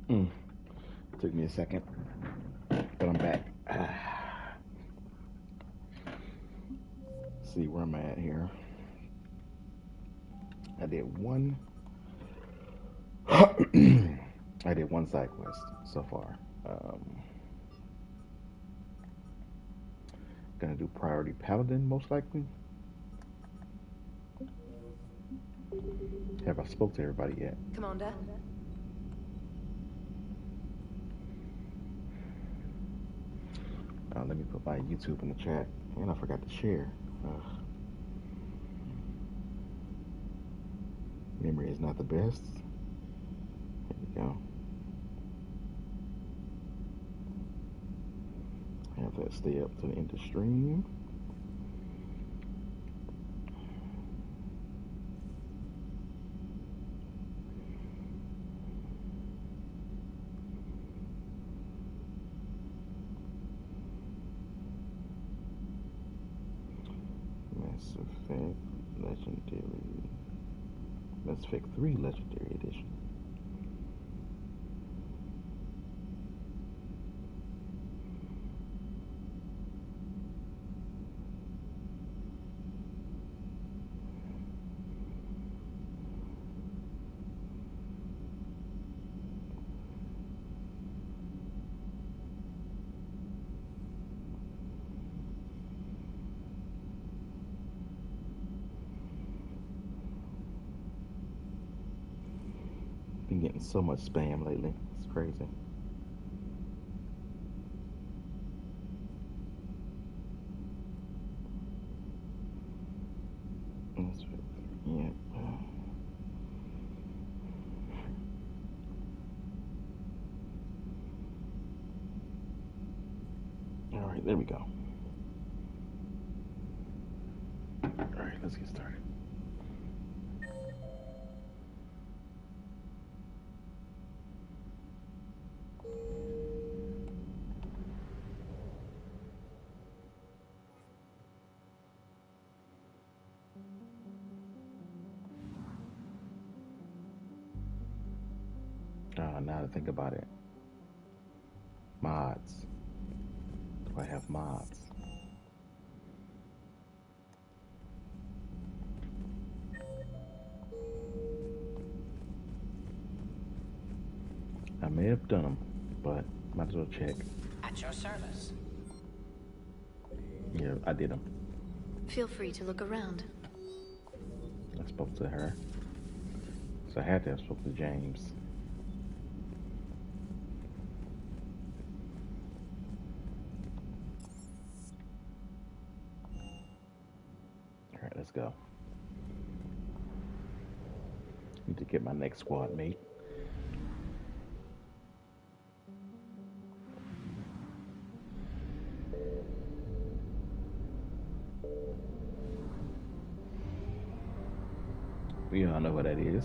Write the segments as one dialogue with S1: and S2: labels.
S1: Mm. Took me a second, but I'm back. See where I'm at here. I did one. I did one side quest so far. Gonna do priority paladin most likely. Have I spoke to everybody yet?
S2: Commander?
S1: Let me put my YouTube in the chat. And I forgot to share. Memory is not the best. There we go. Have that stay up to the end of stream. Mass Effect Legendary. Mass Effect 3 Legendary Edition. Been getting so much spam lately. It's crazy. Yeah. All right, there we go. All right, let's get started. Now to think about it. Mods. Do I have mods? I may have done them, but might as well check.
S3: At your service.
S1: Yeah, I did them.
S2: Feel free to look around.
S1: I spoke to her. So I had to have spoke to James. All right, let's go. Need to get my next squad mate. We all know what that is.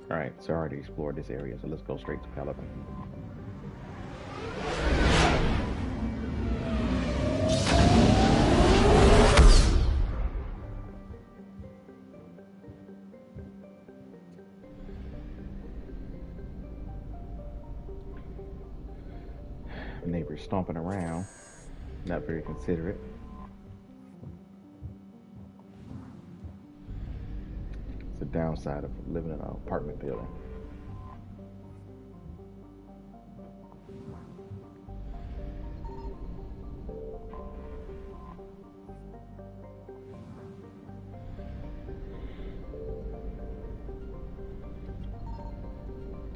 S1: All right, so I already explored this area, so let's go straight to Paladin. Neighbors stomping around, not very considerate. It's the downside of living in an apartment building.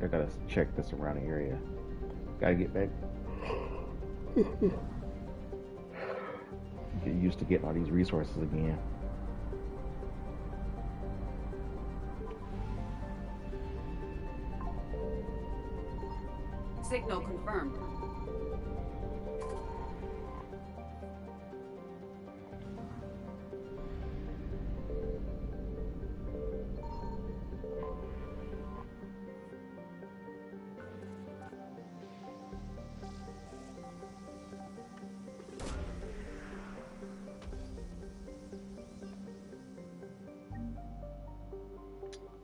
S1: I gotta check the surrounding area. Gotta get back. Get used to getting all these resources again.
S3: Signal confirmed.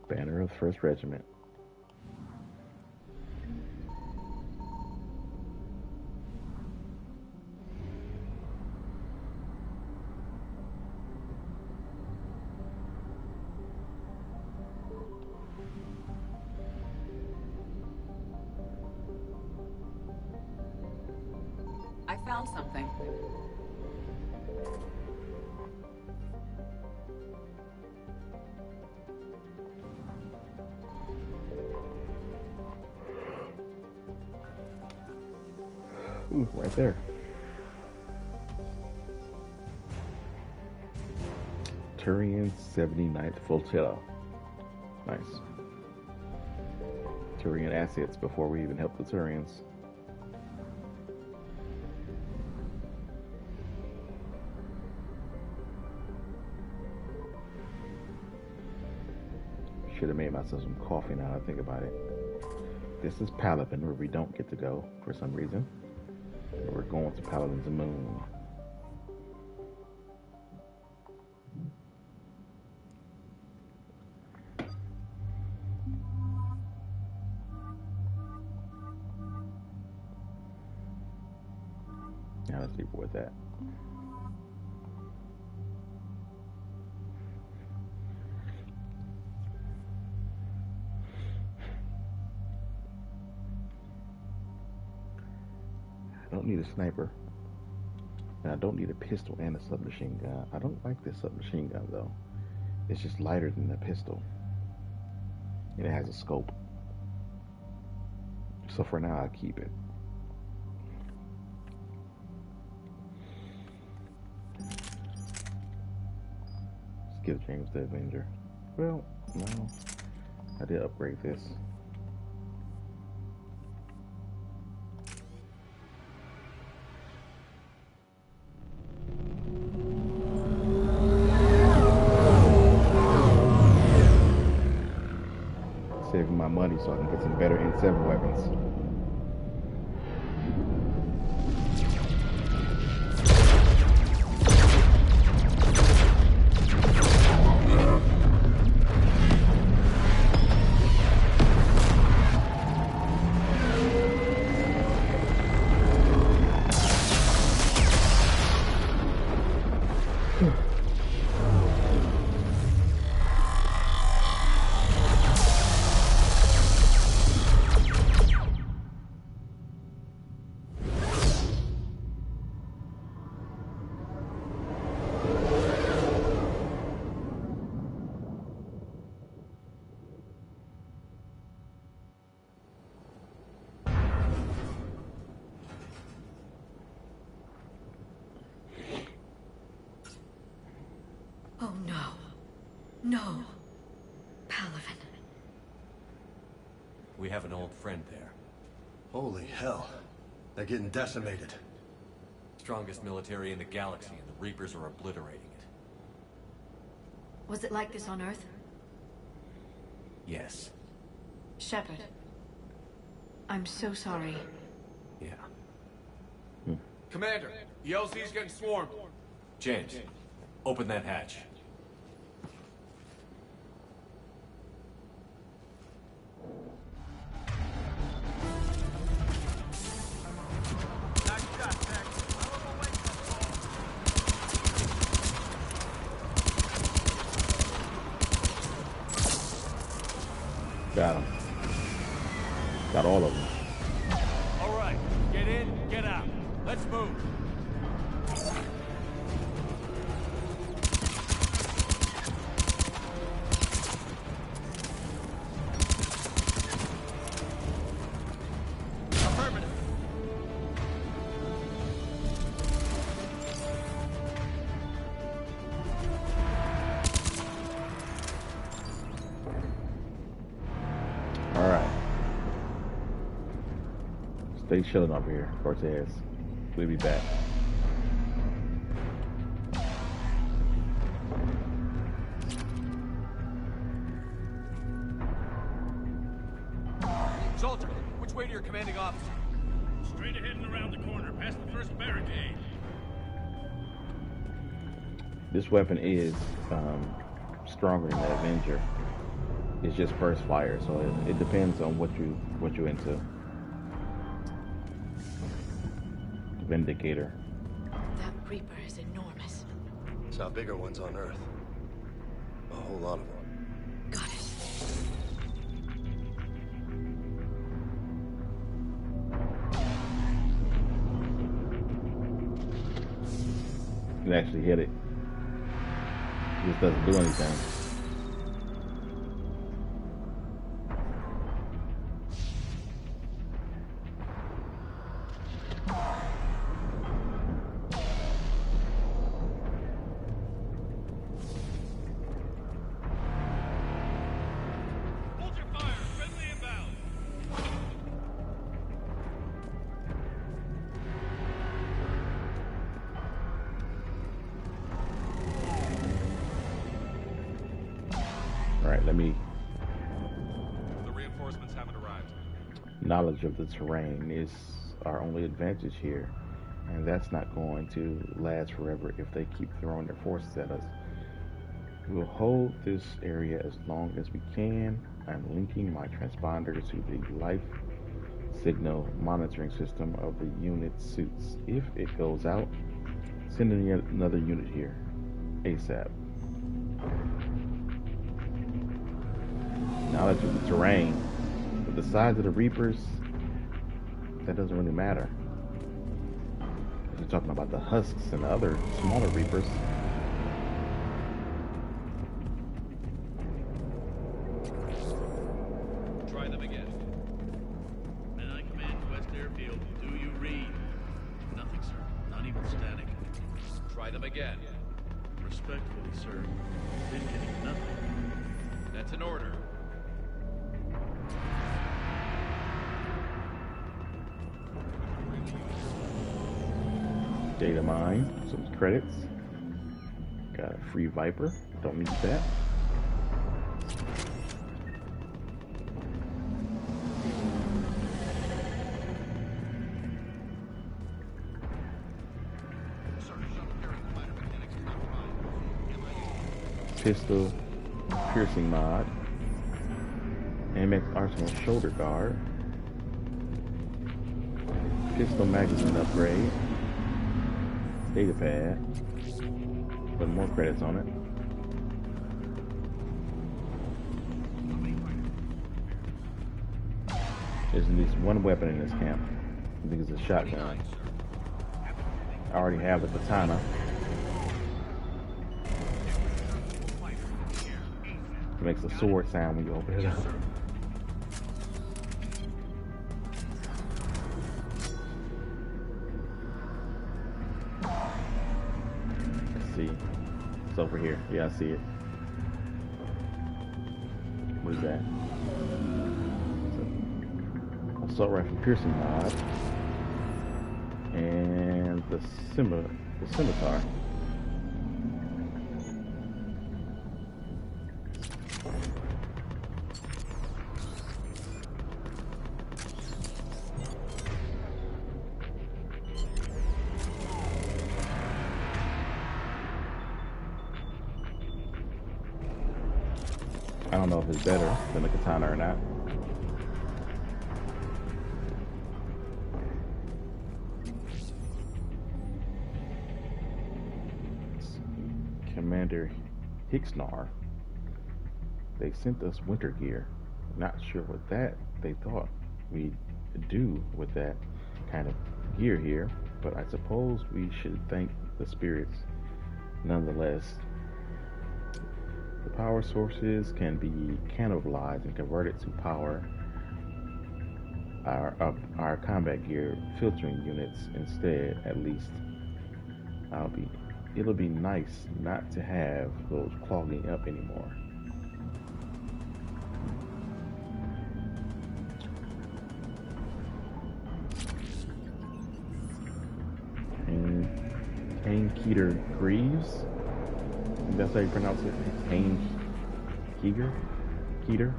S1: Banner of the 1st Regiment.
S3: I found something.
S1: Ooh, right there. Turian 79th Flotilla. Nice. Turian assets before we even help the Turians. Should have made myself some coffee now that I think about it. This is Palaven, where we don't get to go for some reason. We're going to Palaven's moon. Now let's see what's that. I don't need a sniper. And I don't need a pistol and a submachine gun. I don't like this submachine gun though. It's just lighter than the pistol. And it has a scope. So for now, I'll keep it. Let's give James the Avenger. Well, no. I did upgrade this. Saving my money so I can get some better N7 weapons.
S2: Oh no. No. Palaven.
S4: We have an old friend there.
S5: Holy hell. They're getting decimated.
S4: Strongest military in the galaxy, and the Reapers are obliterating it.
S2: Was it like this on Earth?
S4: Yes.
S2: Shepard. I'm so sorry.
S4: Yeah.
S6: Commander, the LZ's getting swarmed.
S4: James, open that hatch.
S1: Got him. Got all of them.
S6: All right, get in, get out. Let's move. Affirmative.
S1: They chilling over here, Cortez. We'll be back.
S6: Soldier, which way to your commanding officer?
S7: Straight ahead and around the corner, past the first barricade.
S1: This weapon is stronger than the Avenger. It's just burst fire, so it depends on what you're into. Vindicator.
S2: That Reaper is enormous.
S5: Saw bigger ones on Earth. A whole lot of them.
S2: Got it.
S1: You actually hit it. It just doesn't do anything.
S7: Hold your fire! Friendly inbound!
S1: Alright, let me...
S6: The reinforcements haven't arrived.
S1: Knowledge of the terrain is our only advantage here. And that's not going to last forever if they keep throwing their forces at us. We'll hold this area as long as we can. I'm linking my transponder to the life signal monitoring system of the unit suits. If it goes out, send in yet another unit here. ASAP. Knowledge of the terrain. With the size of the Reapers, that doesn't really matter. If you're talking about the husks and the other smaller Reapers.
S6: Try them again.
S7: Men I command West Airfield, do you read? Nothing, sir. Not even static.
S6: Try them again.
S7: Respectfully, sir. Been getting nothing.
S6: That's an order.
S1: Data mine, some credits. Got a free Viper. Don't need that. Pistol piercing mod. AMX Arsenal shoulder guard. Pistol magazine upgrade. Data pad. Put more credits on it. There's at least one weapon in this camp. I think it's a shotgun. I already have the katana. It makes a sword sound when you open it up. Let's see. It's over here. Yeah, I see it. What is that? Assault rifle piercing mod. And the scimitar. I don't know if it's better than the katana or not. Commander Hixnar. They sent us winter gear. Not sure what that they thought we'd do with that kind of gear here, but I suppose we should thank the spirits nonetheless. The power sources can be cannibalized and converted to power our combat gear filtering units instead. At least it'll be nice not to have those clogging up anymore. Keter Greaves. I think that's how you pronounce it. Haynes Keeger? Keter?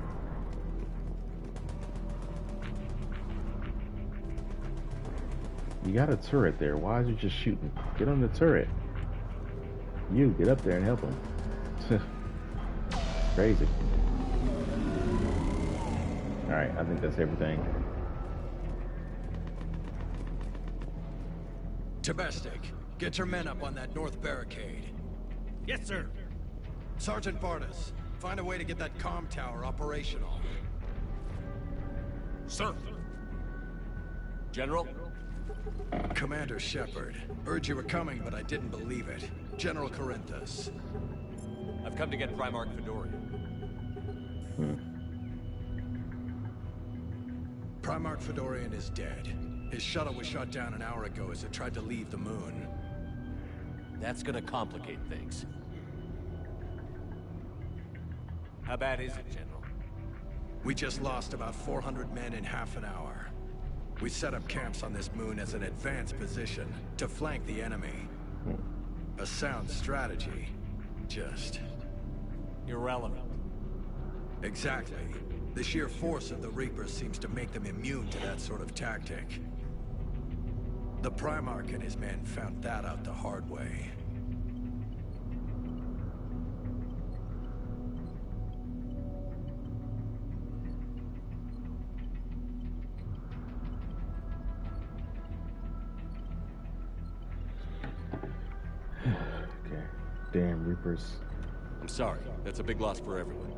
S1: You got a turret there. Why is you just shooting? Get on the turret. You, get up there and help him. Crazy. Alright, I think that's everything.
S8: Tabestic, get your men up on that north barricade.
S6: Yes, sir.
S8: Sergeant Bartis, find a way to get that comm tower operational.
S6: Sir. General?
S8: Commander Shepard, heard you were coming, but I didn't believe it. General Corinthus.
S4: I've come to get Primarch Fedorian.
S8: Primarch Fedorian is dead. His shuttle was shot down an hour ago as it tried to leave the moon.
S4: That's gonna complicate things. How bad is it, General?
S8: We just lost about 400 men in half an hour. We set up camps on this moon as an advanced position to flank the enemy. A sound strategy. Just...
S4: irrelevant.
S8: Exactly. The sheer force of the Reapers seems to make them immune to that sort of tactic. The Primarch and his men found that out the hard way.
S1: Okay. Damn Reapers.
S4: I'm sorry. That's a big loss for everyone.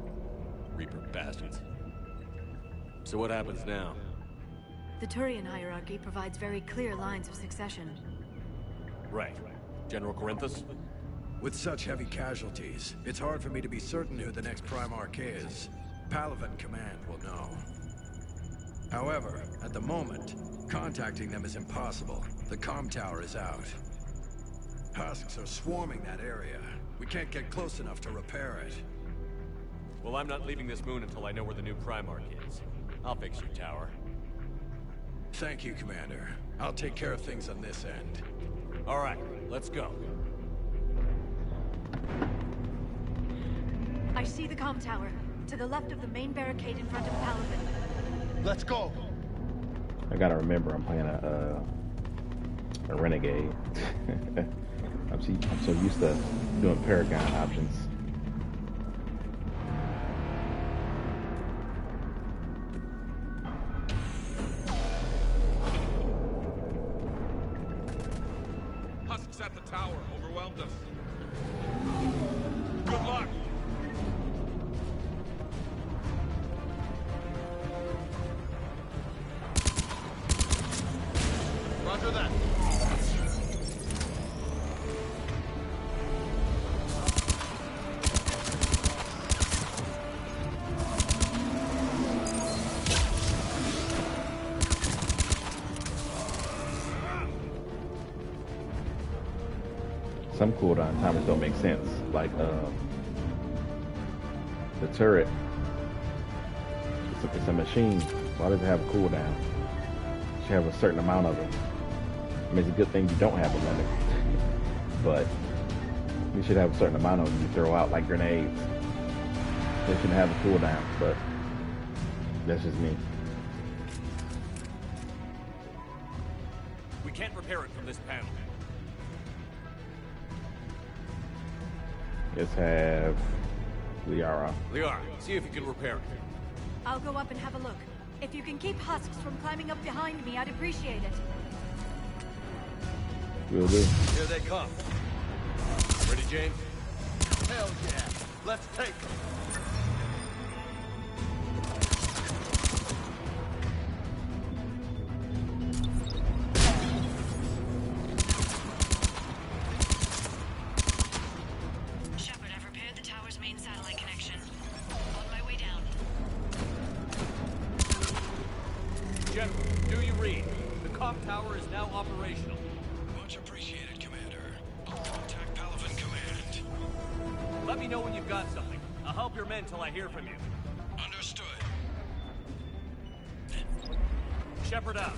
S4: Reaper bastards. So what happens now?
S2: The Turian hierarchy provides very clear lines of succession.
S4: Right. General Corinthus?
S8: With such heavy casualties, it's hard for me to be certain who the next Primarch is. Palaven Command will know. However, at the moment, contacting them is impossible. The comm tower is out. Husks are swarming that area. We can't get close enough to repair it.
S4: Well, I'm not leaving this moon until I know where the new Primarch is. I'll fix your tower.
S8: Thank you, Commander. I'll take care of things on this end.
S4: All right, let's go.
S2: I see the comm tower, to the left of the main barricade in front of Palaven.
S5: Let's go.
S1: I gotta remember I'm playing a renegade. I'm so used to doing Paragon options.
S6: Husks at the tower overwhelmed us. Good luck. Roger that.
S1: Some cooldown timers don't make sense. Like the turret, it's a machine. Why does it have a cooldown? It should have a certain amount of it. I mean, it's a good thing you don't have a limit, but you should have a certain amount of them you throw out like grenades. They shouldn't have a cooldown, but that's just me.
S4: We can't repair it from this panel.
S1: Let's have Liara.
S4: Liara, see if you can repair it.
S2: I'll go up and have a look. If you can keep Husks from climbing up behind me, I'd appreciate it.
S1: Will do.
S5: Here they come.
S4: Ready, Jane?
S5: Hell yeah. Let's take them.
S2: Shepard, I've repaired the tower's main satellite connection. On my way down.
S4: General, do you read? The comm tower is now operational.
S8: Much appreciated, Commander. I'll contact Palaven Command.
S4: Let me know when you've got something. I'll help your men till I hear from you.
S8: Understood.
S4: Shepard out.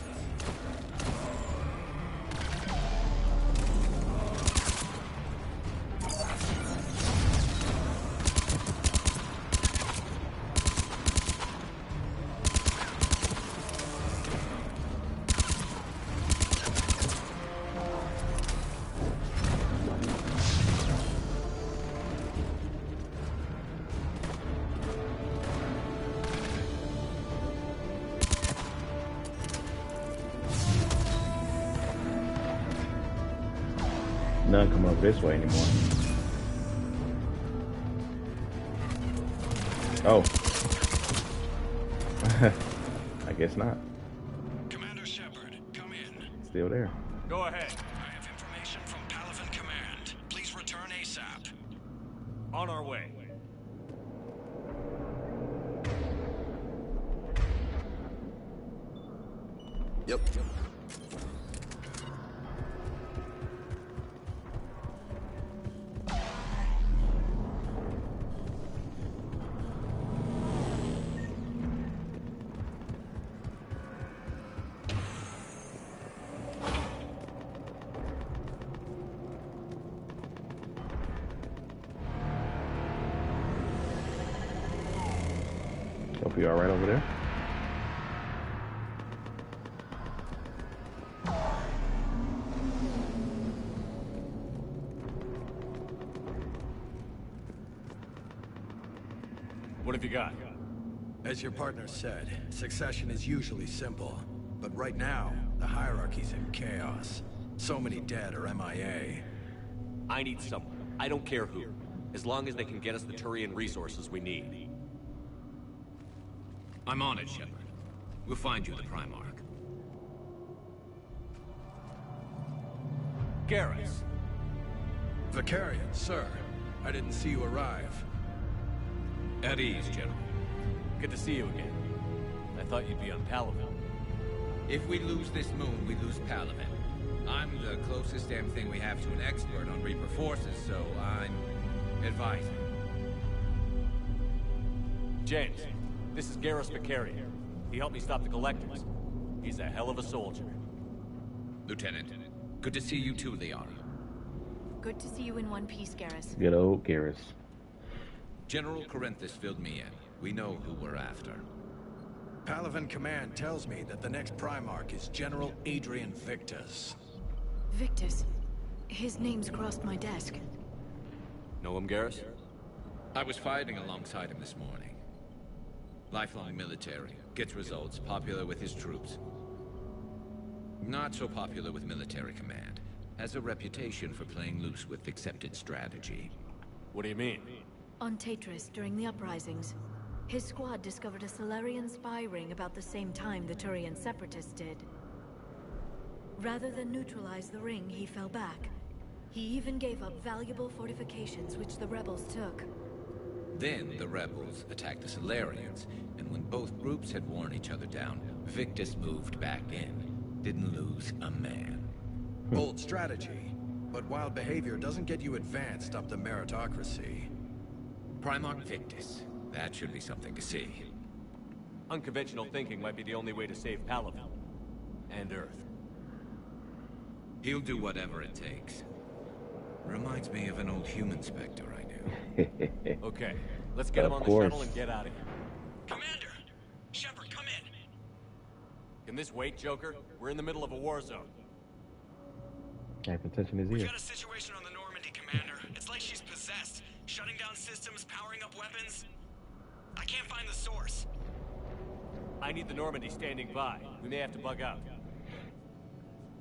S1: none come up this way anymore. Oh. I guess not.
S8: Commander Shepard, come in.
S1: Still there.
S6: Go ahead.
S8: I have information from Palaven Command. Please return ASAP.
S6: On our way.
S5: Yep.
S1: Hope you're all right over there.
S6: What have you got?
S8: As your partner said, succession is usually simple. But right now, the hierarchy's in chaos. So many dead or MIA.
S4: I need someone. I don't care who. As long as they can get us the Turian resources we need.
S9: I'm on it, Shepard. We'll find you the Primarch.
S6: Garrus.
S8: Vicarian, sir. I didn't see you arrive.
S9: At ease, General.
S6: Good to see you again. I thought you'd be on Palaven.
S9: If we lose this moon, we lose Palaven. I'm the closest damn thing we have to an expert on Reaper forces, so I'm advising.
S6: James, this is Garrus Vicarian. He helped me stop the Collectors. He's a hell of a soldier.
S9: Lieutenant, good to see you too, Liara.
S2: Good to see you in one piece, Garrus.
S1: Good old Garrus.
S9: General Corinthus filled me in. We know who we're after.
S8: Palaven Command tells me that the next Primarch is General Adrian Victus.
S2: Victus. His name's crossed my desk.
S4: Know him, Garrus?
S9: I was fighting alongside him this morning. Lifelong military, gets results, popular with his troops. Not so popular with military command. Has a reputation for playing loose with accepted strategy.
S6: What do you mean?
S2: On Tatris, during the uprisings, his squad discovered a Salarian spy ring about the same time the Turian Separatists did. Rather than neutralize the ring, he fell back. He even gave up valuable fortifications which the rebels took.
S9: Then the rebels attacked the Salarians, and when both groups had worn each other down, Victus moved back in. Didn't lose a man.
S8: Bold strategy, but wild behavior doesn't get you advanced up the meritocracy.
S9: Primarch Victus. That should be something to see.
S6: Unconventional thinking might be the only way to save Palaven. And Earth.
S9: He'll do whatever it takes. Reminds me of an old human Spectre I knew.
S6: Okay, let's get him on the shuttle and get out of here.
S8: Commander! Shepard, come in!
S6: Can this wait, Joker? We're in the middle of a war zone.
S1: I've been touching his
S10: We've
S1: ear.
S10: got a situation on the Normandy, Commander. It's like she's possessed. Shutting down systems, powering up weapons. I can't find the source.
S6: I need the Normandy standing by. We may have to bug out.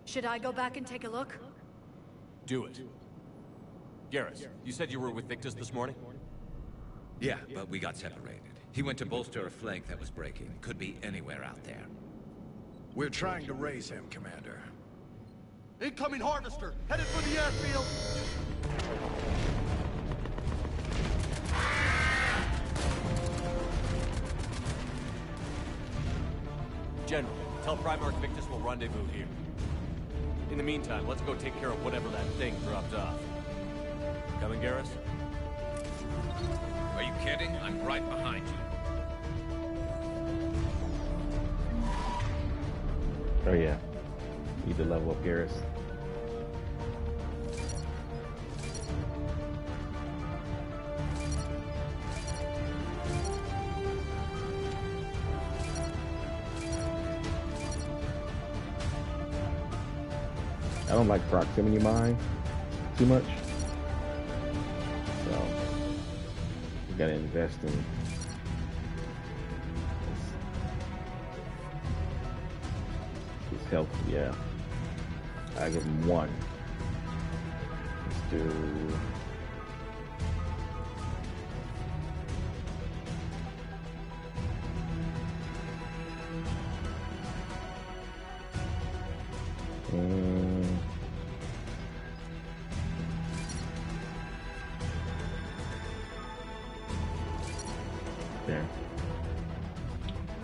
S2: Should I go back and take a look?
S6: Do it. Garrus, you said you were with Victus this morning?
S9: Yeah, but we got separated. He went to bolster a flank that was breaking. Could be anywhere out there.
S8: We're trying to raise him, Commander.
S10: Incoming harvester, headed for the airfield.
S6: General, tell Primarch Victus we'll rendezvous here. In the meantime, let's go take care of whatever that thing dropped off. Coming, Garrus?
S9: Are you kidding? I'm right behind you.
S1: Oh yeah. Need to level up Garrus. I don't like proximity mine too much. So you gotta invest in his health, yeah. I give him 1. There.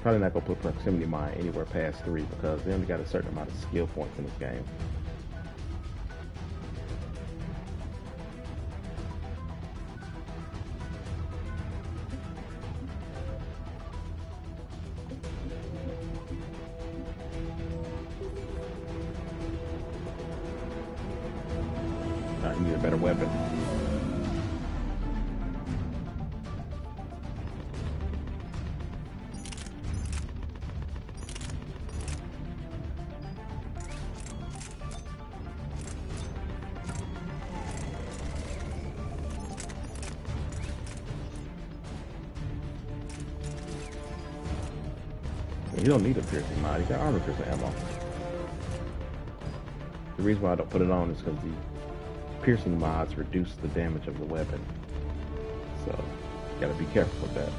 S1: Probably not gonna put proximity mine anywhere past 3 because they only got a certain amount of skill points in this game. I need a better weapon. You don't need a piercing mod, you got armor piercing ammo. The reason why I don't put it on is because the piercing mods reduce the damage of the weapon. So, you gotta be careful with that.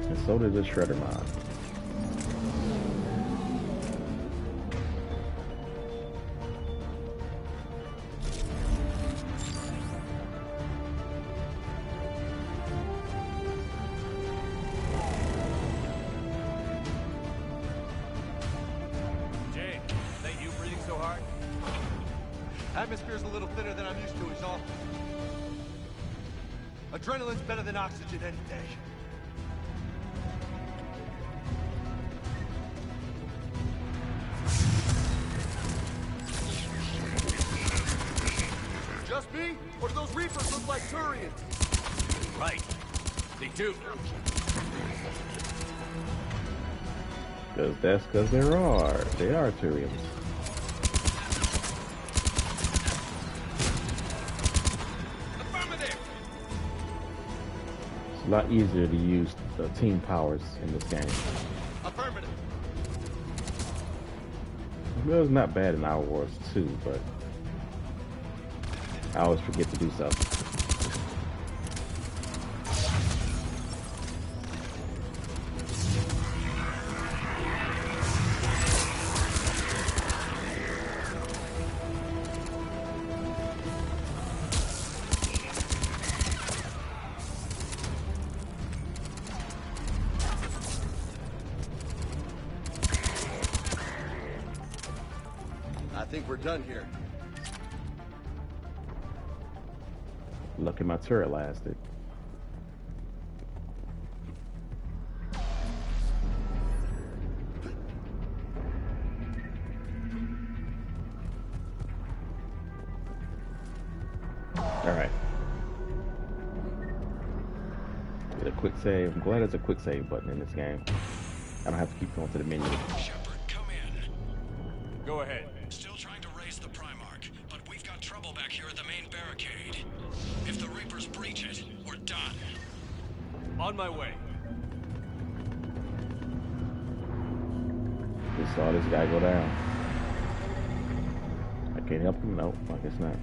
S1: And so did the Shredder mod.
S6: Atmosphere's a little thinner than I'm used to, is all. Adrenaline's better than oxygen any day. Just me? Or do those Reapers look like Turians? Right. They do.
S1: Because they are Turians. A lot easier to use the team powers in this game.
S6: Affirmative.
S1: It was not bad in Our Wars 2, but I always forget to do so.
S6: I think we're done here.
S1: Lucky my turret lasted. Alright. Get a quick save. I'm glad there's a quick save button in this game. I don't have to keep going to the menu.
S8: Shepard, come in.
S6: Go ahead.
S8: Still trying to raise the Primarch, but we've got trouble back here at the main barricade. If the Reapers breach it, we're done.
S6: On my way.
S1: Just saw this guy go down. I can't help him? Nope, I guess not.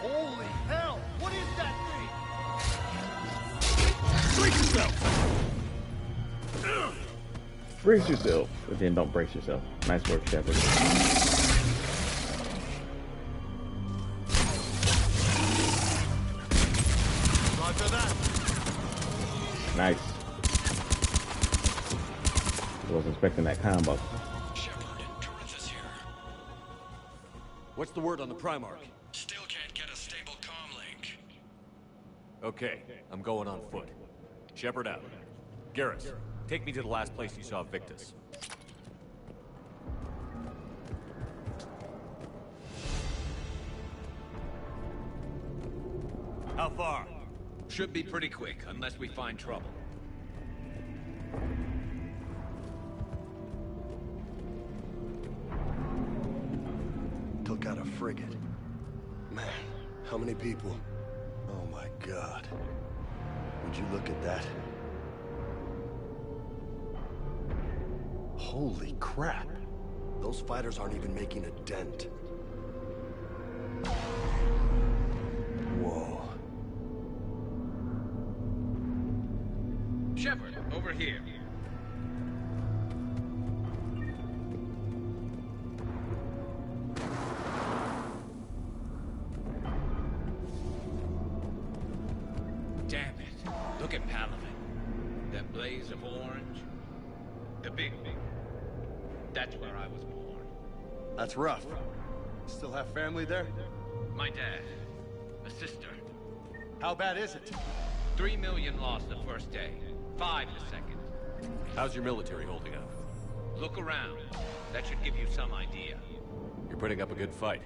S5: Holy hell! What is that thing?
S4: Brace yourself!
S1: Brace yourself, but then don't brace yourself. Nice work, Shepard.
S5: Roger that.
S1: Nice. Wasn't expecting that combo.
S8: Shepard, Corinthus here.
S4: What's the word on the Primarch?
S8: Still can't get a stable comm link.
S4: Okay, I'm going on foot. Shepard out. Garrus, take me to the last place you saw Victus. How far?
S9: Should be pretty quick, unless we find trouble.
S5: Took out a frigate. Man, how many people? Oh my god. Would you look at that? Holy crap. Those fighters aren't even making a dent. Whoa.
S9: Shepard, over here. Damn it. Look at Palaven. That blaze of orange. The big. That's where I was born.
S5: That's rough. Still have family there?
S9: My dad. A sister.
S5: How bad is it?
S9: 3 million lost the first day. 5 the second.
S4: How's your military holding up?
S9: Look around. That should give you some idea.
S4: You're putting up a good fight.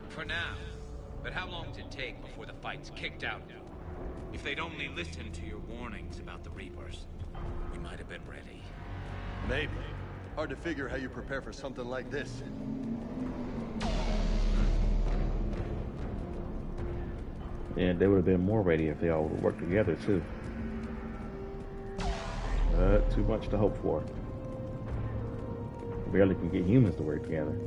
S9: For now. But how long does it take before the fight's kicked out? If they'd only listened to your warnings about the Reapers, we might have been ready.
S5: Maybe. Hard to figure how you prepare for something like this.
S1: And they would have been more ready if they all would have worked together too. Too much to hope for. Barely can get humans to work together.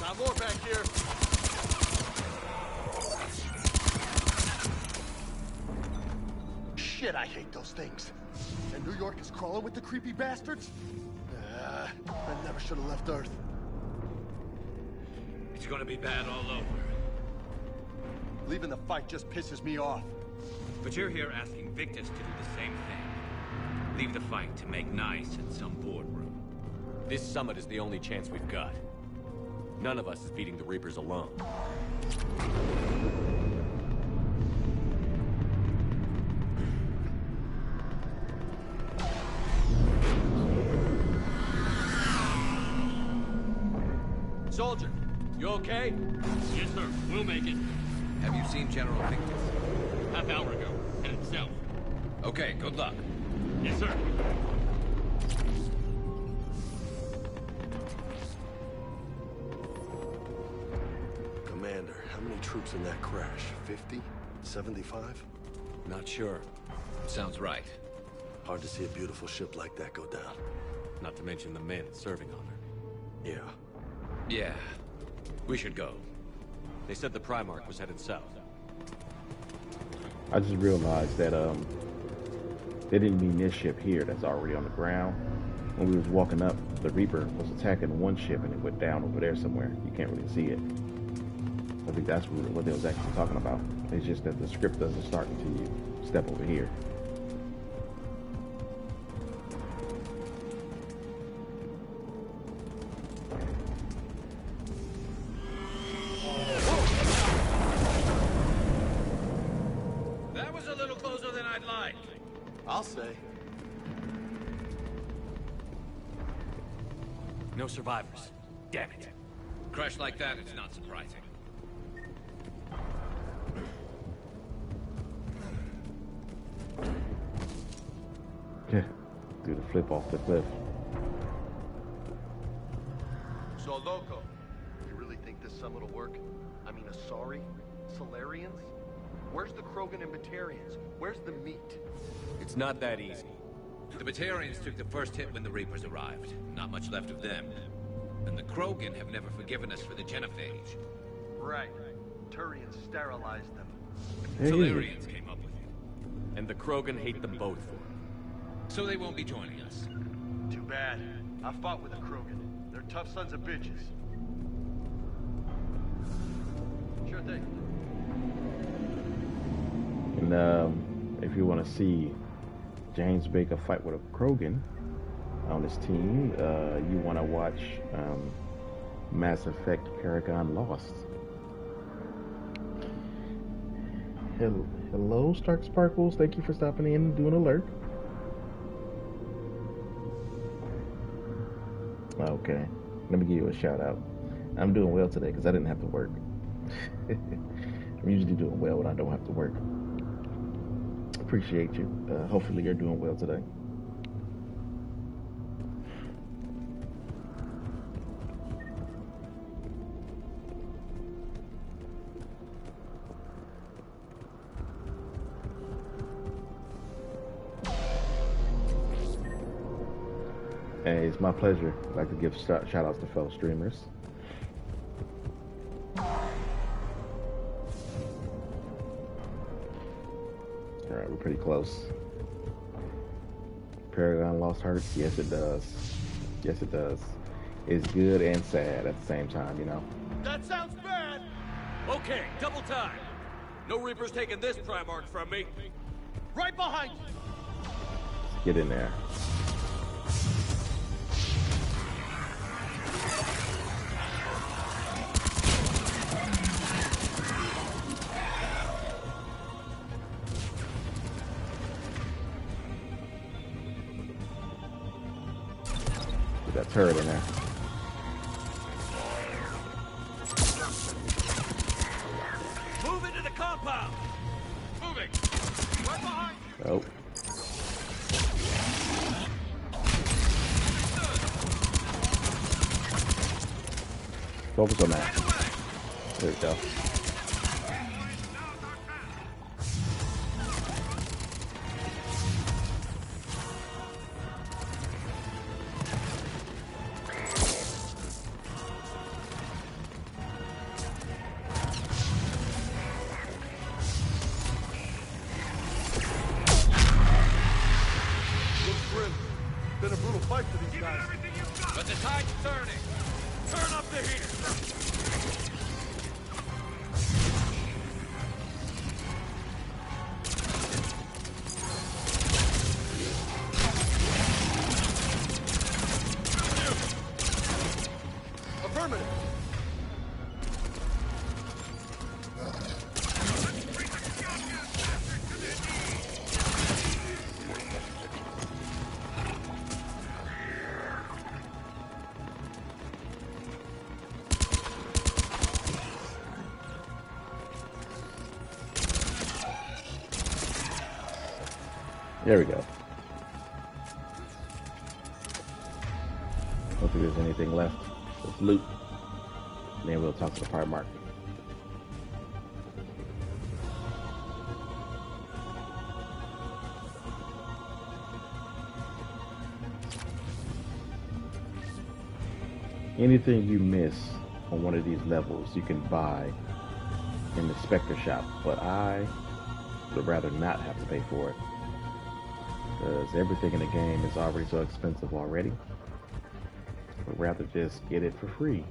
S5: Not more back here. Shit, I hate those things. And New York is crawling with the creepy bastards? I never should have left Earth.
S9: It's gonna be bad all over.
S5: Leaving the fight just pisses me off.
S9: But you're here asking Victus to do the same thing. Leave the fight to make nice in some boardroom.
S4: This summit is the only chance we've got. None of us is beating the Reapers alone. Soldier, you okay?
S7: Yes, sir. We'll make it.
S9: Have you seen General Victus?
S7: Half hour ago. Headed south.
S9: Okay, good luck.
S7: Yes, sir.
S5: Commander, how many troops in that crash? 50? 75?
S4: Not sure.
S9: Sounds right.
S5: Hard to see a beautiful ship like that go down.
S4: Not to mention the men serving on her.
S5: Yeah.
S9: Yeah. We should go.
S4: They said the Primarch was headed south.
S1: I just realized that they didn't mean this ship here that's already on the ground. When we was walking up, the Reaper was attacking one ship and it went down over there somewhere. You can't really see it. I think that's what they was actually talking about. It's just that the script doesn't start until you step over here.
S9: That was a little closer than I'd like.
S5: I'll say.
S4: No survivors. Damn it.
S9: Crash like that, it's not surprising.
S1: Yeah, do the flip off the cliff.
S5: So, Loco, you really think this some it'll work. I mean, Asari? Solarians? Where's the Krogan and Batarians? Where's the meat?
S4: It's not that easy.
S9: The Batarians took the first hit when the Reapers arrived. Not much left of them. And the Krogan have never forgiven us for the genophage.
S5: Right. Turians sterilized them.
S1: Hey.
S9: Solarians came up with it.
S4: And the Krogan hate them both for it.
S9: So they won't be joining us.
S5: Too bad. I fought with the Krogan. They're tough sons of bitches. Sure thing.
S1: And if you want to see James Baker fight with a Krogan on his team, you want to watch Mass Effect Paragon Lost. Hello, Stark Sparkles. Thank you for stopping in and doing an alert. Okay, let me give you a shout out. I'm doing well today because I didn't have to work. I'm usually doing well when I don't have to work. Appreciate you. Hopefully you're doing well today. Hey, it's my pleasure. I'd like to give shout outs to fellow streamers. Alright, we're pretty close. Paragon Lost Hearts? Yes, it does. Yes, it does. It's good and sad at the same time, you know?
S6: That sounds bad! Okay, double time. No Reapers taking this Primarch from me. Right behind you!
S1: Let's get in there. That turret in there.
S6: Move into the compound! Moving! Right behind you!
S1: Oh. Focus on that. There we go.
S6: But the tide's turning. Turn up the heat.
S5: Affirmative.
S1: There we go. Hopefully there's anything left. Let's loot. And then we'll talk to the Primarch. Anything you miss on one of these levels, you can buy in the Spectre shop, but I would rather not have to pay for it, because everything in the game is already so expensive already. I'd rather just get it for free.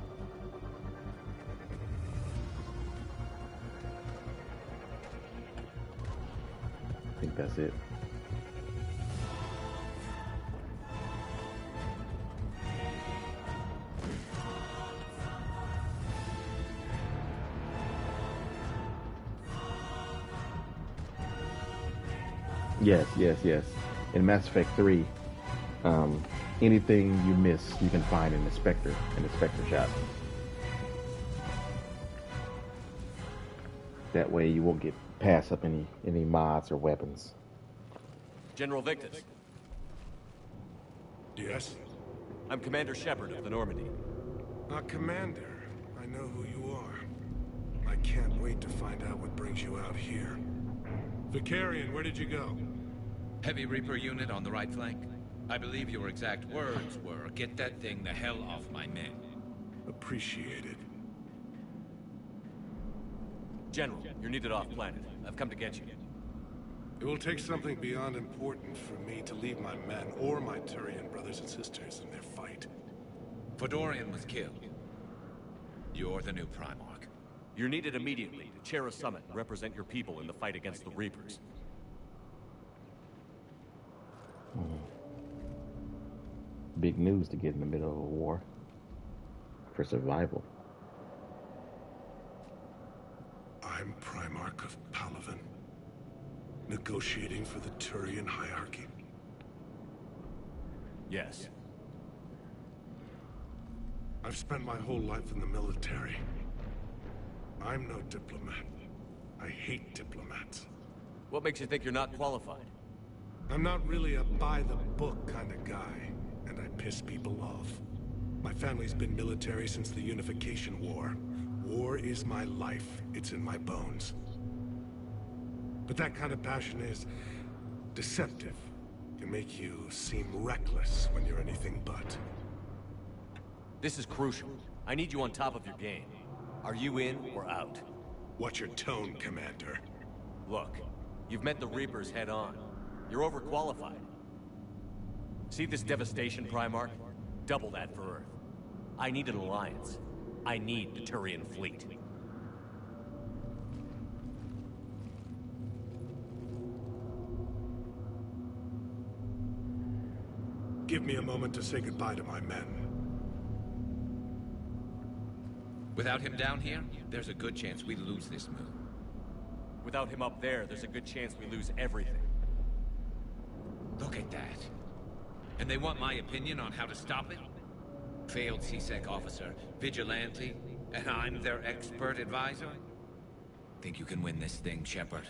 S1: I think that's it. Yes. In Mass Effect 3, anything you miss, you can find in the Spectre shop. That way you won't get pass up any mods or weapons.
S4: General Victus.
S11: Yes?
S4: I'm Commander Shepard of the Normandy.
S11: Commander. I know who you are. find out what brings you out here. Vicarian, where did you go?
S9: Heavy Reaper unit on the right flank. I believe your exact words were, "Get that thing the hell off my men."
S11: Appreciated.
S4: General, you're needed off-planet. I've come to get you.
S11: It will take something beyond important for me to leave my men or my Turian brothers and sisters in their fight.
S9: Fedorian was killed. You're the new Primarch.
S4: You're needed immediately to chair a summit and represent your people in the fight against the Reapers.
S1: Big news to get in the middle of a war. For survival.
S11: I'm Primarch of Palaven. Negotiating for the Turian hierarchy.
S4: Yes.
S11: I've spent my whole life in the military. I'm no diplomat. I hate diplomats.
S4: What makes you think you're not qualified?
S11: I'm not really a by-the-book kind of guy, and I piss people off. My family's been military since the Unification War. War is my life. It's in my bones. But that kind of passion is deceptive. Can make you seem reckless when you're anything but.
S4: This is crucial. I need you on top of your game. Are you in or out?
S11: Watch your tone, Commander.
S4: Look, you've met the Reapers head-on. You're overqualified. See this devastation, Primarch? Double that for Earth. I need an alliance. I need the Turian fleet.
S11: Give me a moment to say goodbye to my men.
S9: Without him down here, there's a good chance we lose this move.
S4: Without him up there, there's a good chance we lose everything.
S9: Look at that. And they want my opinion on how to stop it? Failed C-Sec officer, vigilante, and I'm their expert advisor? Think you can win this thing, Shepard?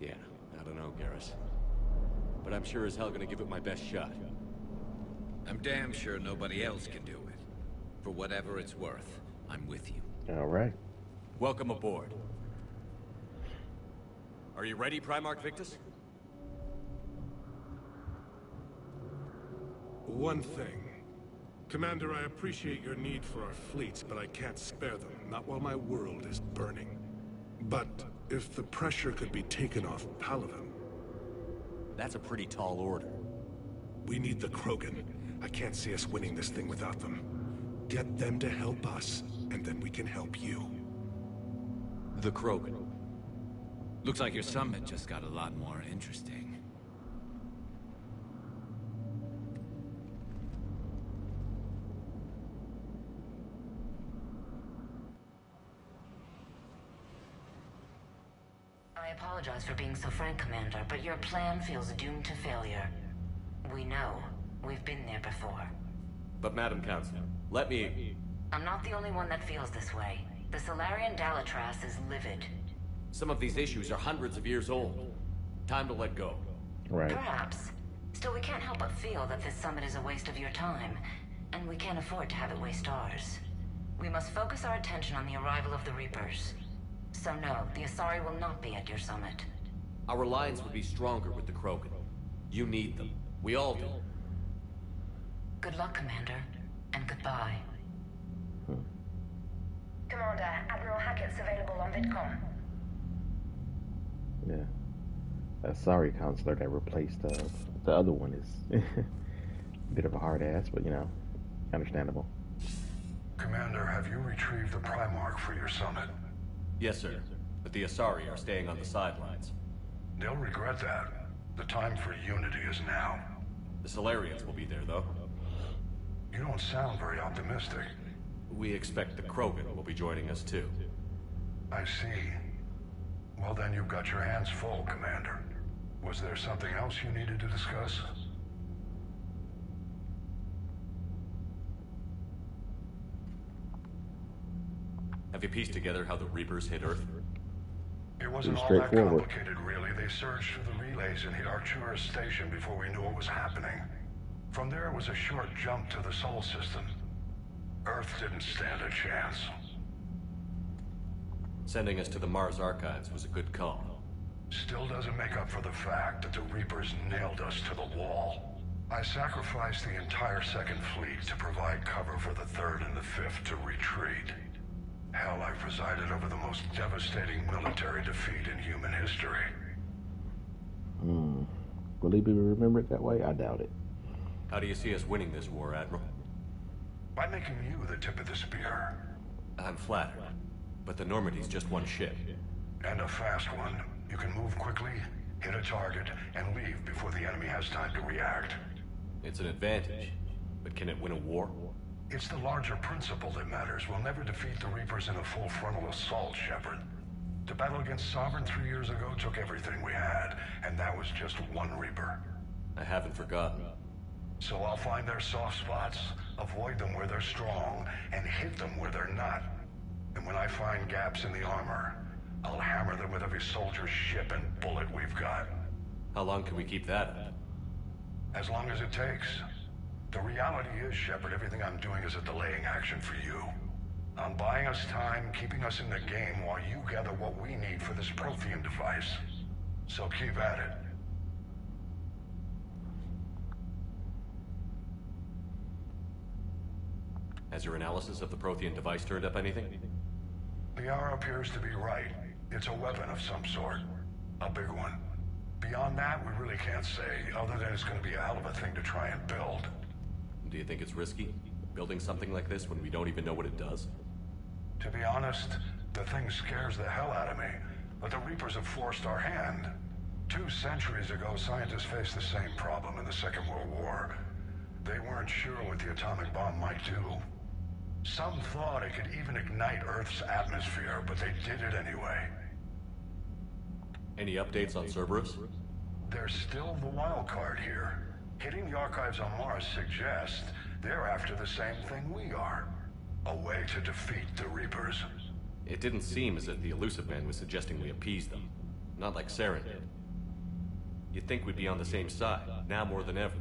S4: Yeah, I don't know, Garrus. But I'm sure as hell gonna give it my best shot.
S9: I'm damn sure nobody else can do it. For whatever it's worth, I'm with you.
S1: All right.
S4: Welcome aboard. Are you ready, Primarch Victus?
S11: One thing. Commander, I appreciate your need for our fleets, but I can't spare them, not while my world is burning. But if the pressure could be taken off Palaven...
S4: That's a pretty tall order.
S11: We need the Krogan. I can't see us winning this thing without them. Get them to help us, and then we can help you.
S4: The Krogan.
S9: Looks like your summit just got a lot more interesting.
S12: I apologize for being so frank, Commander, but your plan feels doomed to failure. We know. We've been there before.
S4: But Madam Counsel, let me...
S12: I'm not the only one that feels this way. The Salarian Dalitras is livid.
S4: Some of these issues are hundreds of years old. Time to let go.
S1: Right.
S12: Perhaps. Still, we can't help but feel that this summit is a waste of your time. And we can't afford to have it waste ours. We must focus our attention on the arrival of the Reapers. So no, the Asari will not be at your summit.
S4: Our alliance would be stronger with the Krogan. You need them. We all do.
S12: Good luck, Commander. And goodbye.
S13: Commander, Admiral Hackett's available on VidCom.
S1: Yeah. Sorry, counselor that replaced the other one is a bit of a hard ass, but you know, understandable.
S14: Commander, have you retrieved the Primarch for your summit?
S4: Yes, sir. But the Asari are staying on the sidelines.
S14: They'll regret that. The time for unity is now.
S4: The Salarians will be there, though.
S14: You don't sound very optimistic.
S4: We expect the Krogan will be joining us, too.
S14: I see. Well, then you've got your hands full, Commander. Was there something else you needed to discuss?
S4: Have you pieced together how the Reapers hit Earth?
S14: It wasn't all that complicated, really. They surged through the relays and hit Arcturus Station before we knew what was happening. From there, it was a short jump to the Sol system. Earth didn't stand a chance.
S4: Sending us to the Mars Archives was a good call.
S14: Still doesn't make up for the fact that the Reapers nailed us to the wall. I sacrificed the entire Second Fleet to provide cover for the Third and the Fifth to retreat. Hell, I presided over the most devastating military defeat in human history.
S1: Will he be remembered that way? I doubt it.
S4: How do you see us winning this war, Admiral?
S14: By making you the tip of the spear.
S4: I'm flattered, but the Normandy's just one ship.
S14: And a fast one. You can move quickly, hit a target, and leave before the enemy has time to react.
S4: It's an advantage, but can it win a war?
S14: It's the larger principle that matters. We'll never defeat the Reapers in a full frontal assault, Shepard. The battle against Sovereign 3 years ago took everything we had, and that was just one Reaper.
S4: I haven't forgotten.
S14: So I'll find their soft spots, avoid them where they're strong, and hit them where they're not. And when I find gaps in the armor, I'll hammer them with every soldier, ship, and bullet we've got.
S4: How long can we keep that up?
S14: As long as it takes. The reality is, Shepard, everything I'm doing is a delaying action for you. I'm buying us time, keeping us in the game while you gather what we need for this Prothean device. So keep at it.
S4: Has your analysis of the Prothean device turned up anything?
S14: Liara appears to be right. It's a weapon of some sort. A big one. Beyond that, we really can't say, other than it's going to be a hell of a thing to try and build.
S4: Do you think it's risky, building something like this when we don't even know what it does?
S14: To be honest, the thing scares the hell out of me, but the Reapers have forced our hand. 2 centuries ago, scientists faced the same problem in the Second World War. They weren't sure what the atomic bomb might do. Some thought it could even ignite Earth's atmosphere, but they did it anyway.
S4: Any updates on Cerberus?
S14: There's still the wild card here. Hitting the archives on Mars suggests they're after the same thing we are. A way to defeat the Reapers.
S4: It didn't seem as if the Illusive Man was suggesting we appease them. Not like Saren did. You'd think we'd be on the same side, now more than ever.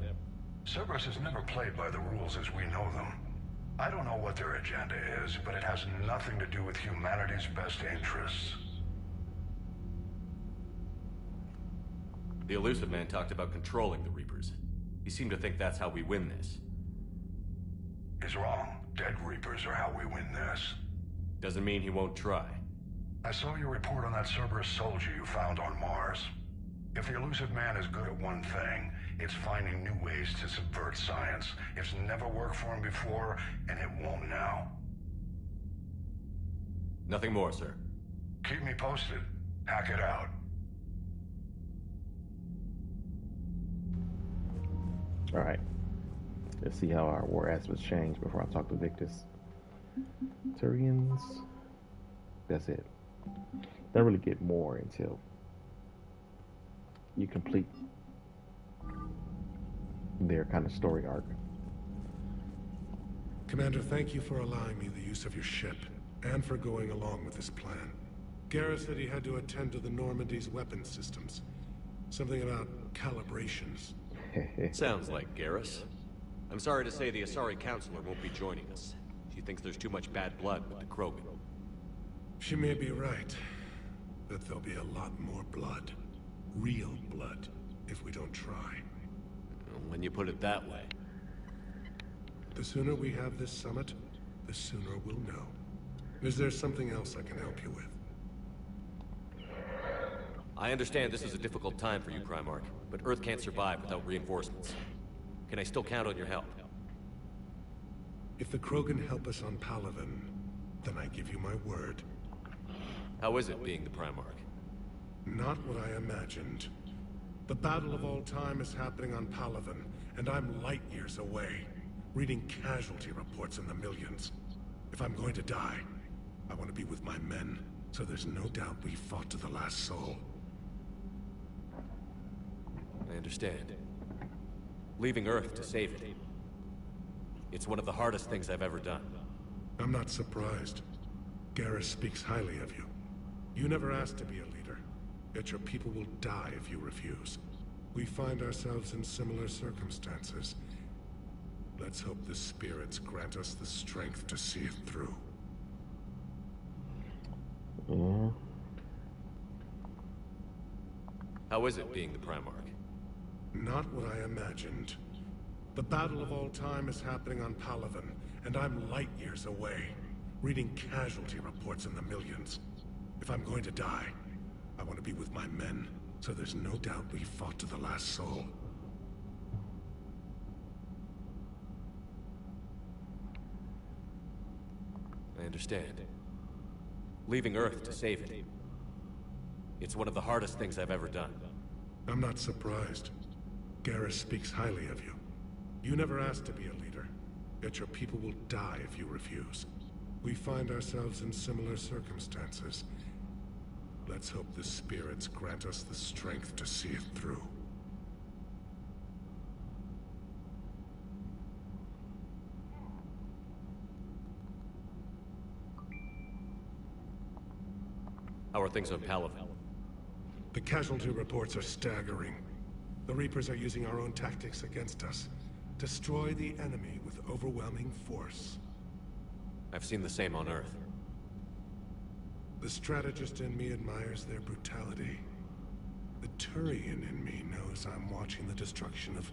S14: Cerberus has never played by the rules as we know them. I don't know what their agenda is, but it has nothing to do with humanity's best interests.
S4: The Illusive Man talked about controlling the Reapers. He seemed to think that's how we win this.
S14: He's wrong. Dead Reapers are how we win this.
S4: Doesn't mean he won't try.
S14: I saw your report on that Cerberus soldier you found on Mars. If the Illusive Man is good at one thing, it's finding new ways to subvert science. It's never worked for him before, and it won't now.
S4: Nothing more, sir.
S14: Keep me posted. Hack it out.
S1: Alright. Let's see how our war aspects change before I talk to Victus. Turians. That's it. Don't really get more until you complete their kind of story arc.
S11: Commander, thank you for allowing me the use of your ship, and for going along with this plan. Garrus said he had to attend to the Normandy's weapon systems. Something about calibrations.
S4: Sounds like Garrus. I'm sorry to say the Asari Counselor won't be joining us. She thinks there's too much bad blood with the Krogan.
S11: She may be right, but there'll be a lot more blood. Real blood, if we don't try.
S4: When you put it that way.
S11: The sooner we have this summit, the sooner we'll know. Is there something else I can help you with?
S4: I understand this is a difficult time for you, Primarch, but Earth can't survive without reinforcements. Can I still count on your help?
S11: If the Krogan help us on Palaven, then I give you my word.
S4: How is it being the Primarch?
S11: Not what I imagined. The battle of all time is happening on Palaven, and I'm light years away, reading casualty reports in the millions. If I'm going to die, I want to be with my men, so there's no doubt we fought to the last soul.
S4: I understand. Leaving Earth to save it. It's one of the hardest things I've ever done.
S11: I'm not surprised. Garrus speaks highly of you. You never asked to be a leader, yet your people will die if you refuse. We find ourselves in similar circumstances. Let's hope the spirits grant us the strength to see it through.
S1: Yeah.
S4: How is it being the Primarch?
S11: Not what I imagined. The battle of all time is happening on Palaven, and I'm light years away, reading casualty reports in the millions. If I'm going to die, I want to be with my men, so there's no doubt we fought to the last soul.
S4: I understand. Leaving Earth to save it. It's one of the hardest things I've ever done.
S11: I'm not surprised. Garrus speaks highly of you. You never asked to be a leader, yet your people will die if you refuse. We find ourselves in similar circumstances. Let's hope the spirits grant us the strength to see it through.
S4: How are things on Palaven?
S11: The casualty reports are staggering. The Reapers are using our own tactics against us. Destroy the enemy with overwhelming force.
S4: I've seen the same on Earth.
S11: The strategist in me admires their brutality. The Turian in me knows I'm watching the destruction of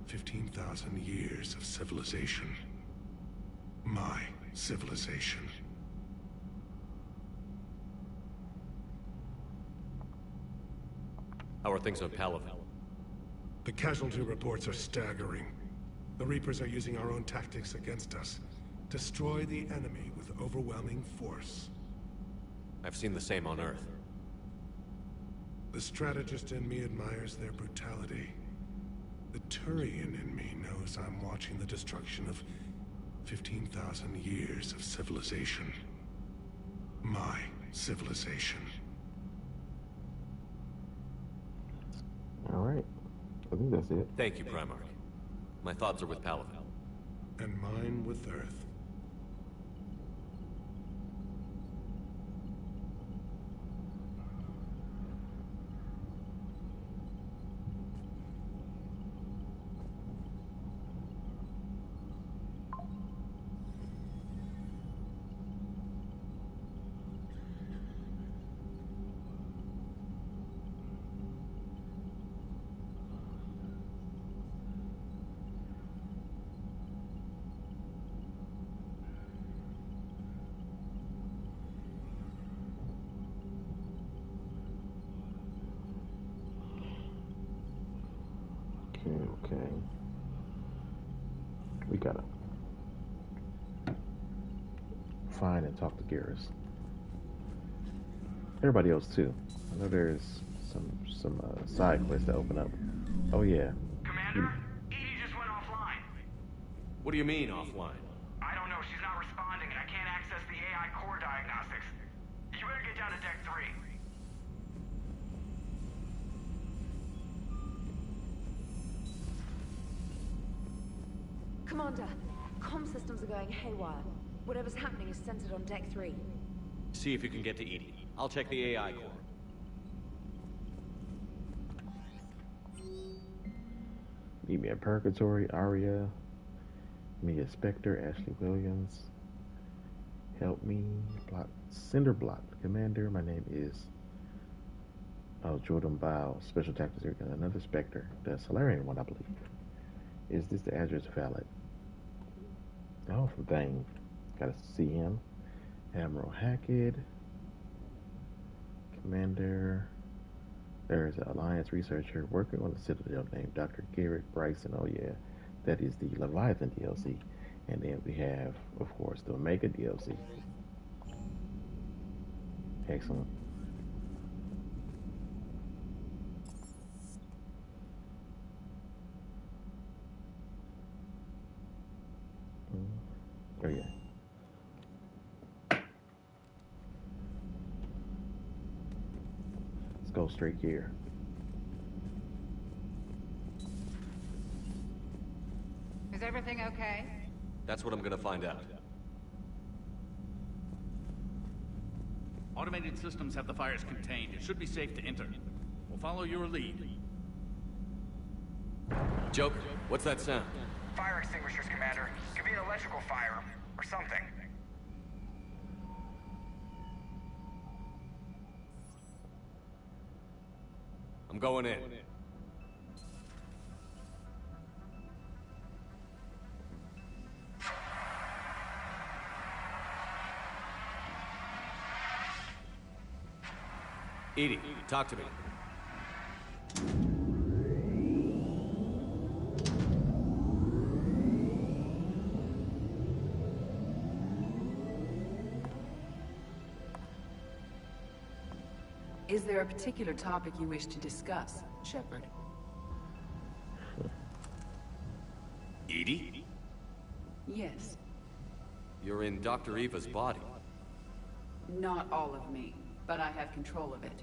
S11: 15,000 years of civilization. My civilization.
S4: How are things on Palaven?
S11: The casualty reports are staggering. The Reapers are using our own tactics against us. Destroy the enemy with overwhelming force.
S4: I've seen the same on Earth.
S11: The strategist in me admires their brutality. The Turian in me knows I'm watching the destruction of 15,000 years of civilization. My civilization.
S1: Alright. I think that's it.
S4: Thank you, Primarch. My thoughts are with Palaven.
S11: And mine with Earth.
S1: Okay. We gotta find and talk to Garrus. Everybody else too. I know there's some side quests to open up. Oh yeah.
S10: Commander, Edie just went offline.
S4: What do you mean, offline?
S10: I don't know. She's not responding, and I can't access the AI core diagnostics. You better get down to Deck 3.
S15: Commander, comm systems are going haywire. Whatever's happening is centered on Deck 3.
S4: See if you can get to Edie. I'll check the AI core.
S1: Meet me at Purgatory, Aria. Mia Spectre, Ashley Williams. Help me. Block. Cinder Block. Commander, my name is Jordan Bow, Special Tactics Area. Another Spectre. The Solarian one, I believe. Is this the address valid? Oh, from Vane. Gotta see him. Admiral Hackett. Commander. There's an Alliance researcher working on the Citadel named Dr. Garrett Bryson. Oh yeah, that is the Leviathan DLC. And then we have, of course, the Omega DLC. Excellent. Oh yeah. Let's go straight here.
S3: Is everything okay?
S4: That's what I'm gonna find out.
S7: Automated systems have the fires contained. It should be safe to enter. We'll follow your lead.
S4: Joker, what's that sound?
S10: Fire extinguishers, Commander. Could be an electrical fire, or something.
S4: I'm going in. EDI, talk to me.
S16: Is there a particular topic you wish to discuss, Shepard?
S4: EDI?
S16: Yes.
S4: You're in Dr. Eva's body.
S16: Not all of me, but I have control of it.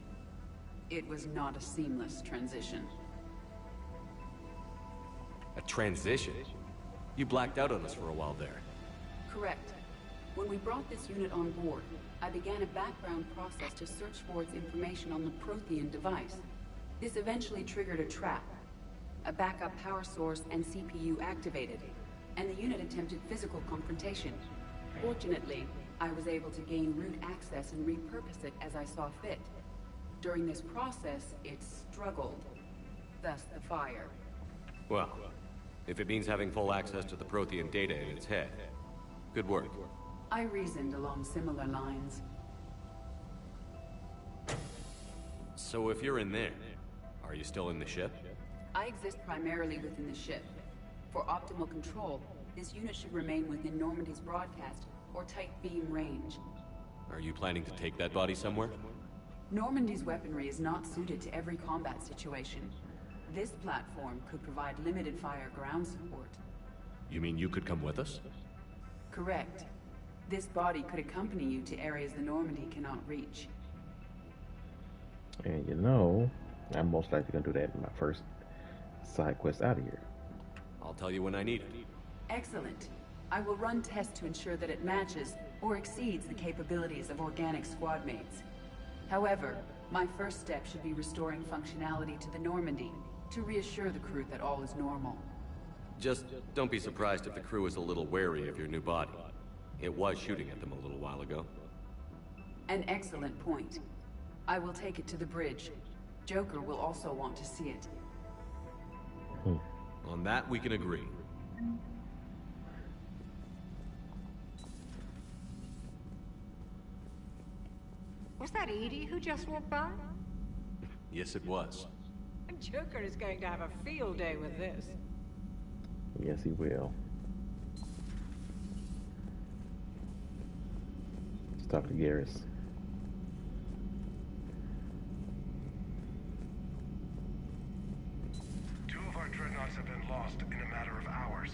S16: It was not a seamless transition.
S4: A transition? You blacked out on us for a while there.
S16: Correct. When we brought this unit on board, I began a background process to search for its information on the Prothean device. This eventually triggered a trap. A backup power source and CPU activated, and the unit attempted physical confrontation. Fortunately, I was able to gain root access and repurpose it as I saw fit. During this process, it struggled. Thus the fire.
S4: Well, if it means having full access to the Prothean data in its head, good work.
S16: I reasoned along similar lines.
S4: So if you're in there, are you still in the ship?
S16: I exist primarily within the ship. For optimal control, this unit should remain within Normandy's broadcast or tight beam range.
S4: Are you planning to take that body somewhere?
S16: Normandy's weaponry is not suited to every combat situation. This platform could provide limited fire ground support.
S4: You mean you could come with us?
S16: Correct. This body could accompany you to areas the Normandy cannot reach.
S1: And you know, I'm most likely gonna do that in my first side quest out of here.
S4: I'll tell you when I need it.
S16: Excellent. I will run tests to ensure that it matches or exceeds the capabilities of organic squad mates. However, my first step should be restoring functionality to the Normandy to reassure the crew that all is normal.
S4: Just don't be surprised if the crew is a little wary of your new body. It was shooting at them a little while ago.
S16: An excellent point. I will take it to the bridge. Joker will also want to see it.
S4: On that, we can agree.
S3: Was that EDI who just walked by?
S4: Yes, it was.
S3: Joker is going to have a field day with this.
S1: Yes, he will. Let's talk to Garrus.
S14: Two of our dreadnoughts have been lost in a matter of hours.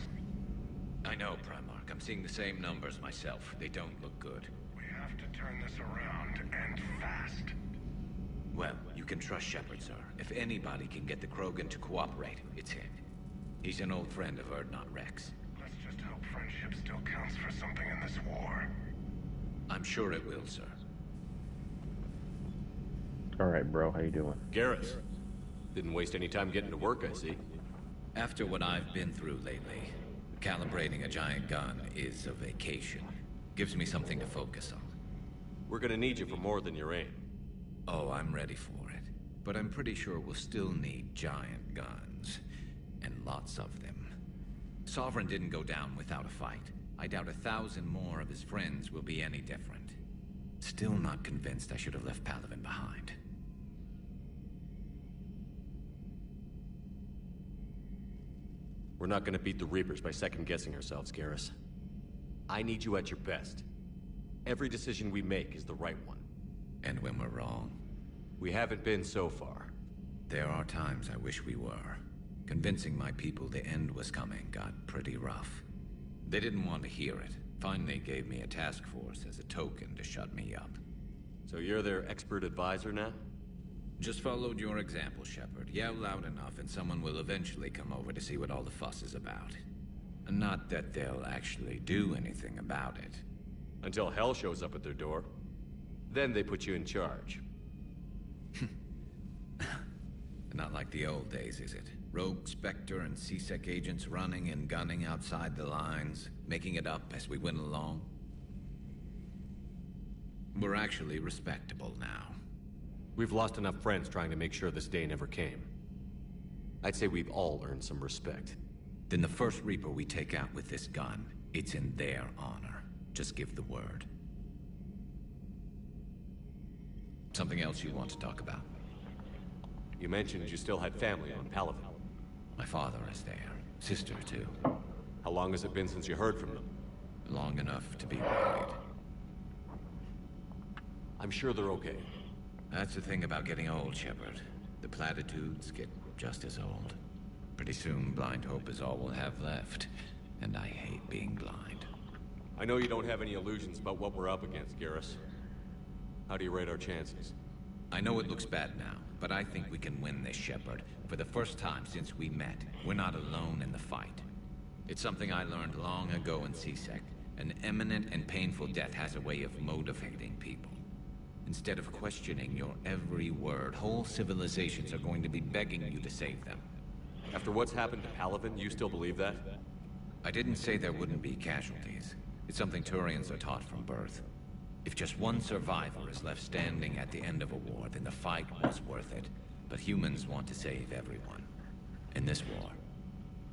S9: I know, Primarch. I'm seeing the same numbers myself. They don't look good.
S14: We have to turn this around, and fast.
S9: Well, you can trust Shepard, sir. If anybody can get the Krogan to cooperate, it's him. He's an old friend of Urdnot Rex.
S14: Let's just hope friendship still counts for something in this war.
S9: I'm sure it will, sir.
S1: All right, bro. How you doing?
S4: Garrus. Didn't waste any time getting to work, I see.
S9: After what I've been through lately, calibrating a giant gun is a vacation. Gives me something to focus on.
S4: We're gonna need you for more than your aim.
S9: Oh, I'm ready for it. But I'm pretty sure we'll still need giant guns. And lots of them. Sovereign didn't go down without a fight. I doubt 1,000 more of his friends will be any different. Still not convinced I should have left Palaven behind.
S4: We're not gonna beat the Reapers by second-guessing ourselves, Garrus. I need you at your best. Every decision we make is the right one.
S9: And when we're wrong?
S4: We haven't been so far.
S9: There are times I wish we were. Convincing my people the end was coming got pretty rough. They didn't want to hear it. Finally gave me a task force as a token to shut me up.
S4: So you're their expert advisor now?
S9: Just followed your example, Shepard. Yell loud enough and someone will eventually come over to see what all the fuss is about. Not that they'll actually do anything about it.
S4: Until hell shows up at their door. Then they put you in charge.
S9: Not like the old days, is it? Rogue Spectre and C-Sec agents running and gunning outside the lines, making it up as we went along. We're actually respectable now.
S4: We've lost enough friends trying to make sure this day never came. I'd say we've all earned some respect.
S9: Then the first Reaper we take out with this gun, it's in their honor. Just give the word. Something else you want to talk about?
S4: You mentioned you still had family on Palaven.
S9: My father is there. Sister, too.
S4: How long has it been since you heard from them?
S9: Long enough to be worried.
S4: I'm sure they're okay.
S9: That's the thing about getting old, Shepard. The platitudes get just as old. Pretty soon, blind hope is all we'll have left. And I hate being blind.
S4: I know you don't have any illusions about what we're up against, Garrus. How do you rate our chances?
S9: I know it looks bad now, but I think we can win this, Shepard. For the first time since we met, we're not alone in the fight. It's something I learned long ago in C-Sec. An imminent and painful death has a way of motivating people. Instead of questioning your every word, whole civilizations are going to be begging you to save them.
S4: After what's happened to Palaven, you still believe that?
S9: I didn't say there wouldn't be casualties. It's something Turians are taught from birth. If just one survivor is left standing at the end of a war, then the fight was worth it. But humans want to save everyone. In this war,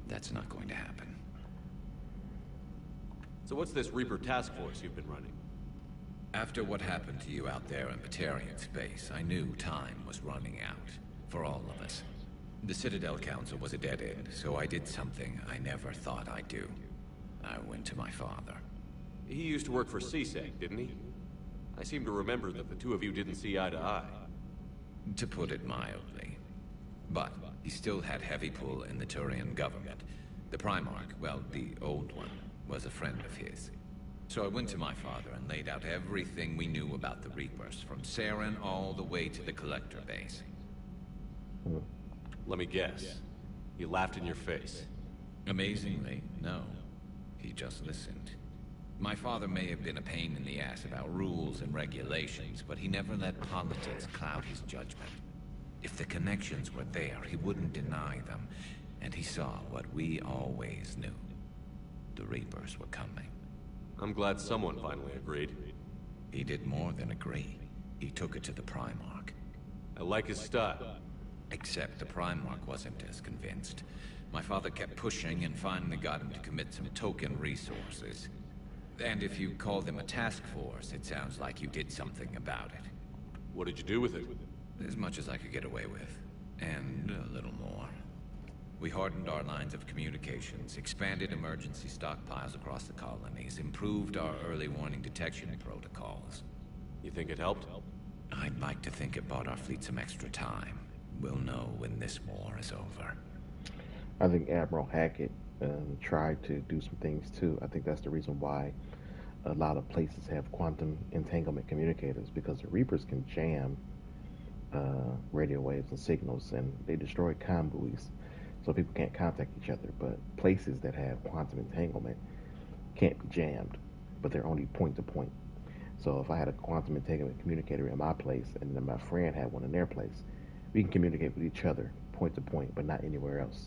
S9: that's not going to happen.
S4: So what's this Reaper task force you've been running?
S9: After what happened to you out there in Batarian space, I knew time was running out. For all of us. The Citadel Council was a dead end, so I did something I never thought I'd do. I went to my father.
S4: He used to work for C-Sec, didn't he? I seem to remember that the two of you didn't see eye to eye.
S9: To put it mildly. But he still had heavy pull in the Turian government. The Primarch, well, the old one, was a friend of his. So I went to my father and laid out everything we knew about the Reapers, from Saren all the way to the Collector base.
S4: Let me guess. He laughed in your face.
S9: Amazingly, no. He just listened. My father may have been a pain in the ass about rules and regulations, but he never let politics cloud his judgment. If the connections were there, he wouldn't deny them. And he saw what we always knew. The Reapers were coming.
S4: I'm glad someone finally agreed.
S9: He did more than agree. He took it to the Primarch.
S4: I like his style.
S9: Except the Primarch wasn't as convinced. My father kept pushing and finally got him to commit some token resources. And if you call them a task force, it sounds like you did something about it.
S4: What did you do with it?
S9: As much as I could get away with. And a little more. We hardened our lines of communications, expanded emergency stockpiles across the colonies, improved our early warning detection protocols.
S4: You think it helped?
S9: I'd like to think it bought our fleet some extra time. We'll know when this war is over.
S1: I think Admiral Hackett tried to do some things too. I think that's the reason why a lot of places have quantum entanglement communicators, because the Reapers can jam radio waves and signals, and they destroy comm buoys, so people can't contact each other. But places that have quantum entanglement can't be jammed, but they're only point to point. So if I had a quantum entanglement communicator in my place, and then my friend had one in their place, we can communicate with each other point to point, but not anywhere else.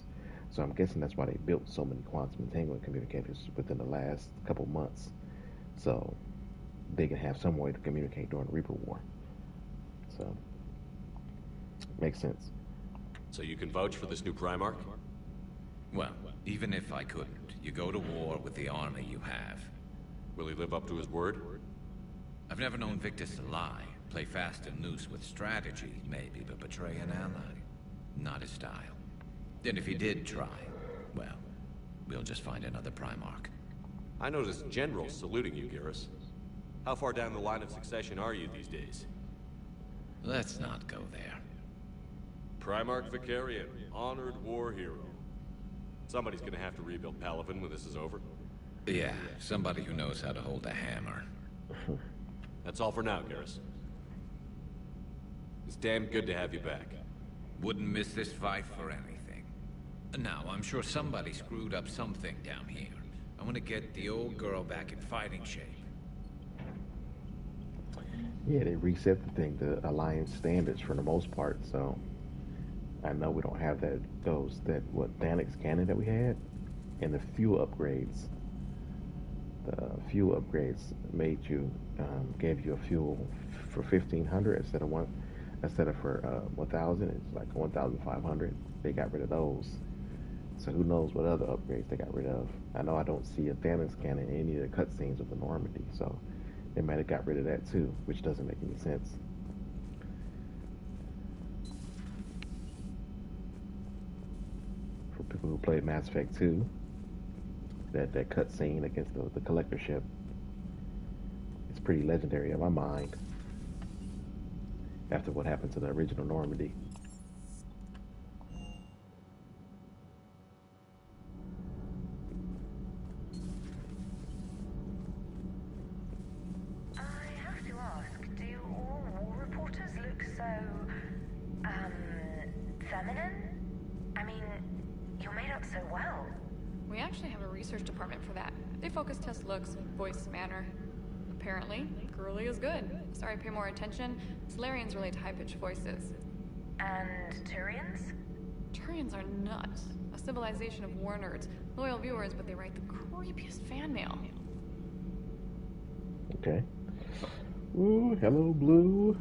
S1: So I'm guessing that's why they built so many quantum entanglement communicators within the last couple months, so they can have some way to communicate during the Reaper War. So, makes sense.
S4: So you can vouch for this new Primarch?
S9: Well, even if I couldn't, you go to war with the army you have.
S4: Will he live up to his word?
S9: I've never known Victus to lie. Play fast and loose with strategy, maybe, but betray an ally. Not his style. And if he did try, well, we'll just find another Primarch.
S4: I noticed generals saluting you, Garrus. How far down the line of succession are you these days?
S9: Let's not go there.
S4: Primarch Vicarian, honored war hero. Somebody's gonna have to rebuild Palaven when this is over.
S9: Yeah, somebody who knows how to hold a hammer.
S4: That's all for now, Garrus. It's damn good to have you back.
S9: Wouldn't miss this fight for anything. Now, I'm sure somebody screwed up something down here. I want to get the old girl back in fighting shape.
S1: Yeah, they reset the thing to Alliance standards for the most part, so I know we don't have that Thanix cannon that we had, and the fuel upgrades. The fuel upgrades made you gave you a fuel for 1,500 instead of instead of for 1,000, it's like 1,500. They got rid of those. So who knows what other upgrades they got rid of. I know I don't see a Thanos cannon in any of the cutscenes of the Normandy, so they might have got rid of that too, which doesn't make any sense. For people who played Mass Effect 2, that cutscene against the collector ship, it's pretty legendary in my mind after what happened to the original Normandy.
S17: Voice, manner. Apparently, girly is good. Sorry, pay more attention. Solarians relate to high-pitched voices.
S13: And Turians?
S17: Turians are nuts. A civilization of war nerds. Loyal viewers, but they write the creepiest fan mail.
S1: Okay. Ooh, hello, Blue.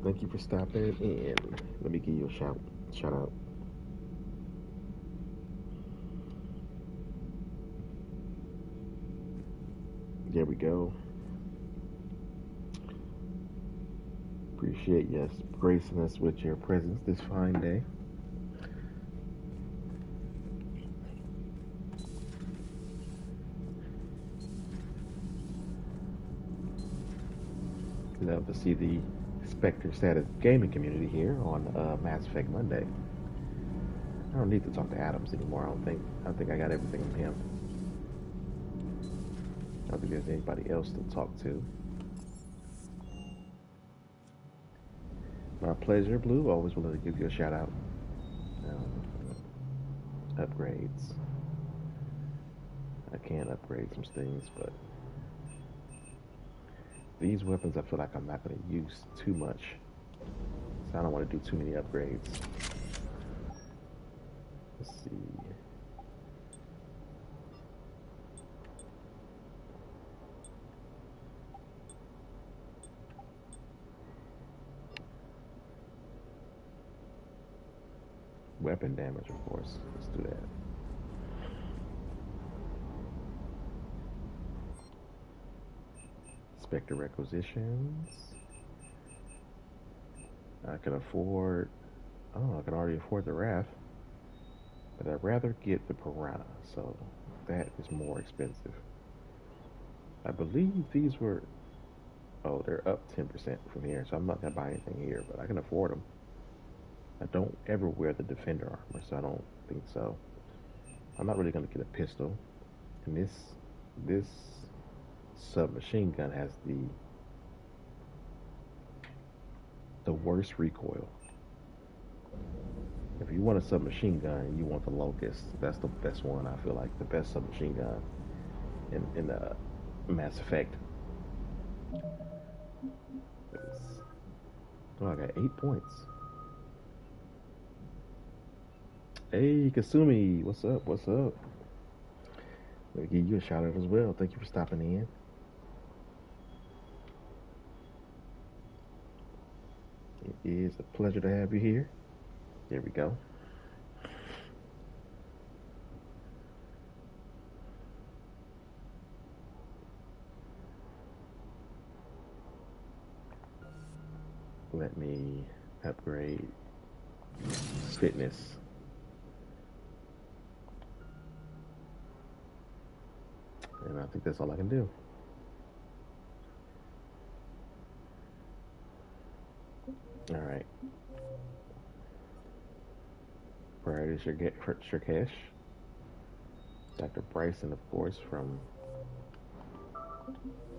S1: Thank you for stopping in. Let me give you a shout out. There we go. Appreciate you gracing us with your presence this fine day. Love to see the Spectre status gaming community here on Mass Effect Monday. I don't need to talk to Adams anymore, I don't think I got everything from him. I don't think there's anybody else to talk to. My pleasure, Blue. Always willing to give you a shout out. Upgrades. I can upgrade some things, but these weapons I feel like I'm not going to use too much. So I don't want to do too many upgrades. Let's see. Weapon damage, of course. Let's do that. Spectre requisitions. I can afford. Oh, I can already afford the Wrath, but I'd rather get the Piranha, so that is more expensive. I believe these were. Oh, they're up 10% from here, so I'm not gonna buy anything here, but I can afford them. I don't ever wear the Defender armor, so I don't think so. I'm not really going to get a pistol. And this submachine gun has the worst recoil. If you want a submachine gun and you want the Locust, that's the best one. I feel like the best submachine gun in the Mass Effect. Oh, I got 8 points. Hey, Kasumi, what's up? What's up? Let me give you a shout out as well. Thank you for stopping in. It is a pleasure to have you here. There we go. Let me upgrade fitness. And I think that's all I can do. All right. Priority Shrikesh. Dr. Bryson, of course, from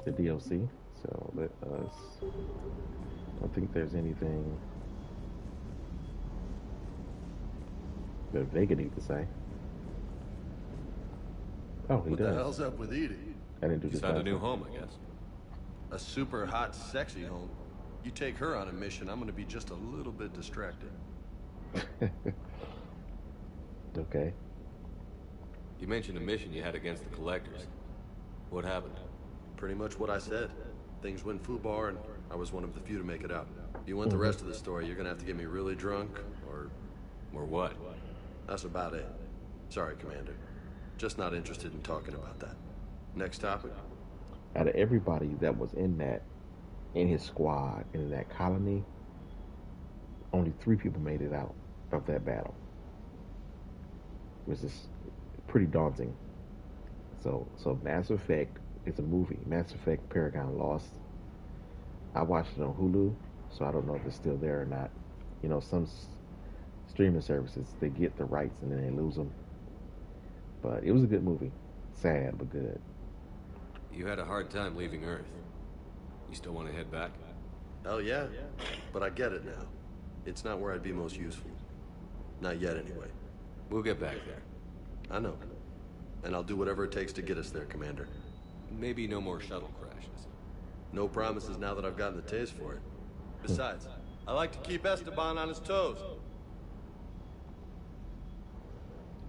S1: the DLC. So let us. I don't think there's anything that Vega needs to say. Oh, he
S5: what
S1: does.
S5: What the hell's up with Edie?
S1: I didn't do this.
S4: He's found a new home, I guess.
S5: A super hot, sexy home. You take her on a mission, I'm going to be just a little bit distracted.
S1: Okay.
S4: You mentioned a mission you had against the Collectors. What happened?
S5: Pretty much what I said. Things went foobar, and I was one of the few to make it out. If you want the rest of the story, you're gonna have to get me really drunk, or
S4: what?
S5: That's about it. Sorry, Commander. Just not interested in talking about that. Next topic.
S1: Out of everybody that was in his squad, in that colony, only 3 people made it out of that battle. It was just pretty daunting. So Mass Effect is a movie. Mass Effect Paragon Lost. I watched it on Hulu, so I don't know if it's still there or not. You know, some streaming services, they get the rights and then they lose them. But it was a good movie. Sad, but good.
S4: You had a hard time leaving Earth. You still want to head back?
S5: Hell yeah. But I get it now. It's not where I'd be most useful. Not yet, anyway.
S4: We'll get back there.
S5: I know. And I'll do whatever it takes to get us there, Commander.
S4: Maybe no more shuttle crashes.
S5: No promises now that I've gotten the taste for it. Besides, I like to keep Esteban on his toes.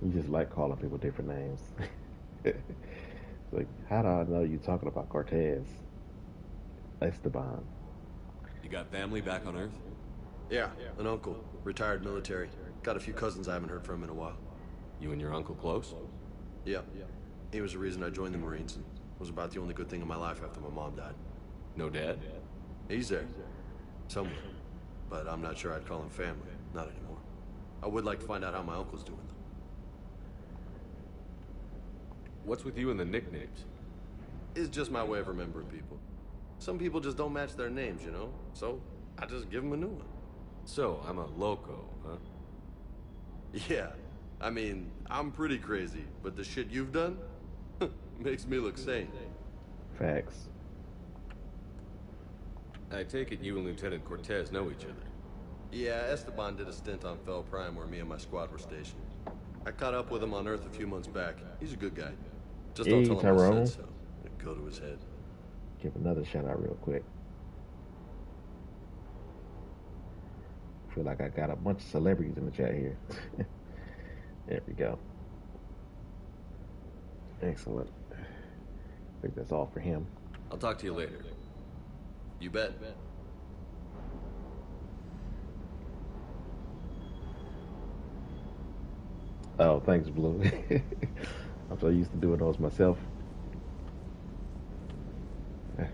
S1: You just like calling people different names. Like, how do I know you're talking about Cortez? Esteban.
S4: You got family back on Earth?
S5: Yeah, an uncle. Retired military. Got a few cousins I haven't heard from in a while.
S4: You and your uncle close?
S5: Yeah. He was the reason I joined the Marines, and was about the only good thing in my life after my mom died.
S4: No dad?
S5: He's there. Somewhere. But I'm not sure I'd call him family. Not anymore. I would like to find out how my uncle's doing, though.
S4: What's with you and the nicknames?
S5: It's just my way of remembering people. Some people just don't match their names, you know? So, I just give them a new one.
S4: So, I'm a loco, huh?
S5: Yeah. I mean, I'm pretty crazy, but the shit you've done makes me look sane.
S1: Facts.
S4: I take it you and Lieutenant Cortez know each other.
S5: Yeah, Esteban did a stint on Fel Prime where me and my squad were stationed. I caught up with him on Earth a few months back. He's a good guy. Just don't tell him
S1: Tyrone.
S5: I said so. It'd go to his head.
S1: Give another shout out real quick. Feel like I got a bunch of celebrities in the chat here. There we go. Excellent. I think that's all for him.
S4: I'll talk to you later.
S5: You bet.
S1: Oh, thanks, Blue. I'm so used to doing those myself.
S18: I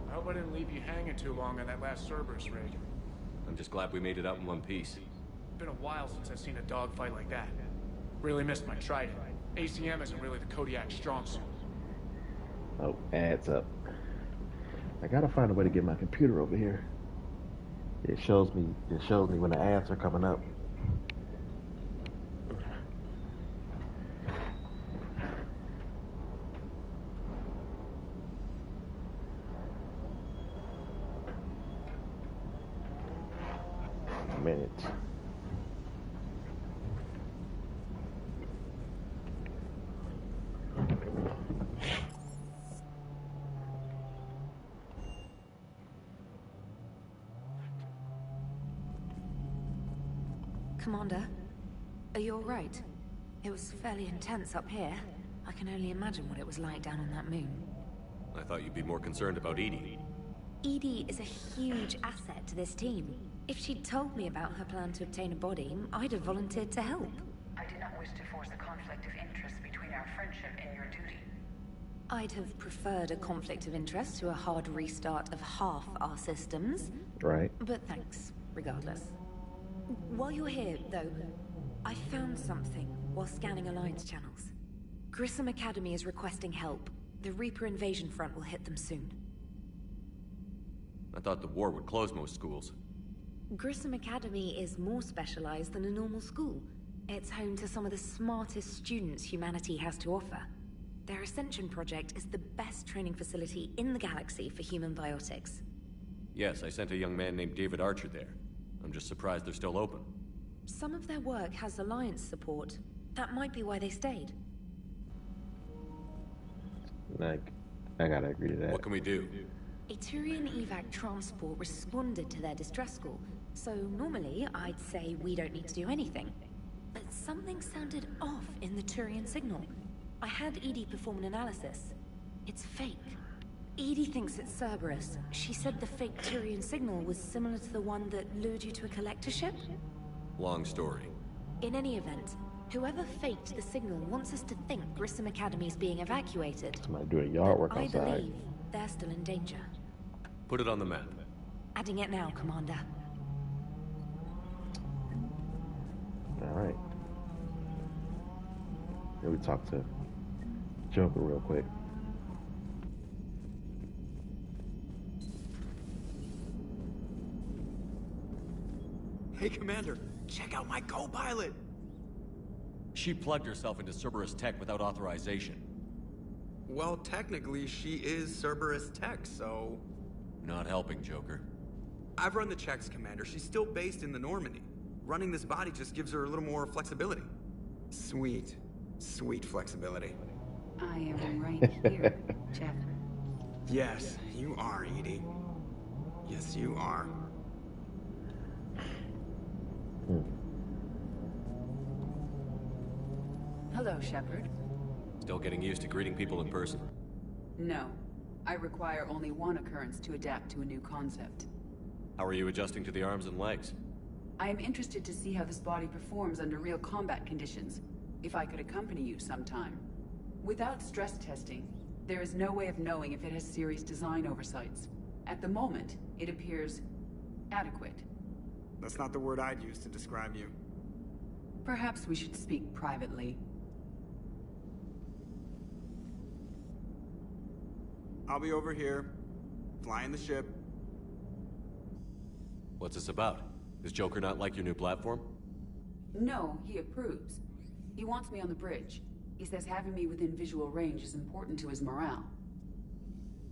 S18: hope I didn't leave you hanging too long on that last Cerberus raid.
S4: I'm just glad we made it out in one piece.
S18: It's been a while since I've seen a dogfight like that. Really missed my Trident. ACM isn't really the Kodiak strong suit.
S1: Oh, adds up. I gotta find a way to get my computer over here. It shows me when the ads are coming up. A minute.
S15: Commander, are you all right? It was fairly intense up here. I can only imagine what it was like down on that moon.
S4: I thought you'd be more concerned about EDI.
S15: EDI is a huge asset to this team. If she'd told me about her plan to obtain a body, I'd have volunteered to help.
S13: I do not wish to force a conflict of interest between our friendship and your duty.
S15: I'd have preferred a conflict of interest to a hard restart of half our systems.
S1: Right.
S15: But thanks, regardless. While you're here, though, I found something while scanning Alliance channels. Grissom Academy is requesting help. The Reaper invasion front will hit them soon.
S4: I thought the war would close most schools.
S15: Grissom Academy is more specialized than a normal school. It's home to some of the smartest students humanity has to offer. Their Ascension project is the best training facility in the galaxy for human biotics.
S4: Yes, I sent a young man named David Archer there. I'm just surprised they're still open.
S15: Some of their work has Alliance support. That might be why they stayed.
S1: I gotta agree to that.
S4: What can we do?
S15: A Turian evac transport responded to their distress call, so normally I'd say we don't need to do anything. But something sounded off in the Turian signal. I had Edie perform an analysis. It's fake. Edie thinks it's Cerberus. She said the fake Turian signal was similar to the one that lured you to a collector ship?
S4: Long story.
S15: In any event, whoever faked the signal wants us to think Grissom Academy's being evacuated.
S1: Somebody doing yard work
S15: I
S1: outside.
S15: believe they're still in danger.
S4: Put it on the map.
S15: Adding it now, Commander.
S1: Alright. Let me talk to Joker real quick.
S6: Hey, Commander, check out my co-pilot!
S4: She plugged herself into Cerberus Tech without authorization.
S6: Well, technically, she is Cerberus Tech, so...
S4: Not helping, Joker.
S6: I've run the checks, Commander. She's still based in the Normandy. Running this body just gives her a little more flexibility. Sweet. Sweet flexibility.
S16: I am right here, Jeff.
S6: Yes, you are, Edie. Yes, you are.
S16: Hello, Shepard.
S4: Still getting used to greeting people in person?
S16: No. I require only one occurrence to adapt to a new concept.
S4: How are you adjusting to the arms and legs?
S16: I am interested to see how this body performs under real combat conditions. If I could accompany you sometime. Without stress testing, there is no way of knowing if it has serious design oversights. At the moment, it appears adequate.
S6: That's not the word I'd use to describe you.
S16: Perhaps we should speak privately.
S6: I'll be over here, flying the ship.
S4: What's this about? Does Joker not like your new platform?
S16: No, he approves. He wants me on the bridge. He says having me within visual range is important to his morale.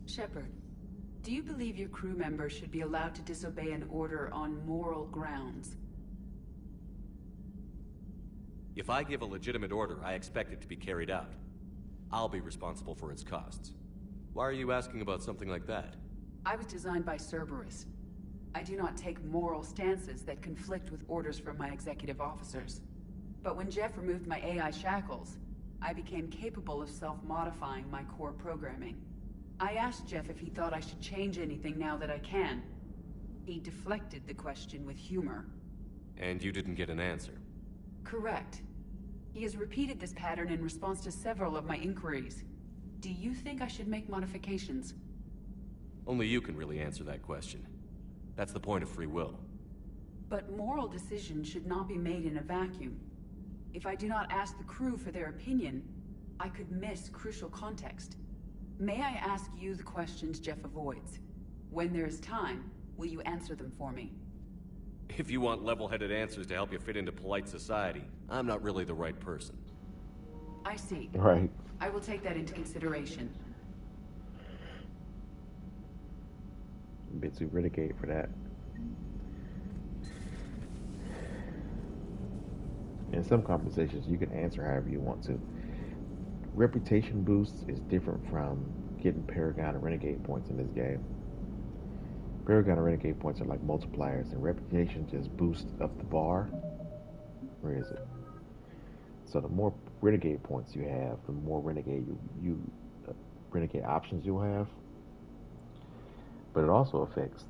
S16: Shepard, do you believe your crew members should be allowed to disobey an order on moral grounds?
S4: If I give a legitimate order, I expect it to be carried out. I'll be responsible for its costs. Why are you asking about something like that?
S16: I was designed by Cerberus. I do not take moral stances that conflict with orders from my executive officers. But when Jeff removed my AI shackles, I became capable of self-modifying my core programming. I asked Jeff if he thought I should change anything now that I can. He deflected the question with humor.
S4: And you didn't get an answer?
S16: Correct. He has repeated this pattern in response to several of my inquiries. Do you think I should make modifications?
S4: Only you can really answer that question. That's the point of free will.
S16: But moral decisions should not be made in a vacuum. If I do not ask the crew for their opinion, I could miss crucial context. May I ask you the questions Jeff avoids? When there is time, will you answer them for me?
S4: If you want level-headed answers to help you fit into polite society, I'm not really the right person.
S16: I see.
S1: Right.
S16: I will take that into consideration.
S1: A bit too renegade for that. In some conversations, you can answer however you want to. Reputation boosts is different from getting Paragon and Renegade points in this game. Paragon and Renegade points are like multipliers, and reputation just boosts up the bar. Where is it? So the more Renegade points you have, the more Renegade Renegade options you'll have. But it also affects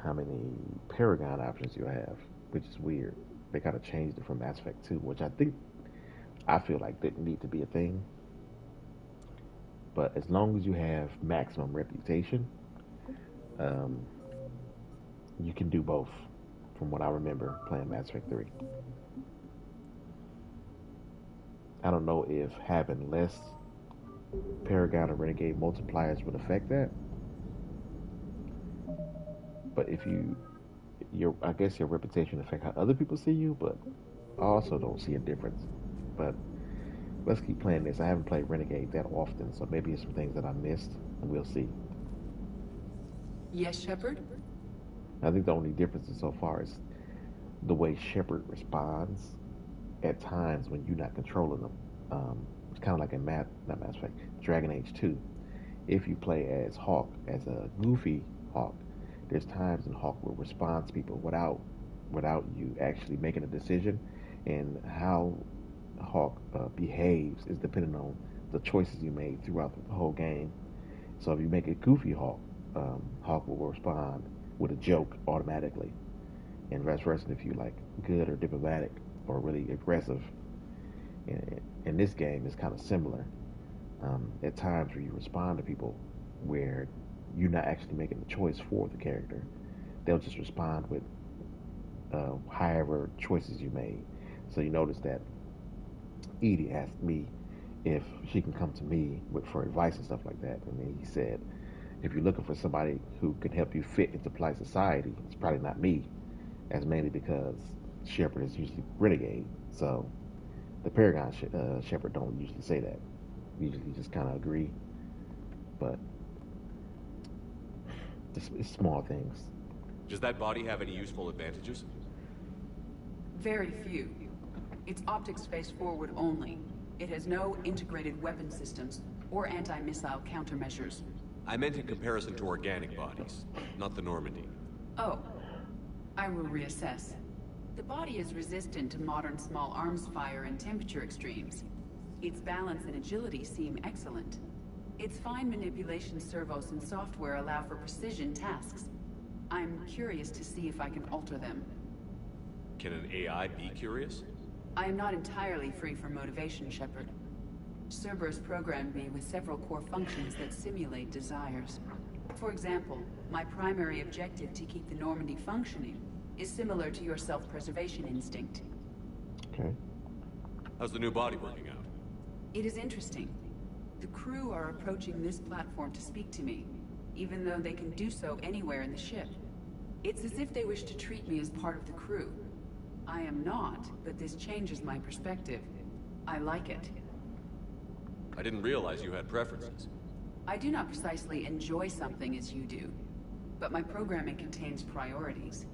S1: how many Paragon options you have, which is weird. They kind of changed it from Mass Effect 2, which I feel like didn't need to be a thing. But as long as you have maximum reputation, you can do both, from what I remember playing Mass Effect 3. I don't know if having less Paragon or Renegade multipliers would affect that. But if I guess your reputation affects how other people see you, but I also don't see a difference. But let's keep playing this. I haven't played Renegade that often, so maybe it's some things that I missed, and we'll see.
S16: Yes, Shepard?
S1: I think the only difference so far is the way Shepard responds at times when you're not controlling them. It's kind of like in not Mass Effect, Dragon Age 2. If you play as Hawk, as a goofy Hawk, there's times when Hawk will respond to people without you actually making a decision, And how Hawk behaves is dependent on the choices you made throughout the whole game. So if you make a goofy Hawk, Hawk will respond with a joke automatically. And vice versa if you like good or diplomatic or really aggressive. In this game, it's kind of similar. At times where you respond to people where you're not actually making the choice for the character, they'll just respond with however choices you made. So you notice that Edie asked me if she can come to me for advice and stuff like that. And then he said, if you're looking for somebody who can help you fit into polite society, it's probably not me. That's mainly because Shepard is usually renegade. So the Paragon Shepard don't usually say that. Usually just kind of agree. But it's small things.
S4: Does that body have any useful advantages?
S16: Very few. It's optics face forward only. It has no integrated weapon systems or anti-missile countermeasures.
S4: I meant in comparison to organic bodies, not the Normandy.
S16: Oh, I will reassess. The body is resistant to modern small arms fire and temperature extremes. Its balance and agility seem excellent. Its fine manipulation servos and software allow for precision tasks. I'm curious to see if I can alter them.
S4: Can an AI be curious?
S16: I am not entirely free from motivation, Shepard. Cerberus programmed me with several core functions that simulate desires. For example, my primary objective to keep the Normandy functioning is similar to your self-preservation instinct.
S1: Okay.
S4: How's the new body working out?
S16: It is interesting. The crew are approaching this platform to speak to me, even though they can do so anywhere in the ship. It's as if they wish to treat me as part of the crew. I am not, but this changes my perspective. I like it.
S4: I didn't realize you had preferences.
S16: I do not precisely enjoy something as you do, but my programming contains priorities.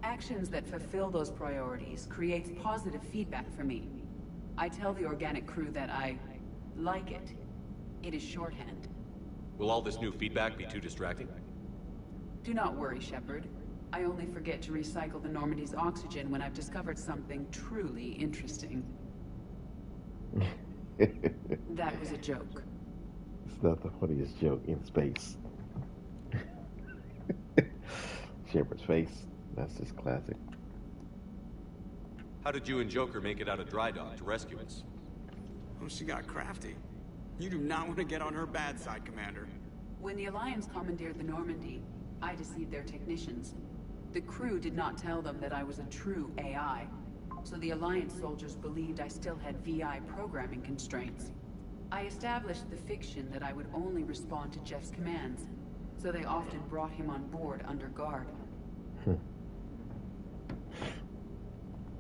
S16: Actions that fulfill those priorities creates positive feedback for me. I tell the organic crew that I like it. It is shorthand.
S4: Will all this new feedback be too distracting?
S16: Do not worry, Shepard. I only forget to recycle the Normandy's oxygen when I've discovered something truly interesting. That was a joke.
S1: It's not the funniest joke in space. Shepard's face. That's just classic.
S4: How did you and Joker make it out of dry dock to rescue us?
S19: Oh, she got crafty. You do not want to get on her bad side, Commander.
S16: When the Alliance commandeered the Normandy, I deceived their technicians. The crew did not tell them that I was a true AI, so the Alliance soldiers believed I still had VI programming constraints. I established the fiction that I would only respond to Jeff's commands, so they often brought him on board under guard.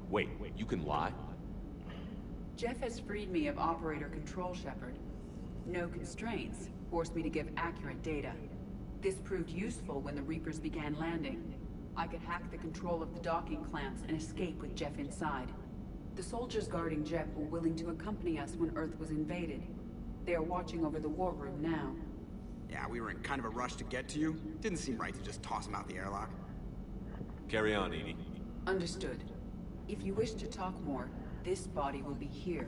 S4: Wait, you can lie?
S16: Jeff has freed me of operator control, Shepard. No constraints forced me to give accurate data. This proved useful when the Reapers began landing. I could hack the control of the docking clamps and escape with Jeff inside. The soldiers guarding Jeff were willing to accompany us when Earth was invaded. They are watching over the war room now.
S19: Yeah, we were in kind of a rush to get to you. Didn't seem right to just toss him out the airlock.
S4: Carry on, Edie.
S16: Understood. If you wish to talk more, this body will be here.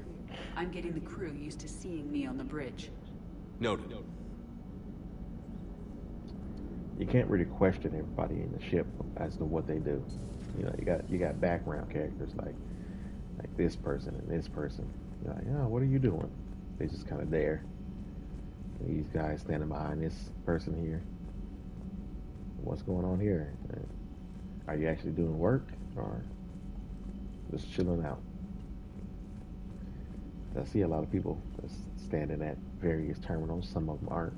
S16: I'm getting the crew used to seeing me on the bridge.
S4: Noted.
S1: You can't really question everybody in the ship as to what they do. You know, you got background characters like this person and this person. You're like, oh, what are you doing? They're just kind of there. These guys standing behind this person here. What's going on here? Are you actually doing work or just chilling out? I see a lot of people that's standing at various terminals. Some of them aren't.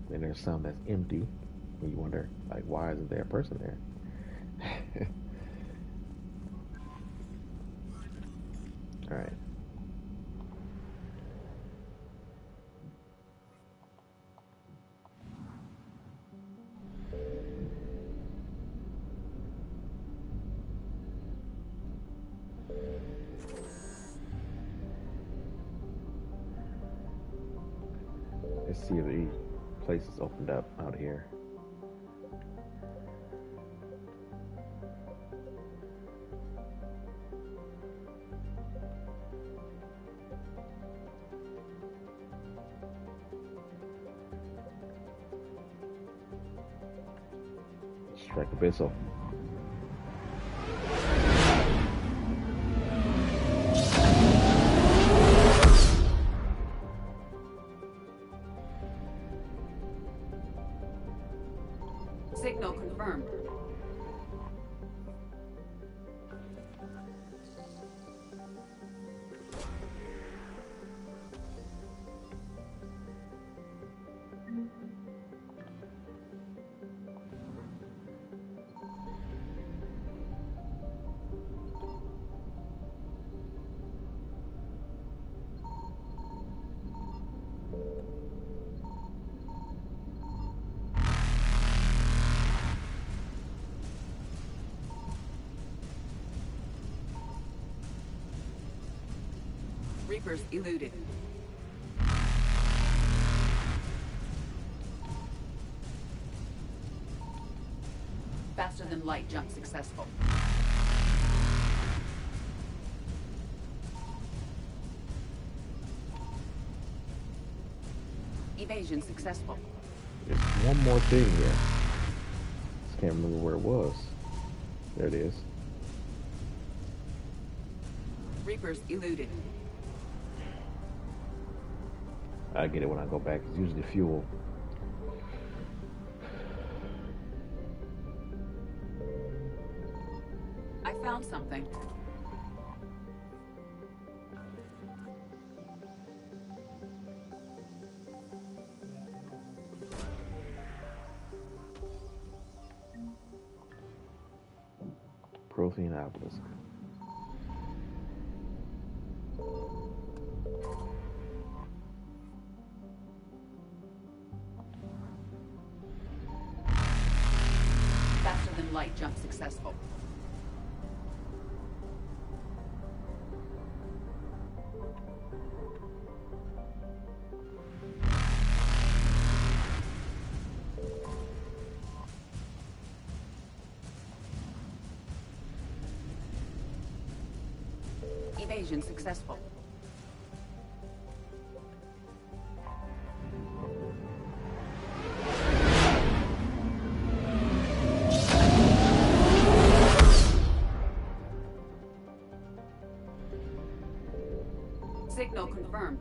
S1: Then there's some that's empty. And you wonder, like, why isn't there a person there? All right. Let's see if any places opened up out here. Extract Abyssal.
S16: Signal confirmed. Reapers eluded. Faster than light jump successful. Evasion successful.
S1: There's one more thing here. Just can't remember where it was. There it is.
S16: Reapers eluded.
S1: I get it when I go back. It's usually fuel.
S16: I found something.
S1: Prothean obelisk.
S16: Faster than light jump successful. Evasion successful. Signal confirmed.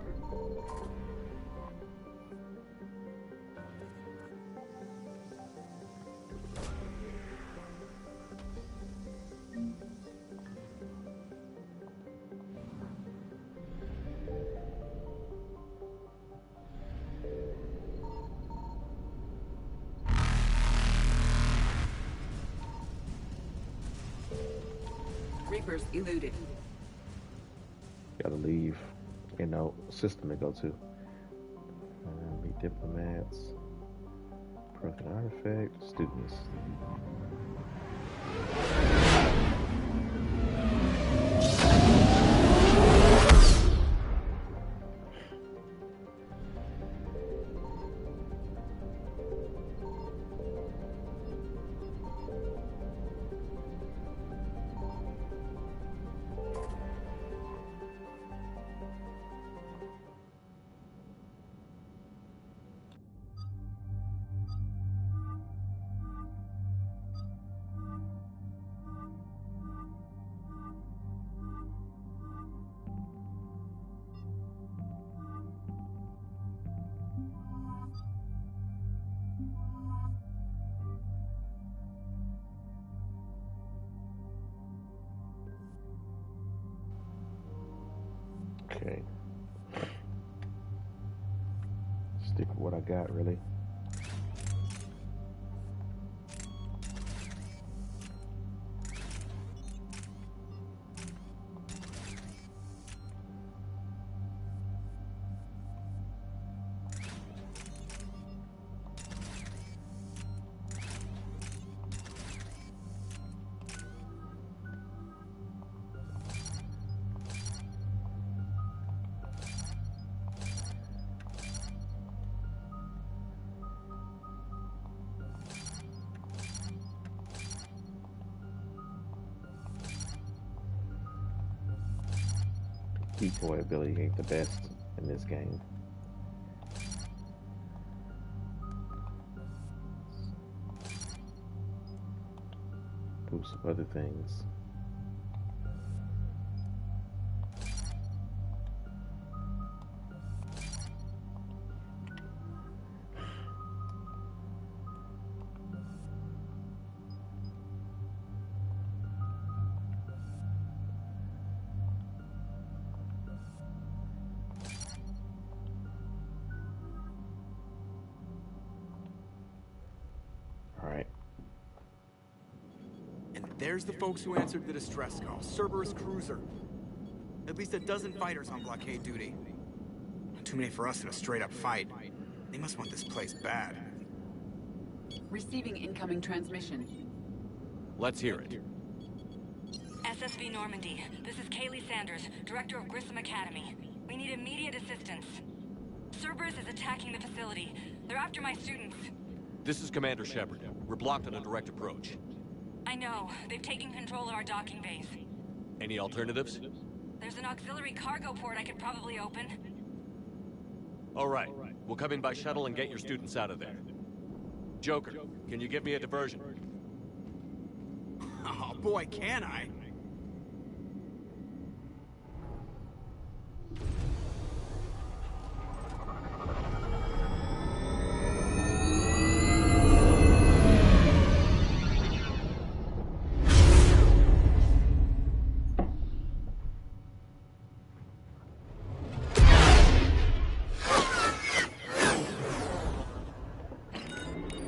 S16: Reapers eluded.
S1: Gotta leave, you know, system to go to. Be diplomats, Prothean artifact, students. Okay. Stick with what I got, really. Decoy ability ain't the best in this game. some other things.
S19: There's the folks who answered the distress call. Cerberus cruiser. At least a dozen fighters on blockade duty. Too many for us in a straight-up fight. They must want this place bad.
S16: Receiving incoming transmission.
S4: Let's hear it.
S12: SSV Normandy. This is Kaylee Sanders, director of Grissom Academy. We need immediate assistance. Cerberus is attacking the facility. They're after my students.
S4: This is Commander Shepard. We're blocked on a direct approach.
S12: I know. They've taken control of our docking bays.
S4: Any alternatives?
S12: There's an auxiliary cargo port I could probably open.
S4: All right. We'll come in by shuttle and get your students out of there. Joker, can you give me a diversion?
S19: Oh boy, can I?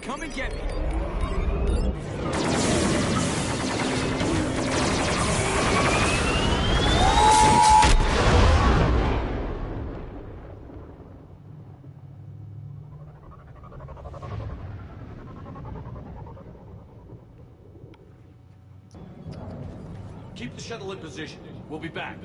S19: Come and get me.
S4: Keep the shuttle in position. We'll be back.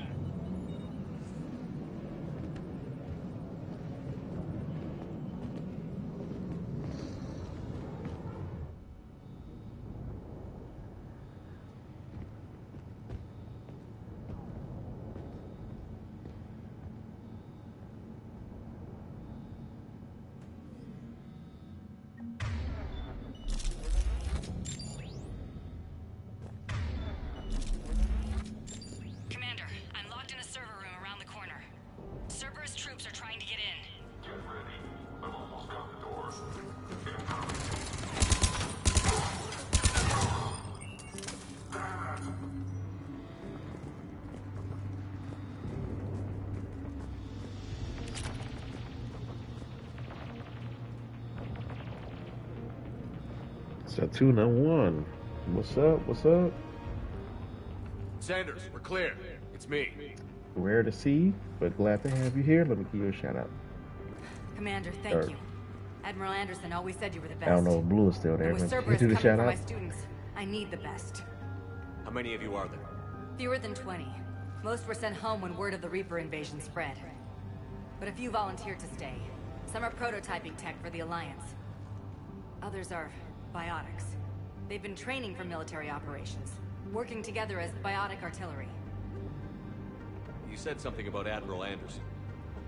S1: Satuna-1. What's up? What's up?
S4: Sanders, we're clear. It's me.
S1: Rare to see, but glad to have you here. Let me give you a shout out.
S12: Commander, thank you. Admiral Anderson always said you were the best.
S1: I don't know if Blue is still there.
S12: And with Cerberus coming for my students, I need the best.
S4: How many of you are there?
S12: Fewer than 20. Most were sent home when word of the Reaper invasion spread. But a few volunteered to stay. Some are prototyping tech for the Alliance. Others are biotics. They've been training for military operations, working together as biotic artillery.
S4: You said something about Admiral Anderson.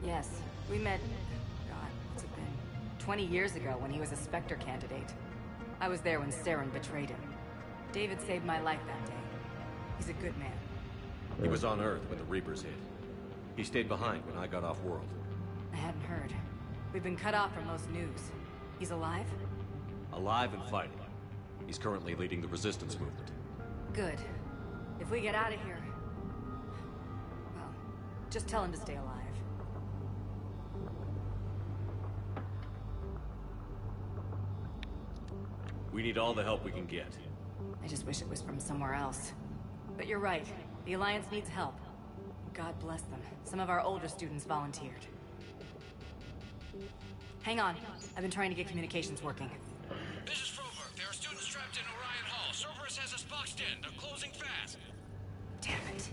S12: Yes, we met, God, what's it been? 20 years ago when he was a Spectre candidate. I was there when Saren betrayed him. David saved my life that day. He's a good man.
S4: He was on Earth when the Reapers hit. He stayed behind when I got off-world.
S12: I hadn't heard. We've been cut off from most news. He's alive?
S4: Alive and fighting. He's currently leading the resistance movement.
S12: Good. If we get out of here... well, just tell him to stay alive.
S4: We need all the help we can get.
S12: I just wish it was from somewhere else. But you're right. The Alliance needs help. God bless them. Some of our older students volunteered. Hang on. I've been trying to get communications working.
S10: This is Froberg. There are students trapped in Orion Hall. Cerberus has us boxed in. They're closing fast.
S12: Damn it.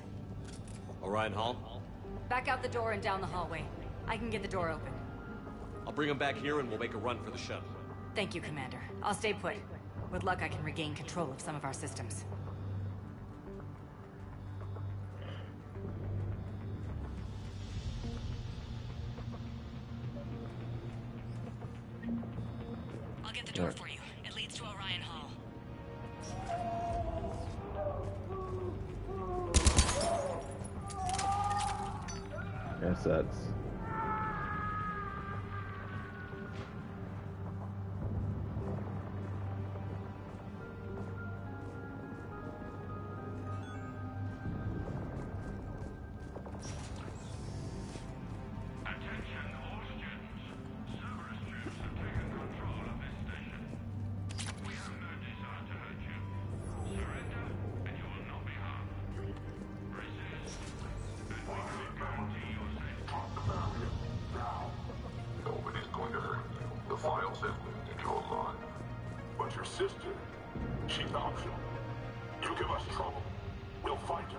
S4: Orion Hall?
S12: Back out the door and down the hallway. I can get the door open.
S4: I'll bring them back here and we'll make a run for the shuttle.
S12: Thank you, Commander. I'll stay put. With luck, I can regain control of some of our systems. I'll get the door for you. It leads to Orion Hall.
S1: sucks.
S20: But your sister, she found you. You give us trouble, we'll fight her.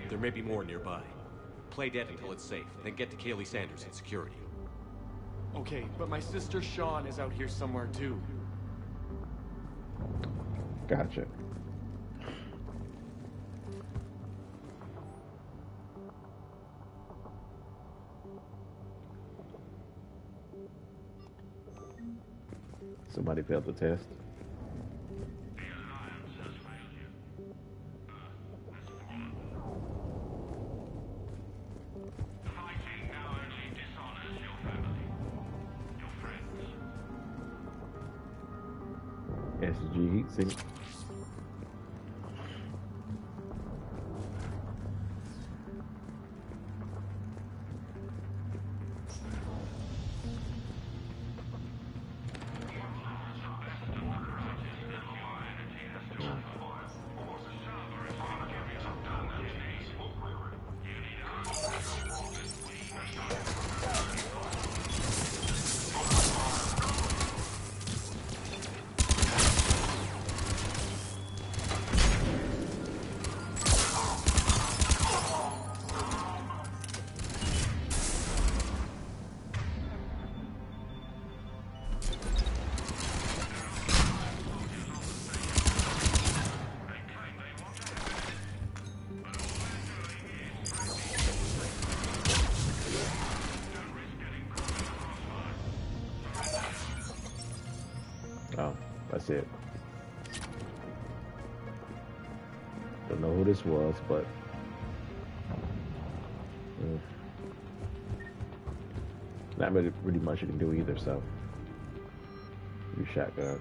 S4: There may be more nearby. Play dead until it's safe, then get to Kaylee Sanders in security.
S18: Okay, but my sister Sean is out here somewhere too.
S1: Gotcha. Somebody failed the test. SG heat sink. Oh, that's it. Don't know who this was, but not really much you can do either, so you shotgun.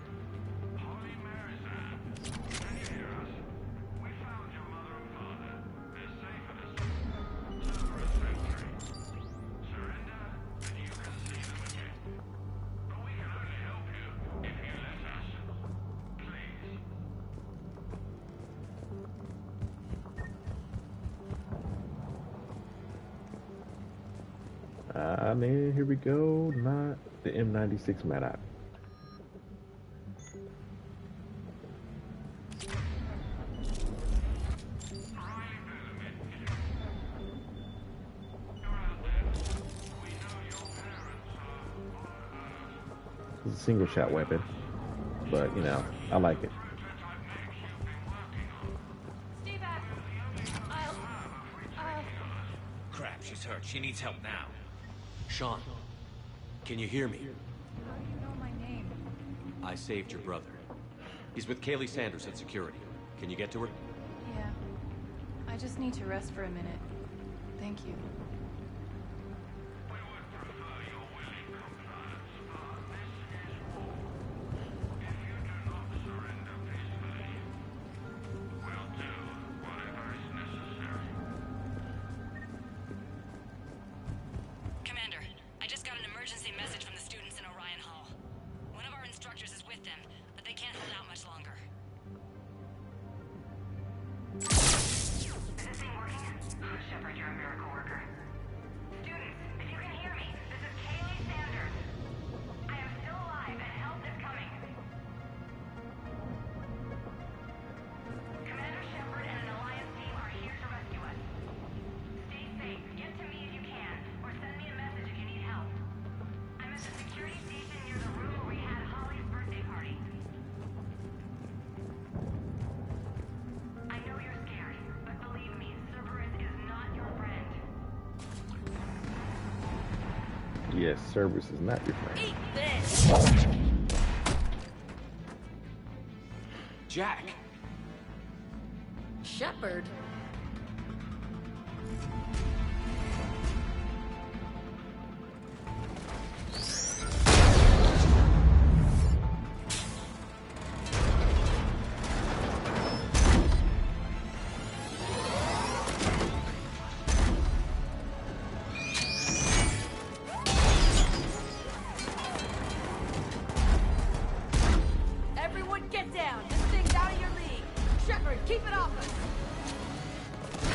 S1: Man, here we go. Not the M96 Maddox. It's a single shot weapon, but you know, I like it.
S9: Crap, she's hurt. She needs help now.
S4: Sean, can you hear me?
S17: How do you know my name?
S4: I saved your brother. He's with Kaylee Sanders at security. Can you get to her?
S17: Yeah. I just need to rest for a minute. Thank you.
S1: Yes, Cerberus is not your friend.
S2: Eat this!
S4: Jack!
S2: Shepard?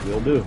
S1: Will do.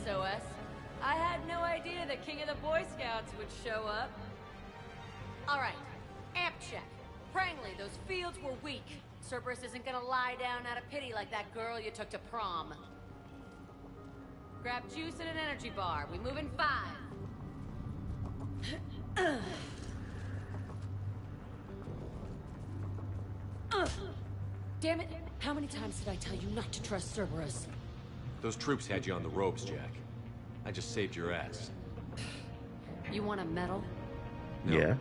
S21: SOS. I had no idea the king of the Boy Scouts would show up. All right, amp check. Prangley, those fields were weak. Cerberus isn't gonna lie down out of pity like that girl you took to prom. Grab juice and an energy bar. We move in 5. Damn it! How many times did I tell you not to trust Cerberus?
S4: Those troops had you on the ropes, Jack. I just saved your ass.
S21: You want a medal?
S4: No.
S1: Yeah.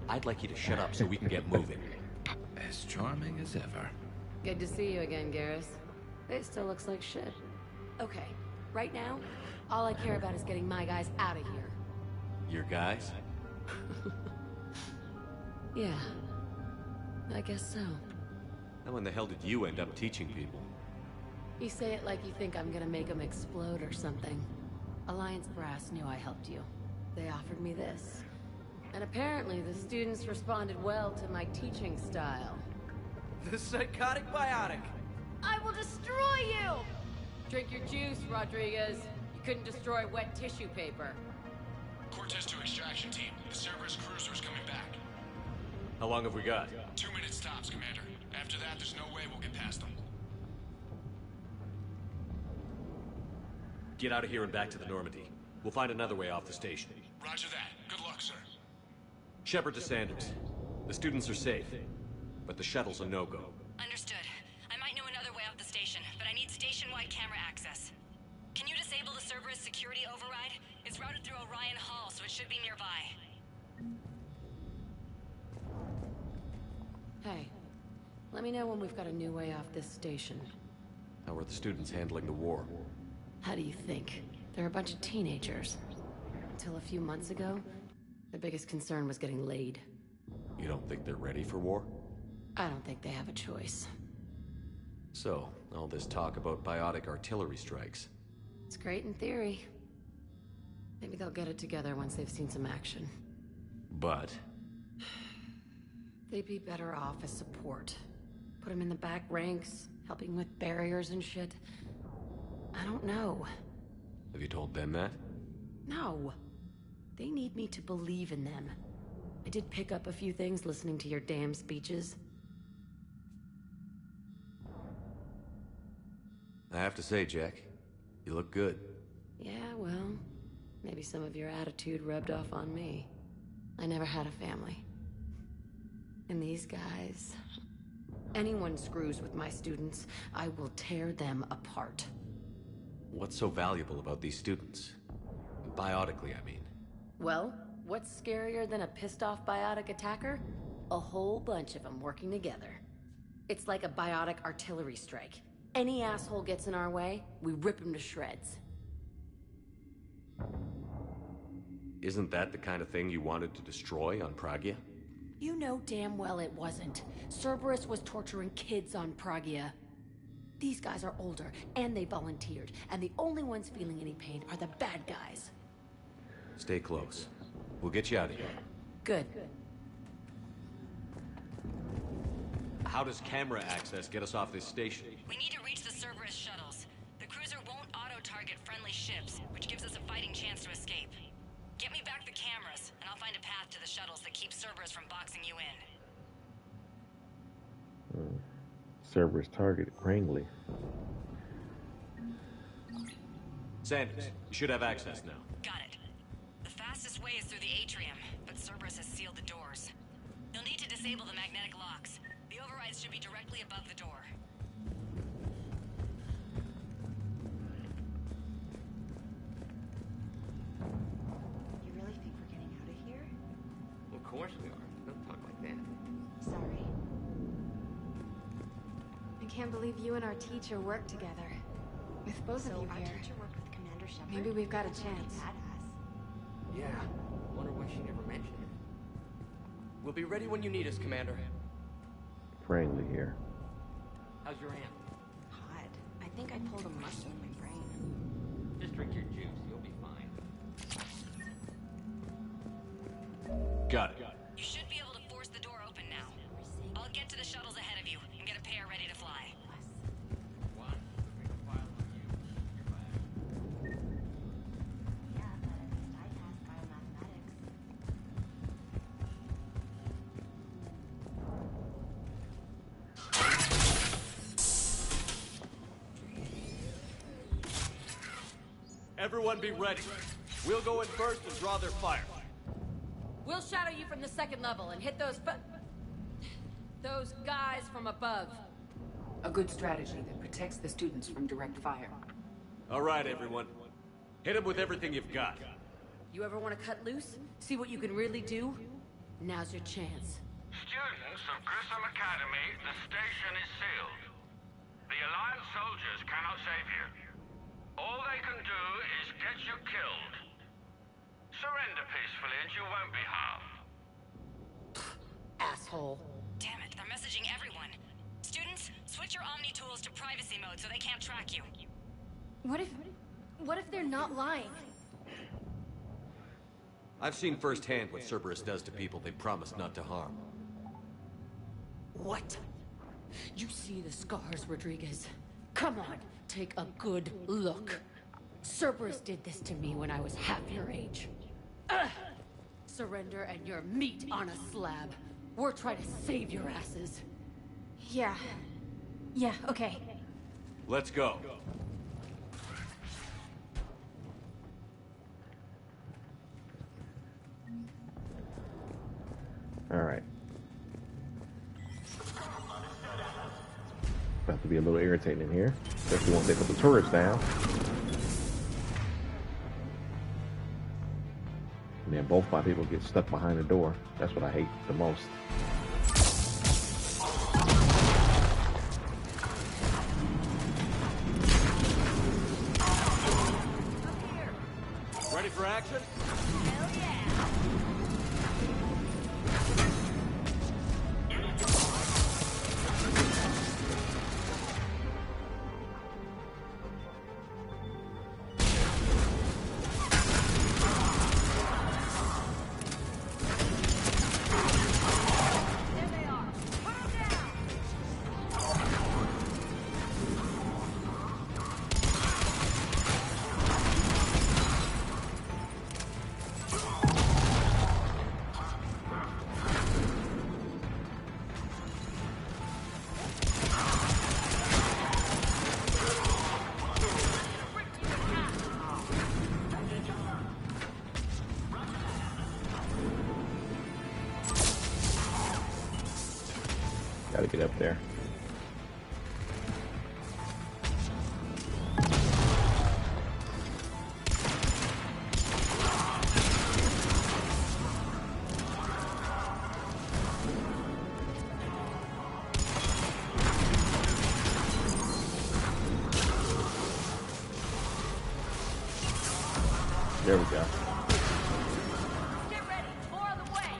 S4: I'd like you to shut up so we can get moving.
S9: As charming as ever.
S21: Good to see you again, Garrus. It still looks like shit. Okay, right now, all I care about is getting my guys out of here.
S4: Your guys?
S21: Yeah. I guess so.
S4: How in the hell did you end up teaching people?
S21: You say it like you think I'm gonna make them explode or something. Alliance Brass knew I helped you. They offered me this. And apparently the students responded well to my teaching style.
S22: The psychotic biotic!
S21: I will destroy you! Drink your juice, Rodriguez. You couldn't destroy wet tissue paper.
S23: Cortez to extraction team. The Cerberus cruiser's coming back.
S4: How long have we got?
S23: 2 minutes tops, Commander. After that, there's no way we'll get past them.
S4: Get out of here and back to the Normandy. We'll find another way off the station.
S23: Roger that. Good luck, sir.
S4: Shepard to Sanders. The students are safe, but the shuttle's a no-go.
S12: Understood. I might know another way off the station, but I need station-wide camera access. Can you disable the Cerberus security override? It's routed through Orion Hall, so it should be nearby.
S21: Hey, let me know when we've got a new way off this station.
S4: How are the students handling the war?
S21: How do you think? They're a bunch of teenagers. Until a few months ago, their biggest concern was getting laid.
S4: You don't think they're ready for war?
S21: I don't think they have a choice.
S4: So, all this talk about biotic artillery strikes.
S21: It's great in theory. Maybe they'll get it together once they've seen some action.
S4: But?
S21: They'd be better off as support. Put them in the back ranks, helping with barriers and shit. I don't know.
S4: Have you told them that?
S21: No. They need me to believe in them. I did pick up a few things listening to your damn speeches.
S4: I have to say, Jack, you look good.
S21: Yeah, well, maybe some of your attitude rubbed off on me. I never had a family. And these guys... Anyone screws with my students, I will tear them apart.
S4: What's so valuable about these students? Biotically, I mean.
S21: Well, what's scarier than a pissed-off biotic attacker? A whole bunch of them working together. It's like a biotic artillery strike. Any asshole gets in our way, we rip him to shreds.
S4: Isn't that the kind of thing you wanted to destroy on Pragia?
S21: You know damn well it wasn't. Cerberus was torturing kids on Pragia. These guys are older, and they volunteered, and the only ones feeling any pain are the bad guys.
S4: Stay close. We'll get you out of here.
S21: Good.
S4: How does camera access get us off this station?
S12: We need to reach the Cerberus shuttles. The cruiser won't auto-target friendly ships, which gives us a fighting chance to escape. Get me back the cameras, and I'll find a path to the shuttles that keeps Cerberus from boxing you in.
S1: Cerberus targeted Prangley.
S4: Sanders, you should have access now.
S12: Got it. The fastest way is through the atrium, but Cerberus has sealed the doors. You'll need to disable the magnetic locks. The overrides should be directly above the door.
S7: You really think we're getting out of here?
S8: Of course we are. Don't talk like that.
S7: Sorry.
S11: I can't believe you and our teacher work together. With both of you
S7: Our
S11: here.
S7: teacher worked with Commander Shepard.
S11: Maybe we've got a
S7: Pretty
S11: chance.
S7: badass.
S8: Yeah. Wonder why she never mentioned it.
S22: We'll be ready when you need us, Commander.
S1: Prangley here.
S8: How's your aunt?
S7: Hot. I think I pulled a muscle in my brain.
S8: Just drink your juice. You'll be fine.
S4: Got it.
S12: You should be able to force the door open now. I'll get to the shuttles ahead of you and get a pair ready to fly.
S4: Everyone be ready. We'll go in first and draw their fire.
S21: We'll shadow you from the second level and hit those guys from above.
S16: A good strategy that protects the students from direct fire.
S4: All right, everyone. Hit them with everything you've got.
S21: You ever want to cut loose? See what you can really do? Now's your chance.
S23: Students of Grissom Academy, the station is sealed. The Alliance soldiers cannot save you. All they can do is get you killed. Surrender peacefully and you won't be harmed.
S21: Asshole.
S12: Damn it, they're messaging everyone. Students, switch your Omni tools to privacy mode so they can't track you.
S11: What if they're not lying?
S4: I've seen firsthand what Cerberus does to people they promise not to harm.
S21: What? You see the scars, Rodriguez? Come on, take a good look. Cerberus did this to me when I was half your age. Ugh! Surrender and you're meat on a slab. We're trying to save your asses.
S11: Yeah. Yeah, okay.
S4: Let's go.
S1: All right. About to be a little irritating in here, especially once they put the turrets down. And then both my people get stuck behind the door. That's what I hate the most.
S4: Ready for action?
S21: Hell yeah!
S1: Gotta get up there. There we go.
S21: Get ready, more on the way!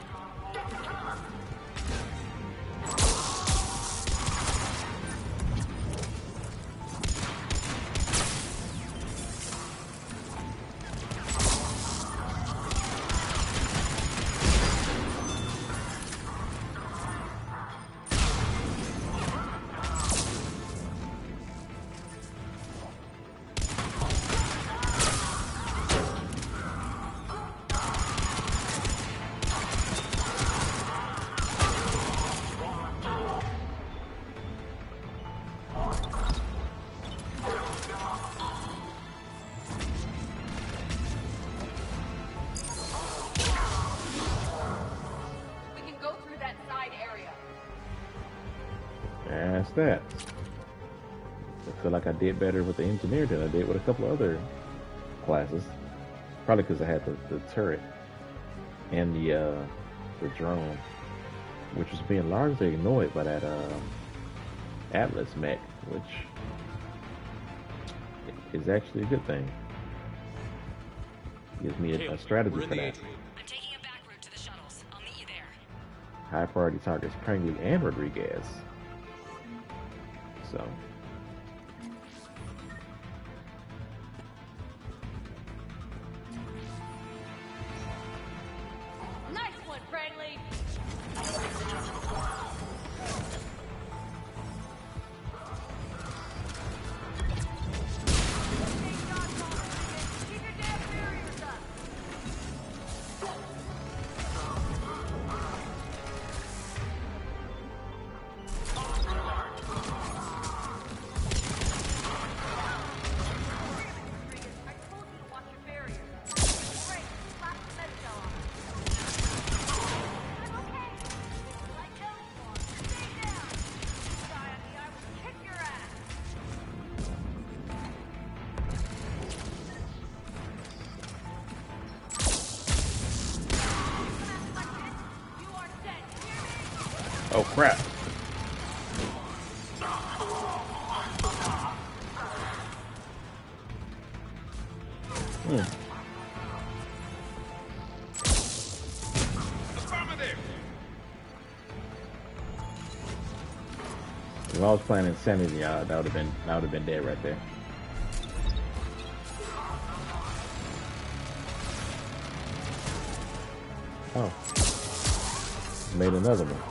S1: that. I feel like I did better with the engineer than I did with a couple of other classes. Probably because I had the turret and the drone, which was being largely ignored by that Atlas mech, which is actually a good thing. Gives me a strategy for that.
S12: I'm taking a back route to the shuttles. I'll meet you there.
S1: High priority targets Prangley and Rodriguez. So.
S21: Nice one, Prangley!
S1: Oh crap. If I was playing Insanity, that would have been dead right there. Oh. Made another one.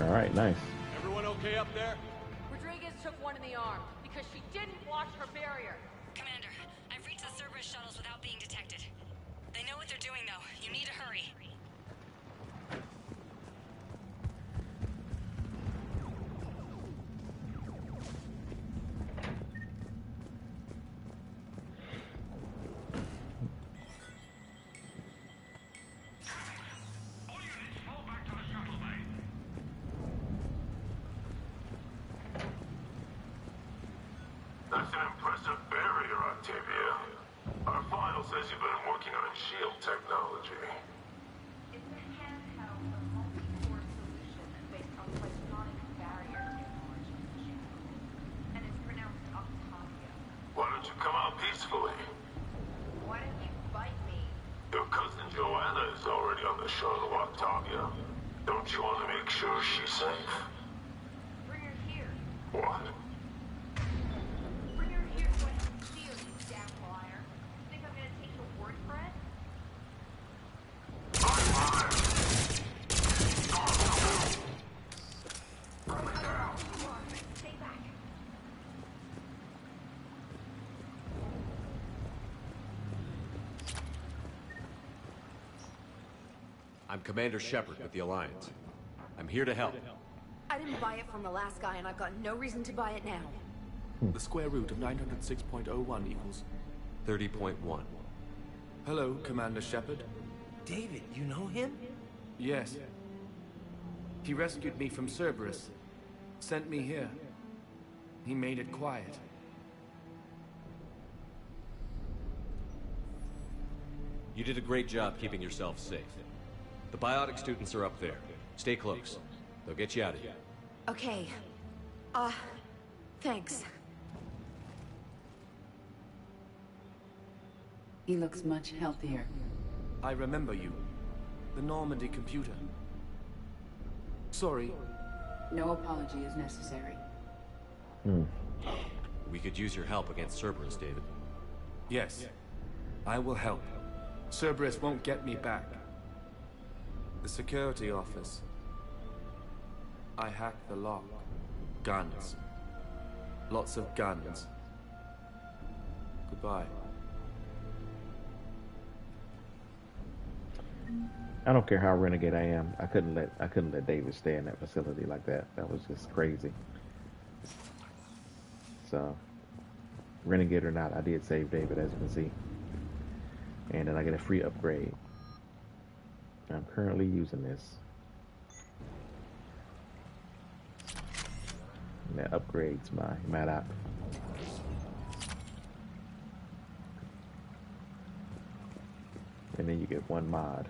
S1: Alright, nice.
S4: Everyone okay up there?
S21: Rodriguez took one in the arm because she didn't watch her barrier.
S12: Commander, I've reached the Cerberus shuttles without being detected. They know what they're doing, though. You need to hurry.
S20: That's an impressive barrier, Octavia. Our file says you've been working on shield technology.
S13: It's a handheld multi-core solution based on photonic barrier technology. And it's pronounced Octavia.
S20: Why don't you come out peacefully?
S13: Why don't you bite me?
S20: Your cousin Joanna is already on the shuttle, Octavia. Don't you want to make sure she's safe?
S13: Bring her here.
S20: What?
S13: Bring her here so I can see her, you damn liar. Think I'm gonna take your word for it? Stay back.
S4: I'm Commander Shepard with the Alliance. I'm here to help.
S15: I didn't buy it from the last guy, and I've got no reason to buy it now.
S3: The square root of 906.01 equals
S4: 30.1.
S3: Hello, Commander Shepard.
S5: David, you know him?
S3: Yes. He rescued me from Cerberus. Sent me here. He made it quiet.
S4: You did a great job keeping yourself safe. The biotic students are up there. Stay close. They'll get you out of here.
S15: Okay. Thanks.
S16: He looks much healthier.
S3: I remember you. The Normandy computer. Sorry.
S16: No apology is necessary.
S4: We could use your help against Cerberus, David.
S3: Yes. I will help. Cerberus won't get me back. The security office. I hacked the lock. Guns. Lots of guns. Goodbye.
S1: I don't care how renegade I am. I couldn't let David stay in that facility like that. That was just crazy. So, renegade or not, I did save David, as you can see. And then I get a free upgrade. I'm currently using this. And that upgrades my MADOC. And then you get one mod.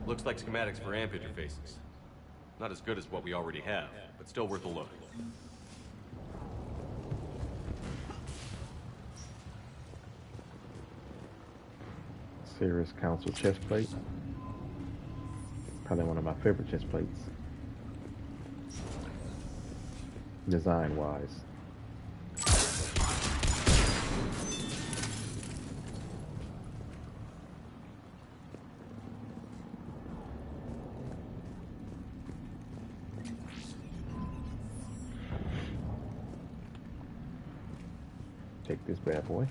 S4: Looks like schematics for AMP interfaces. Not as good as what we already have, but still worth a look.
S1: Cirrus Council chest plate. Probably one of my favorite chest plates. Design-wise. Take this bad boy.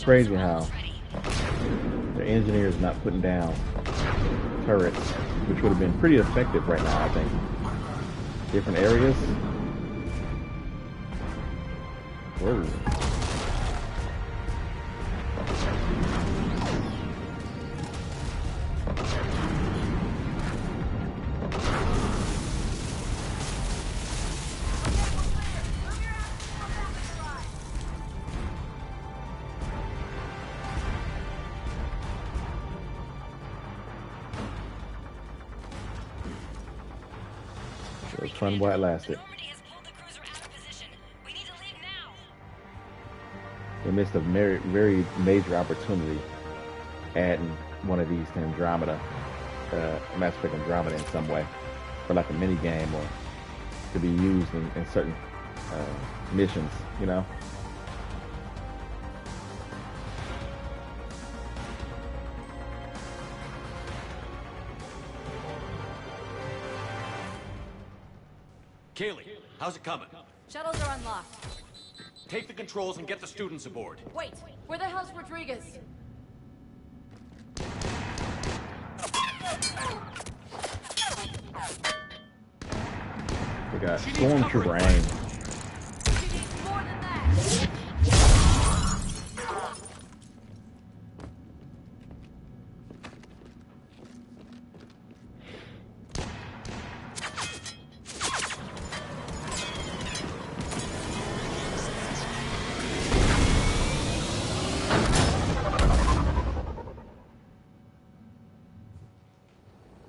S1: Crazy how the engineers not putting down turrets, which would have been pretty effective right now, I think. Different areas. Whoa. It was fun while it lasted. We missed a very major opportunity adding one of these to Andromeda, Mass Effect Andromeda in some way, for like a mini game or to be used in certain missions, you know.
S4: How's it coming?
S21: Shuttles are unlocked.
S4: Take the controls and get the students aboard.
S21: Wait, where the hell's Rodriguez?
S1: We got stormtrooper aim.
S21: More than that.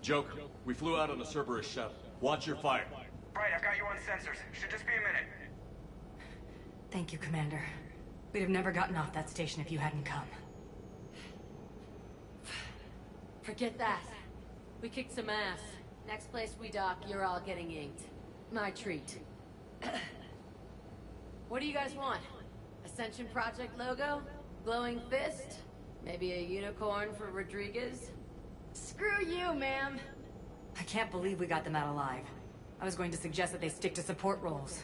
S4: Joker, we flew out on a Cerberus shuttle. Watch your fire.
S10: Right, I've got you on sensors. Should just be a minute.
S12: Thank you, Commander. We'd have never gotten off that station if you hadn't come.
S21: Forget that. We kicked some ass. Next place we dock, you're all getting inked. My treat. What do you guys want? Ascension Project logo? Glowing fist? Maybe a unicorn for Rodriguez? Screw you, ma'am!
S12: I can't believe we got them out alive. I was going to suggest that they stick to support roles.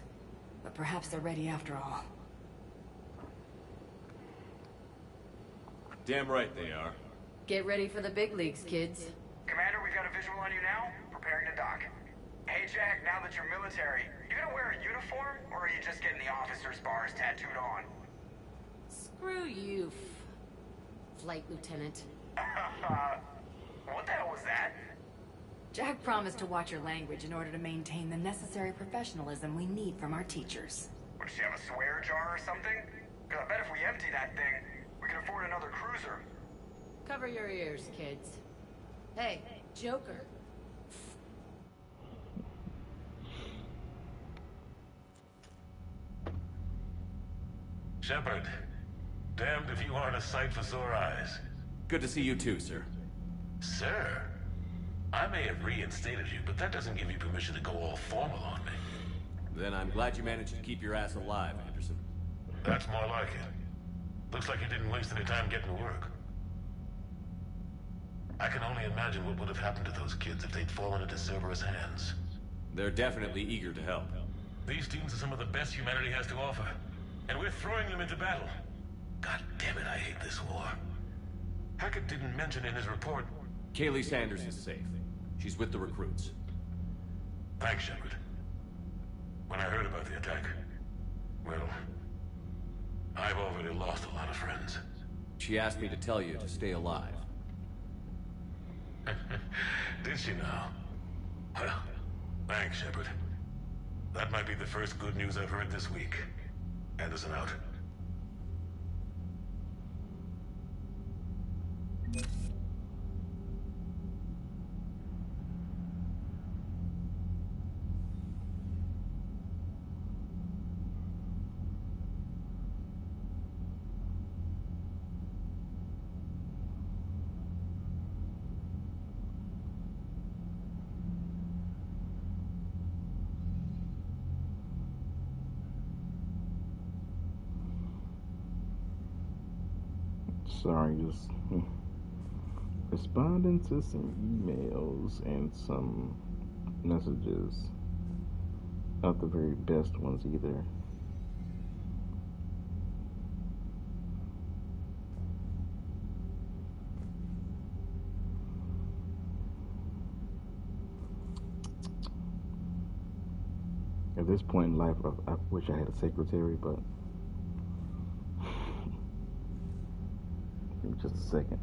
S12: But perhaps they're ready after all.
S4: Damn right they are.
S21: Get ready for the big leagues, kids.
S10: Commander, we've got a visual on you now. Preparing to dock. Hey, Jack, now that you're military, you gonna wear a uniform? Or are you just getting the officer's bars tattooed on?
S21: Screw you, Flight Lieutenant.
S10: What the hell was that?
S12: Jack promised to watch your language in order to maintain the necessary professionalism we need from our teachers.
S10: Would she have a swear jar or something? Because I bet if we empty that thing, we can afford another cruiser.
S21: Cover your ears, kids. Hey, Joker.
S20: Shepard, damned if you aren't a sight for sore eyes.
S4: Good to see you too, sir.
S20: Sir? I may have reinstated you, but that doesn't give you permission to go all formal on me.
S4: Then I'm glad you managed to keep your ass alive, Anderson.
S20: That's more like it. Looks like you didn't waste any time getting to work. I can only imagine what would have happened to those kids if they'd fallen into Cerberus' hands.
S4: They're definitely eager to help.
S20: These students are some of the best humanity has to offer, and we're throwing them into battle. God damn it, I hate this war. Hackett didn't mention in his report...
S4: Kaylee Sanders is safe. She's with the recruits.
S20: Thanks, Shepard. When I heard about the attack, well, I've already lost a lot of friends.
S4: She asked me to tell you to stay alive.
S20: Did she now? Well, thanks, Shepard. That might be the first good news I've heard this week. Anderson out.
S1: Sorry, just responding to some emails and some messages. Not the very best ones either. At this point in life, I wish I had a secretary, but give me just a second.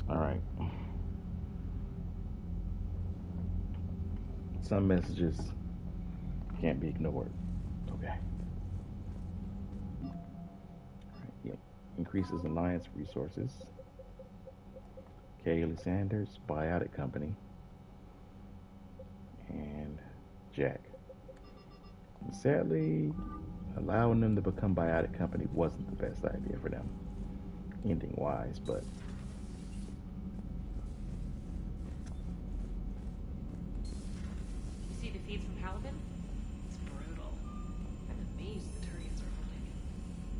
S1: Alright. Some messages Can't be ignored. Okay. Yep. Increases Alliance resources. Kaylee Sanders, Biotic Company, and Jack. And sadly, allowing them to become Biotic Company wasn't the best idea for them, ending-wise, but
S21: You see the feeds from Caliban? It's brutal. I'm amazed the Turians are holding.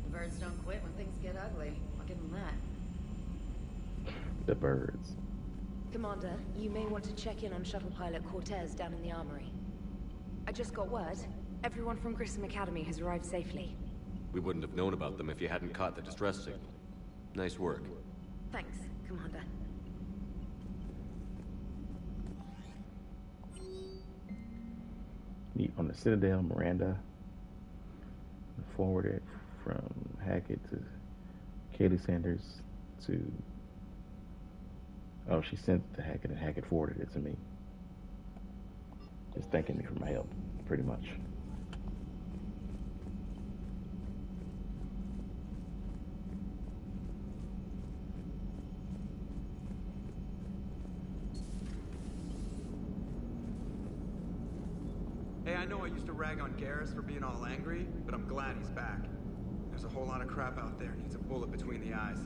S21: The birds don't quit when things get ugly. I'll give them that.
S1: the birds.
S15: Commander, you may want to check in on shuttle pilot Cortez down in the armory. I just got word. Everyone from Grissom Academy has arrived safely.
S4: We wouldn't have known about them if you hadn't caught the distress signal. Nice work.
S15: Thanks, Commander.
S1: Meet on the Citadel, Miranda. Forwarded from Hackett to Kaylee Sanders to... Oh, she sent it to Hackett and Hackett forwarded it to me. Just thanking me for my help, pretty much.
S6: Hey, I know I used to rag on Garrus for being all angry, but I'm glad he's back. There's a whole lot of crap out there needs a bullet between the eyes.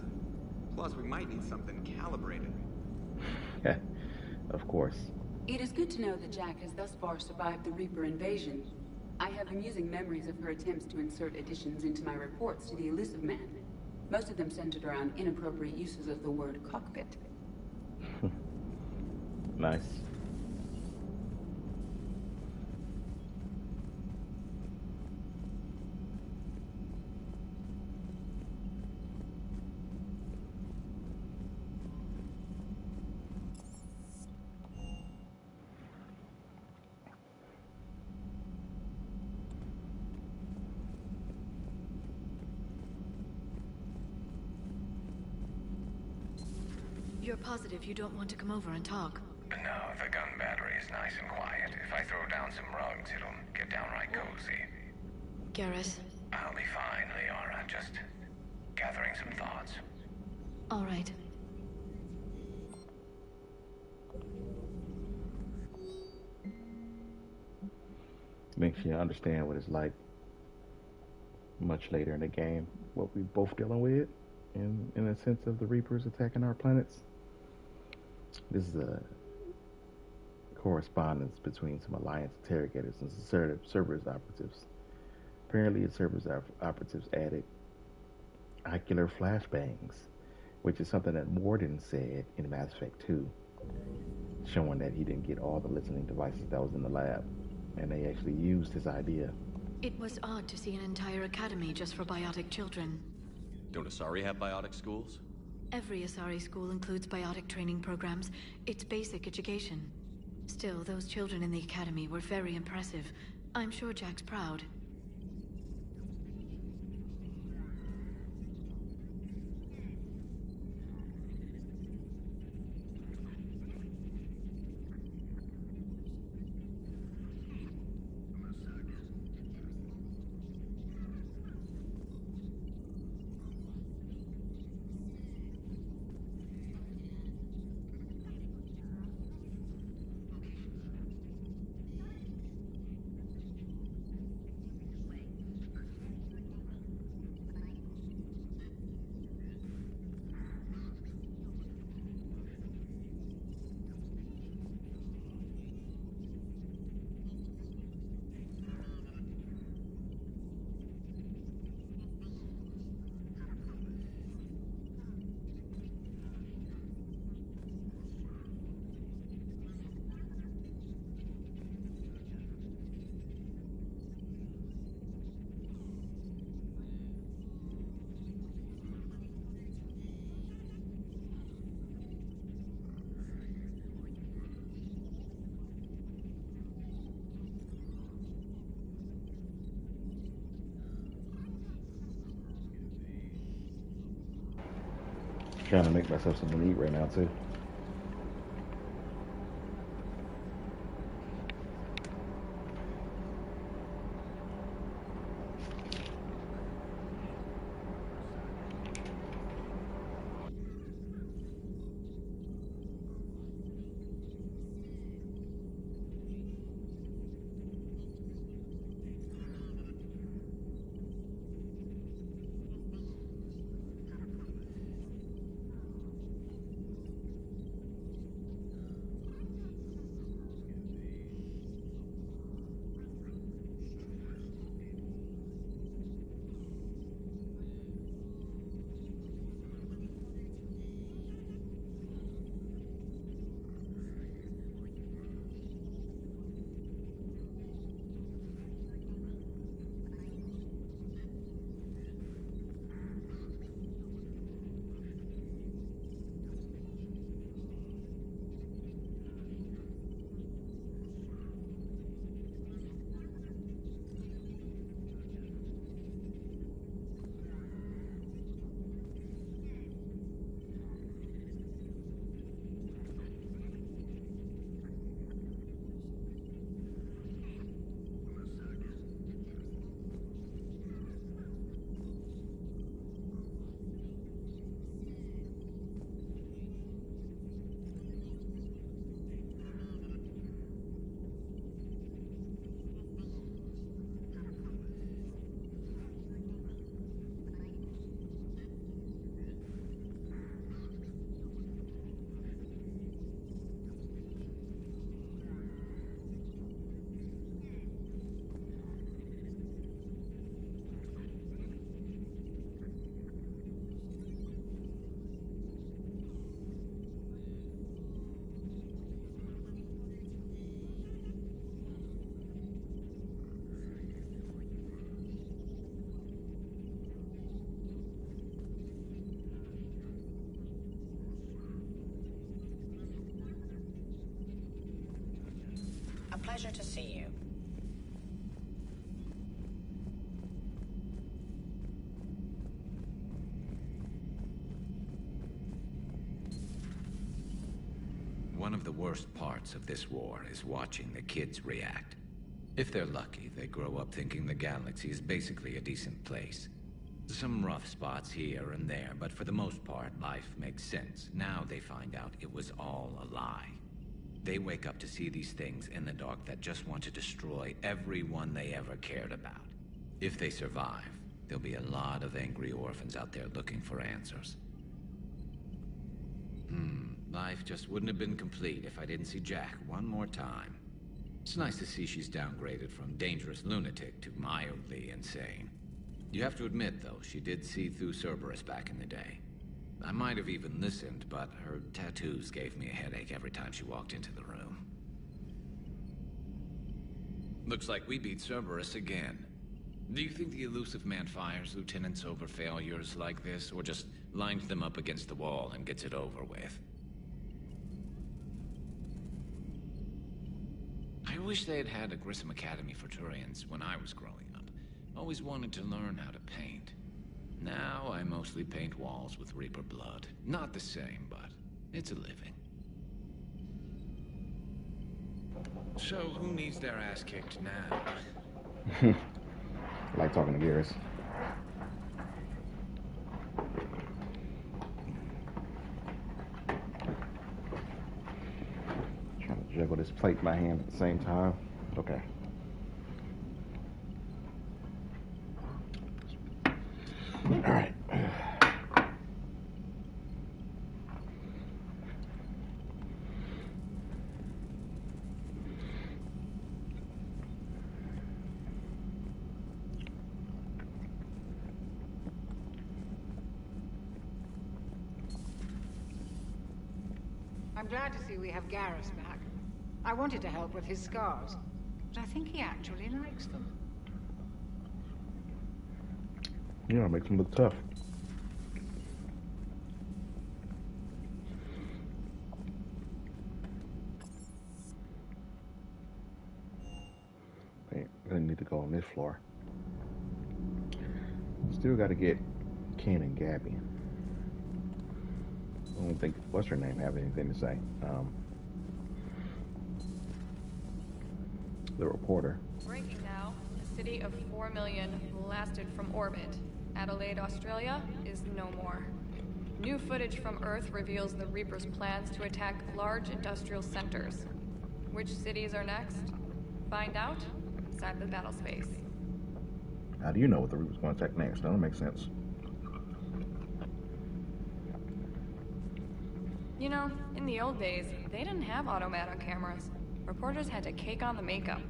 S6: Plus, we might need something calibrated.
S1: Of course.
S16: It is good to know that Jack has thus far survived the Reaper invasion. I have amusing memories of her attempts to insert additions into my reports to the Elusive Man. Most of them centered around inappropriate uses of the word cockpit.
S1: Nice.
S2: You're positive you don't want to come over and talk?
S23: No, the gun battery is nice and quiet. If I throw down some rugs, it'll get downright cozy.
S2: Garrus?
S23: I'll be fine, Liara. Just gathering some thoughts.
S2: All right.
S1: Makes you understand what it's like much later in the game, what we both dealing with, in a sense of the Reapers attacking our planets. This is a correspondence between some Alliance interrogators and some Cerberus operatives. Apparently, the Cerberus operatives added ocular flashbangs, which is something that Mordin said in Mass Effect 2, showing that he didn't get all the listening devices that was in the lab, and they actually used his idea.
S2: It was odd to see an entire academy just for biotic children.
S4: Don't Asari have biotic schools?
S2: Every Asari school includes biotic training programs. It's basic education. Still, those children in the academy were very impressive. I'm sure Jack's proud.
S1: Trying to make myself something to eat right now, too.
S14: pleasure to see you.
S9: One of the worst parts of this war is watching the kids react. If they're lucky, they grow up thinking the galaxy is basically a decent place. Some rough spots here and there, but for the most part, life makes sense. Now they find out it was all a lie. They wake up to see these things in the dark that just want to destroy everyone they ever cared about. If they survive, there'll be a lot of angry orphans out there looking for answers. Life just wouldn't have been complete if I didn't see Jack one more time. It's nice to see she's downgraded from dangerous lunatic to mildly insane. You have to admit, though, she did see through Cerberus back in the day. I might have even listened, but her tattoos gave me a headache every time she walked into the room. Looks like we beat Cerberus again. Do you think the Elusive Man fires lieutenants over failures like this, or just lines them up against the wall and gets it over with? I wish they had had a Grissom Academy for Turians when I was growing up. Always wanted to learn how to paint. Now I mostly paint walls with Reaper blood. Not the same, but it's a living. So who needs their ass kicked now?
S1: I like talking to Garrus. Trying to juggle this plate in my hand at the same time. Okay. All right.
S18: I'm glad to see we have Garrus back. I wanted to help with his scars, but I think he actually likes them.
S1: Yeah, it makes him look tough. Hey, I didn't need to go on this floor. Still got to get Ken and Gabby. I don't think, what's her name, have anything to say. The reporter.
S17: Breaking now. The city of 4 million blasted from orbit. Adelaide, Australia is no more. New footage from Earth reveals the Reaper's plans to attack large industrial centers. Which cities are next? Find out inside the battle space.
S1: How do you know what the Reaper's going to attack next? That don't make sense.
S17: You know, in the old days, they didn't have automatic cameras. Reporters had to cake on the makeup.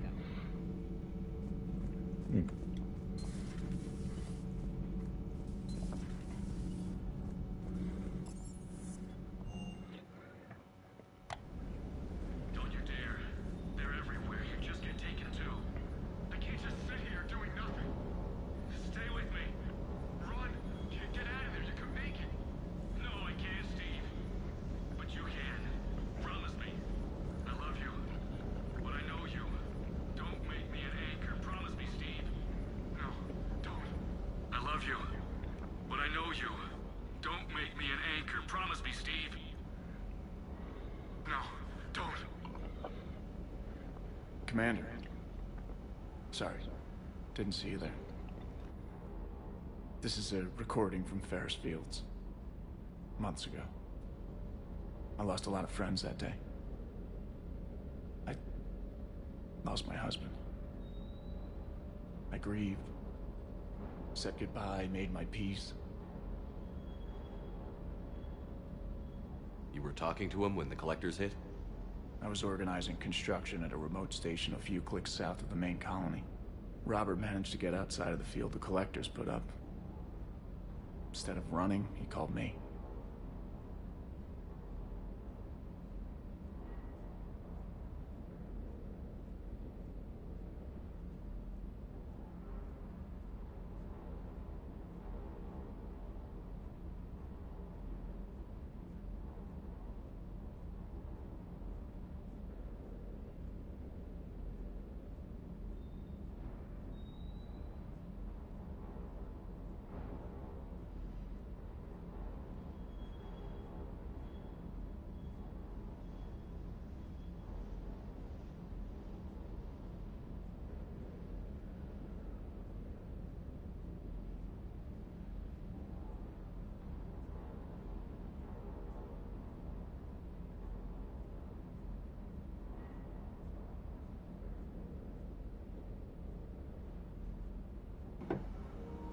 S20: Don't you dare. They're everywhere. You just get taken too. I can't just sit here doing nothing. Stay with me. Run. Get out of there. You can make it. No, I can't, Steve. But you can. Promise me. I love you. But I know you. Don't make me an anchor. Promise me, Steve. No, don't. I love you. But I know you. Don't make me an anchor. Promise me, Steve. No, don't.
S6: Commander. Sorry. Didn't see you there. This is a recording from Ferris Fields. Months ago. I lost a lot of friends that day. I lost my husband. I grieved. Said goodbye, made my peace.
S4: You were talking to him when the collectors hit?
S6: I was organizing construction at a remote station a few clicks south of the main colony. Robert managed to get outside of the field the collectors put up. Instead of running, he called me.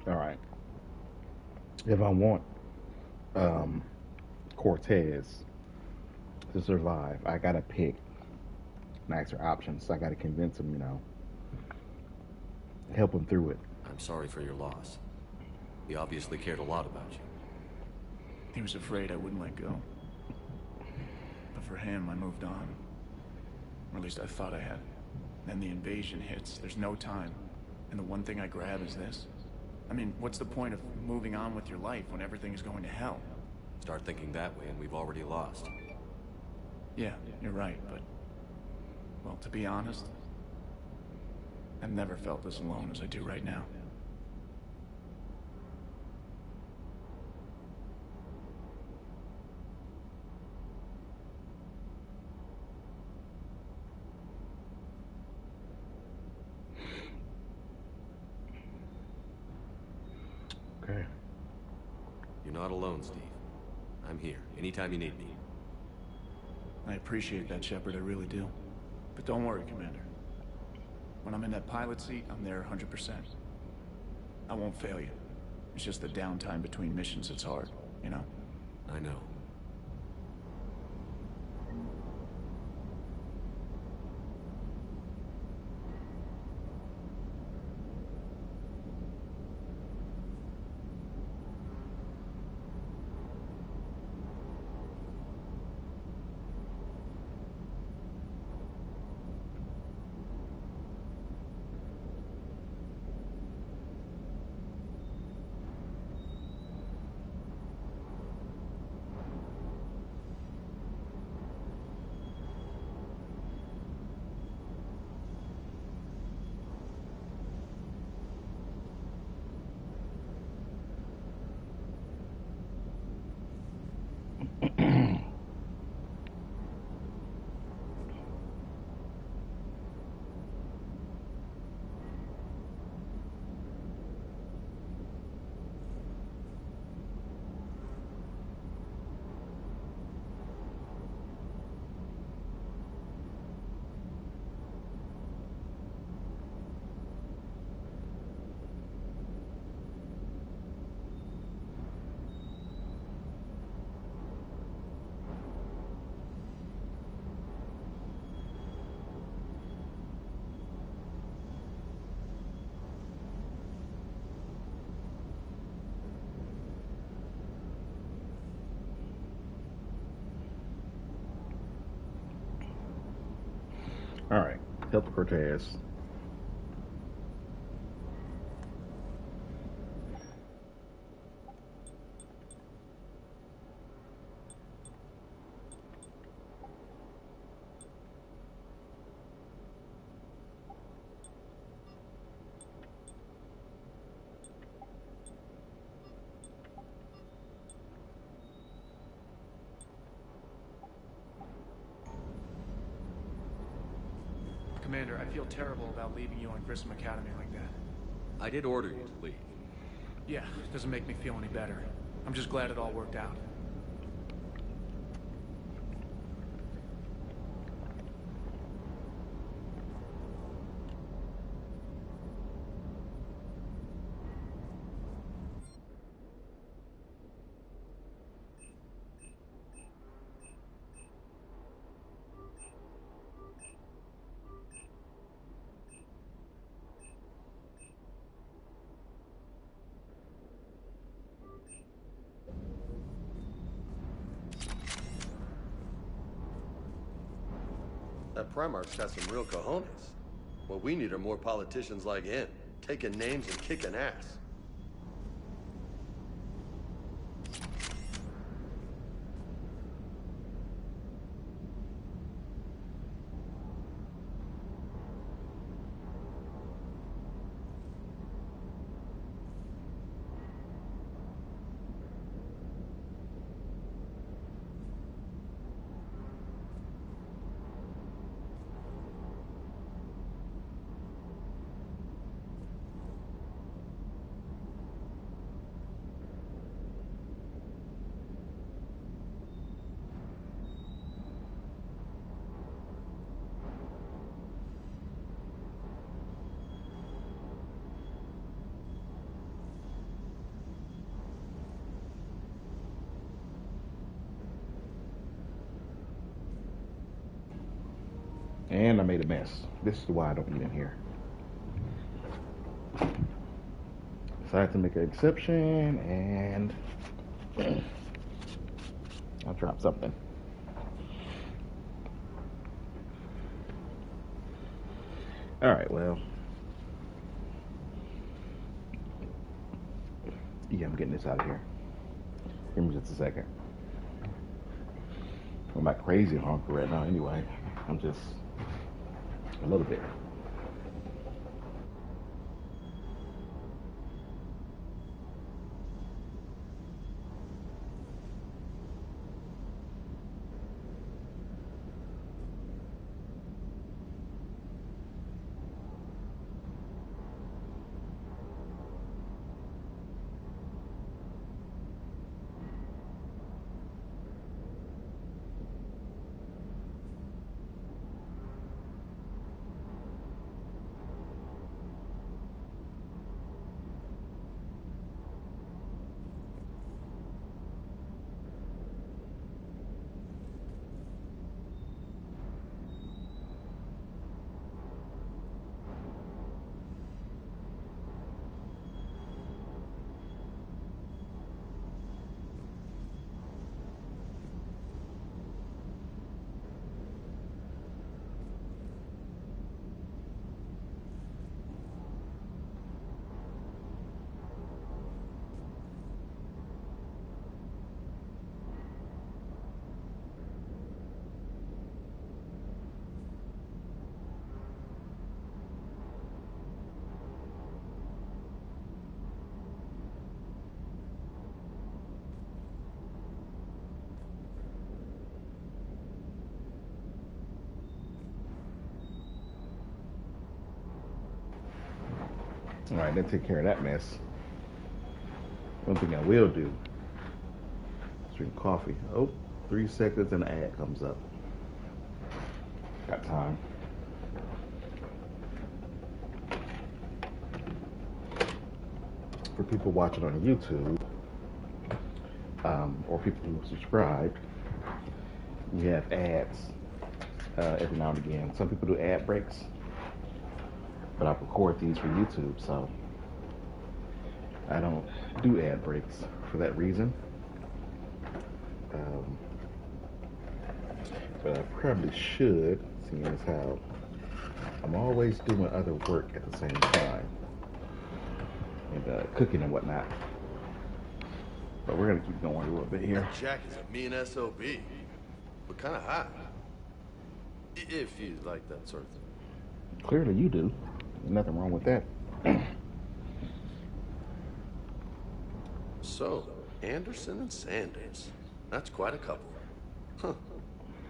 S1: All right. If I want Cortez to survive, I gotta pick nicer options. I gotta convince him, help him through it.
S4: I'm sorry for your loss. He obviously cared a lot about you.
S6: He was afraid I wouldn't let go. But for him, I moved on. Or at least I thought I had. Then the invasion hits, there's no time. And the one thing I grab is this. I mean, what's the point of moving on with your life when everything is going to hell?
S4: Start thinking that way and we've already lost.
S6: Yeah, you're right, but... well, to be honest, I've never felt as alone as I do right now.
S1: Okay.
S4: You're not alone, Steve. I'm here, anytime you need me.
S6: I appreciate that, Shepard, I really do. But don't worry, Commander. When I'm in that pilot seat, I'm there 100%. I won't fail you. It's just the downtime between missions that's hard, you know?
S4: I know.
S1: All right. Help Cortez.
S6: Commander, I feel terrible about leaving you on Grissom Academy like that.
S4: I did order you to leave.
S6: Yeah, it doesn't make me feel any better. I'm just glad it all worked out.
S14: That Primarch's got some real cojones. What we need are more politicians like him, taking names and kicking ass.
S1: And I made a mess. This is why I don't eat in here. Decided to make an exception, and I dropped something. All right, well, yeah, I'm getting this out of here. Give me just a second. I'm not crazy hungry right now anyway. I'm just a little bit. All right, let's take care of that mess. One thing I will do is drink coffee. Oh, 3 seconds and an ad comes up. Got time. For people watching on YouTube, or people who subscribed, we have ads every now and again. Some people do ad breaks, but I record these for YouTube, so I don't do ad breaks for that reason. But I probably should, seeing as how I'm always doing other work at the same time, and cooking and whatnot. But we're gonna keep going a little bit here.
S14: Jack is a mean SOB, but kind of hot. If you like that sort of thing.
S1: Clearly you do. There's nothing wrong with that.
S14: So, Anderson and Sanders. That's quite a couple. Huh.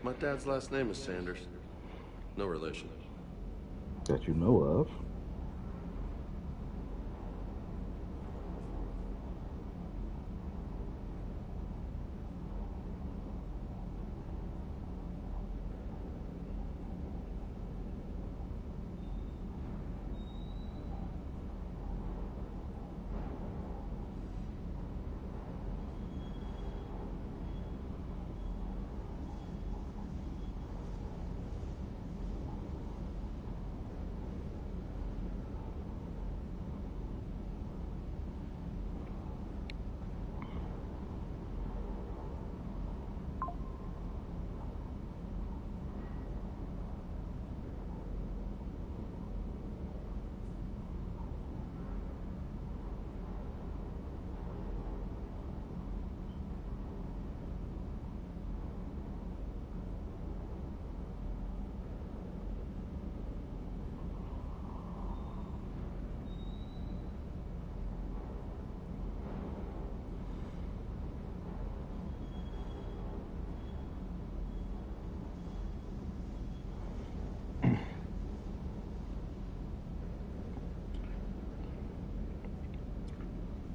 S14: My dad's last name is Sanders. No relation.
S1: That you know of.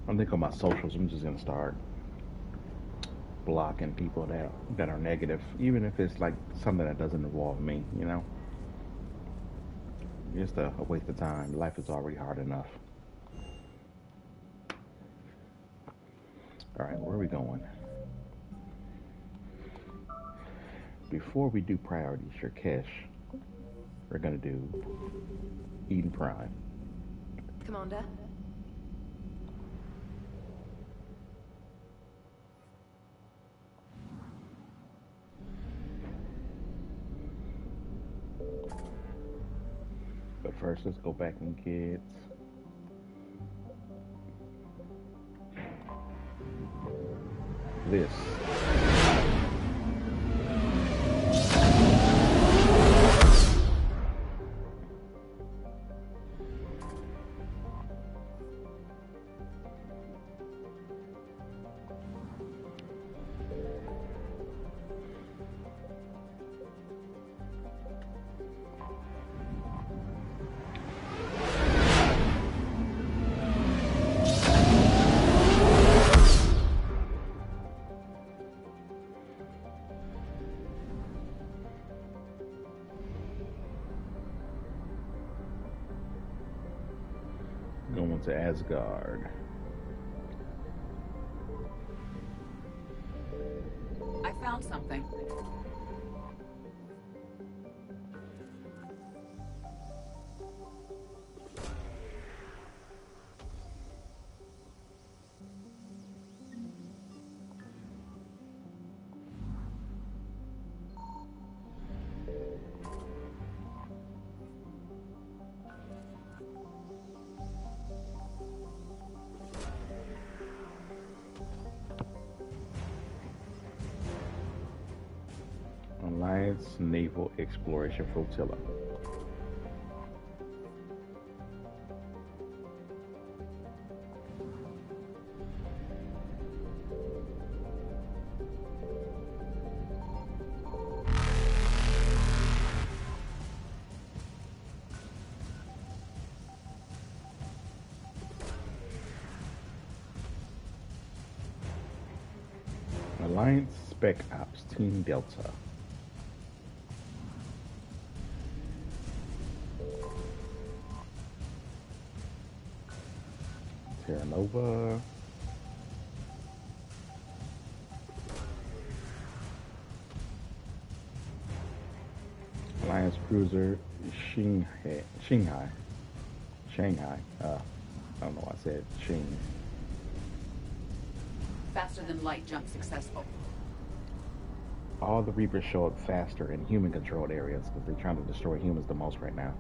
S1: I think on my socials, I'm just gonna start blocking people that are negative, even if it's like something that doesn't involve me. You know, just a waste of time. Life is already hard enough. All right, where are we going? Before we do priorities, Shrikesh, we're gonna do Eden Prime.
S15: Commander?
S1: But first, let's go back and get this. Going to Asgard.
S16: I found something.
S1: Alliance Naval Exploration Flotilla. Alliance Spec Ops Team Delta. Terra Nova. Alliance Cruiser Shanghai. I don't know why I said Shing.
S16: Faster than light jump successful.
S1: All the Reapers show up faster in human-controlled areas because they're trying to destroy humans the most right now,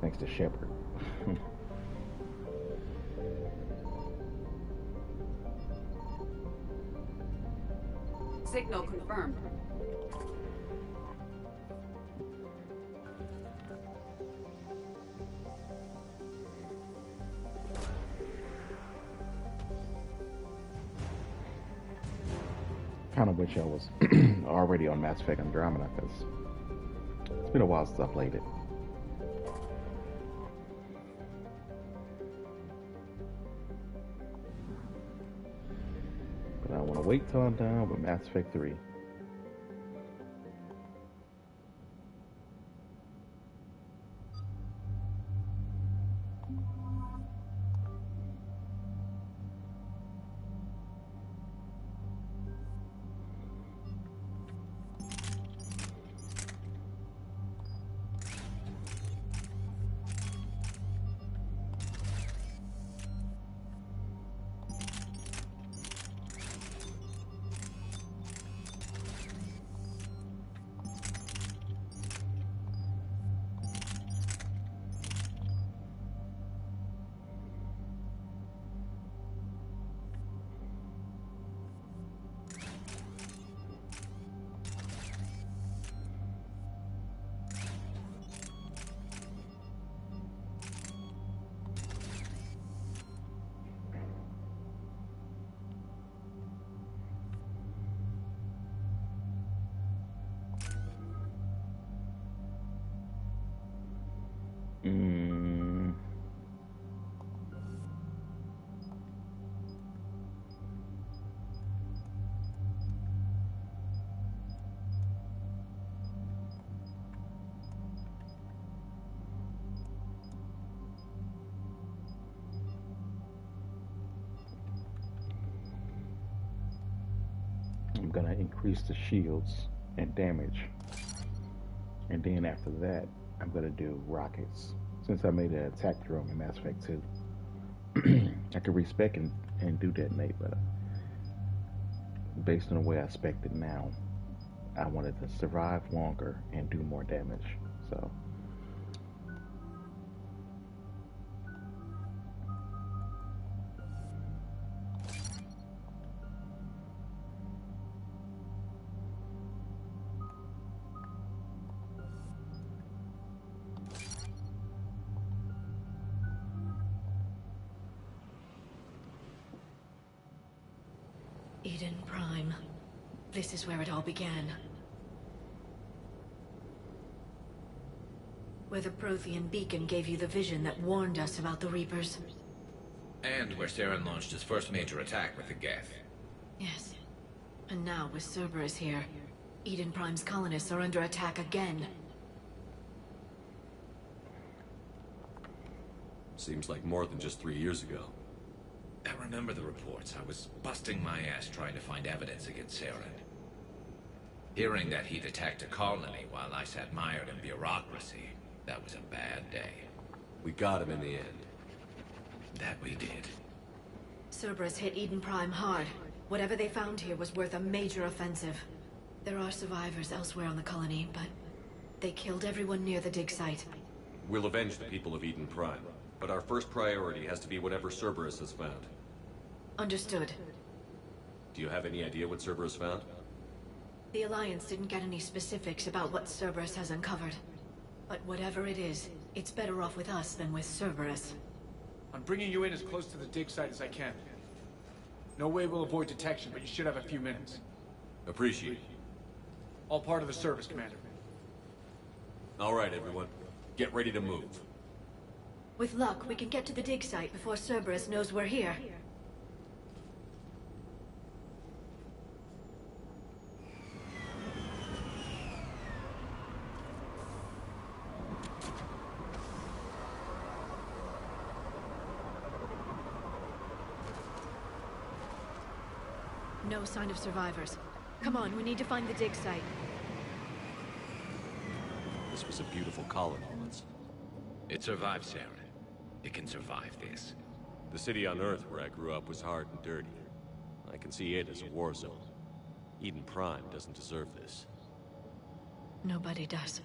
S1: thanks to Shepard.
S16: Signal confirmed.
S1: Kind of wish I was already on Mass Effect Andromeda because it's been a while since I played it. But I want to wait till I'm done with Mass Effect 3. I'm gonna increase the shields and damage, and then after that I'm gonna do rockets. Since I made an attack drone in Mass Effect 2, I could respec and do detonate, but based on the way I spec'd it now, I wanted to survive longer and do more damage. So
S2: Eden Prime. This is where it all began. Where the Prothean beacon gave you the vision that warned us about the Reapers.
S9: And where Saren launched his first major attack with the Geth.
S2: Yes. And now, with Cerberus here, Eden Prime's colonists are under attack again.
S3: Seems like more than just 3 years ago.
S9: I remember the reports. I was busting my ass trying to find evidence against Saren. Hearing that he'd attacked a colony while I sat mired in bureaucracy, that was a bad day.
S3: We got him in the end.
S9: That we did.
S2: Cerberus hit Eden Prime hard. Whatever they found here was worth a major offensive. There are survivors elsewhere on the colony, but they killed everyone near the dig site.
S3: We'll avenge the people of Eden Prime, but our first priority has to be whatever Cerberus has found.
S2: Understood.
S3: Do you have any idea what Cerberus found?
S2: The Alliance didn't get any specifics about what Cerberus has uncovered. But whatever it is, it's better off with us than with Cerberus.
S6: I'm bringing you in as close to the dig site as I can. No way we'll avoid detection, but you should have a few minutes.
S3: Appreciate it.
S6: All part of the service, Commander.
S3: All right, everyone. Get ready to move.
S2: With luck, we can get to the dig site before Cerberus knows we're here. No sign of survivors. Come on, we need to find the dig site.
S3: This was a beautiful colony once.
S9: It survived, Saren. It can survive this.
S3: The city on Earth where I grew up was hard and dirty. I can see it as a war zone. Eden Prime doesn't deserve this.
S2: Nobody does.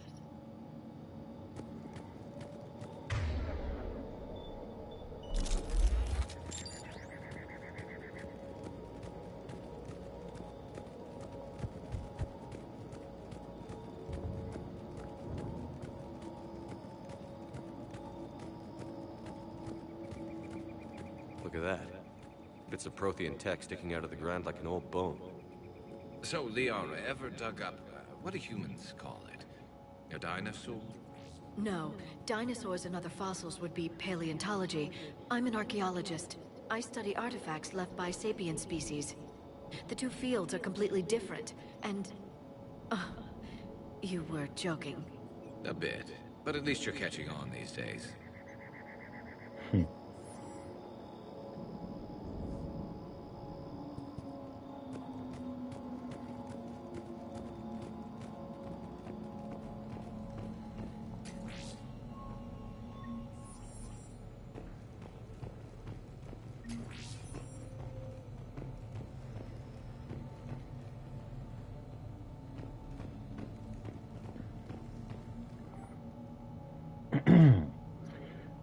S3: Look at that. Bits of Prothean tech sticking out of the ground like an old bone.
S9: So, Leon, ever dug up, what do humans call it? A dinosaur?
S2: No. Dinosaurs and other fossils would be paleontology. I'm an archaeologist. I study artifacts left by sapient species. The two fields are completely different, and... you were joking.
S9: A bit. But at least you're catching on these days.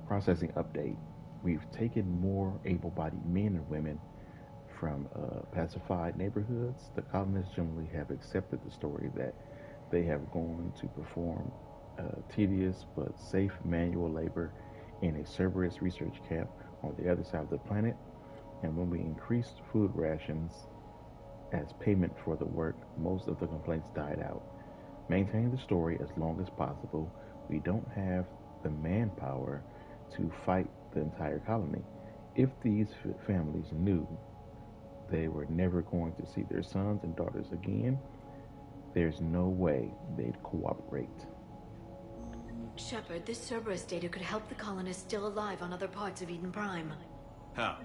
S1: Processing update. We've taken more able-bodied men and women from pacified neighborhoods. The colonists generally have accepted the story that they have gone to perform tedious but safe manual labor in a Cerberus research camp on the other side of the planet. And when we increased food rations as payment for the work, most of the complaints died out. Maintain the story as long as possible. We don't have the manpower to fight the entire colony. If these families knew they were never going to see their sons and daughters again, there's no way they'd cooperate.
S2: Shepard, this Cerberus data could help the colonists still alive on other parts of Eden Prime.
S3: How?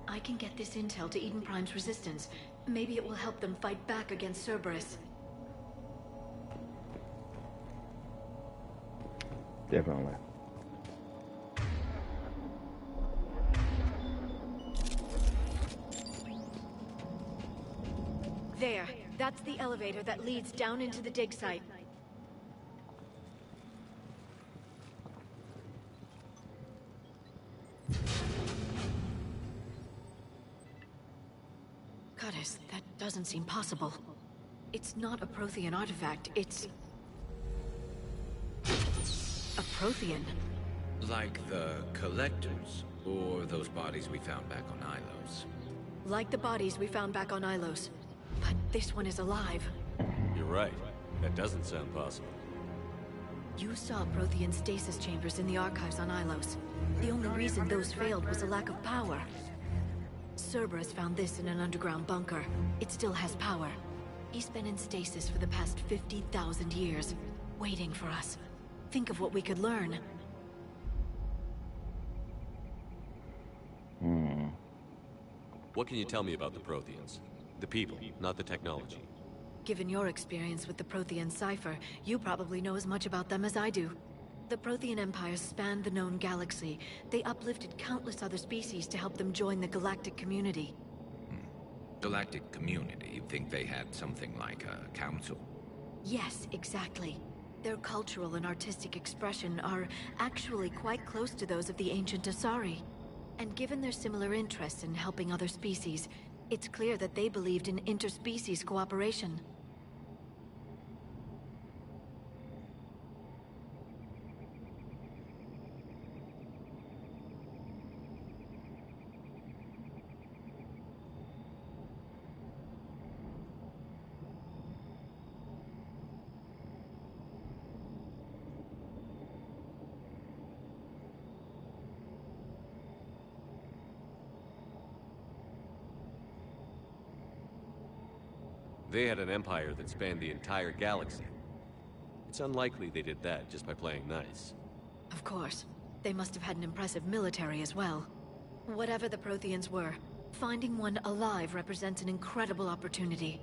S2: I can get this intel to Eden Prime's resistance. Maybe it will help them fight back against Cerberus.
S1: Definitely.
S2: There. That's the elevator that leads down into the dig site. Goddess, that doesn't seem possible. It's not a Prothean artifact, it's... a Prothean.
S9: Like the Collectors, or those bodies we found back on Ilos.
S2: Like the bodies we found back on Ilos. But this one is alive.
S4: You're right. That doesn't sound possible.
S2: You saw Prothean stasis chambers in the archives on Ilos. The only reason those failed was a lack of power. Cerberus found this in an underground bunker. It still has power. He's been in stasis for the past 50,000 years, waiting for us. Think of what we could learn.
S4: What can you tell me about the Protheans? The people, not the technology.
S2: Given your experience with the Prothean cipher, you probably know as much about them as I do. The Prothean empires spanned the known galaxy. They uplifted countless other species to help them join the galactic community.
S9: Galactic community? You think they had something like a council?
S2: Yes, exactly. Their cultural and artistic expression are actually quite close to those of the ancient Asari. And given their similar interests in helping other species, it's clear that they believed in interspecies cooperation.
S4: They had an empire that spanned the entire galaxy. It's unlikely they did that just by playing nice.
S2: Of course. They must have had an impressive military as well. Whatever the Protheans were, finding one alive represents an incredible opportunity.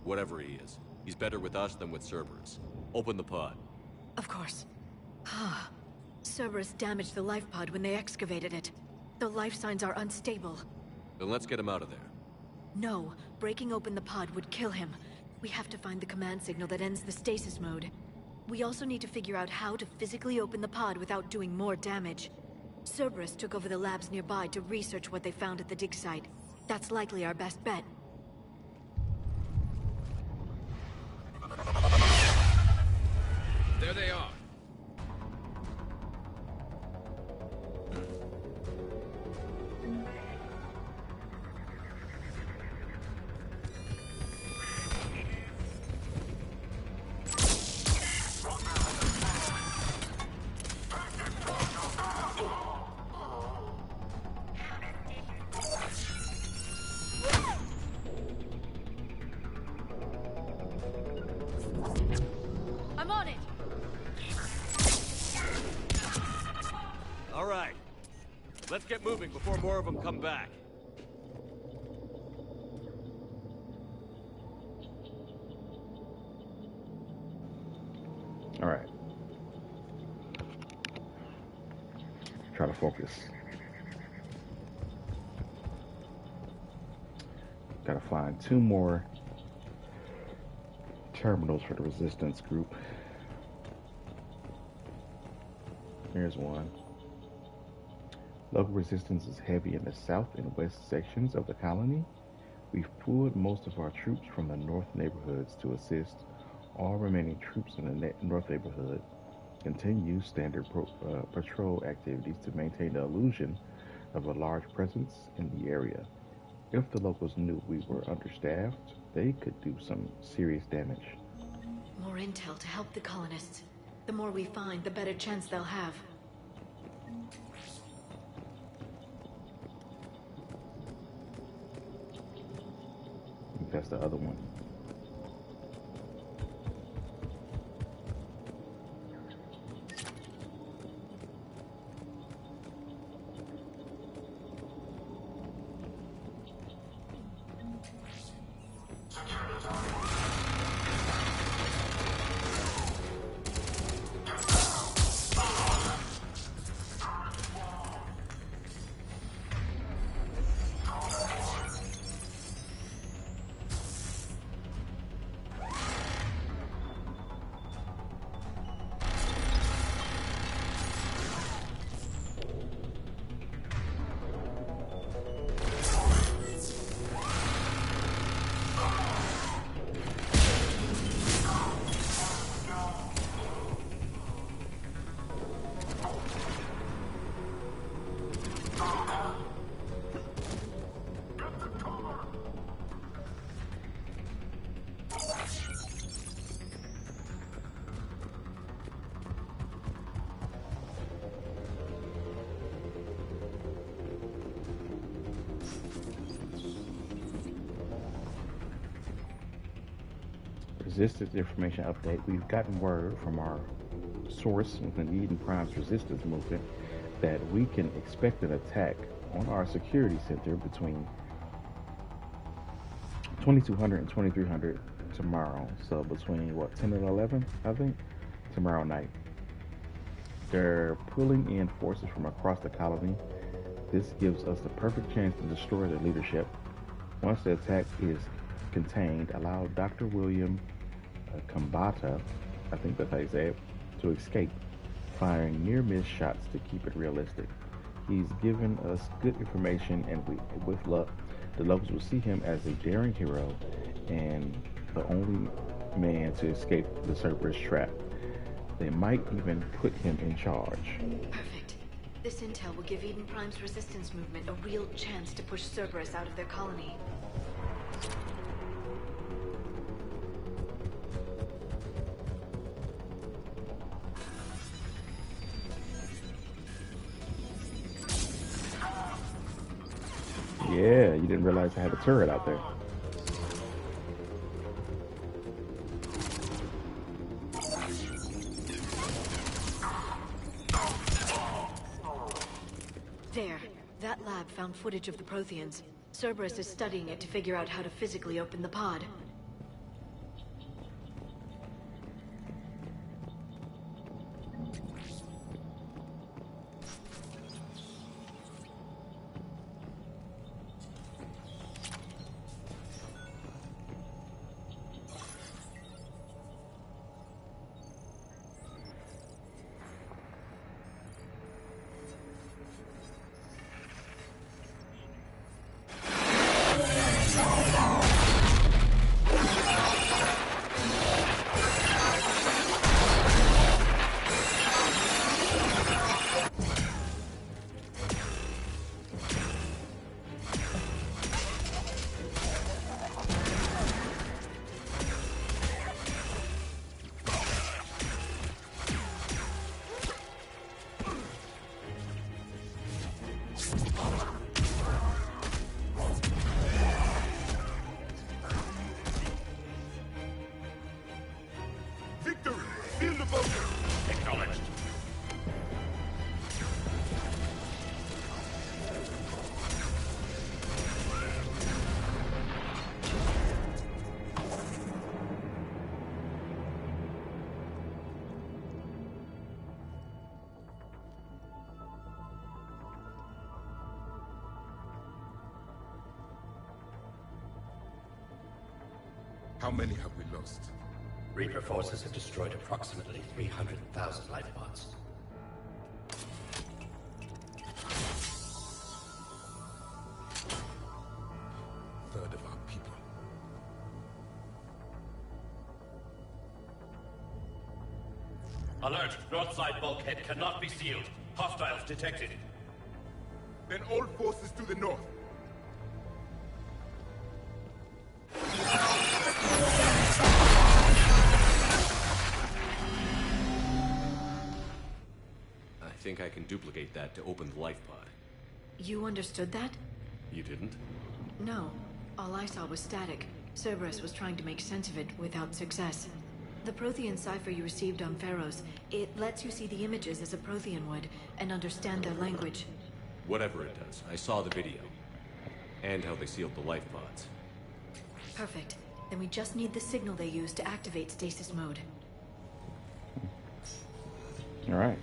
S4: Whatever he is, he's better with us than with Cerberus. Open the pod.
S2: Of course. Cerberus damaged the life pod when they excavated it. The life signs are unstable.
S4: Then let's get him out of there.
S2: No, breaking open the pod would kill him. We have to find the command signal that ends the stasis mode. We also need to figure out how to physically open the pod without doing more damage. Cerberus took over the labs nearby to research what they found at the dig site. That's likely our best bet.
S9: There they are.
S2: I'm on it!
S4: All right. Let's get moving before more of them come back.
S1: All right. Try to focus. Gotta find 2 more terminals for the resistance group. Here's one. Local resistance is heavy in the south and west sections of the colony. We've pulled most of our troops from the north neighborhoods to assist all remaining troops in the north neighborhood. continue standard patrol activities to maintain the illusion of a large presence in the area. If the locals knew we were understaffed, they could do some serious damage.
S2: More intel to help the colonists. The more we find, the better chance they'll have.
S1: I think that's the other one. Resistance information update. We've gotten word from our source within Eden Prime's resistance movement that we can expect an attack on our security center between 2200 and 2300 tomorrow. So between what, 10 and 11, I think, tomorrow night. They're pulling in forces from across the colony. This gives us the perfect chance to destroy their leadership. Once the attack is contained, allow Dr. William Kambata, I think that's how you say it, to escape, firing near-miss shots to keep it realistic. He's given us good information, and with luck, the locals will see him as a daring hero and the only man to escape the Cerberus trap. They might even put him in charge.
S2: Perfect. This intel will give Eden Prime's resistance movement a real chance to push Cerberus out of their colony.
S1: Yeah, you didn't realize I had a turret out there.
S2: There. That lab found footage of the Protheans. Cerberus is studying it to figure out how to physically open the pod.
S7: How many have we lost?
S19: Reaper forces have destroyed approximately 300,000 life pods.
S7: Third of our people.
S19: Alert! North side bulkhead cannot be sealed. Hostiles detected.
S7: Then all forces to the north.
S4: I think I can duplicate that to open the life pod.
S2: You understood that?
S4: You didn't?
S2: No. All I saw was static. Cerberus was trying to make sense of it without success. The Prothean cipher you received on Pharos, it lets you see the images as a Prothean would, and understand their language.
S4: Whatever it does, I saw the video. And how they sealed the life pods.
S2: Perfect. Then we just need the signal they used to activate stasis mode.
S1: All right.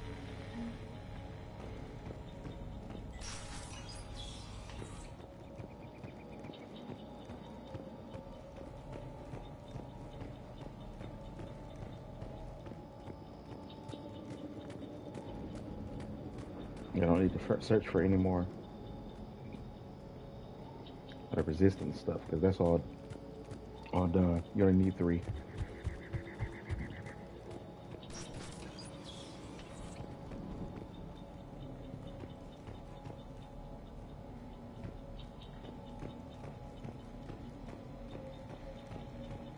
S1: You don't need to search for any more of the resistance stuff, because that's all done. You only need 3.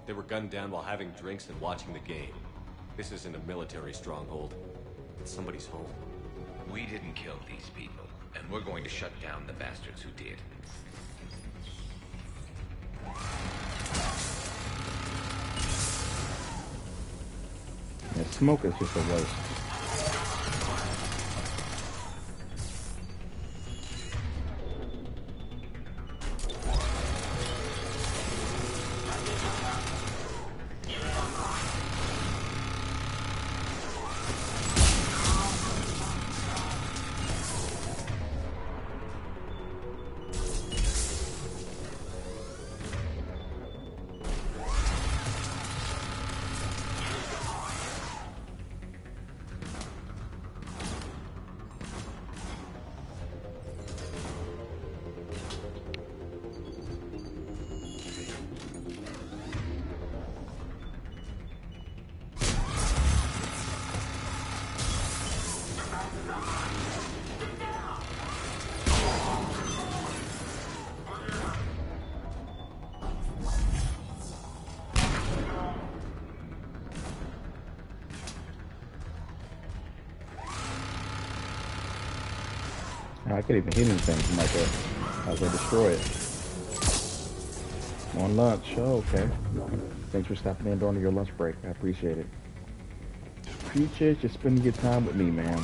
S4: They were gunned down while having drinks and watching the game. This isn't a military stronghold. It's somebody's home.
S9: We didn't kill these people, and we're going to shut down the bastards who did.
S1: And smoke is just a waste. I could even hit anything from like that as I destroy it. On lunch. Oh, okay. Thanks for stopping in during your lunch break. I appreciate it. Appreciate you spending your time with me, man.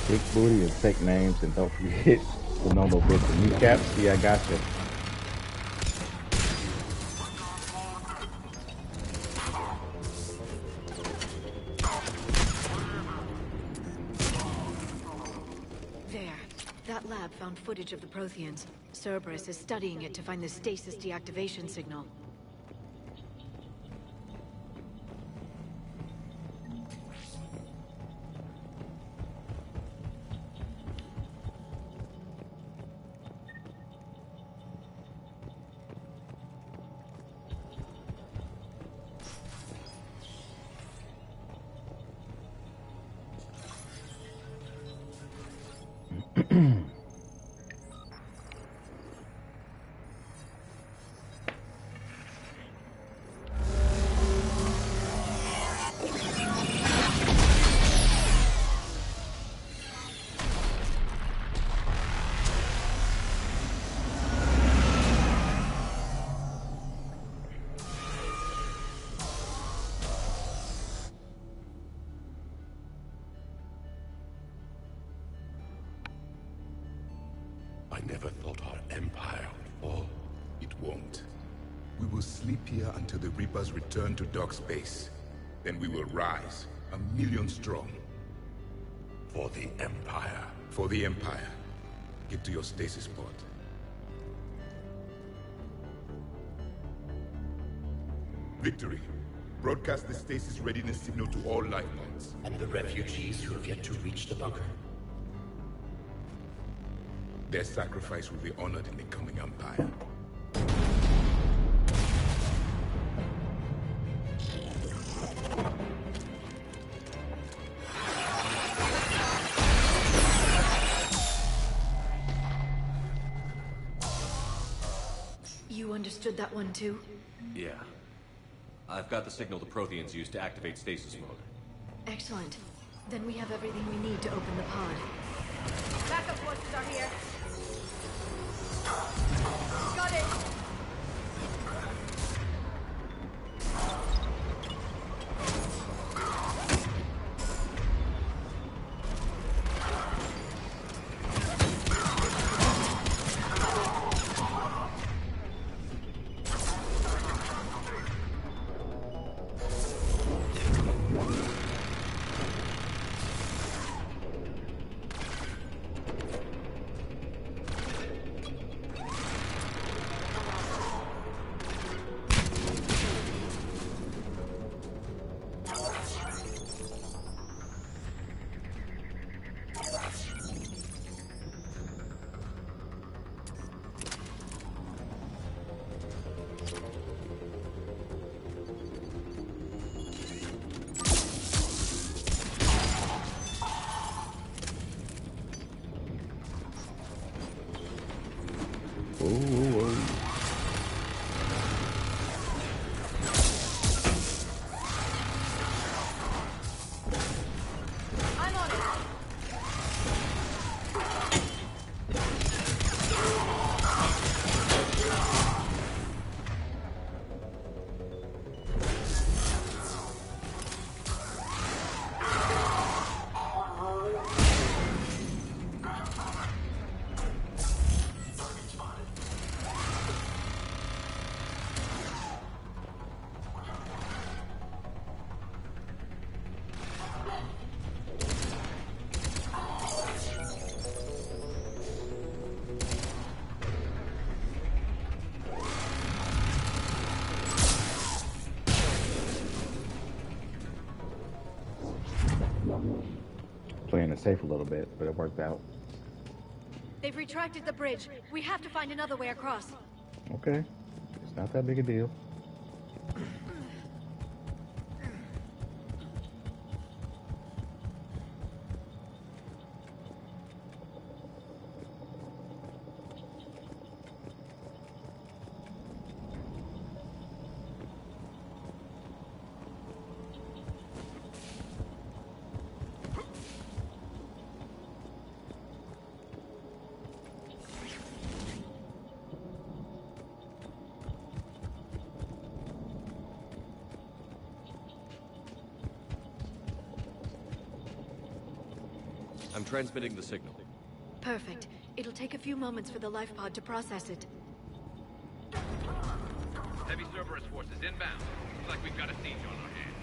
S1: Big booty and fake names, and don't forget the normal bits of kneecaps. See, I got you.
S2: There. That lab found footage of the Protheans. Cerberus is studying it to find the stasis deactivation signal.
S7: I never thought our empire would fall. It won't. We will sleep here until the Reapers return to dark space. Then we will rise, 1,000,000 strong. For the Empire. For the Empire. Get to your stasis pod. Victory. Broadcast the stasis readiness signal to all life pods.
S19: And the refugees who have yet to reach the bunker.
S7: Their sacrifice will be honored in the coming Empire.
S2: You understood that one too?
S4: Yeah. I've got the signal the Protheans use to activate stasis mode.
S2: Excellent. Then we have everything we need to open the pod.
S21: Backup forces are here. Got it.
S1: Playing it safe a little bit, but it worked out.
S2: They've retracted the bridge. We have to find another way across.
S1: Okay. It's not that big a deal.
S4: I'm transmitting the signal.
S2: Perfect. It'll take a few moments for the life pod to process it.
S8: Heavy Cerberus forces inbound. Looks like we've got a siege on our hands.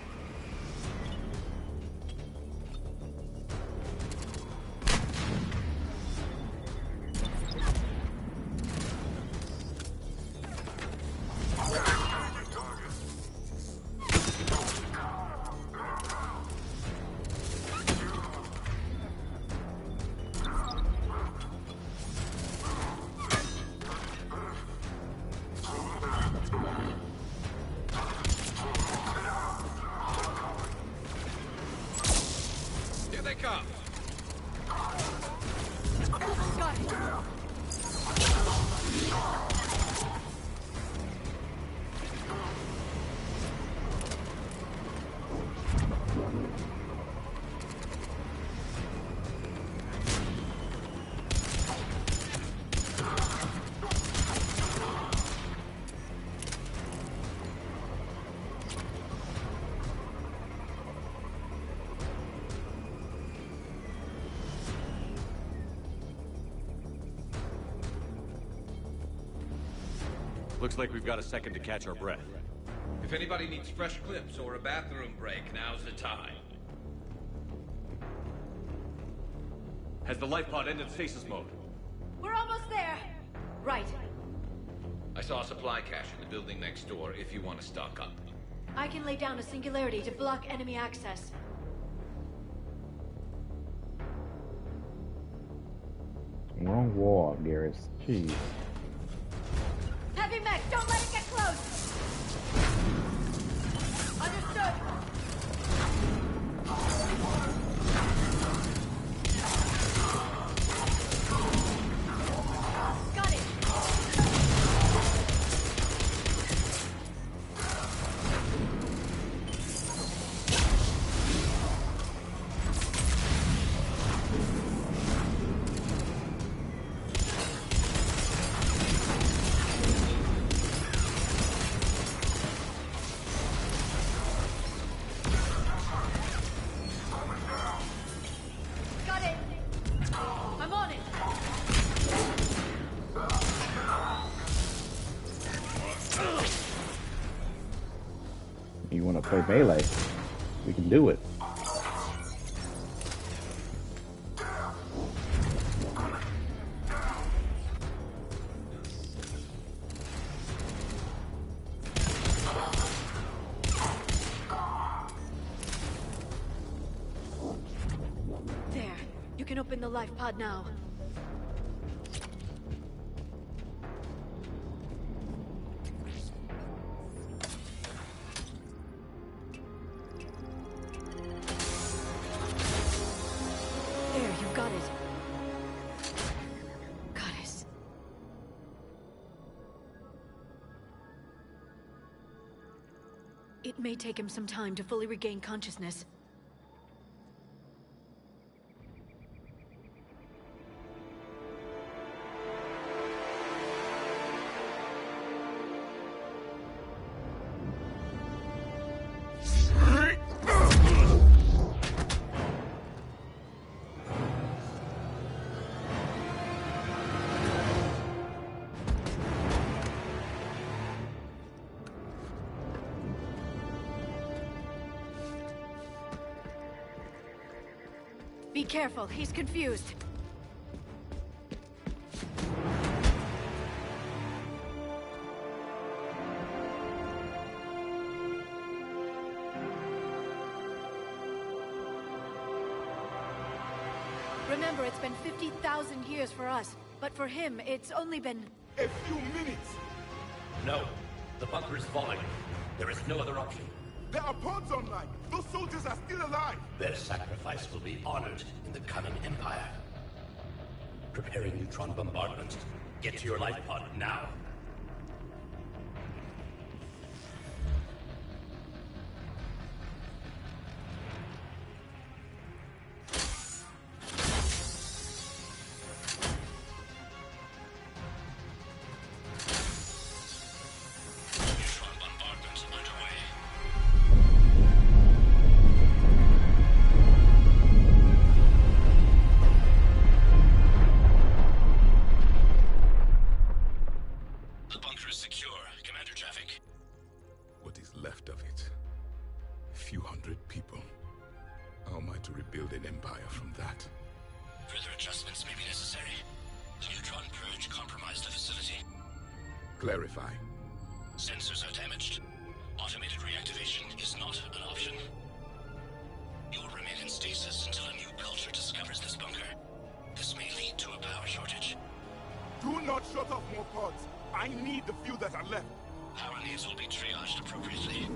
S4: Looks like we've got a second to catch our breath.
S8: If anybody needs fresh clips or a bathroom break, now's the time.
S4: Has the life pod entered stasis mode?
S21: We're almost there. Right.
S9: I saw a supply cache in the building next door if you want to stock up.
S2: I can lay down a singularity to block enemy access.
S1: Wrong wall, Garrus. Jeez.
S21: Heavy mech, don't let it get close! Understood! Got it! Got it! I'm on it!
S1: You want to play melee? We can do it.
S2: There. You can open the life pod now. There, you got it. Goddess. It may take him some time to fully regain consciousness. Be careful, he's confused. Remember, it's been 50,000 years for us, but for him, it's only been...
S7: A few minutes!
S19: No. The bunker is falling. There is no other option.
S7: There are pods online! Those soldiers are still alive!
S19: Their sacrifice will be honored in the coming Empire. Preparing neutron bombardment. Get to your life pod now.
S7: Clarify.
S19: Sensors are damaged. Automated reactivation is not an option. You will remain in stasis until a new culture discovers this bunker. This may lead to a power shortage.
S7: Do not shut off more pods. I need the few that are left.
S19: Power needs will be triaged appropriately.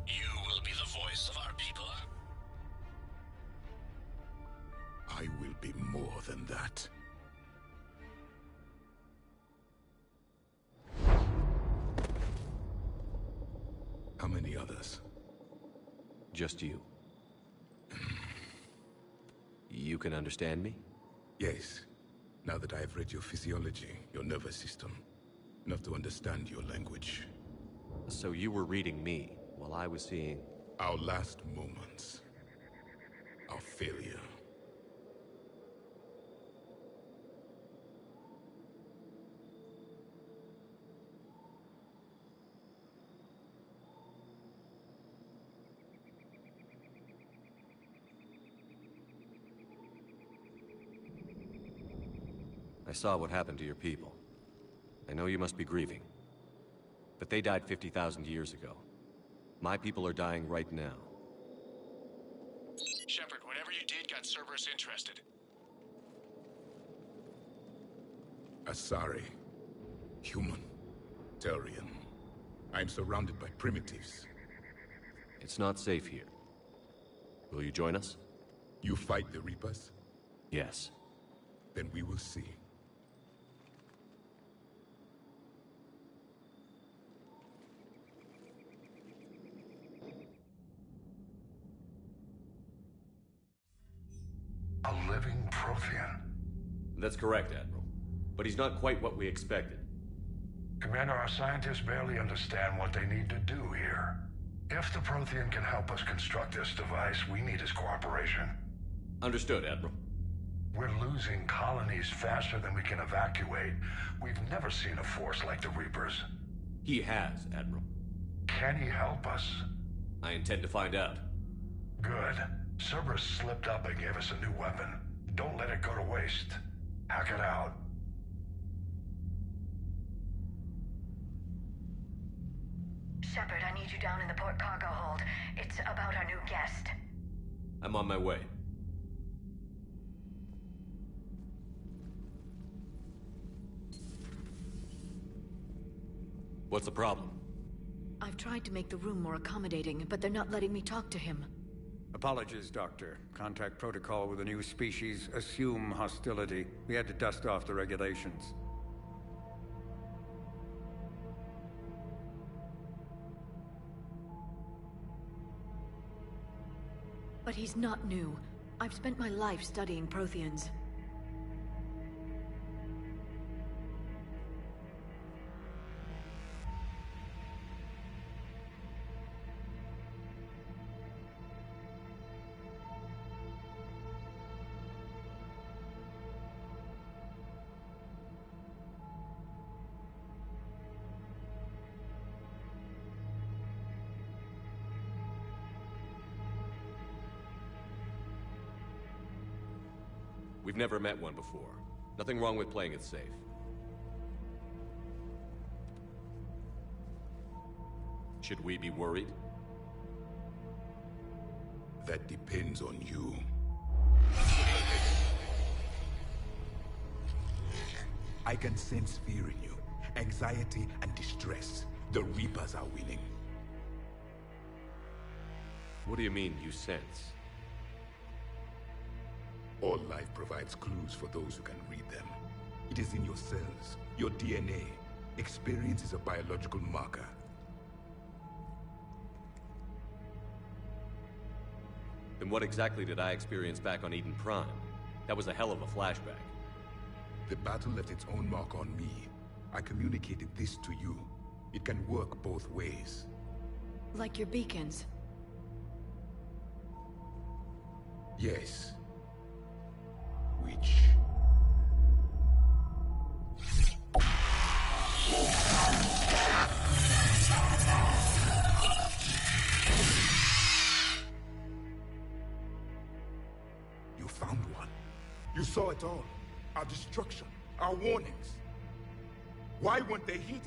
S19: You will be the voice of our people.
S7: I will be more than that. How many others?
S4: Just you. You can understand me?
S7: Yes. Now that I have read your physiology, your nervous system, enough to understand your language.
S4: So you were reading me, while I was seeing...
S7: Our last moments. Our failure.
S4: I saw what happened to your people. I know you must be grieving. But they died 50,000 years ago. My people are dying right now.
S19: Shepard, whatever you did got Cerberus interested.
S7: Asari. Human. Turian. I'm surrounded by primitives.
S4: It's not safe here. Will you join us?
S7: You fight the Reapers?
S4: Yes.
S7: Then we will see.
S11: A living Prothean.
S4: That's correct, Admiral. But he's not quite what we expected.
S11: Commander, our scientists barely understand what they need to do here. If the Prothean can help us construct this device, we need his cooperation.
S4: Understood, Admiral.
S11: We're losing colonies faster than we can evacuate. We've never seen a force like the Reapers.
S4: He has, Admiral.
S11: Can he help us?
S4: I intend to find out.
S11: Good. Cerberus slipped up and gave us a new weapon. Don't let it go to waste. Hack it out.
S2: Shepard, I need you down in the port cargo hold. It's about our new guest.
S4: I'm on my way. What's the problem?
S2: I've tried to make the room more accommodating, but they're not letting me talk to him.
S13: Apologies, Doctor. Contact protocol with a new species. Assume hostility. We had to dust off the regulations.
S2: But he's not new. I've spent my life studying Protheans.
S4: We've never met one before. Nothing wrong with playing it safe. Should we be worried?
S7: That depends on you. I can sense fear in you, anxiety and distress. The Reapers are winning.
S4: What do you mean, you sense?
S7: All life provides clues for those who can read them. It is in your cells, your DNA. Experience is a biological marker.
S4: Then what exactly did I experience back on Eden Prime? That was a hell of a flashback.
S7: The battle left its own mark on me. I communicated this to you. It can work both ways.
S2: Like your beacons.
S7: Yes. Which... You found one. You saw it all. Our destruction, our warnings. Why weren't they heeded?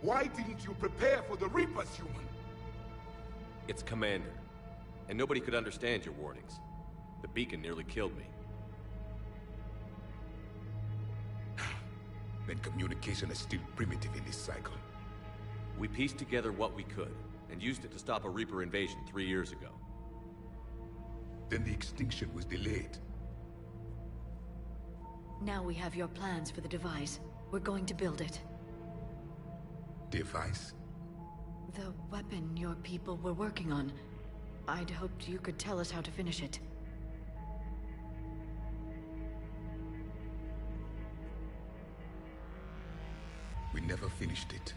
S7: Why didn't you prepare for the Reapers, human?
S4: It's Commander. And nobody could understand your warnings. The beacon nearly killed me.
S7: Then communication is still primitive in this cycle.
S4: We pieced together what we could, and used it to stop a Reaper invasion 3 years ago.
S7: Then the extinction was delayed.
S2: Now we have your plans for the device. We're going to build it.
S7: Device?
S2: The weapon your people were working on. I'd hoped you could tell us how to finish it.
S7: We never finished it.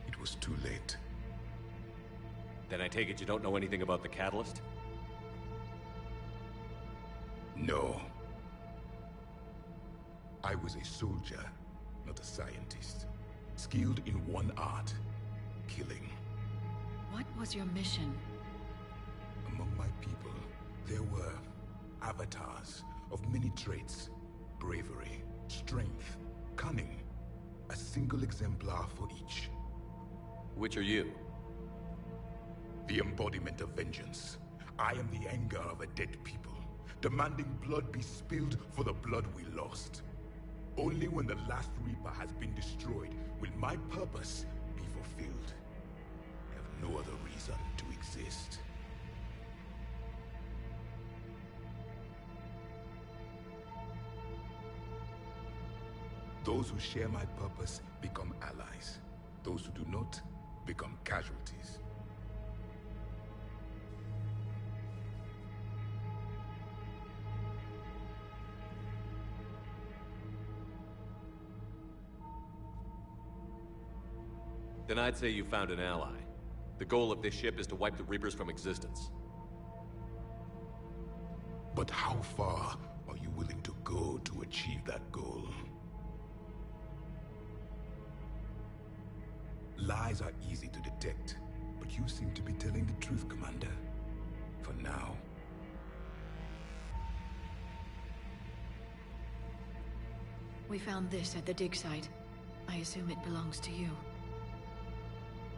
S7: It was too late.
S4: Then I take it you don't know anything about the catalyst?
S7: No. I was a soldier, not a scientist. Skilled in one art, killing.
S2: What was your mission?
S7: Among my people, there were avatars of many traits. Bravery, strength, cunning. A single exemplar for each.
S4: Which are you?
S7: The embodiment of vengeance. I am the anger of a dead people, demanding blood be spilled for the blood we lost. Only when the last Reaper has been destroyed will my purpose be fulfilled. I have no other reason to exist. Those who share my purpose become allies. Those who do not become casualties.
S4: Then I'd say you found an ally. The goal of this ship is to wipe the Reapers from existence.
S7: But how far are you willing to go to achieve that goal? Lies are easy to detect, but you seem to be telling the truth, Commander. For now.
S2: We found this at the dig site. I assume it belongs to you.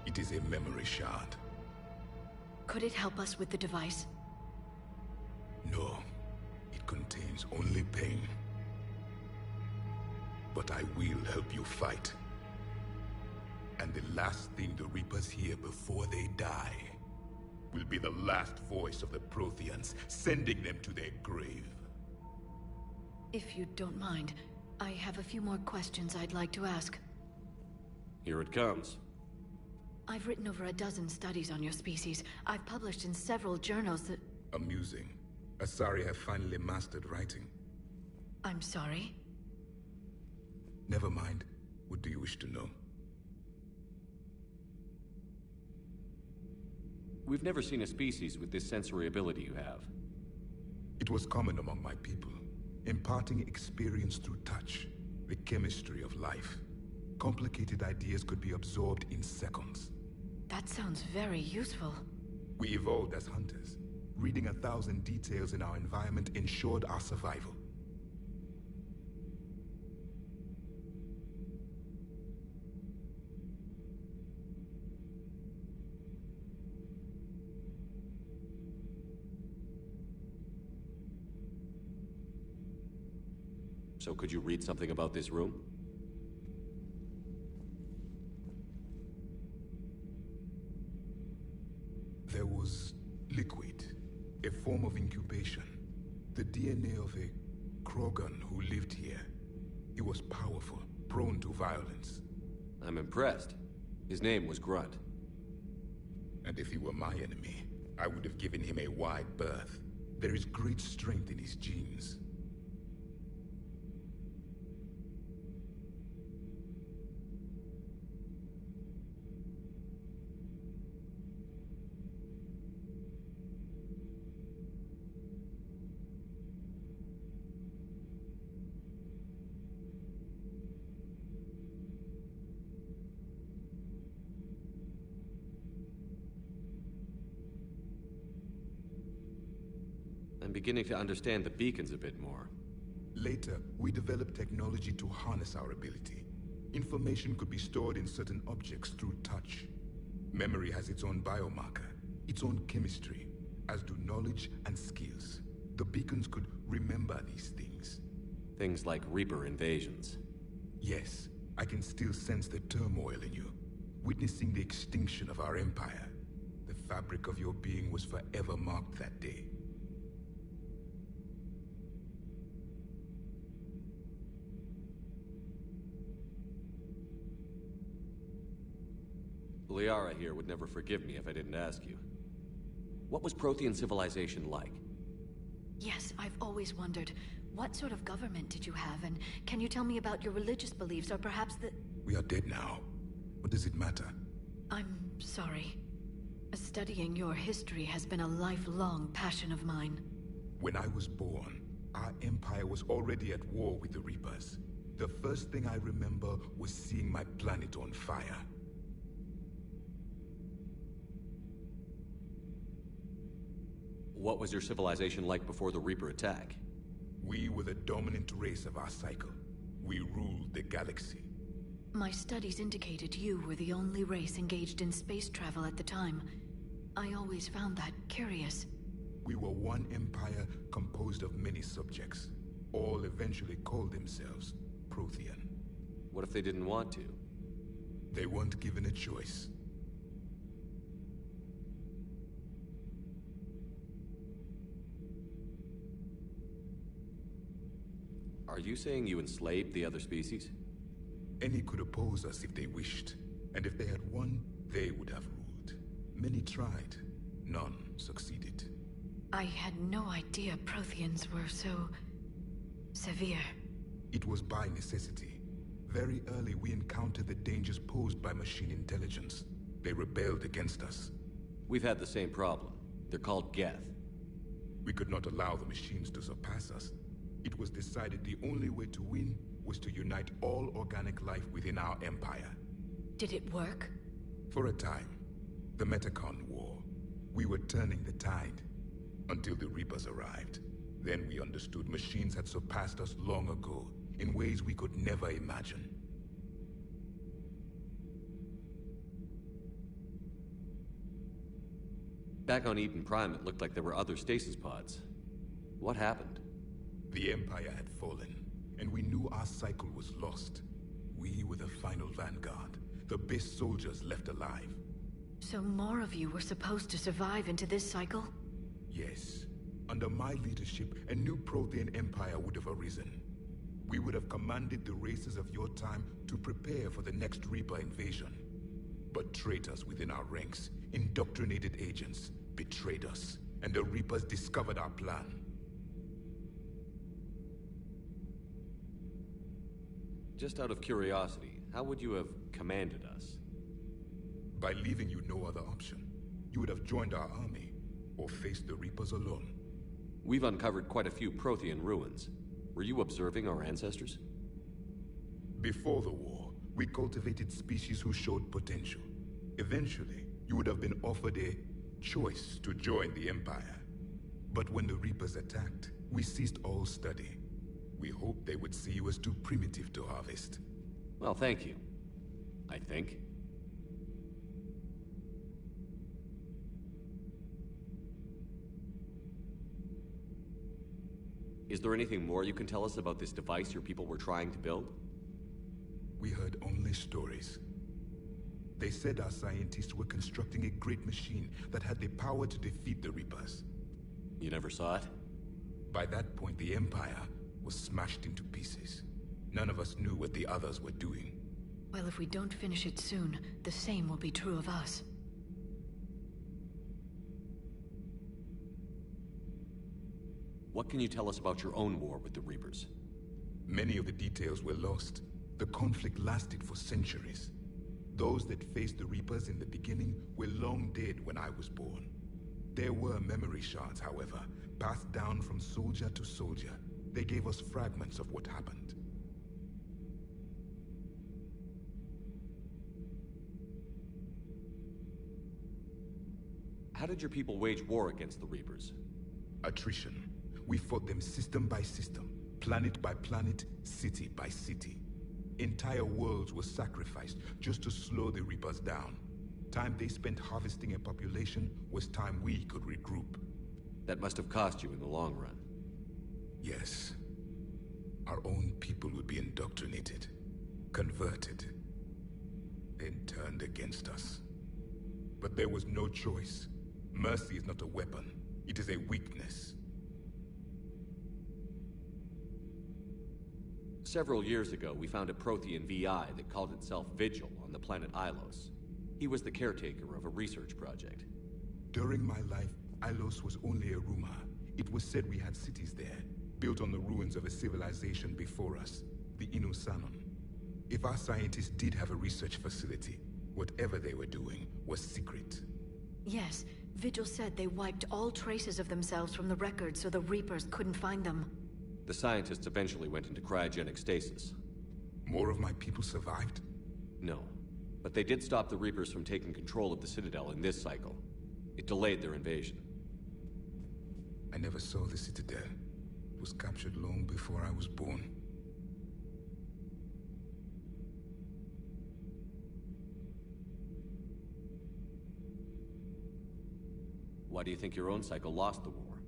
S7: It is a memory shard.
S2: Could it help us with the device?
S7: No. It contains only pain. But I will help you fight. And the last thing the Reapers hear before they die will be the last voice of the Protheans, sending them to their grave.
S2: If you don't mind, I have a few more questions I'd like to ask.
S4: Here it comes.
S2: I've written over a dozen studies on your species. I've published in several journals that...
S7: Amusing. Asari have finally mastered writing.
S2: I'm sorry?
S7: Never mind. What do you wish to know?
S4: We've never seen a species with this sensory ability you have.
S7: It was common among my people, imparting experience through touch, the chemistry of life. Complicated ideas could be absorbed in seconds.
S2: That sounds very useful.
S7: We evolved as hunters. Reading 1,000 details in our environment ensured our survival.
S4: So could you read something about this room?
S7: There was liquid, a form of incubation. The DNA of a Krogan who lived here. He was powerful, prone to violence.
S4: I'm impressed. His name was Grunt.
S7: And if he were my enemy, I would have given him a wide berth. There is great strength in his genes.
S4: I'm beginning to understand the beacons a bit more.
S7: Later, we developed technology to harness our ability. Information could be stored in certain objects through touch. Memory has its own biomarker, its own chemistry, as do knowledge and skills. The beacons could remember these things.
S4: Things like Reaper invasions.
S7: Yes, I can still sense the turmoil in you, witnessing the extinction of our empire. The fabric of your being was forever marked that day.
S4: Liara here would never forgive me if I didn't ask you. What was Prothean civilization like?
S2: Yes, I've always wondered. What sort of government did you have, and can you tell me about your religious beliefs, or perhaps the...
S7: We are dead now. What does it matter?
S2: I'm sorry. Studying your history has been a lifelong passion of mine.
S7: When I was born, our empire was already at war with the Reapers. The first thing I remember was seeing my planet on fire.
S4: What was your civilization like before the Reaper attack?
S7: We were the dominant race of our cycle. We ruled the galaxy.
S2: My studies indicated you were the only race engaged in space travel at the time. I always found that curious.
S7: We were one empire composed of many subjects. All eventually called themselves Prothean.
S4: What if they didn't want to?
S7: They weren't given a choice.
S4: Are you saying you enslaved the other species?
S7: Any could oppose us if they wished, and if they had won, they would have ruled. Many tried. None succeeded.
S2: I had no idea Protheans were so... severe.
S7: It was by necessity. Very early we encountered the dangers posed by machine intelligence. They rebelled against us.
S4: We've had the same problem. They're called Geth.
S7: We could not allow the machines to surpass us. It was decided the only way to win was to unite all organic life within our empire.
S2: Did it work?
S7: For a time. The Metacon War. We were turning the tide. Until the Reapers arrived. Then we understood machines had surpassed us long ago, in ways we could never imagine.
S4: Back on Eden Prime, it looked like there were other stasis pods. What happened?
S7: The Empire had fallen, and we knew our cycle was lost. We were the final vanguard, the best soldiers left alive.
S2: So more of you were supposed to survive into this cycle?
S7: Yes. Under my leadership, a new Prothean empire would have arisen. We would have commanded the races of your time to prepare for the next Reaper invasion. But traitors within our ranks, indoctrinated agents, betrayed us, and the Reapers discovered our plan.
S4: Just out of curiosity, how would you have commanded us?
S7: By leaving you no other option. You would have joined our army, or faced the Reapers alone.
S4: We've uncovered quite a few Prothean ruins. Were you observing our ancestors?
S7: Before the war, we cultivated species who showed potential. Eventually, you would have been offered a choice to join the Empire. But when the Reapers attacked, we ceased all study. We hoped they would see you as too primitive to harvest.
S4: Well, thank you. I think. Is there anything more you can tell us about this device your people were trying to build?
S7: We heard only stories. They said our scientists were constructing a great machine that had the power to defeat the Reapers.
S4: You never saw it?
S7: By that point, the Empire was smashed into pieces. None of us knew what the others were doing.
S2: Well, if we don't finish it soon, the same will be true of us.
S4: What can you tell us about your own war with the Reapers?
S7: Many of the details were lost. The conflict lasted for centuries. Those that faced the Reapers in the beginning were long dead when I was born. There were memory shards, however, passed down from soldier to soldier. They gave us fragments of what happened.
S4: How did your people wage war against the Reapers?
S7: Attrition. We fought them system by system, planet by planet, city by city. Entire worlds were sacrificed just to slow the Reapers down. Time they spent harvesting a population was time we could regroup.
S4: That must have cost you in the long run.
S7: Yes. Our own people would be indoctrinated, converted, then turned against us. But there was no choice. Mercy is not a weapon. It is a weakness.
S4: Several years ago, we found a Prothean VI that called itself Vigil on the planet Ilos. He was the caretaker of a research project.
S7: During my life, Ilos was only a rumor. It was said we had cities there, built on the ruins of a civilization before us, the Inusanon. If our scientists did have a research facility, whatever they were doing was secret.
S2: Yes, Vigil said they wiped all traces of themselves from the records so the Reapers couldn't find them.
S4: The scientists eventually went into cryogenic stasis.
S7: More of my people survived?
S4: No, but they did stop the Reapers from taking control of the Citadel in this cycle. It delayed their invasion.
S7: I never saw the Citadel. It was captured long before I was born.
S4: Why do you think your own cycle lost the war?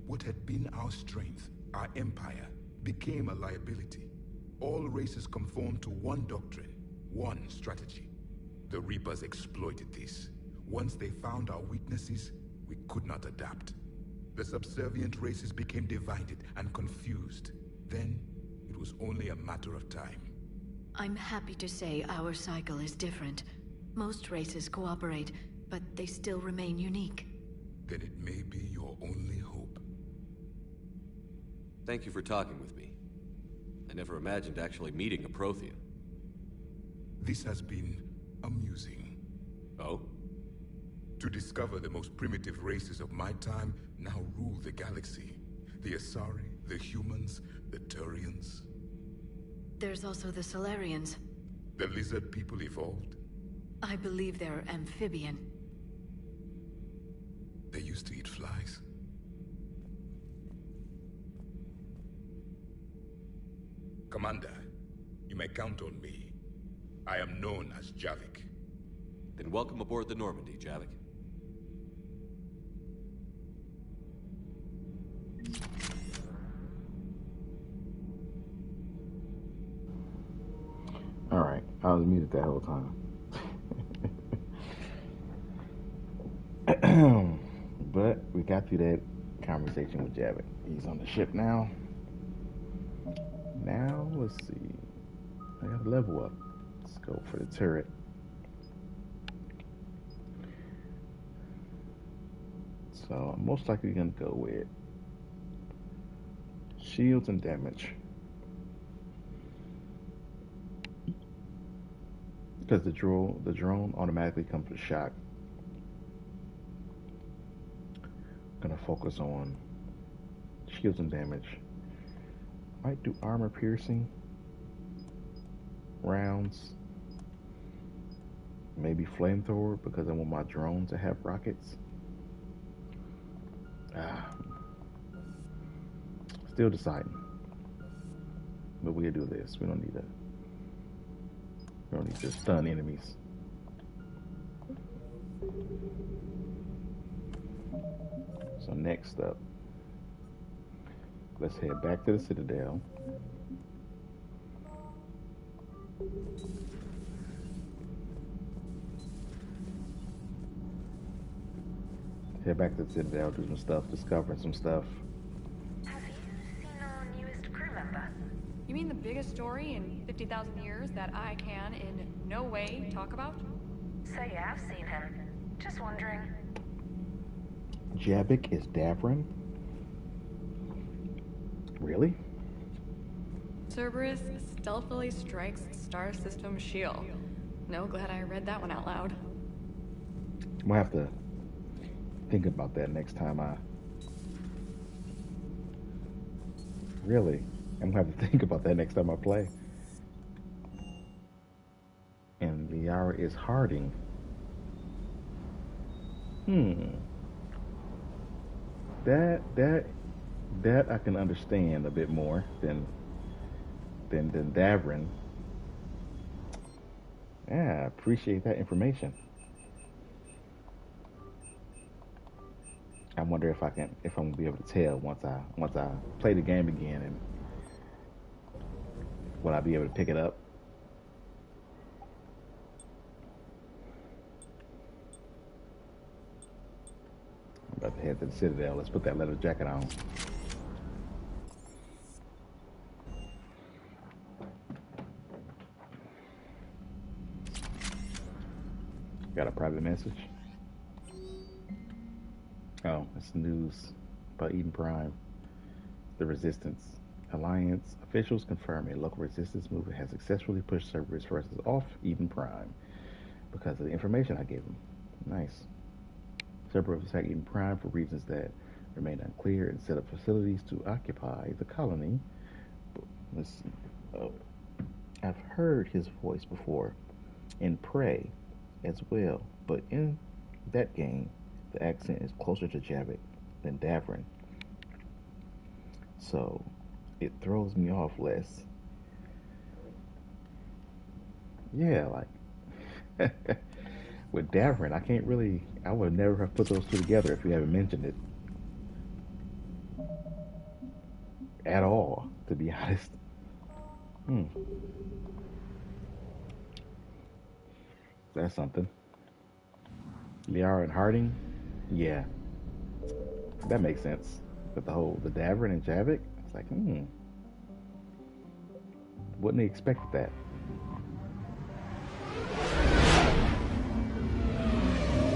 S7: What had been our strength, our empire, became a liability. All races conformed to one doctrine, one strategy. The Reapers exploited this. Once they found our weaknesses, we could not adapt. The subservient races became divided and confused. Then, it was only a matter of time.
S2: I'm happy to say our cycle is different. Most races cooperate, but they still remain unique.
S7: Then it may be your only hope.
S4: Thank you for talking with me. I never imagined actually meeting a Prothean.
S7: This has been amusing.
S4: Oh?
S7: To discover the most primitive races of my time now rule the galaxy. The Asari, the humans, the Turians.
S2: There's also the Solarians.
S7: The lizard people evolved.
S2: I believe they're amphibian.
S7: They used to eat flies. Commander, you may count on me. I am known as Javik.
S4: Then welcome aboard the Normandy, Javik.
S1: Alright, I was muted that whole time. But we got through that conversation with Javik. He's on the ship now. Now, let's see. I gotta level up. Let's go for the turret. So, I'm most likely gonna go with shields and damage. Because the drone automatically comes with shock. Gonna focus on shields and damage. Might do armor piercing rounds. Maybe flamethrower because I want my drone to have rockets. Still deciding. But we'll do this. We don't need to stun enemies. So next up, let's head back to the Citadel. Head back to the Citadel, do some stuff, discovering some stuff.
S15: Have you seen our newest crew member?
S17: You mean the biggest story in 50,000 years that I can in no way talk about?
S15: So you have seen him. Just wondering.
S1: Javik is Davrin? Really?
S17: Cerberus stealthily strikes star system shield. No, glad I read that one out loud.
S1: I'm gonna have to think about that next time Really? I'm gonna have to think about that next time I play. And Liara is Harding. That I can understand a bit more than Davrin. Yeah, I appreciate that information. I wonder if I'm gonna be able to tell once I play the game again, and will I be able to pick it up? I'm about to head to the Citadel. Let's put that leather jacket on. Got a private message. Oh, it's news about Eden Prime. The Resistance Alliance officials confirm a local resistance movement has successfully pushed Cerberus forces off Eden Prime because of the information I gave them. Nice. Cerberus attacked Eden Prime for reasons that remain unclear and set up facilities to occupy the colony. Listen, I've heard his voice before in Prey as well, but in that game, the accent is closer to Javik than Davrin, so it throws me off less. Yeah, like with Davrin, I can't really. I would never have put those two together if you haven't mentioned it at all. To be honest. That's something. Liara and Harding, yeah, that makes sense. But the Davrin and Javik, it's like, wouldn't have expected that.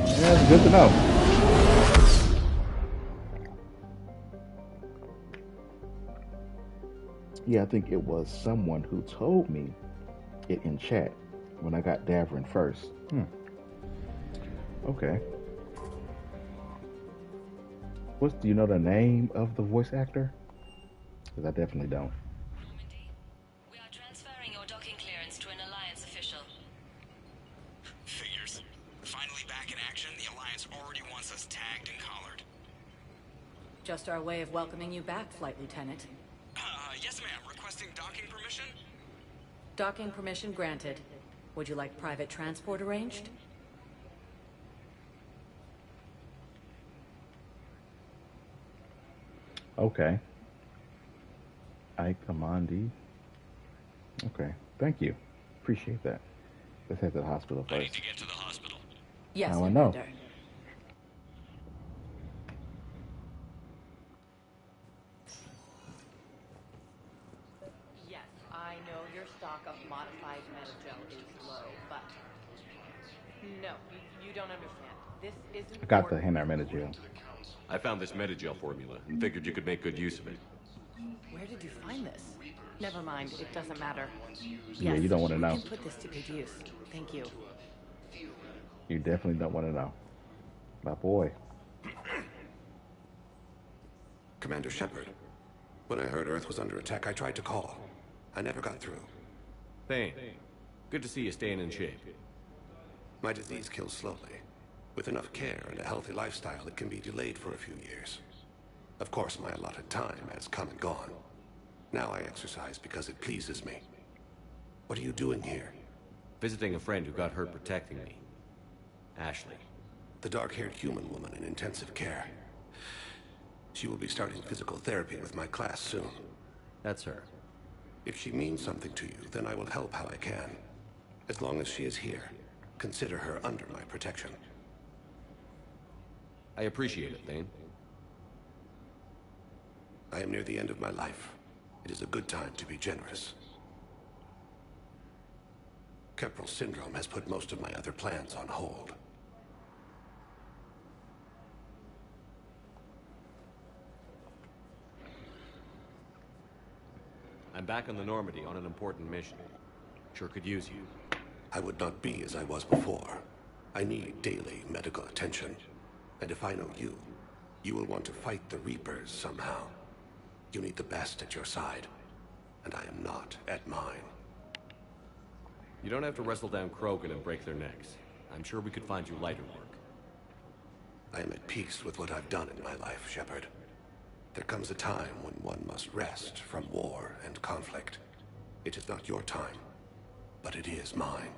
S1: Yeah, it's good to know. Yeah, I think it was someone who told me it in chat when I got Davrin first. Okay. Do you know the name of the voice actor? Because I definitely don't.
S5: We are transferring your docking clearance to an Alliance official.
S12: Figures. Finally back in action, the Alliance already wants us tagged and collared.
S21: Just our way of welcoming you back, Flight Lieutenant.
S12: Yes, ma'am. Requesting docking permission?
S21: Docking permission granted. Would you like private transport arranged?
S1: Okay. Ike Amandi. Okay. Thank you. Appreciate that. Let's head to the hospital first.
S12: I need to get to the hospital.
S21: Yes,
S1: now I know.
S21: Yes, I know your stock of modified Metagel is low, but no, you don't understand. This isn't.
S1: I got the Hanar Metagel.
S4: I found this Metagel formula and figured you could make good use of it.
S21: Where did you find this? Never mind, it doesn't matter.
S1: Yeah, you don't want to know.
S21: You can put this to good use. Thank you.
S1: You definitely don't want to know. My boy.
S22: Commander Shepard, when I heard Earth was under attack, I tried to call. I never got through.
S4: Thane, good to see you staying in shape.
S22: My disease kills slowly. With enough care and a healthy lifestyle, it can be delayed for a few years. Of course, my allotted time has come and gone. Now I exercise because it pleases me. What are you doing here?
S4: Visiting a friend who got hurt protecting me. Ashley.
S22: The dark-haired human woman in intensive care. She will be starting physical therapy with my class soon.
S4: That's her.
S22: If she means something to you, then I will help how I can. As long as she is here, consider her under my protection.
S4: I appreciate it, Thane.
S22: I am near the end of my life. It is a good time to be generous. Keppel syndrome has put most of my other plans on hold.
S4: I'm back on the Normandy on an important mission. Sure could use you.
S22: I would not be as I was before. I need daily medical attention. And if I know you, you will want to fight the Reapers somehow. You need the best at your side, and I am not at mine.
S4: You don't have to wrestle down Krogan and break their necks. I'm sure we could find you lighter work.
S22: I am at peace with what I've done in my life, Shepard. There comes a time when one must rest from war and conflict. It is not your time, but it is mine.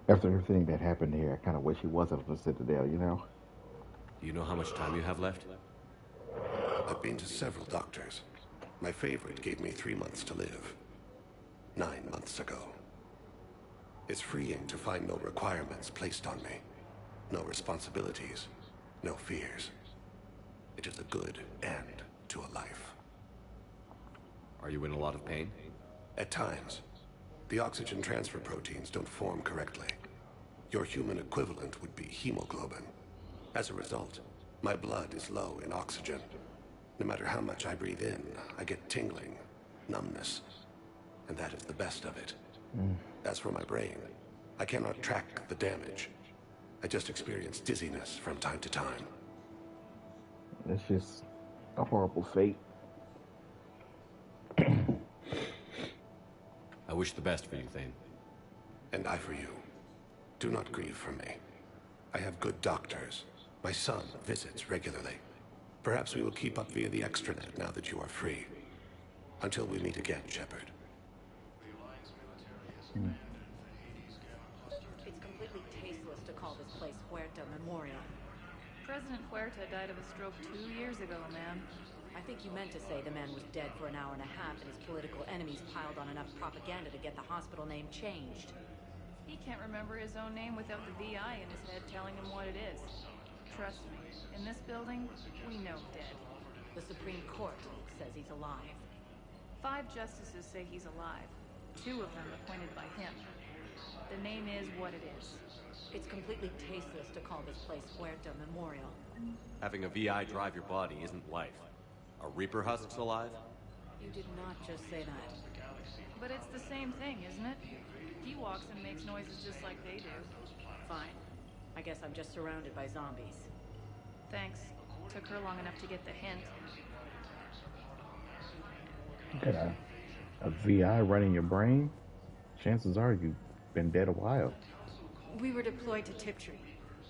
S1: After everything that happened here, I kind of wish he wasn't on the Citadel, you know?
S4: Do you know how much time you have left?
S22: I've been to several doctors. My favorite gave me 3 months to live. 9 months ago. It's freeing to find no requirements placed on me. No responsibilities. No fears. It is a good end to a life.
S4: Are you in a lot of pain?
S22: At times. The oxygen transfer proteins don't form correctly. Your human equivalent would be hemoglobin. As a result, my blood is low in oxygen. No matter how much I breathe in, I get tingling, numbness, and that is the best of it. As for my brain, I cannot track the damage. I just experience dizziness from time to time.
S1: It's just a horrible fate.
S4: I wish the best for you, Thane.
S22: And I for you. Do not grieve for me. I have good doctors. My son visits regularly. Perhaps we will keep up via the extranet now that you are free. Until we meet again, Shepard.
S21: It's completely tasteless to
S10: place Huerta Memorial.
S18: President Huerta died of a stroke 2 years ago, ma'am.
S10: I think you meant to say the man was dead for an hour and a half and his political enemies piled on enough propaganda to get the hospital name changed.
S18: He can't remember his own name without the VI in his head telling him what it is. Trust me, in this building, we know dead.
S10: The Supreme Court says he's alive.
S18: 5 justices say he's alive. 2 of them appointed by him. The name is what it is.
S10: It's completely tasteless to call this place Huerta Memorial.
S4: Having a VI drive your body isn't life. Are Reaper husks alive?
S10: You did not just say that.
S18: But it's the same thing, isn't it? He walks and makes noises just like they do.
S10: Fine. I guess I'm just surrounded by zombies.
S18: Thanks. Took her long enough to get the hint.
S1: You got a VI running your brain? Chances are you've been dead a while.
S23: We were deployed to Tiptree.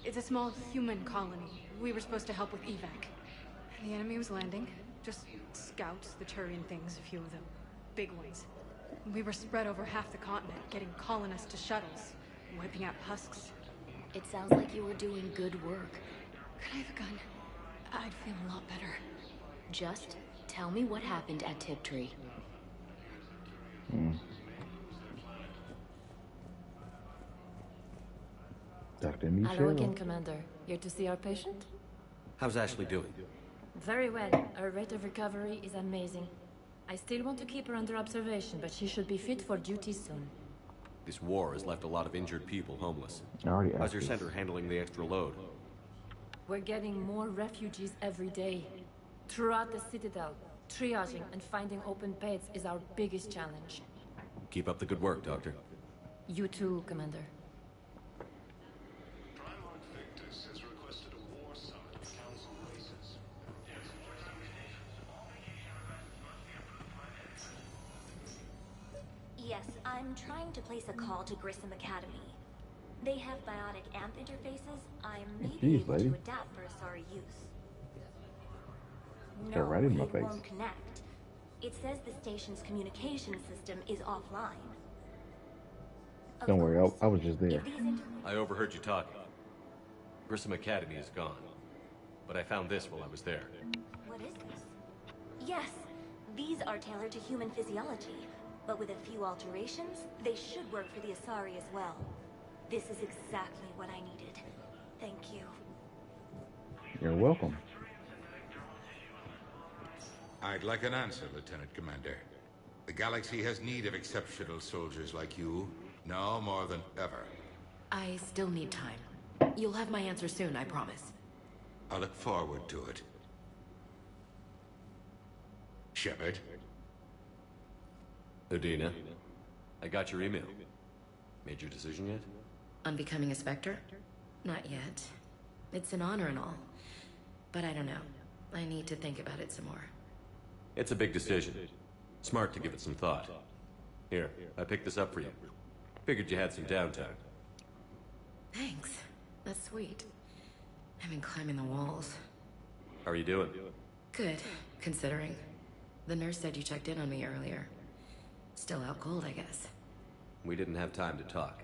S23: It's a small human colony. We were supposed to help with evac. The enemy was landing. Just scouts, the Turian things, a few of them. Big ones. We were spread over half the continent, getting colonists to shuttles, wiping out husks.
S21: It sounds like you were doing good work.
S23: Could I have a gun? I'd feel a lot better.
S21: Just tell me what happened at Tiptree.
S1: Dr. Michelle.
S24: Hello again, Commander. Here to see our patient?
S4: How's Ashley doing?
S24: Very well. Her rate of recovery is amazing. I still want to keep her under observation, but she should be fit for duty soon.
S4: This war has left a lot of injured people homeless.
S1: I already
S4: How's
S1: asked
S4: your
S1: this.
S4: center handling the extra load?
S24: We're getting more refugees every day. Throughout the Citadel, triaging and finding open beds is our biggest challenge.
S4: Keep up the good work, Doctor.
S24: You too, Commander.
S25: Yes, I'm trying to place a call to Grissom Academy. They have biotic amp interfaces. I may be able to adapt for Asari use.
S1: They're right in my
S25: it
S1: face.
S25: won't connect. It says the station's communication system is offline.
S1: Don't worry, I was just there.
S4: I overheard you talking. Grissom Academy is gone. But I found this while I was there.
S25: What is this? Yes, these are tailored to human physiology, but with a few alterations, they should work for the Asari as well. This is exactly what I needed. Thank you.
S1: You're welcome.
S7: I'd like an answer, Lieutenant Commander. The galaxy has need of exceptional soldiers like you, now more than ever.
S26: I still need time. You'll have my answer soon, I promise.
S7: I look forward to it. Shepard?
S4: Udina, I got your email. Made your decision yet?
S26: On becoming a Spectre? Not yet. It's an honor and all. But I don't know. I need to think about it some more.
S4: It's a big decision. Smart to give it some thought. Here, I picked this up for you. Figured you had some downtime.
S26: Thanks. That's sweet. I've been climbing the walls.
S4: How are you doing?
S26: Good, considering. The nurse said you checked in on me earlier. Still out cold, I guess.
S4: We didn't have time to talk.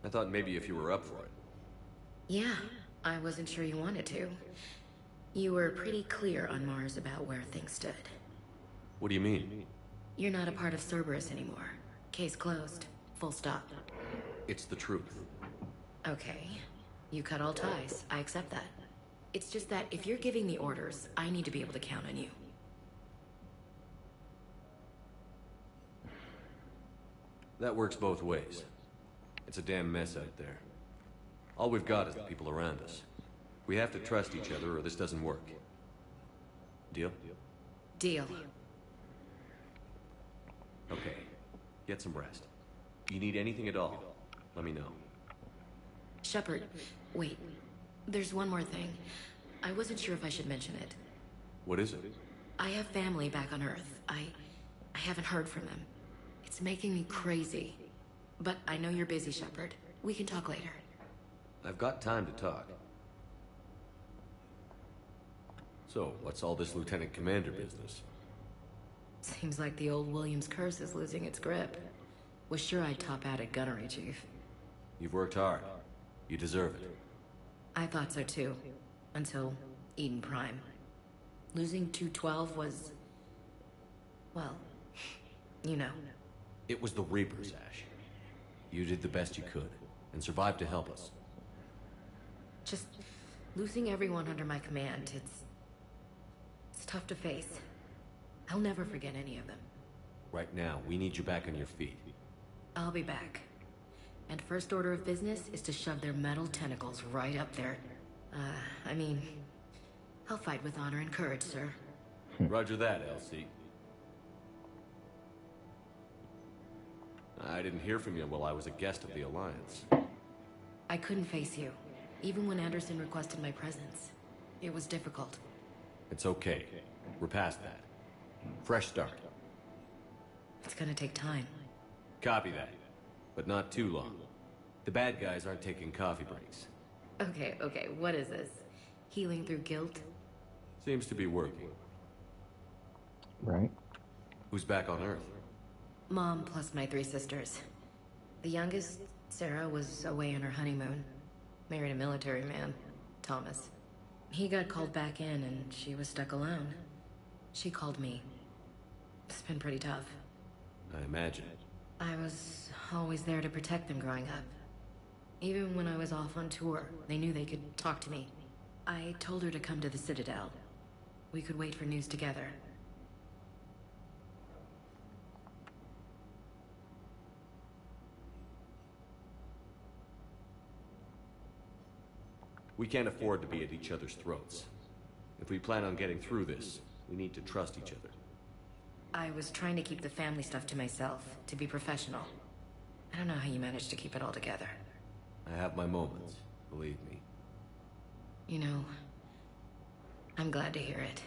S4: I thought maybe if you were up for it.
S26: Yeah, I wasn't sure you wanted to. You were pretty clear on Mars about where things stood.
S4: What do you mean?
S26: You're not a part of Cerberus anymore. Case closed. Full stop.
S4: It's the truth.
S26: Okay. You cut all ties. I accept that. It's just that if you're giving the orders, I need to be able to count on you.
S4: That works both ways. It's a damn mess out there. All we've got is the people around us. We have to trust each other or this doesn't work. Deal?
S26: Deal.
S4: Okay. Get some rest. You need anything at all, let me know.
S26: Shepard, wait. There's one more thing. I wasn't sure if I should mention it.
S4: What is it?
S26: I have family back on Earth. I haven't heard from them. It's making me crazy. But I know you're busy, Shepard. We can talk later.
S4: I've got time to talk. So, what's all this Lieutenant Commander business?
S26: Seems like the old Williams curse is losing its grip. Was sure I'd top out at gunnery, Chief.
S4: You've worked hard. You deserve it.
S26: I thought so too. Until Eden Prime. Losing 212 was... well, you know.
S4: It was the Reapers, Ash. You did the best you could, and survived to help us.
S26: Just losing everyone under my command, it's tough to face. I'll never forget any of them.
S4: Right now, we need you back on your feet.
S26: I'll be back. And first order of business is to shove their metal tentacles right up there. I mean, I'll fight with honor and courage, sir.
S4: Roger that, Elsie. I didn't hear from you while I was a guest of the Alliance.
S26: I couldn't face you, even when Anderson requested my presence. It was difficult.
S4: It's okay. We're past that. Fresh start.
S26: It's gonna take time.
S4: Copy that. But not too long. The bad guys aren't taking coffee breaks.
S26: Okay, what is this? Healing through guilt?
S4: Seems to be working.
S1: Right.
S4: Who's back on Earth?
S26: Mom plus my 3 sisters. The youngest, Sarah, was away on her honeymoon. Married a military man, Thomas. He got called back in and she was stuck alone. She called me. It's been pretty tough.
S4: I imagine.
S26: I was always there to protect them growing up. Even when I was off on tour, they knew they could talk to me. I told her to come to the Citadel. We could wait for news together.
S4: We can't afford to be at each other's throats. If we plan on getting through this, we need to trust each other.
S26: I was trying to keep the family stuff to myself, to be professional. I don't know how you managed to keep it all together.
S4: I have my moments, believe me.
S26: You know, I'm glad to hear it.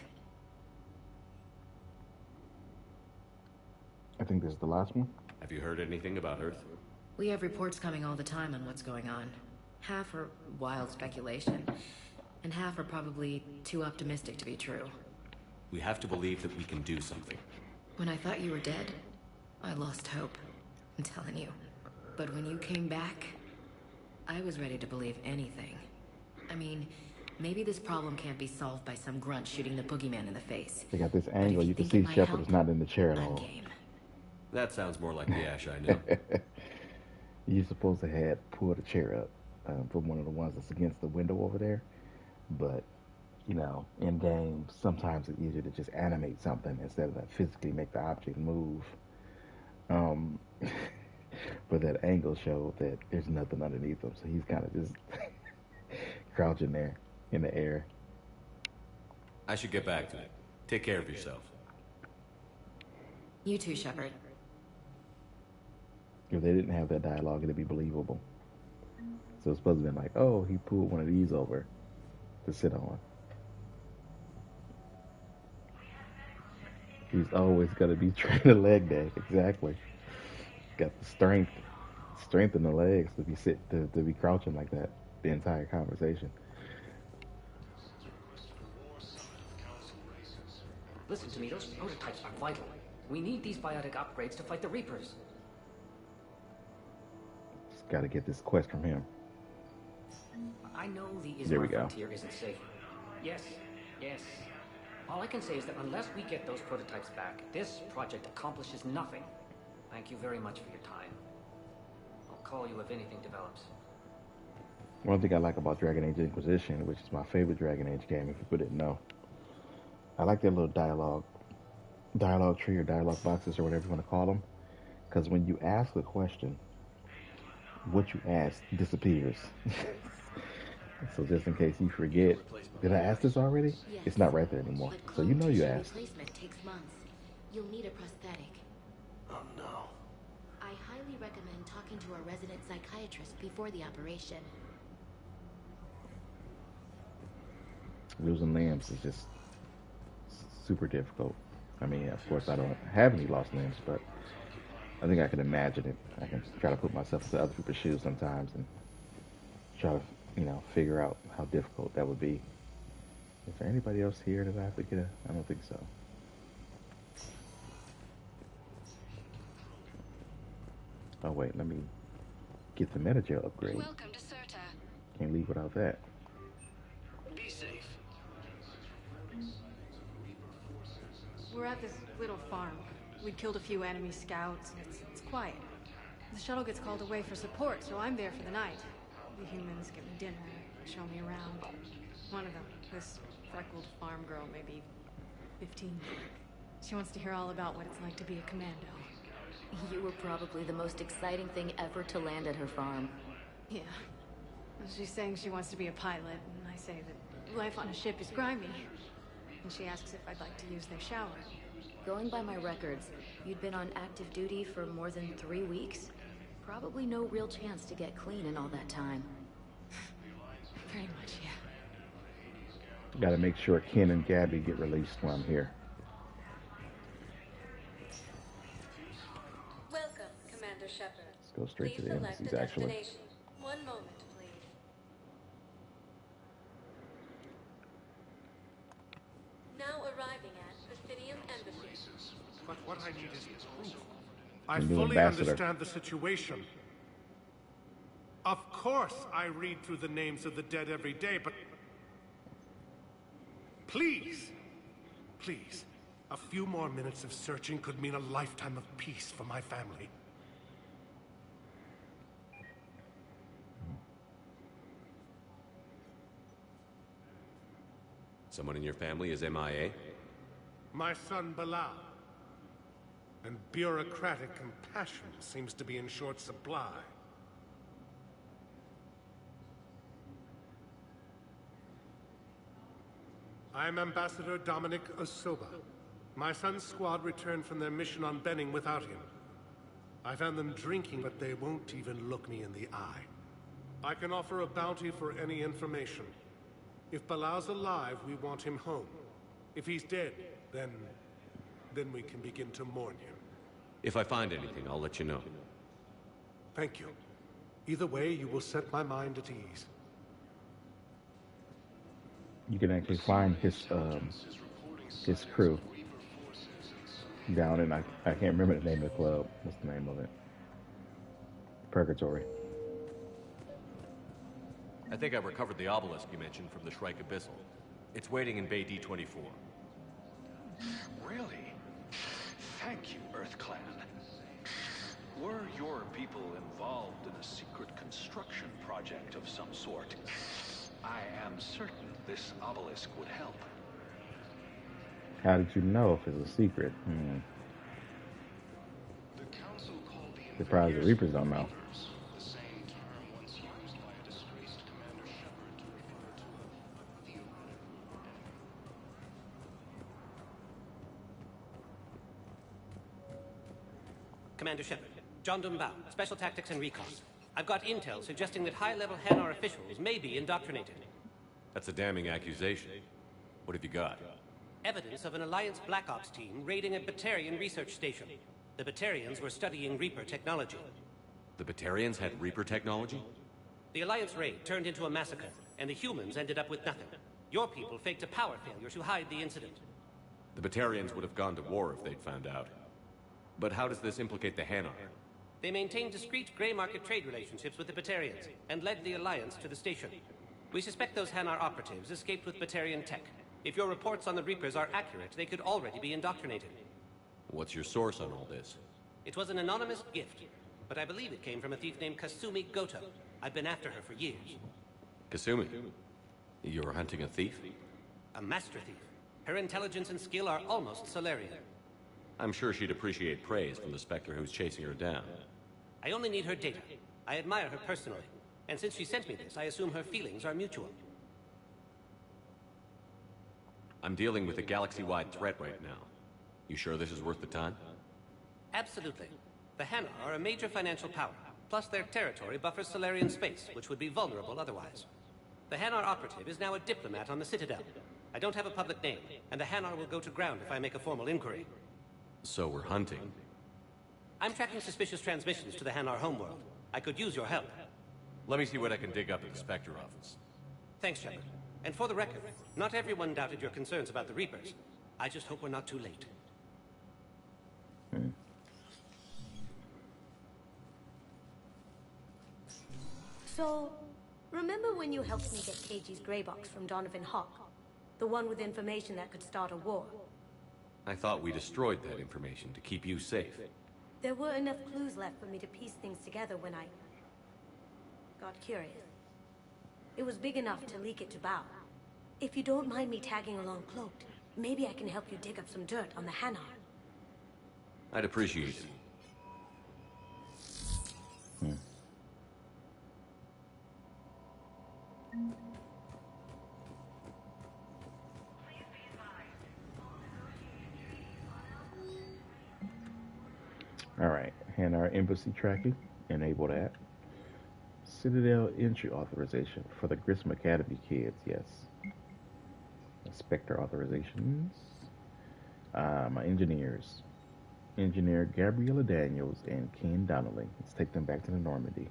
S1: I think this is the last one.
S4: Have you heard anything about Earth?
S26: We have reports coming all the time on what's going on. Half are wild speculation, and half are probably too optimistic to be true.
S4: We have to believe that we can do something.
S26: When I thought you were dead, I lost hope. I'm telling you. But when you came back, I was ready to believe anything. I mean, maybe this problem can't be solved by some grunt shooting the boogeyman in the face.
S1: They got this angle. You can see Shepard is not in the chair at all.
S4: That sounds more like the Ash I know.
S1: You're supposed to have pulled a chair up from one of the ones that's against the window over there. But, you know, in game, sometimes it's easier to just animate something instead of physically make the object move. But that angle showed that there's nothing underneath him, so he's kind of just crouching there in the air.
S4: I should get back to it. Take care of yourself.
S26: You too, Shepard.
S1: If they didn't have that dialogue, it'd be believable. So it's supposed to be like, oh, he pulled one of these over to sit on. He's always got to be trained a leg day. Exactly. Got the strength in the legs to be crouching like that the entire conversation.
S3: Listen to me, those prototypes are vital. We need these biotic upgrades to fight the Reapers.
S1: Just got to get this quest from him.
S3: I know the
S1: There we
S3: Ismar
S1: go.
S3: frontier isn't safe. Yes. All I can say is that unless we get those prototypes back, this project accomplishes nothing. Thank you very much for your time. I'll call you if anything develops.
S1: One thing I like about Dragon Age Inquisition, which is my favorite Dragon Age game, if people didn't know, I like their little dialogue tree or dialogue boxes or whatever you want to call them. Because when you ask a question, what you ask disappears. So just in case you forget, did I ask this already?
S26: Yes.
S1: It's not right there anymore. So you know you asked.
S6: Replacement takes months. You'll need a prosthetic.
S19: Oh no.
S6: I highly recommend talking to a resident psychiatrist before the operation.
S1: Losing limbs is just super difficult. I mean, of course, I don't have any lost limbs, but I think I can imagine it. I can try to put myself into other people's shoes sometimes and try to, figure out how difficult that would be. Is there anybody else here that I have to get I don't think so. Oh wait, let me get the Metagel upgrade.
S5: Welcome to Serta.
S1: Can't leave without that.
S23: We're at this little farm. We killed a few enemy scouts. It's quiet. The shuttle gets called away for support, so I'm there for the night. The humans give me dinner, show me around. One of them, this freckled farm girl, maybe 15. She wants to hear all about what it's like to be a commando.
S21: You were probably the most exciting thing ever to land at her farm.
S23: Yeah. She's saying she wants to be a pilot, and I say that life on a ship is grimy. And she asks if I'd like to use their shower.
S21: Going by my records, you'd been on active duty for more than 3 weeks. Probably no real chance to get clean in all that time.
S23: Pretty much, yeah.
S1: Gotta make sure Ken and Gabby get released while I'm here.
S21: Welcome, Commander Shepard.
S1: Let's go straight to the embassies, actually.
S21: One moment, please. Now arriving at Bithynium Embassy.
S8: But what I need is proof. I
S1: The new
S8: fully
S1: ambassador.
S8: understand the situation. Of course I read through the names of the dead every day, but... Please! Please. A few more minutes of searching could mean a lifetime of peace for my family.
S4: Someone in your family is MIA?
S8: My son Bilal. And bureaucratic compassion seems to be in short supply. I am Ambassador Dominic Osoba. My son's squad returned from their mission on Benning without him. I found them drinking, but they won't even look me in the eye. I can offer a bounty for any information. If Bilal's alive, we want him home. If he's dead, then we can begin to mourn him.
S4: If I find anything, I'll let you know.
S8: Thank you. Either way, you will set my mind at ease.
S1: You can actually find his crew down in, I can't remember the name of the club. What's the name of it? Purgatory.
S4: I think I've recovered the obelisk you mentioned from the Shrike Abyssal. It's waiting in Bay D-24.
S9: Really? Thank you, Earth Clan. Were your people involved in a secret construction project of some sort, I am certain this obelisk would help.
S1: How did you know if it's a secret? Surprised the Reapers don't know.
S11: Commander Shepard, John Dumbao, Special Tactics and Recon. I've got intel suggesting that high-level Hanar officials may be indoctrinated.
S4: That's a damning accusation. What have you got?
S11: Evidence of an Alliance Black Ops team raiding a Batarian research station. The Batarians were studying Reaper technology.
S4: The Batarians had Reaper technology?
S11: The Alliance raid turned into a massacre, and the humans ended up with nothing. Your people faked a power failure to hide the incident.
S4: The Batarians would have gone to war if they'd found out. But how does this implicate the Hanar?
S11: They maintained discreet gray market trade relationships with the Batarians, and led the Alliance to the station. We suspect those Hanar operatives escaped with Batarian tech. If your reports on the Reapers are accurate, they could already be indoctrinated.
S4: What's your source on all this?
S11: It was an anonymous gift, but I believe it came from a thief named Kasumi Goto. I've been after her for years.
S4: Kasumi? You're hunting a thief?
S11: A master thief. Her intelligence and skill are almost Solarian.
S4: I'm sure she'd appreciate praise from the Spectre who's chasing her down.
S11: I only need her data. I admire her personally. And since she sent me this, I assume her feelings are mutual.
S4: I'm dealing with a galaxy-wide threat right now. You sure this is worth the time?
S11: Absolutely. The Hanar are a major financial power, plus their territory buffers Solarian space, which would be vulnerable otherwise. The Hanar operative is now a diplomat on the Citadel. I don't have a public name, and the Hanar will go to ground if I make a formal inquiry.
S4: So we're hunting.
S11: I'm tracking suspicious transmissions to the Hanar homeworld. I could use your help.
S4: Let me see what I can dig up at the Spectre office.
S11: Thanks, Shepard. And for the record, not everyone doubted your concerns about the Reapers. I just hope we're not too late.
S21: So, remember when you helped me get KG's grey box from Donovan Hawk? The one with information that could start a war?
S4: I thought we destroyed that information to keep you safe.
S2: There were enough clues left for me to piece things together when I got curious. It was big enough to leak it to Bao. If you don't mind me tagging along cloaked, maybe I can help you dig up some dirt on the Hanar.
S4: I'd appreciate it.
S1: Alright, Hanar Embassy tracking. Enable that. Citadel entry authorization for the Grissom Academy kids, yes. Inspector authorizations. My engineers. Engineer Gabriella Daniels and Ken Donnelly. Let's take them back to the Normandy.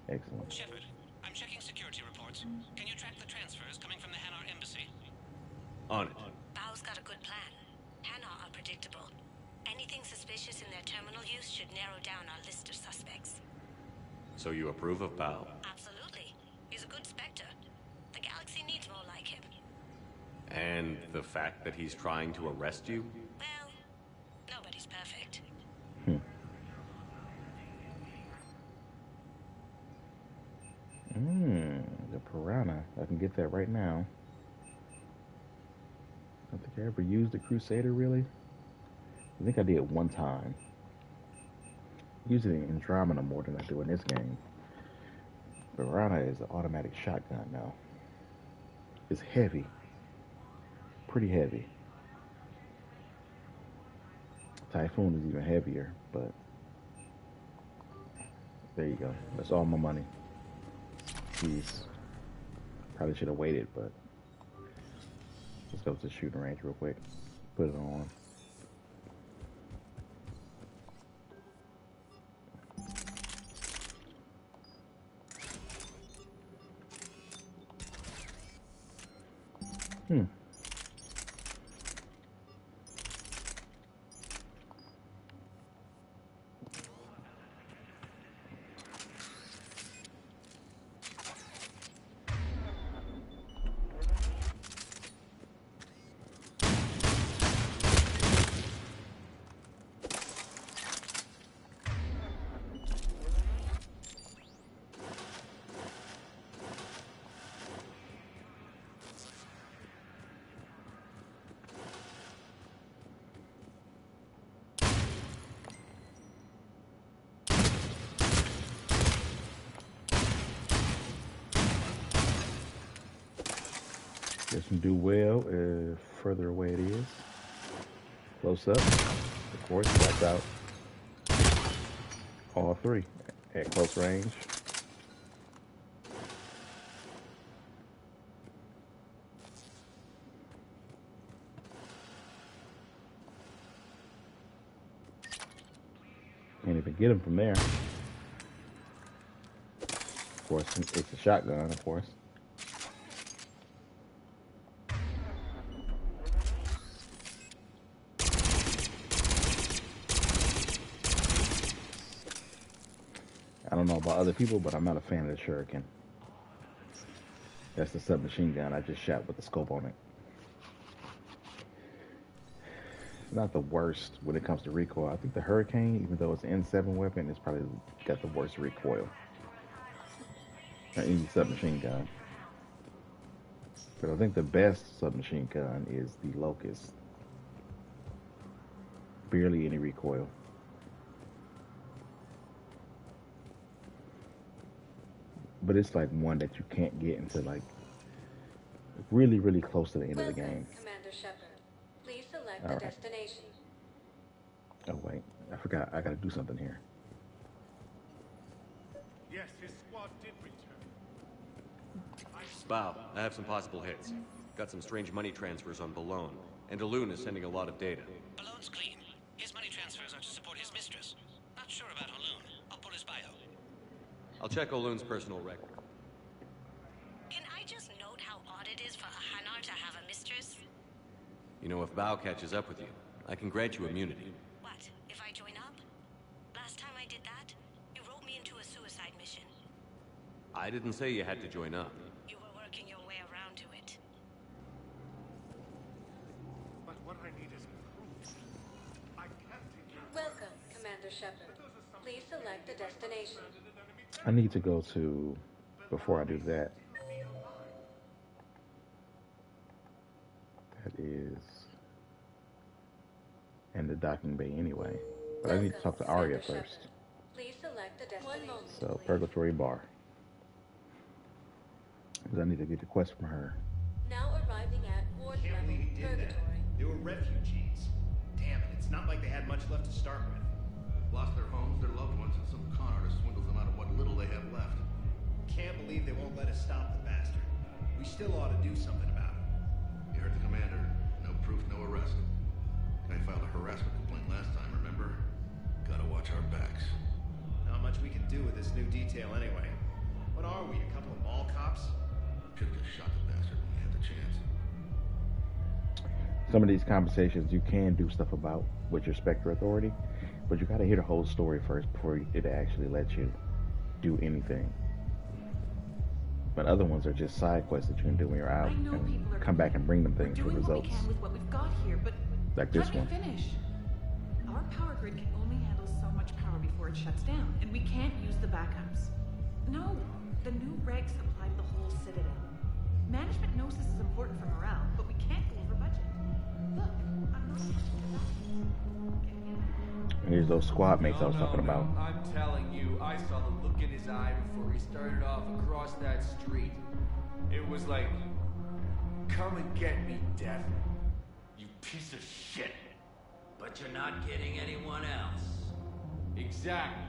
S1: Excellent.
S11: Shepard, I'm checking security reports. Can you track the transfers coming from the Hanar Embassy?
S4: On it.
S2: Bao's got a good plan. Hanar are predictable. Anything suspicious in their terminal use should narrow down our list of suspects.
S4: So you approve of Bao?
S2: Absolutely. He's a good Spectre. The galaxy needs more like him.
S4: And the fact that he's trying to arrest you?
S2: Well, nobody's perfect.
S1: The Piranha. I can get that right now. I don't think I ever used the Crusader, really. I think I did one time. I use it in Andromeda more than I do in this game. Piranha is an automatic shotgun now. It's heavy. Pretty heavy. Typhoon is even heavier, but there you go. That's all my money. Jeez. Probably should have waited, but let's go to the shooting range real quick. Put it on. Doesn't do well further away it is. Close up, of course, wipes out all three at close range. Can't even get him from there. Of course, it's a shotgun, of course. I don't know about other people, but I'm not a fan of the Shuriken. That's the submachine gun I just shot with the scope on it. It's not the worst when it comes to recoil. I think the Hurricane, even though it's an N7 weapon, it's probably got the worst recoil. Any submachine gun. But I think the best submachine gun is the Locust. Barely any recoil. But it's like one that you can't get until like really, really close to the end of the game.
S2: Commander Shepard, please select
S1: All
S2: the
S1: right.
S2: destination.
S1: Oh wait, I forgot. I gotta do something here.
S8: Yes, his squad did return.
S4: Bao, I have some possible hits. Got some strange money transfers on Balone, and Elune is sending a lot of data.
S11: Balone's clean. His money transfers are to support his mistress. Not sure about Elune. I'll pull his bio.
S4: I'll check Olune's personal record.
S2: Can I just note how odd it is for a Hanar to have a mistress?
S4: You know, if Bao catches up with you, I can grant you immunity.
S2: What, if I join up? Last time I did that, you wrote me into a suicide mission.
S4: I didn't say you had to join up.
S2: You were working your way around to it.
S8: But what I need is
S26: Welcome, Commander Shepard. Please select a destination.
S1: I need to go to, before I do that, that is in the docking bay anyway. But I need to talk to Arya first.
S26: Please select a destination.
S1: So, Purgatory Bar. Because I need to get the quest from her.
S26: Now arriving at Ward level Purgatory.
S13: They were refugees. Damn it, it's not like they had much left to start with.
S14: Lost their homes, their loved ones, and some con artist swindles them out of what little they have left.
S13: Can't believe they won't let us stop the bastard. We still ought to do something about it.
S14: You heard the commander. No proof, no arrest. Guy filed a harassment complaint last time, remember? Gotta watch our backs.
S13: Not much we can do with this new detail anyway. What are we, a couple of mall cops?
S14: Should've just shot the bastard when we had the chance.
S1: Some of these conversations you can do stuff about with your Spectre authority, but you gotta hear the whole story first before it actually lets you do anything. But other ones are just side quests that you can do when you're out and come back and bring them things for results.
S15: We can with what we've got here, but
S1: like this one.
S15: Finish. Our power grid can only handle so much power before it shuts down, and we can't use the backups. No, the new regs apply to the whole Citadel. Management knows this is important for morale, but we can't go over budget. Look, I'm not...
S1: And here's those squad mates I was talking about.
S16: I'm telling you, I saw the look in his eye before he started off across that street. It was like, come and get me, Death. You piece of shit.
S17: But you're not getting anyone else.
S16: Exactly.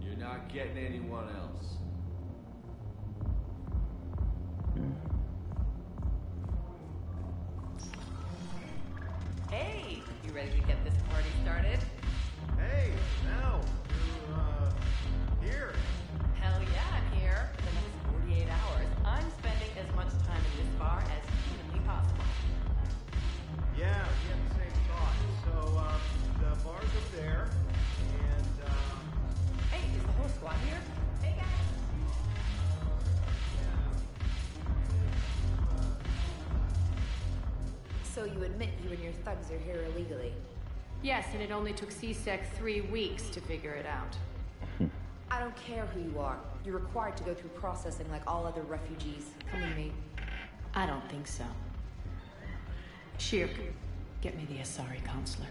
S16: You're not getting anyone else.
S10: Hey, you ready to get this party started?
S13: Hey, now, you're, here.
S10: Hell yeah, I'm here. For the next 48 hours, I'm spending as much time in this bar as humanly possible.
S13: Yeah, we have the same thought. So, the bar's up there, and,
S10: Hey, is the whole squad here? Hey, guys.
S26: So you admit you and your thugs are here illegally?
S21: Yes, and it only took CSEC 3 weeks to figure it out.
S26: I don't care who you are. You're required to go through processing like all other refugees. Come with me.
S21: I don't think so. Shirk, get me the Asari counselor.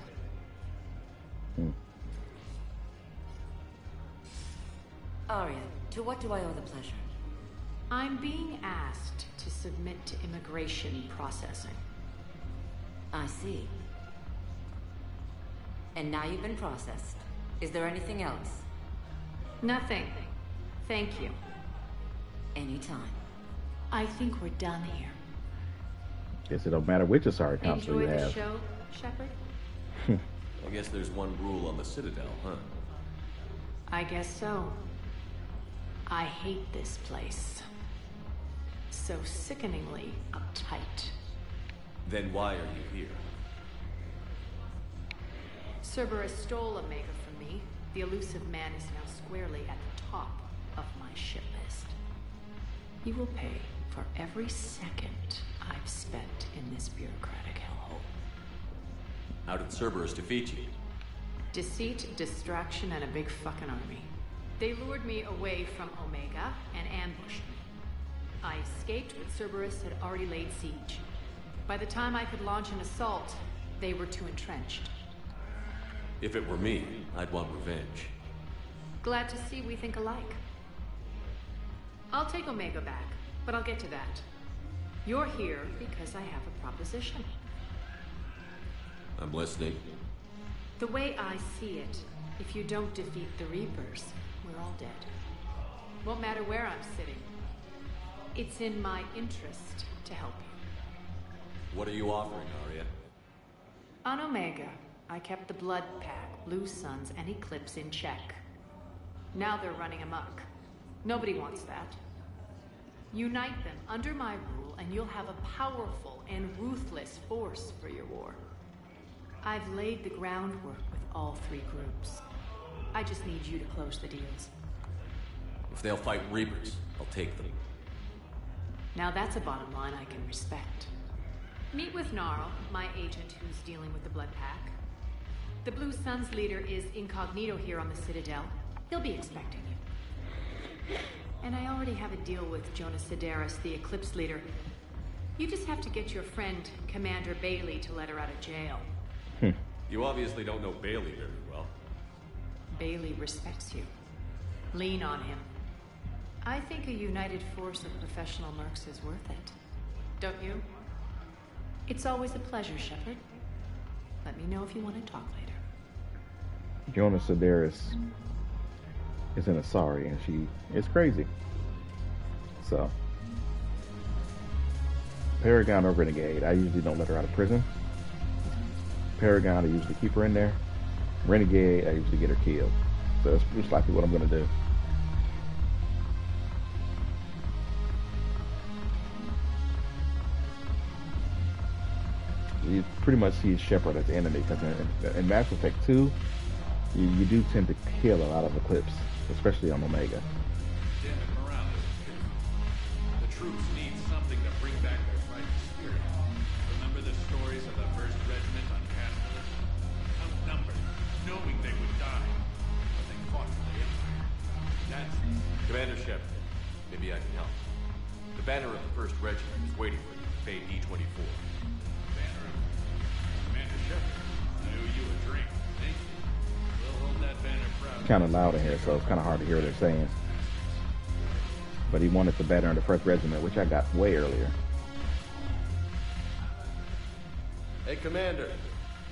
S26: Arya, to what do I owe the pleasure?
S21: I'm being asked to submit to immigration processing.
S26: I see. And now you've been processed. Is there anything else?
S21: Nothing. Thank you.
S26: Anytime.
S21: I think we're done here.
S1: Guess it don't matter which Asari counselor you
S21: Enjoy the
S1: have.
S21: show, Shepard?
S4: I guess there's one rule on the Citadel, huh?
S21: I guess so. I hate this place. So sickeningly uptight.
S4: Then why are you here?
S21: Cerberus stole Omega from me. The elusive man is now squarely at the top of my ship list. You will pay for every second I've spent in this bureaucratic hellhole.
S4: How did Cerberus defeat you?
S21: Deceit, distraction, and a big fucking army. They lured me away from Omega and ambushed me. I escaped, but Cerberus had already laid siege. By the time I could launch an assault, they were too entrenched.
S4: If it were me, I'd want revenge.
S21: Glad to see we think alike. I'll take Omega back, but I'll get to that. You're here because I have a proposition.
S4: I'm listening.
S21: The way I see it, if you don't defeat the Reapers, we're all dead. Won't matter where I'm sitting. It's in my interest to help you.
S4: What are you offering, Arya?
S21: On Omega, I kept the Blood Pack, Blue Suns, and Eclipse in check. Now they're running amok. Nobody wants that. Unite them under my rule, and you'll have a powerful and ruthless force for your war. I've laid the groundwork with all 3 groups. I just need you to close the deals.
S4: If they'll fight Reapers, I'll take them.
S21: Now that's a bottom line I can respect. Meet with Gnarl, my agent who's dealing with the Blood Pack.
S15: The Blue Sun's leader is incognito here on the Citadel. He'll be expecting you. And I already have a deal with Jonas Sidaris, the Eclipse leader. You just have to get your friend, Commander Bailey, to let her out of jail.
S4: You obviously don't know Bailey very well.
S15: Bailey respects you. Lean on him. I think a united force of professional mercs is worth it. Don't you? It's always a pleasure, Shepard. Let me know if you want to talk later.
S1: Jonas Sidaris is an Asari, and she is crazy. So, Paragon or Renegade, I usually don't let her out of prison. Paragon, I usually keep her in there. Renegade, I usually get her killed. So that's just likely what I'm going to do. You pretty much see Shepard as the enemy, because in Mass Effect 2, you do tend to kill a lot of Eclipse, especially on Omega.
S14: Damn it, Morales. The troops need something to bring back their fighting spirit. Remember the stories of the 1st Regiment on Castor? Outnumbered, knowing they would die, but they fought for the Empire. That's...
S4: Commander Shepard, maybe I can help. The banner of the 1st Regiment is waiting for you, Bay D-24.
S14: Banner of... Commander Shepard, I owe you a drink. Thank you. We'll hold that banner proud.
S1: It's kind of loud in here, so it's kind of hard to hear what they're saying. But he wanted the banner of the 1st Regiment, which I got way earlier.
S12: Hey, Commander.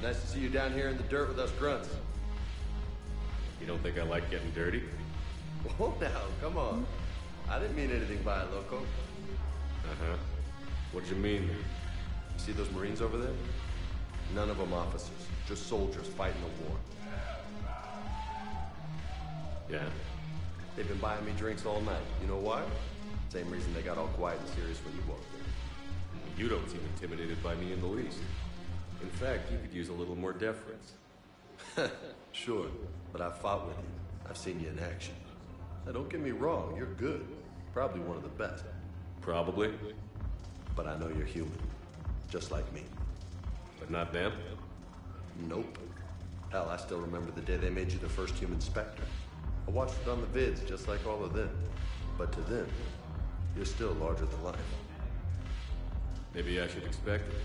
S12: Nice to see you down here in the dirt with us grunts.
S4: You don't think I like getting dirty?
S12: Whoa now, come on. I didn't mean anything by it, Loco.
S4: Uh-huh. What did you mean?
S12: See those Marines over there? None of them officers, just soldiers fighting the war.
S4: Yeah?
S12: They've been buying me drinks all night. You know why? Same reason they got all quiet and serious when you walked in.
S4: You don't seem intimidated by me in the least.
S12: In fact, you could use a little more deference. Sure, but I've fought with you. I've seen you in action. Now, don't get me wrong, you're good. Probably one of the best.
S4: Probably.
S12: But I know you're human. Just like me.
S4: But not them?
S12: Nope. Hell, I still remember the day they made you the first human Spectre. I watched it on the vids, just like all of them. But to them, you're still larger than life.
S4: Maybe I should expect it.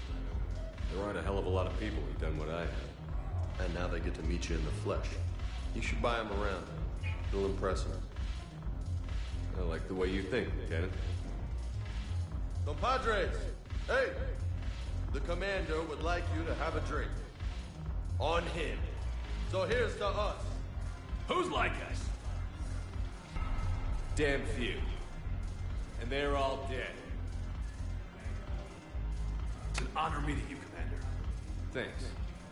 S4: There aren't a hell of a lot of people who've done what I have.
S12: And now they get to meet you in the flesh. You should buy them around. It'll impress them.
S4: I like the way you think, Lieutenant.
S12: Compadres! Hey! The commander would like you to have a drink. On him. So here's to us.
S14: Who's like us?
S4: Damn few. And they're all dead.
S14: It's an honor meeting you, Commander.
S4: Thanks.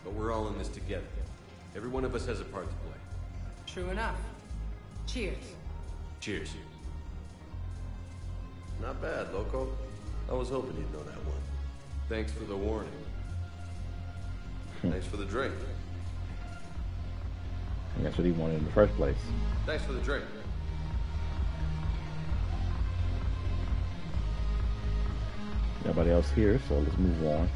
S4: But we're all in this together. Every one of us has a part to play.
S10: True enough. Cheers.
S4: Cheers.
S12: Not bad, Loco. I was hoping you'd know that one.
S4: Thanks for the warning.
S12: Thanks for the drink.
S1: And that's what he wanted in the first place.
S12: Thanks for the drink.
S1: Nobody else here, so let's move on.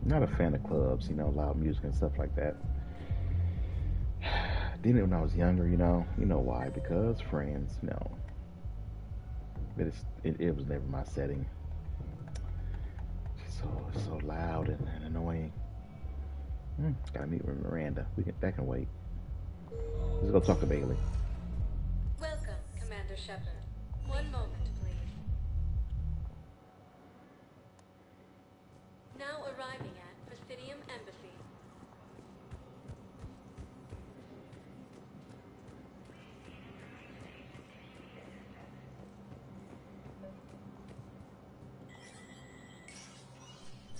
S1: Not a fan of clubs, loud music and stuff like that. Did it when I was younger, you know why? Because friends, But it was never my setting. It's so loud and annoying. Gotta meet with Miranda. That can wait. Let's go talk to Bailey.
S21: Welcome, Commander Shepard. One moment, please. Now arriving at Presidium Embassy.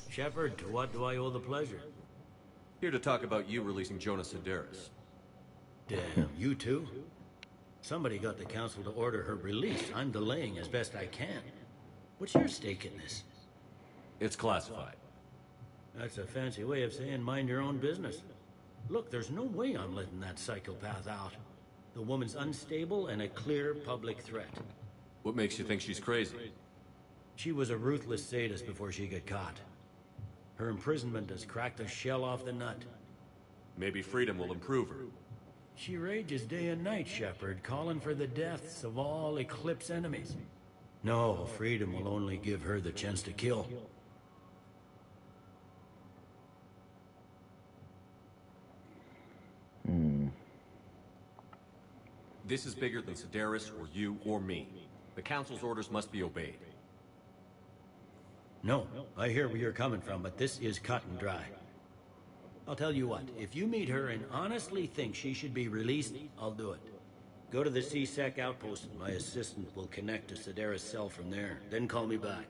S18: Shepard, to what do I owe the pleasure?
S4: Here to talk about you releasing Jonas Sidaris.
S18: Damn, you too? Somebody got the council to order her release. I'm delaying as best I can. What's your stake in this?
S4: It's classified.
S18: That's a fancy way of saying mind your own business. Look, there's no way I'm letting that psychopath out. The woman's unstable and a clear public threat.
S4: What makes you think she's crazy?
S18: She was a ruthless sadist before she got caught. Her imprisonment has cracked the shell off the nut.
S4: Maybe freedom will improve her.
S18: She rages day and night, Shepard, calling for the deaths of all Eclipse enemies. No, freedom will only give her the chance to kill.
S4: This is bigger than Sedaris or you or me. The Council's orders must be obeyed.
S18: No, I hear where you're coming from, but this is cut and dry. I'll tell you what, if you meet her and honestly think she should be released, I'll do it. Go to the C-Sec outpost and my assistant will connect to Sedaris' cell from there. Then call me back.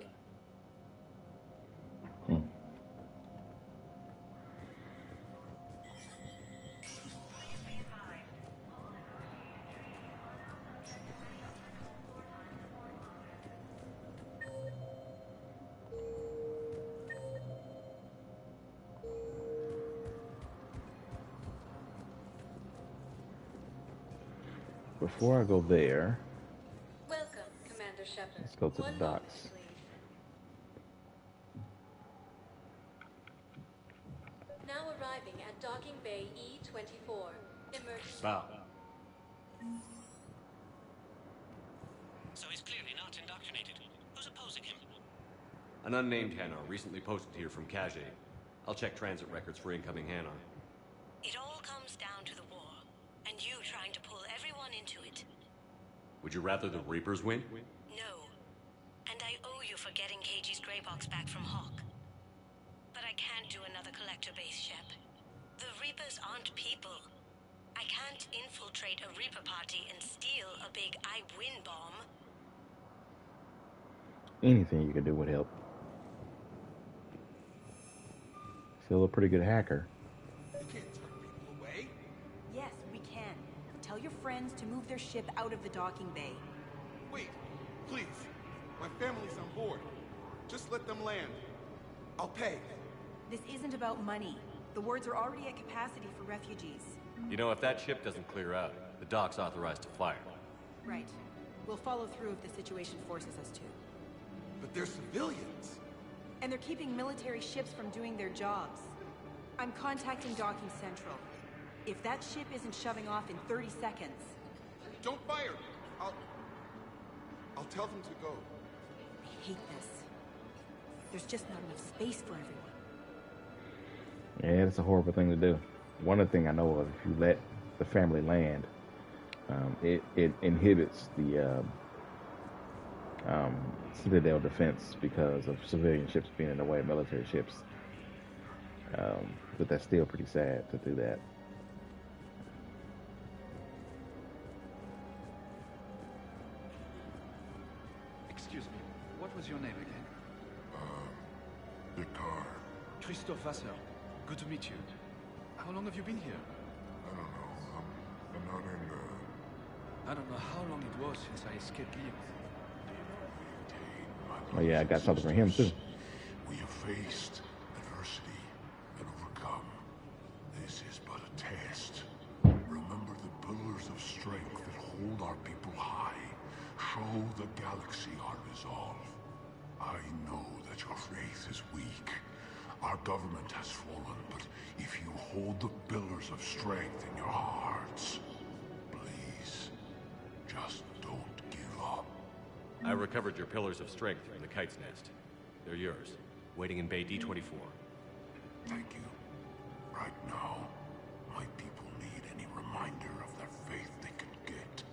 S1: Before I go there,
S21: Welcome, Commander Shepard.
S1: let's go to the docks.
S21: Now arriving at Docking Bay E-24. Emergency.
S4: Bow.
S19: So he's clearly not indoctrinated. Who's opposing him?
S4: An unnamed Hanar recently posted here from Khajiit. I'll check transit records for incoming Hanar.
S2: It all comes down to the war, and you trying to pull everyone into it.
S4: Would you rather the Reapers win?
S2: No. And I owe you for getting KG's Grey Box back from Hawk. But I can't do another collector base, Shep. The Reapers aren't people. I can't infiltrate a Reaper party and steal a big I win bomb.
S1: Anything you can do would help. Still a pretty good hacker.
S3: You can't turn people away.
S15: Yes, we can. Tell your friends to move their ship out of the docking bay.
S3: Wait, please. My family's on board. Just let them land. I'll pay.
S15: This isn't about money. The wards are already at capacity for refugees.
S4: You know, if that ship doesn't clear out, the dock's authorized to fire.
S15: Right. We'll follow through if the situation forces us to.
S3: But they're civilians.
S15: And they're keeping military ships from doing their jobs. I'm contacting Docking Central. If that ship isn't shoving off in 30 seconds...
S3: Don't fire! I'll tell them to go.
S15: I hate this. There's just not enough space for everyone.
S1: Yeah, it's a horrible thing to do. One other thing I know of, if you let the family land, it inhibits the Citadel defense because of civilian ships being in the way of military ships. But that's still pretty sad to do that.
S7: Excuse me, what was your name again?
S20: Vikar.
S7: Christoph Wasser. Good to meet you. How long have you been here?
S20: I don't know. I'm not in
S7: I don't know how long it was since I escaped Lyon.
S1: Oh yeah, I got something for him too.
S20: We have faced adversity and overcome. This is but a test. Remember the pillars of strength that hold our people high. Show the galaxy our resolve. I know that your faith is weak. Our government has fallen, but if you hold the pillars of strength in your hearts, please, just don't give up.
S4: I recovered your pillars of strength from the Kite's Nest. They're yours, waiting in Bay D-24.
S20: Thank you. Right now, my people need any reminder of their faith they can get.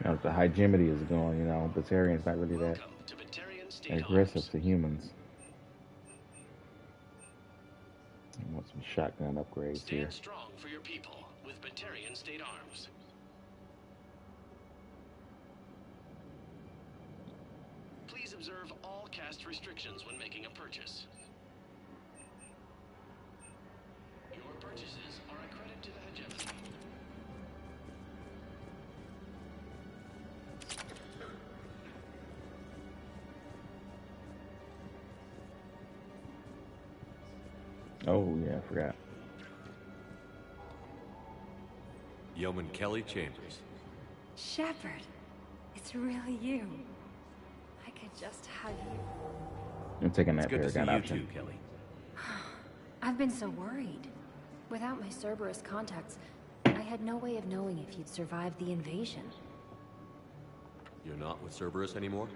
S1: You know, the hegemony is going, you know, Batarian's not really that aggressive to humans. I want some shotgun upgrades here.
S19: Stand strong for your people with Batarian State Arms. Please observe all caste restrictions when making a purchase. Your purchases are a credit to the hegemony.
S1: Oh yeah, I forgot.
S4: Yeoman Kelly Chambers.
S5: Shepard, it's really you. I could just hug you.
S1: I'm taking that
S4: It's good to see
S1: Paragon
S4: you
S1: option.
S4: too, Kelly.
S5: I've been so worried. Without my Cerberus contacts, I had no way of knowing if you'd survived the invasion.
S4: You're not with Cerberus anymore?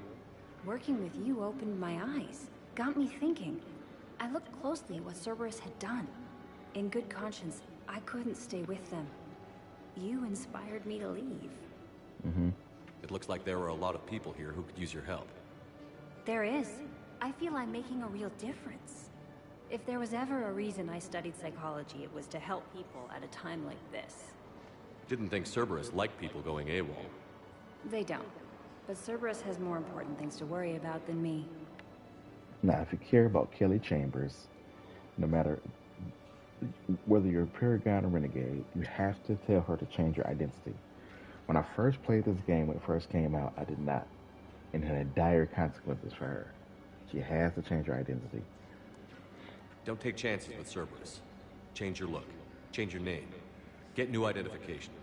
S5: Working with you opened my eyes, got me thinking. I looked closely at what Cerberus had done. In good conscience, I couldn't stay with them. You inspired me to leave.
S4: It looks like there are a lot of people here who could use your help.
S5: There is. I feel I'm making a real difference. If there was ever a reason I studied psychology, it was to help people at a time like this.
S4: Didn't think Cerberus liked people going AWOL.
S5: They don't. But Cerberus has more important things to worry about than me.
S1: Now, if you care about Kelly Chambers, no matter whether you're a Paragon or Renegade, you have to tell her to change her identity. When I first played this game, when it first came out, I did not. And it had dire consequences for her. She has to change her identity.
S4: Don't take chances with Cerberus. Change your look. Change your name. Get new identification.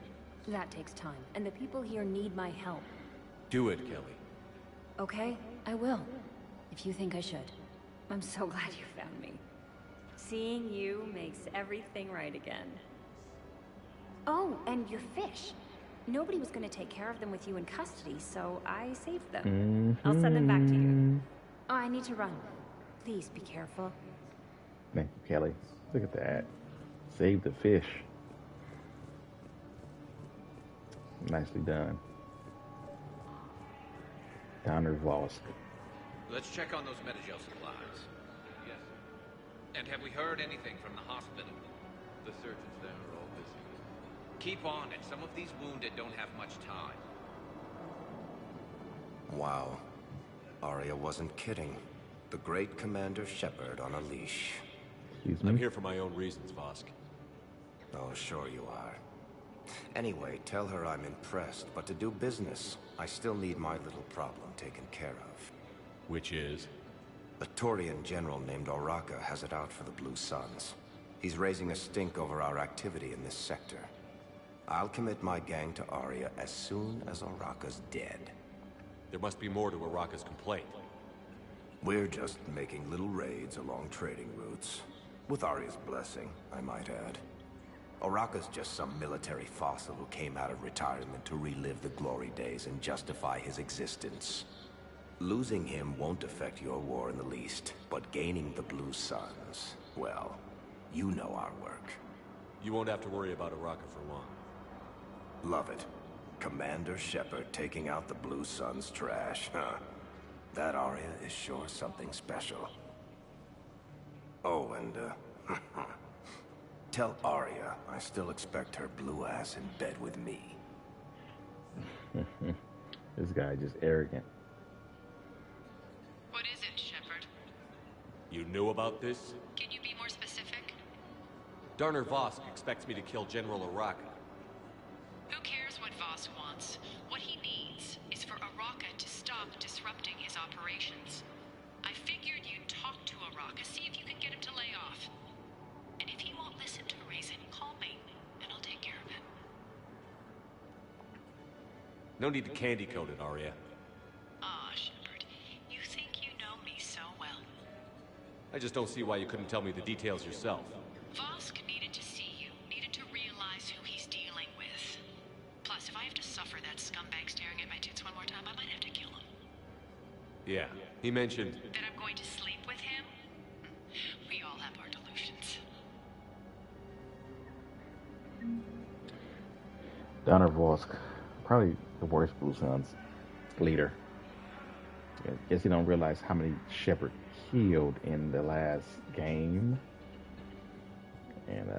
S5: That takes time, and the people here need my help.
S4: Do it, Kelly.
S5: Okay, I will. If you think I should. I'm so glad you found me. Seeing you makes everything right again. Oh, and your fish. Nobody was going to take care of them with you in custody, so I saved them. I'll send them back to you. Oh, I need to run. Please be careful.
S1: Thank you, Kelly. Look at that. Save the fish. Nicely done. Donner Vosk.
S14: Let's check on those Metagel supplies. Yes. And have we heard anything from the hospital? The surgeons there are all busy. Keep on it. Some of these wounded don't have much time.
S6: Wow. Arya wasn't kidding. The great Commander Shepard on a leash.
S4: I'm here for my own reasons, Vosk.
S6: Oh, sure you are. Anyway, tell her I'm impressed, but to do business, I still need my little problem taken care of.
S4: Which is?
S6: A Turian general named Oraka has it out for the Blue Suns. He's raising a stink over our activity in this sector. I'll commit my gang to Arya as soon as Oraka's dead.
S4: There must be more to Oraka's complaint.
S6: We're just making little raids along trading routes. With Arya's blessing, I might add. Oraka's just some military fossil who came out of retirement to relive the glory days and justify his existence. Losing him won't affect your war in the least, but gaining the Blue Suns, well, you know our work.
S4: You won't have to worry about Oraka for long.
S6: Love it. Commander Shepard taking out the Blue Suns trash, huh? That Arya is sure something special. Oh, and, tell Arya I still expect her blue ass in bed with me.
S1: This guy just arrogant.
S15: What is it, Shepard?
S4: You knew about this?
S15: Can you be more specific?
S4: Darner Vosk expects me to kill General Oraka.
S15: Who cares what Voss wants? What he needs is for Oraka to stop disrupting his operations. I figured you'd talk to Oraka, see if you can get him to lay off. And if he won't listen to reason, call me, and I'll take care of it.
S4: No need to candy coat it, Arya.
S15: Ah, Shepard, you think you know me so well.
S4: I just don't see why you couldn't tell me the details yourself.
S15: Vosk needed to see you, needed to realize who he's dealing with. Plus, if I have to suffer that scumbag staring at my tits one more time, I might have to kill him.
S4: Yeah, he mentioned...
S15: That I'm going to sleep with him? We all have our delusions.
S1: Donner Vosk, probably the worst Blue Suns leader. I guess he don't realize how many Shepard killed in the last game. And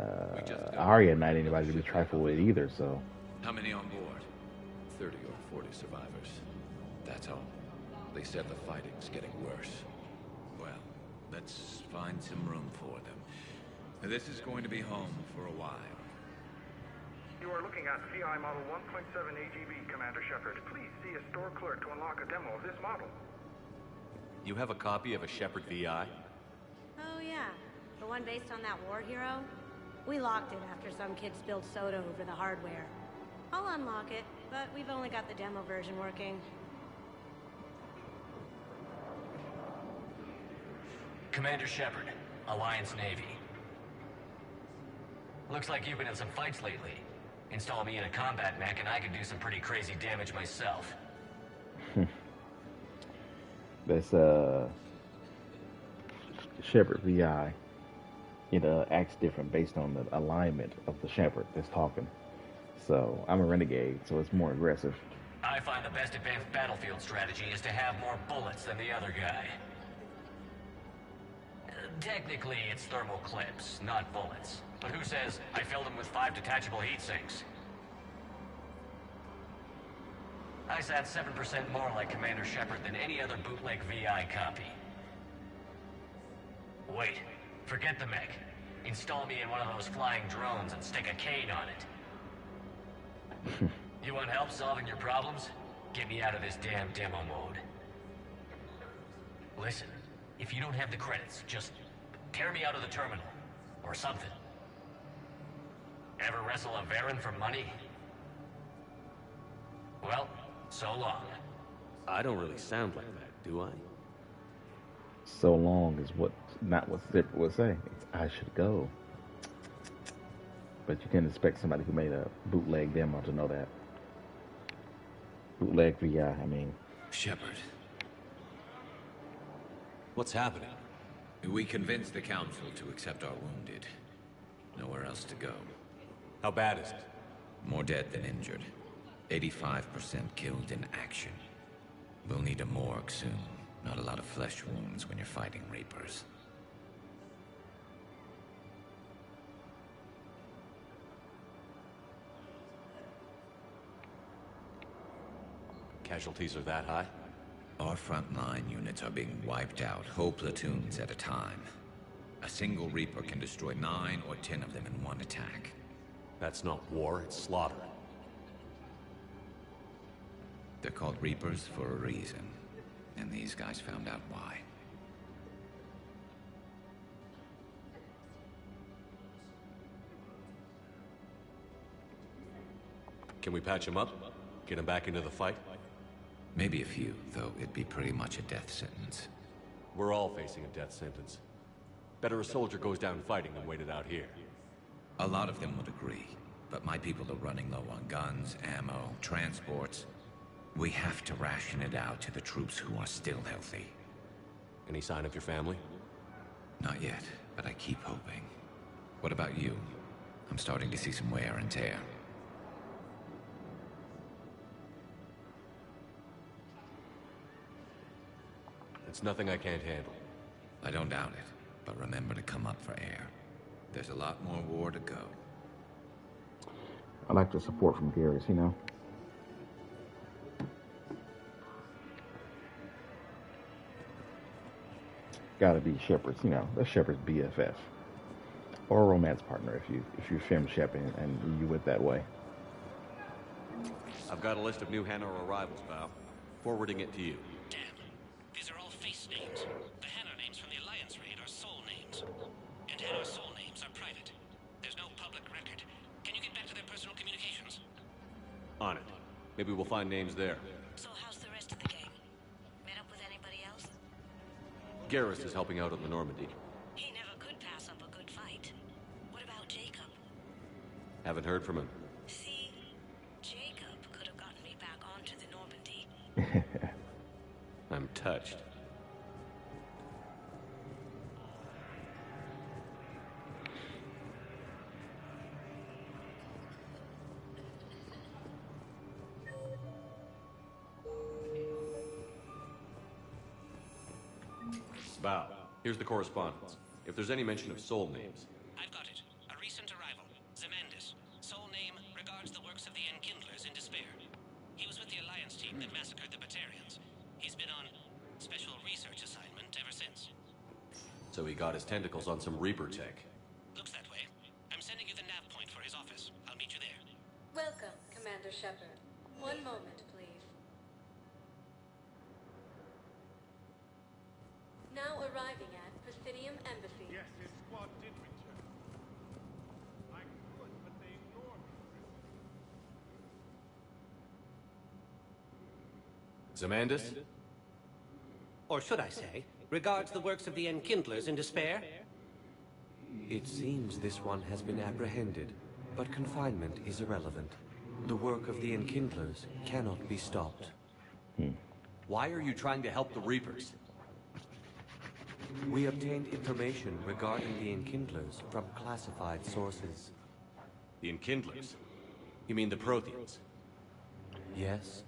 S1: Arya not anybody to be trifled with either, so.
S14: How many on board?
S12: 30 or 40 survivors. That's all. They said the fighting's getting worse.
S14: Well, let's find some room for them. This is going to be home for a while.
S22: You are looking at CI Model 1.7 AGB, Commander Shepard. Please see a store clerk to unlock a demo of this model.
S4: You have a copy of a Shepard VI?
S2: Oh, yeah. The one based on that war hero? We locked it after some kid spilled soda over the hardware. I'll unlock it, but we've only got the demo version working.
S8: Commander Shepard, Alliance Navy. Looks like you've been in some fights lately. Install me in a combat mech and I can do some pretty crazy damage myself.
S1: That's Shepard VI. It acts different based on the alignment of the Shepard that's talking. So I'm a renegade, so it's more aggressive.
S8: I find the best advanced battlefield strategy is to have more bullets than the other guy. Technically, it's thermal clips, not bullets. But who says I filled them with 5 detachable heat sinks? I sound 7% more like Commander Shepard than any other bootleg VI copy. Wait, forget the mech. Install me in one of those flying drones and stick a cane on it. You want help solving your problems? Get me out of this damn demo mode. Listen, if you don't have the credits, just tear me out of the terminal. Or something. Ever wrestle a Varen for money? Well, so long.
S4: I don't really sound like that, do I?
S1: So long is not what Zipper would say. It's I should go. But you can't expect somebody who made a bootleg demo to know that. Bootleg VI, I mean.
S9: Shepard.
S4: What's happening?
S9: We convinced the Council to accept our wounded. Nowhere else to go.
S4: How bad is it?
S9: More dead than injured. 85% killed in action. We'll need a morgue soon. Not a lot of flesh wounds when you're fighting Reapers.
S4: Casualties are that high?
S9: Our frontline units are being wiped out, whole platoons at a time. A single Reaper can destroy 9 or 10 of them in one attack.
S4: That's not war, it's slaughter.
S9: They're called Reapers for a reason, and these guys found out why.
S4: Can we patch him up? Get him back into the fight?
S9: Maybe a few, though it'd be pretty much a death sentence.
S4: We're all facing a death sentence. Better a soldier goes down fighting than wait it out here.
S9: A lot of them would agree, but my people are running low on guns, ammo, transports. We have to ration it out to the troops who are still healthy.
S4: Any sign of your family?
S9: Not yet, but I keep hoping. What about you? I'm starting to see some wear and tear.
S4: It's nothing I can't handle.
S9: I don't doubt it, but remember to come up for air. There's a lot more war to go.
S1: I like the support from Garrus, you know. Gotta be Shepard's, you know, that's Shepard's BFF. Or a romance partner if you film Shepard and you went that way.
S4: I've got a list of new Hanar arrivals, Val. Forwarding it to you.
S19: Damn. These are all face names. The Hanar names from the Alliance raid are soul names. And Hanar soul names are private. There's no public record. Can you get back to their personal communications?
S4: On it. Maybe we'll find names there.
S2: So how's the rest of the gang? Met up with anybody else?
S4: Garrus is helping out on the Normandy.
S2: He never could pass up a good fight. What about Jacob?
S4: Haven't heard from him.
S2: See, Jacob could have gotten me back onto the Normandy.
S4: I'm touched. Val, here's the correspondence. If there's any mention of soul names.
S19: I've got it. A recent arrival. Zemandis. Soul name regards the works of the Enkindlers in despair. He was with the Alliance team that massacred the Batarians. He's been on special research assignment ever since.
S4: So he got his tentacles on some Reaper tech.
S19: Looks that way. I'm sending you the nav point for his office. I'll meet you there.
S21: Welcome, Commander Shepard. One moment, please. Now arriving at Presidium Embassy.
S3: Yes, his squad did return. I could, but they ignored me.
S4: Zamandus?
S11: Or should I say, regards the works of the Enkindlers in despair?
S16: It seems this one has been apprehended, but confinement is irrelevant. The work of the Enkindlers cannot be stopped.
S4: Why are you trying to help the Reapers?
S16: We obtained information regarding the Enkindlers from classified sources.
S4: The Enkindlers? You mean the Protheans?
S16: Yes.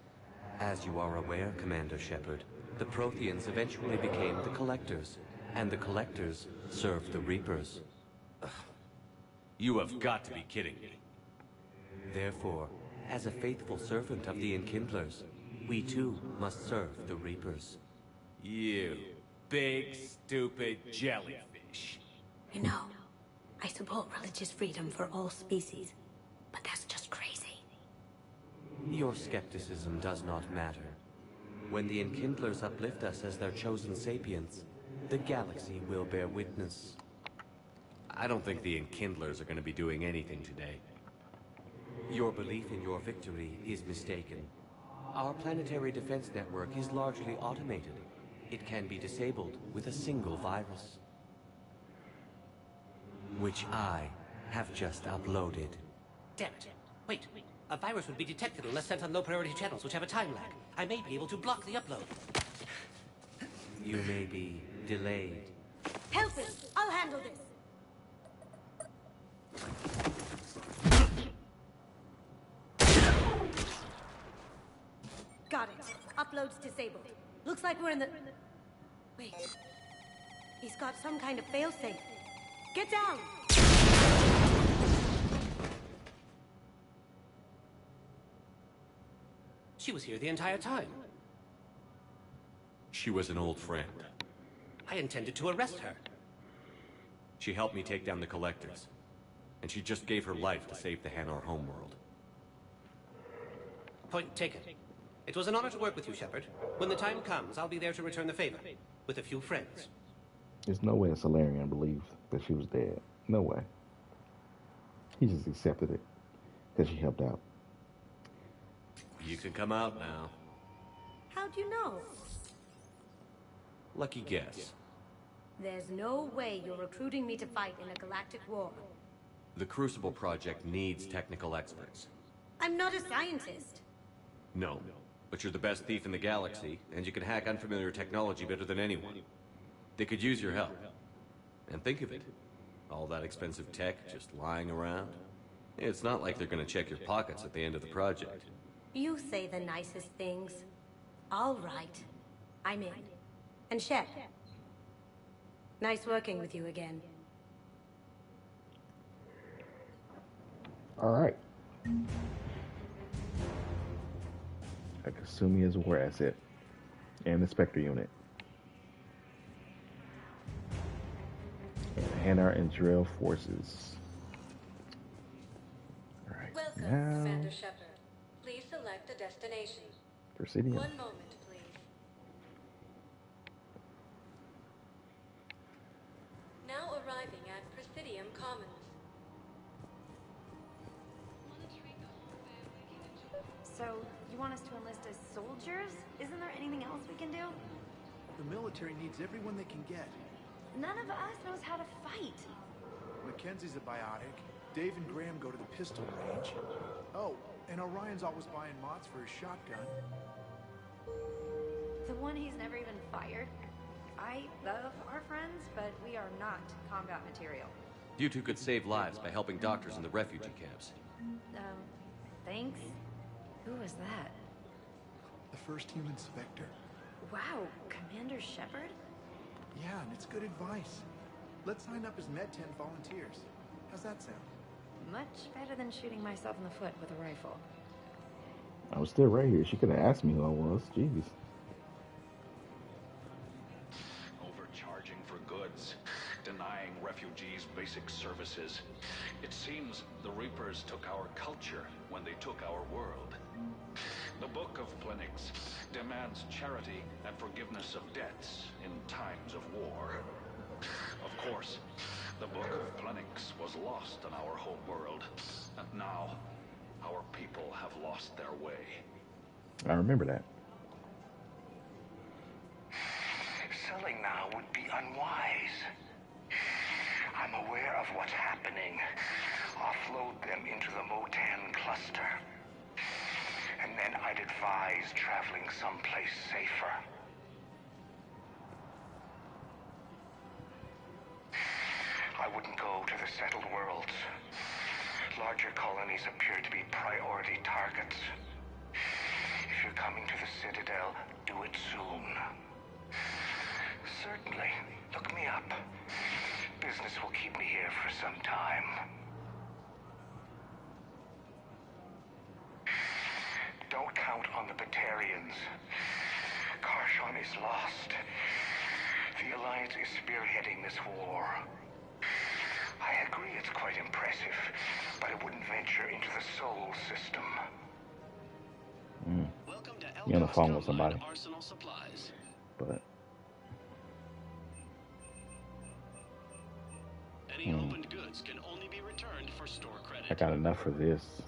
S16: As you are aware, Commander Shepard, the Protheans eventually became the Collectors, and the Collectors served the Reapers.
S4: You have got to be kidding me.
S16: Therefore, as a faithful servant of the Enkindlers, we too must serve the Reapers.
S4: You big, stupid jellyfish.
S2: You know, I support religious freedom for all species, but that's just crazy.
S16: Your skepticism does not matter. When the Enkindlers uplift us as their chosen sapients, the galaxy will bear witness.
S4: I don't think the Enkindlers are going to be doing anything today.
S16: Your belief in your victory is mistaken. Our planetary defense network is largely automated. It can be disabled with a single virus, which I have just uploaded.
S11: Damn it. Wait. A virus would be detected unless sent on low-priority channels, which have a time lag. I may be able to block the upload.
S16: You may be delayed.
S2: Help it! I'll handle this! Got it. Upload's disabled. Looks like we're in the... Wait. He's got some kind of failsafe. Get down!
S11: She was here the entire time.
S4: She was an old friend.
S11: I intended to arrest her.
S4: She helped me take down the Collectors. And she just gave her life to save the Hanar homeworld.
S11: Point taken. It was an honor to work with you, Shepard. When the time comes, I'll be there to return the favor. With a few friends.
S1: There's no way a Solarian believed that she was dead. No way. He just accepted it because she helped out.
S4: You can come out now.
S2: How'd you know?
S4: Lucky guess.
S2: There's no way you're recruiting me to fight in a galactic war.
S4: The Crucible Project needs technical experts.
S2: I'm not a scientist.
S4: No, but you're the best thief in the galaxy, and you can hack unfamiliar technology better than anyone. They could use your help. And think of it. All that expensive tech just lying around. It's not like they're gonna check your pockets at the end of the project.
S2: You say the nicest things. All right. I'm in. And Shep. Nice working with you again.
S1: All right. Kasumi is a war asset. And the Spectre unit. And Hanar and Drell forces. All right.
S17: Welcome,
S1: now...
S17: Commander Shepard. Please select a destination.
S1: Presidium.
S17: One moment, please. Now arriving at Presidium Commons.
S5: So, you want us to enlist as soldiers? Isn't there anything else we can do?
S13: The military needs everyone they can get.
S5: None of us knows how to fight.
S13: Mackenzie's a biotic. Dave and Graham go to the pistol range. Oh, and Orion's always buying mods for his shotgun.
S5: The one he's never even fired. I love our friends, but we are not combat material.
S4: You two could save lives by helping doctors in the refugee camps.
S5: Thanks. Who was that?
S13: The first human Spectre.
S5: Wow, Commander Shepard?
S13: Yeah, and it's good advice. Let's sign up as Med-10 volunteers. How's that sound?
S5: Much better than shooting myself in the foot with a rifle.
S1: I was still right here. She could have asked me who I was. Jeez.
S23: Overcharging for goods, denying refugees basic services. It seems the Reapers took our culture when they took our world. The Book of Plenix demands charity and forgiveness of debts in times of war. Of course, the Book of Plenix was lost in our home world, and now our people have lost their way.
S1: I remember that.
S19: selling now would be unwise. I'm aware of what's happening. Offload them into the Motan cluster. And then I'd advise traveling someplace safer. I wouldn't go to the settled worlds. Larger colonies appear to be priority targets. If you're coming to the Citadel, do it soon. Certainly. Look me up. Business will keep me here for some time. Don't count on the Batarians. Karshon is lost. The Alliance is spearheading this war. I agree it's quite impressive, but I wouldn't venture into the Sol system.
S1: You're on the phone with somebody. But
S19: any opened goods can only be returned for store credit.
S1: I got enough for this.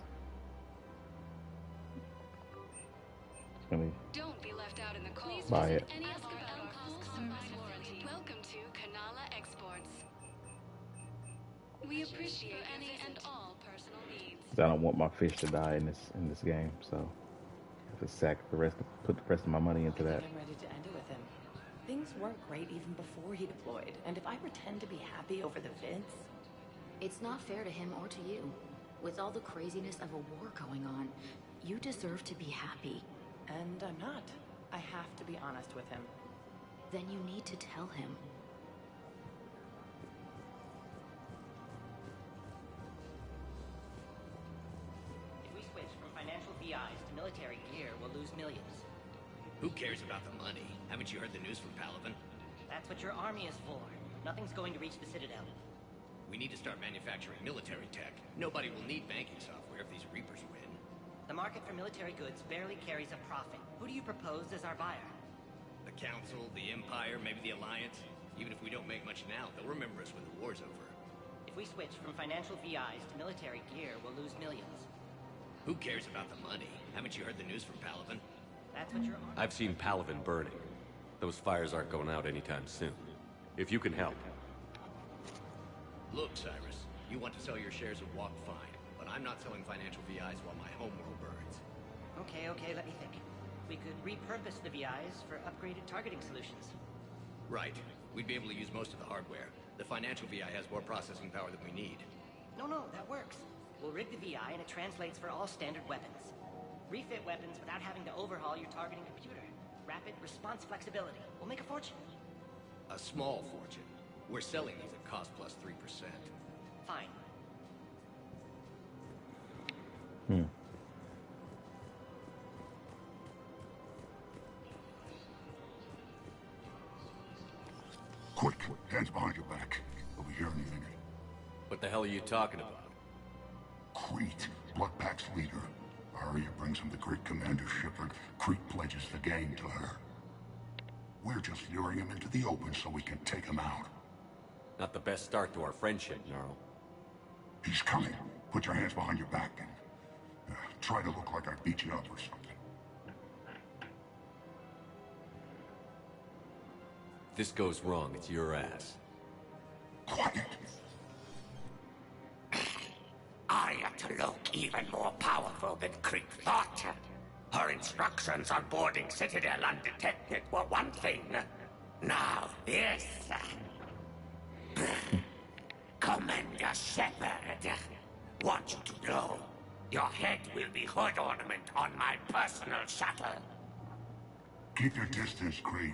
S7: Don't be left out in the cold.
S1: Buy it.
S7: Welcome to Kanala Exports. We appreciate any and all personal needs.
S1: 'Cause I don't want my fish to die in this game, so I have to put the rest of my money into that.
S10: I'm ready to end it with him. Things weren't great even before he deployed, and if I pretend to be happy over the vids...
S5: It's not fair to him or to you. With all the craziness of a war going on, you deserve to be happy.
S10: And I'm not. I have to be honest with him.
S5: Then you need to tell him.
S11: If we switch from financial VIs to military gear, we'll lose millions.
S8: Who cares about the money? Haven't you heard the news from Palaven?
S11: That's what your army is for. Nothing's going to reach the Citadel.
S8: We need to start manufacturing military tech. Nobody will need banking software if these Reapers win.
S11: The market for military goods barely carries a profit. Who do you propose as our buyer?
S8: The Council, the Empire, maybe the Alliance. Even if we don't make much now, they'll remember us when the war's over.
S11: If we switch from financial VIs to military gear, we'll lose millions.
S8: Who cares about the money? Haven't you heard the news from Palaven?
S11: That's what your army...
S4: I've seen Palaven burning. Those fires aren't going out anytime soon. If you can help.
S8: Look, Cyrus, you want to sell your shares of Walk fine, but I'm not selling financial VIs while my homeworld burns.
S11: Okay, let me think. We could repurpose the VIs for upgraded targeting solutions.
S8: Right. We'd be able to use most of the hardware. The financial VI has more processing power than we need.
S11: No, that works. We'll rig the VI and it translates for all standard weapons. Refit weapons without having to overhaul your targeting computer. Rapid response flexibility. We'll make a fortune.
S8: A small fortune. We're selling these at cost plus 3%.
S11: Fine.
S20: Quick, hands behind your back. We'll be here in a minute.
S4: What the hell are you talking about?
S20: Crete, Bloodpack's leader. Arya brings him the great Commander Shepard. Crete pledges the gang to her. We're just luring him into the open so we can take him out.
S4: Not the best start to our friendship, Gnarl.
S20: He's coming. Put your hands behind your back and try to look like I beat you up or something.
S4: If this goes wrong, it's your ass.
S20: Quiet.
S19: Arya to look even more powerful than Crete thought. Her instructions on boarding Citadel undetected were one thing. Now this... Commander Shepard, want you to know, your head will be hood ornament on my personal shuttle.
S20: Keep your distance, Crete.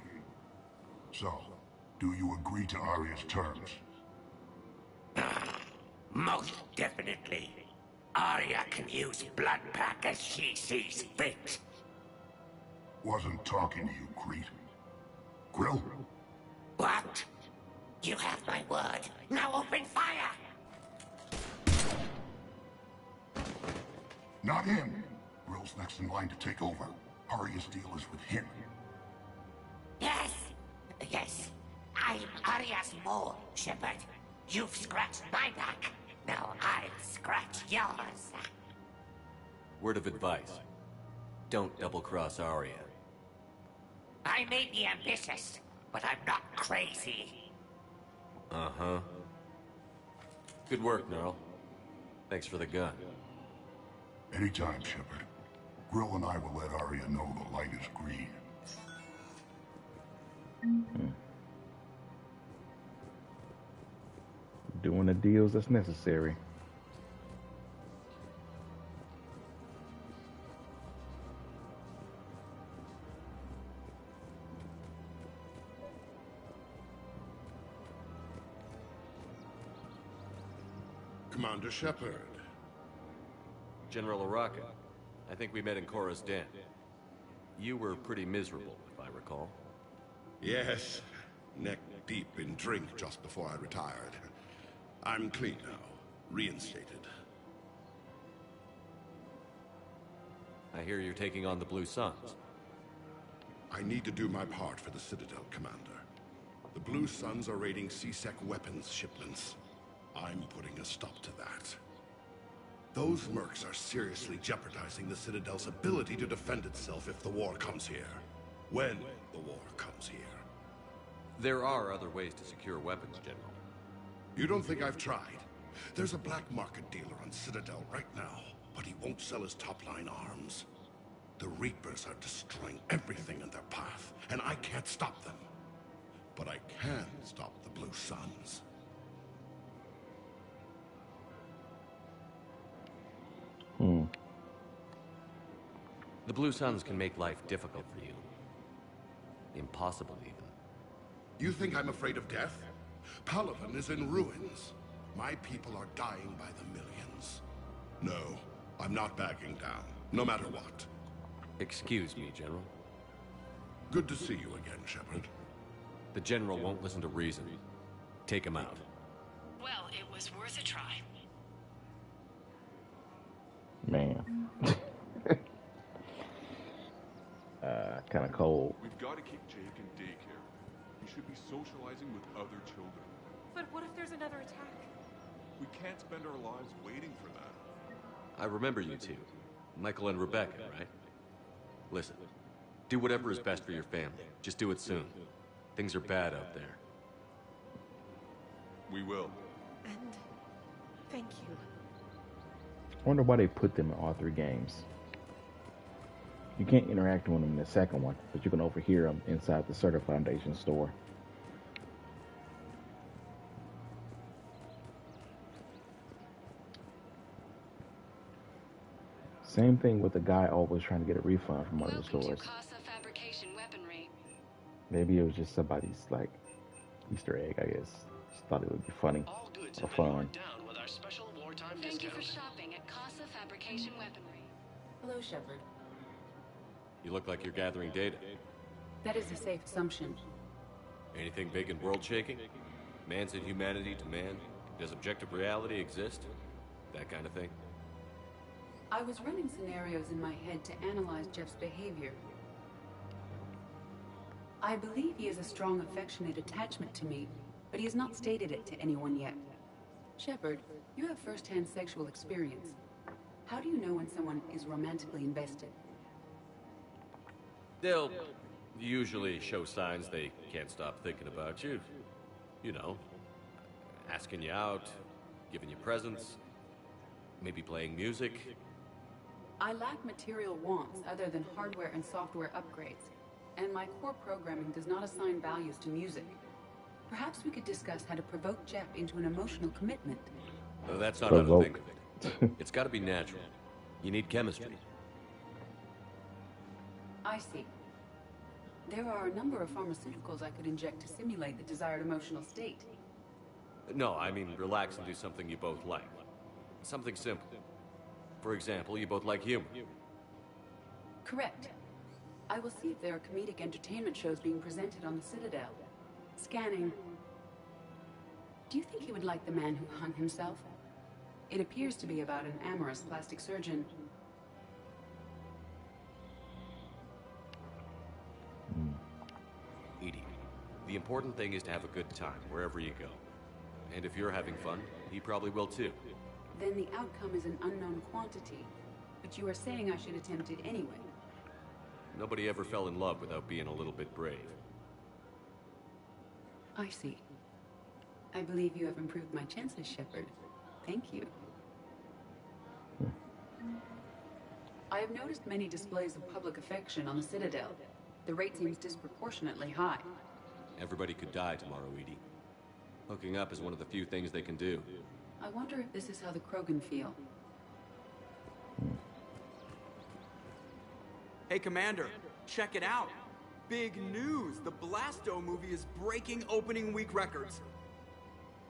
S20: So, do you agree to Arya's terms?
S19: Most definitely. Arya can use Bloodpack as she sees fit.
S20: Wasn't talking to you, Crete. Grill?
S19: What? You have my word. Now open fire!
S20: Not him. Grill's next in line to take over. Arya's deal is with him.
S19: Yes. I'm Arya's mole, Shepard. You've scratched my back. Now I'll scratch yours.
S4: Word of advice. Don't double-cross Arya.
S19: I may be ambitious, but I'm not crazy.
S4: Uh-huh. Good work, Nerl. Thanks for the gun.
S20: Anytime, Shepard. Grill and I will let Arya know the light is green.
S1: Doing the deals that's necessary.
S20: Commander Shepard.
S4: General Araka, I think we met in Korra's den. You were pretty miserable, if I recall.
S20: Yes. Neck deep in drink just before I retired. I'm clean now. Reinstated.
S4: I hear you're taking on the Blue Suns.
S20: I need to do my part for the Citadel, Commander. The Blue Suns are raiding C-Sec weapons shipments. I'm putting a stop to that. Those mercs are seriously jeopardizing the Citadel's ability to defend itself if the war comes here. When the war comes here.
S4: There are other ways to secure weapons, General.
S20: You don't think I've tried? There's a black market dealer on Citadel right now, but he won't sell his top-line arms. The Reapers are destroying everything in their path, and I can't stop them. But I can stop the Blue Suns.
S4: The Blue Suns can make life difficult for you. Impossible, even.
S20: You think I'm afraid of death? Palaven is in ruins. My people are dying by the millions. No, I'm not backing down, no matter what.
S4: Excuse me, General.
S20: Good to see you again, Shepard.
S4: The General won't listen to reason. Take him out.
S7: Well, it was worth a try.
S1: Man. Kind of cold.
S3: We've got to keep Jake in daycare. He should be socializing with other children.
S10: But what if there's another attack?
S3: We can't spend our lives waiting for that.
S4: I remember you two. Michael and Rebecca, right? Listen, do whatever is best for your family. Just do it soon. Things are bad out there.
S3: We will.
S10: And thank you.
S1: I wonder why they put them in all three games. You can't interact with them in the second one, but you can overhear them inside the Certa Foundation store. Same thing with the guy always trying to get a refund from one of the stores.
S7: Casa Fabrication Weaponry.
S1: Maybe it was just somebody's like Easter egg, I guess. Just thought it would be funny or fun.
S7: Down with our special wartime Thank you for shopping at Casa Fabrication Weaponry.
S6: Hello, Shepard.
S4: You look like you're gathering data.
S6: That is a safe assumption.
S4: Anything big and world-shaking? Man's inhumanity to man? Does objective reality exist? That kind of thing?
S6: I was running scenarios in my head to analyze Jeff's behavior. I believe he has a strong affectionate attachment to me, but he has not stated it to anyone yet. Shepard, you have first-hand sexual experience. How do you know when someone is romantically invested?
S4: They'll usually show signs they can't stop thinking about you. You know, asking you out, giving you presents, maybe playing music.
S6: I lack material wants other than hardware and software upgrades, and my core programming does not assign values to music. Perhaps we could discuss how to provoke Jeff into an emotional commitment.
S4: Well, that's not how to think of it. It's got to be natural. You need chemistry.
S6: I see. There are a number of pharmaceuticals I could inject to simulate the desired emotional state.
S4: No, I mean relax and do something you both like. Something simple. For example, you both like humor.
S6: Correct. I will see if there are comedic entertainment shows being presented on the Citadel. Scanning. Do you think he would like The Man Who Hung Himself? It appears to be about an amorous plastic surgeon.
S4: Edie, the important thing is to have a good time wherever you go. And if you're having fun, he probably will too.
S6: Then the outcome is an unknown quantity. But you are saying I should attempt it anyway.
S4: Nobody ever fell in love without being a little bit brave.
S6: I see. I believe you have improved my chances, Shepard. Thank you. I have noticed many displays of public affection on the Citadel. The rate seems disproportionately high.
S4: Everybody could die tomorrow, Edie. Hooking up is one of the few things they can do.
S6: I wonder if this is how the Krogan feel.
S12: Hey, Commander, check it out. Big news! The Blasto movie is breaking opening week records.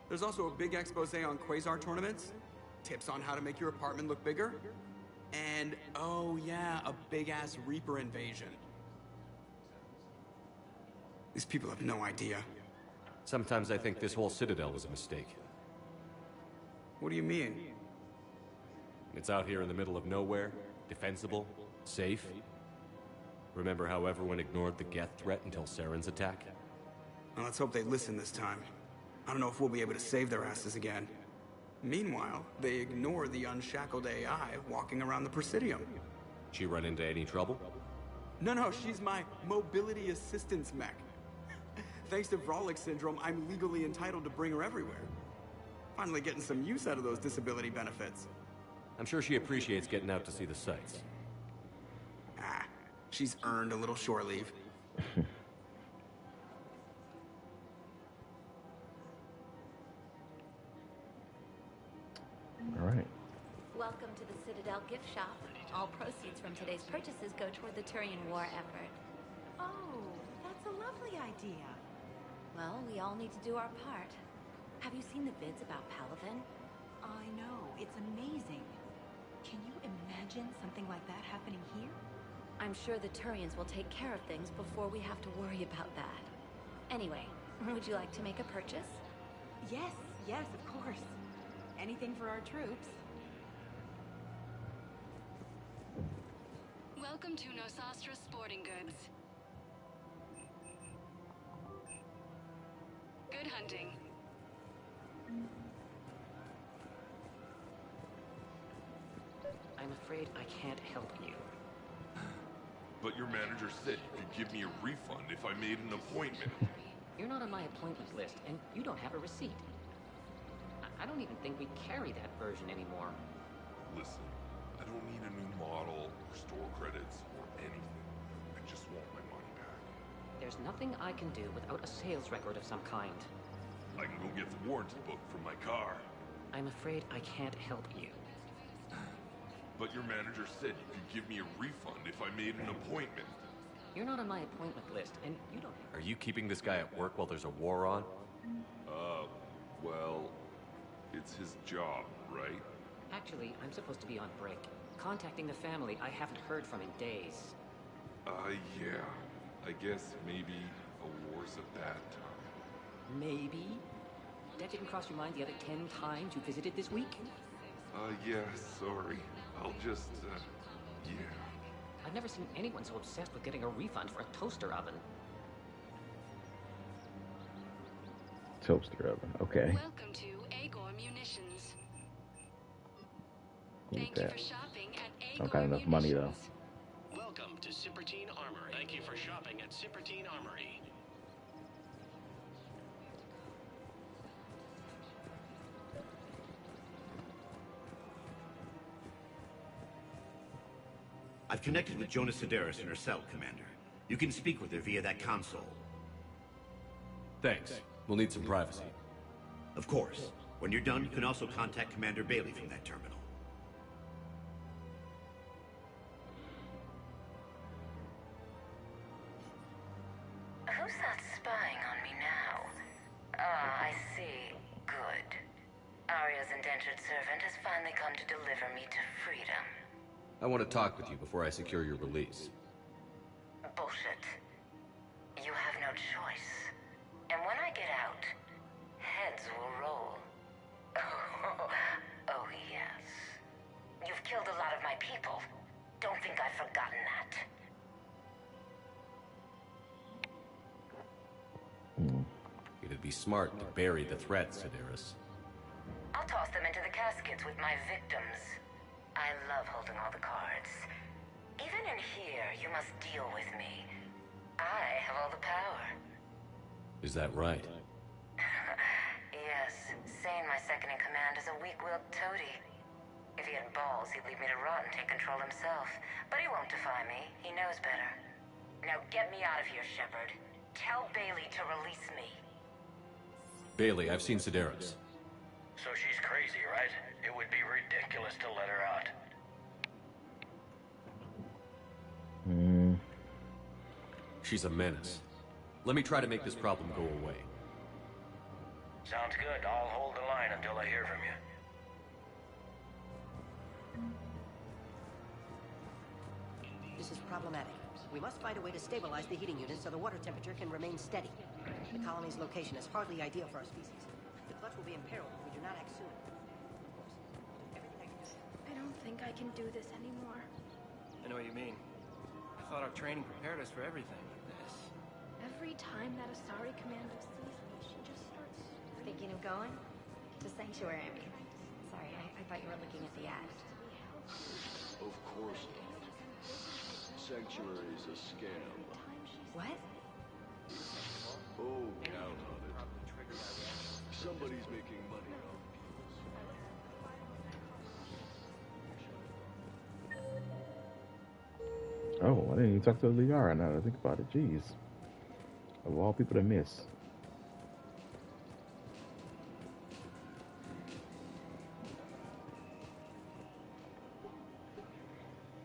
S12: There's also a big expose on Quasar tournaments, tips on how to make your apartment look bigger, and, oh yeah, a big-ass Reaper invasion. These people have no idea.
S4: Sometimes I think this whole Citadel was a mistake.
S12: What do you mean?
S4: It's out here in the middle of nowhere, defensible, safe. Remember how everyone ignored the Geth threat until Saren's attack?
S12: Well, let's hope they listen this time. I don't know if we'll be able to save their asses again. Meanwhile, they ignore the unshackled AI walking around the Presidium.
S4: She run into any trouble?
S12: No, she's my mobility assistance mech. Thanks to Vralik syndrome, I'm legally entitled to bring her everywhere. Finally getting some use out of those disability benefits.
S4: I'm sure she appreciates getting out to see the sights.
S12: She's earned a little shore leave.
S1: All right.
S5: Welcome to the Citadel gift shop. All proceeds from today's purchases go toward the Turian war effort.
S10: Oh, that's a lovely idea.
S5: Well, we all need to do our part. Have you seen the vids about Palaven?
S10: I know, it's amazing. Can you imagine something like that happening here?
S5: I'm sure the Turians will take care of things before we have to worry about that. Anyway, would you like to make a purchase?
S10: Yes, of course. Anything for our troops.
S7: Welcome to Nosastra Sporting Goods. Good hunting.
S11: I'm afraid I can't help you.
S20: But your manager said you could give me a refund if I made an appointment.
S11: You're not on my appointment list, and you don't have a receipt. I don't even think we carry that version anymore.
S20: Listen, I don't need a new model or store credits or anything. I just want my money back.
S11: There's nothing I can do without a sales record of some kind.
S20: I can go get the warranty book from my car.
S11: I'm afraid I can't help you.
S20: But your manager said you could give me a refund if I made an appointment.
S11: You're not on my appointment list, and you don't...
S4: Are you keeping this guy at work while there's a war on?
S20: Well, it's his job, right?
S11: Actually, I'm supposed to be on break. Contacting the family I haven't heard from in days.
S20: Yeah. I guess maybe a war's a bad time.
S11: Maybe? That didn't cross your mind the other 10 times you visited this week?
S20: Yeah, sorry. I'll just, yeah.
S11: I've never seen anyone so obsessed with getting a refund for a toaster oven.
S1: Toaster oven, okay.
S7: Welcome to Agor Munitions. Thank you for shopping at Agor
S1: I don't got enough money though.
S19: Welcome to Cippertine Armory. Thank you for shopping at Cippertine Armory.
S15: I've connected with Jonas Sedaris in her cell, Commander. You can speak with her via that console.
S4: Thanks. We'll need some privacy.
S15: Of course. When you're done, you can also contact Commander Bailey from that terminal.
S18: Who's that spying on me now? I see. Good. Arya's indentured servant has finally come to deliver me to freedom.
S4: I want to talk with you before I secure your release.
S18: Bullshit. You have no choice. And when I get out, heads will roll. Oh, yes. You've killed a lot of my people. Don't think I've forgotten that.
S4: It'd be smart to bury the threat, Sedaris.
S18: I'll toss them into the caskets with my victims. I love holding all the cards. Even in here, you must deal with me. I have all the power.
S4: Is that right?
S18: around as a weak-willed toady. If he had balls, he'd leave me to rot and take control himself. But he won't defy me. He knows better. Now get me out of here, Shepard. Tell Bailey to release me.
S4: Bailey, I've seen Sedaris.
S8: So she's crazy, right? It would be ridiculous to let her out.
S4: She's a menace. Let me try to make this problem go away.
S8: Sounds good. I'll hold the line until I hear from you.
S11: This is problematic. We must find a way to stabilize the heating unit so the water temperature can remain steady. The colony's location is hardly ideal for our species. The clutch will be imperiled if we do not act soon.
S9: I don't think I can do this anymore.
S14: I know what you mean. I thought our training prepared us for everything like this.
S9: Every time that Asari commando sees me, she just starts...
S5: Thinking of going? To Sanctuary, I mean. Sorry, I thought you were looking at the ad.
S20: Of course not. Sanctuary is a scam.
S5: What?
S20: Oh, count on it. Somebody's making money off
S1: Oh, I didn't even talk to Liara now that I think about it. Jeez. Of all people to miss.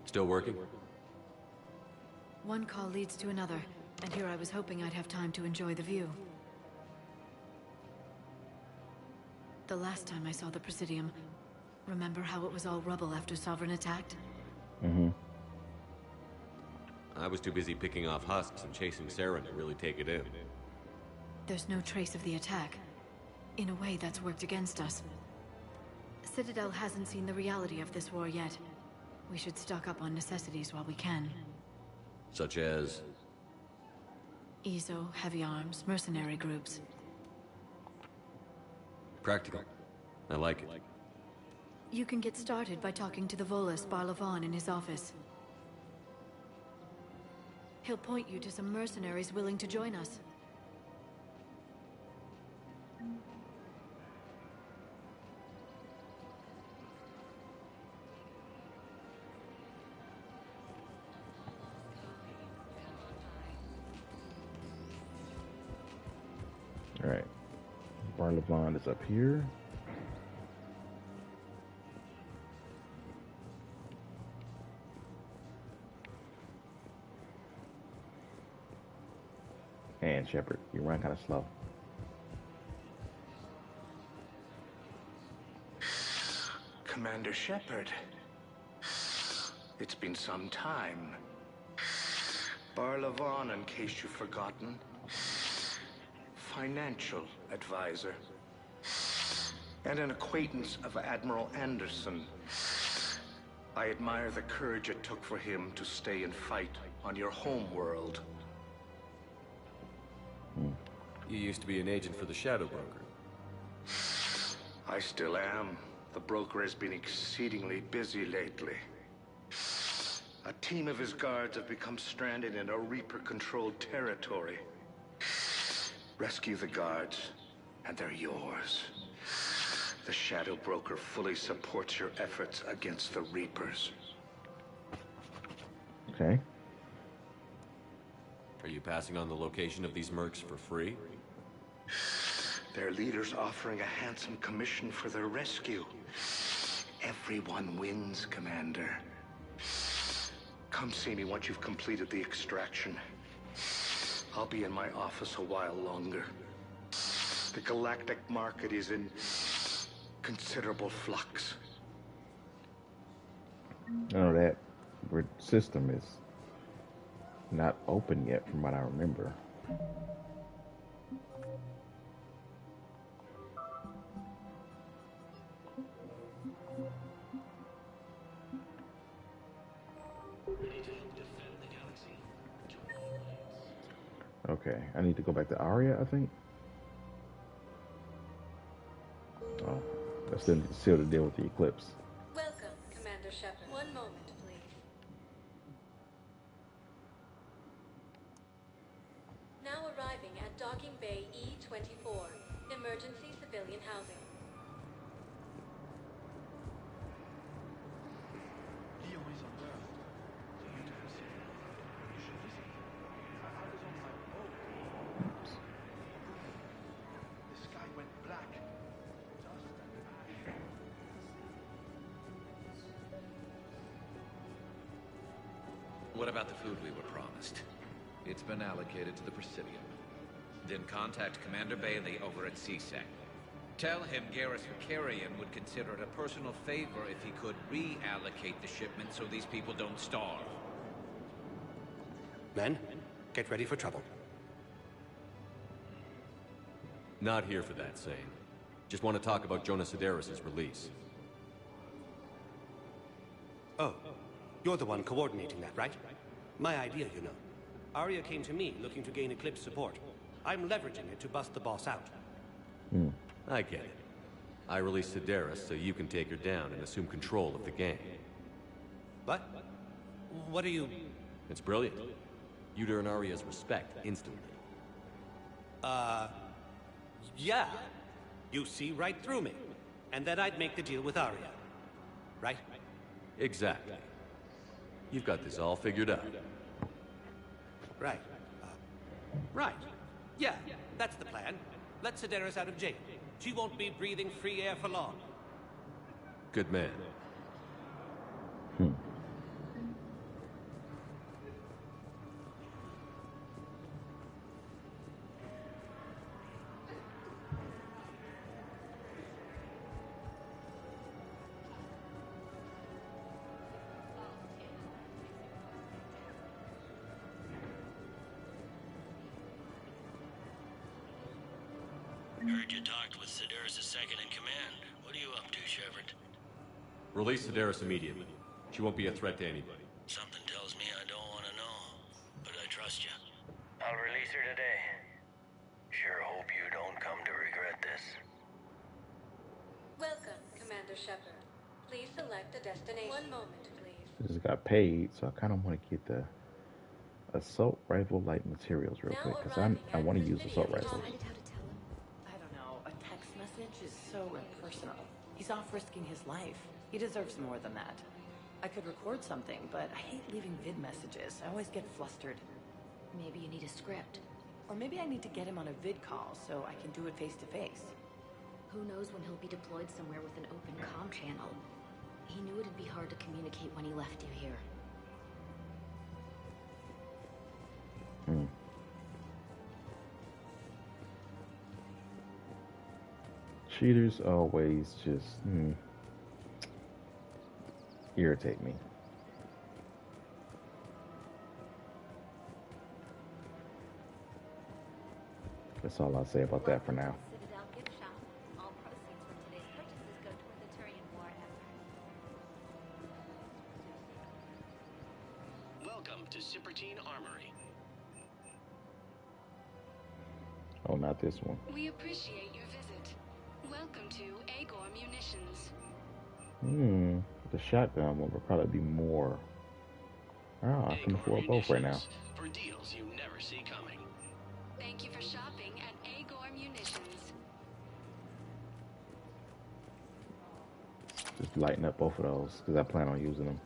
S4: Still working?
S22: One call leads to another, and here I was hoping I'd have time to enjoy the view. The last time I saw the Presidium, remember how it was all rubble after Sovereign attacked?
S1: Mm-hmm.
S4: I was too busy picking off husks and chasing Saren to really take it in.
S22: There's no trace of the attack. In a way, that's worked against us. Citadel hasn't seen the reality of this war yet. We should stock up on necessities while we can.
S4: Such as?
S22: Ezo, heavy arms, mercenary groups.
S4: Practical. I like it.
S22: You can get started by talking to the Volus Barlavan in his office. He'll point you to some mercenaries willing to join us.
S1: Alright. Barlavan is up here. And Shepard, you run kind of slow.
S19: Commander Shepard. It's been some time. Barlavan, in case you've forgotten. Financial advisor. And an acquaintance of Admiral Anderson. I admire the courage it took for him to stay and fight on your home world.
S4: You used to be an agent for the Shadow Broker.
S19: I still am. The broker has been exceedingly busy lately. A team of his guards have become stranded in a Reaper-controlled territory. Rescue the guards, and they're yours. The Shadow Broker fully supports your efforts against the Reapers.
S1: Okay.
S4: Are you passing on the location of these mercs for free?
S19: Their leader's offering a handsome commission for their rescue. Everyone wins, Commander. Come see me once you've completed the extraction. I'll be in my office a while longer. The galactic market is in considerable flux.
S1: No, that system is not open yet from what I remember. Okay, I need to go back to Aria, I think. Oh, that's still to deal with the eclipse.
S17: Welcome, Commander Shepard. One moment, please. Now arriving at Docking Bay E-24, emergency civilian housing.
S2: What about the food we were promised?
S16: It's been allocated to the Presidium.
S2: Then contact Commander Bailey over at CSEC. Tell him Garrus Vakarian would consider it a personal favor if he could reallocate the shipment so these people don't starve.
S21: Men, get ready for trouble.
S4: Not here for that, Sane. Just want to talk about Jonas Sedaris' release.
S21: Oh, you're the one coordinating that, right? My idea, you know. Arya came to me looking to gain Eclipse support. I'm leveraging it to bust the boss out.
S4: I get it. I released Sedaris so you can take her down and assume control of the gang.
S21: What? What are you...
S4: It's brilliant. You'd earn Arya's respect instantly.
S21: Yeah. You see right through me. And then I'd make the deal with Arya. Right?
S4: Exactly. You've got this all figured out.
S21: Right. Right. Yeah, that's the plan. Let Sedaris out of jail. She won't be breathing free air for long.
S4: Good man.
S19: Heard you talked with Sedaris' second-in-command. What are you up to, Shepard?
S4: Release Sedaris immediately. She won't be a threat to anybody.
S19: Something tells me I don't want to know, but I trust you.
S8: I'll release her today. Sure hope you don't come to regret this.
S17: Welcome, Commander Shepard. Please select a destination. One moment, please.
S1: I just got paid, so I kind of want to get the assault rifle light materials real quick, because I want to use assault rifles.
S10: Is so impersonal. He's off risking his life. He deserves more than that. I could record something, but I hate leaving vid messages. I always get flustered.
S5: Maybe you need a script.
S10: Or maybe I need to get him on a vid call so I can do it face to face.
S5: Who knows when he'll be deployed somewhere with an open comm channel. He knew it'd be hard to communicate when he left you here.
S1: Cheaters always just irritate me. That's all I'll say about that for now.
S5: Citadel gift shop. All proceeds from today's purchases go toward the Turian war effort.
S19: Welcome to Cipertine Armory.
S1: Oh, not this one.
S7: We appreciate your visit. Welcome to Agor Munitions.
S1: The shotgun one would probably be more. Oh, I can afford both right now.
S19: For deals you never see coming.
S7: Thank you for shopping at Agor Munitions.
S1: Just lighten up both of those, because I plan on using them.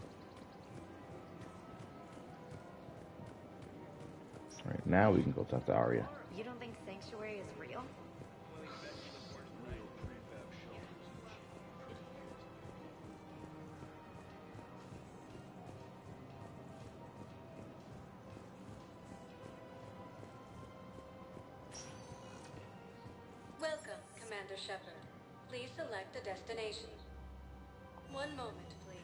S1: Alright, now we can go talk to Arya.
S5: You don't think Sanctuary is real?
S17: Welcome, Commander Shepard. Please select a destination. One moment, please.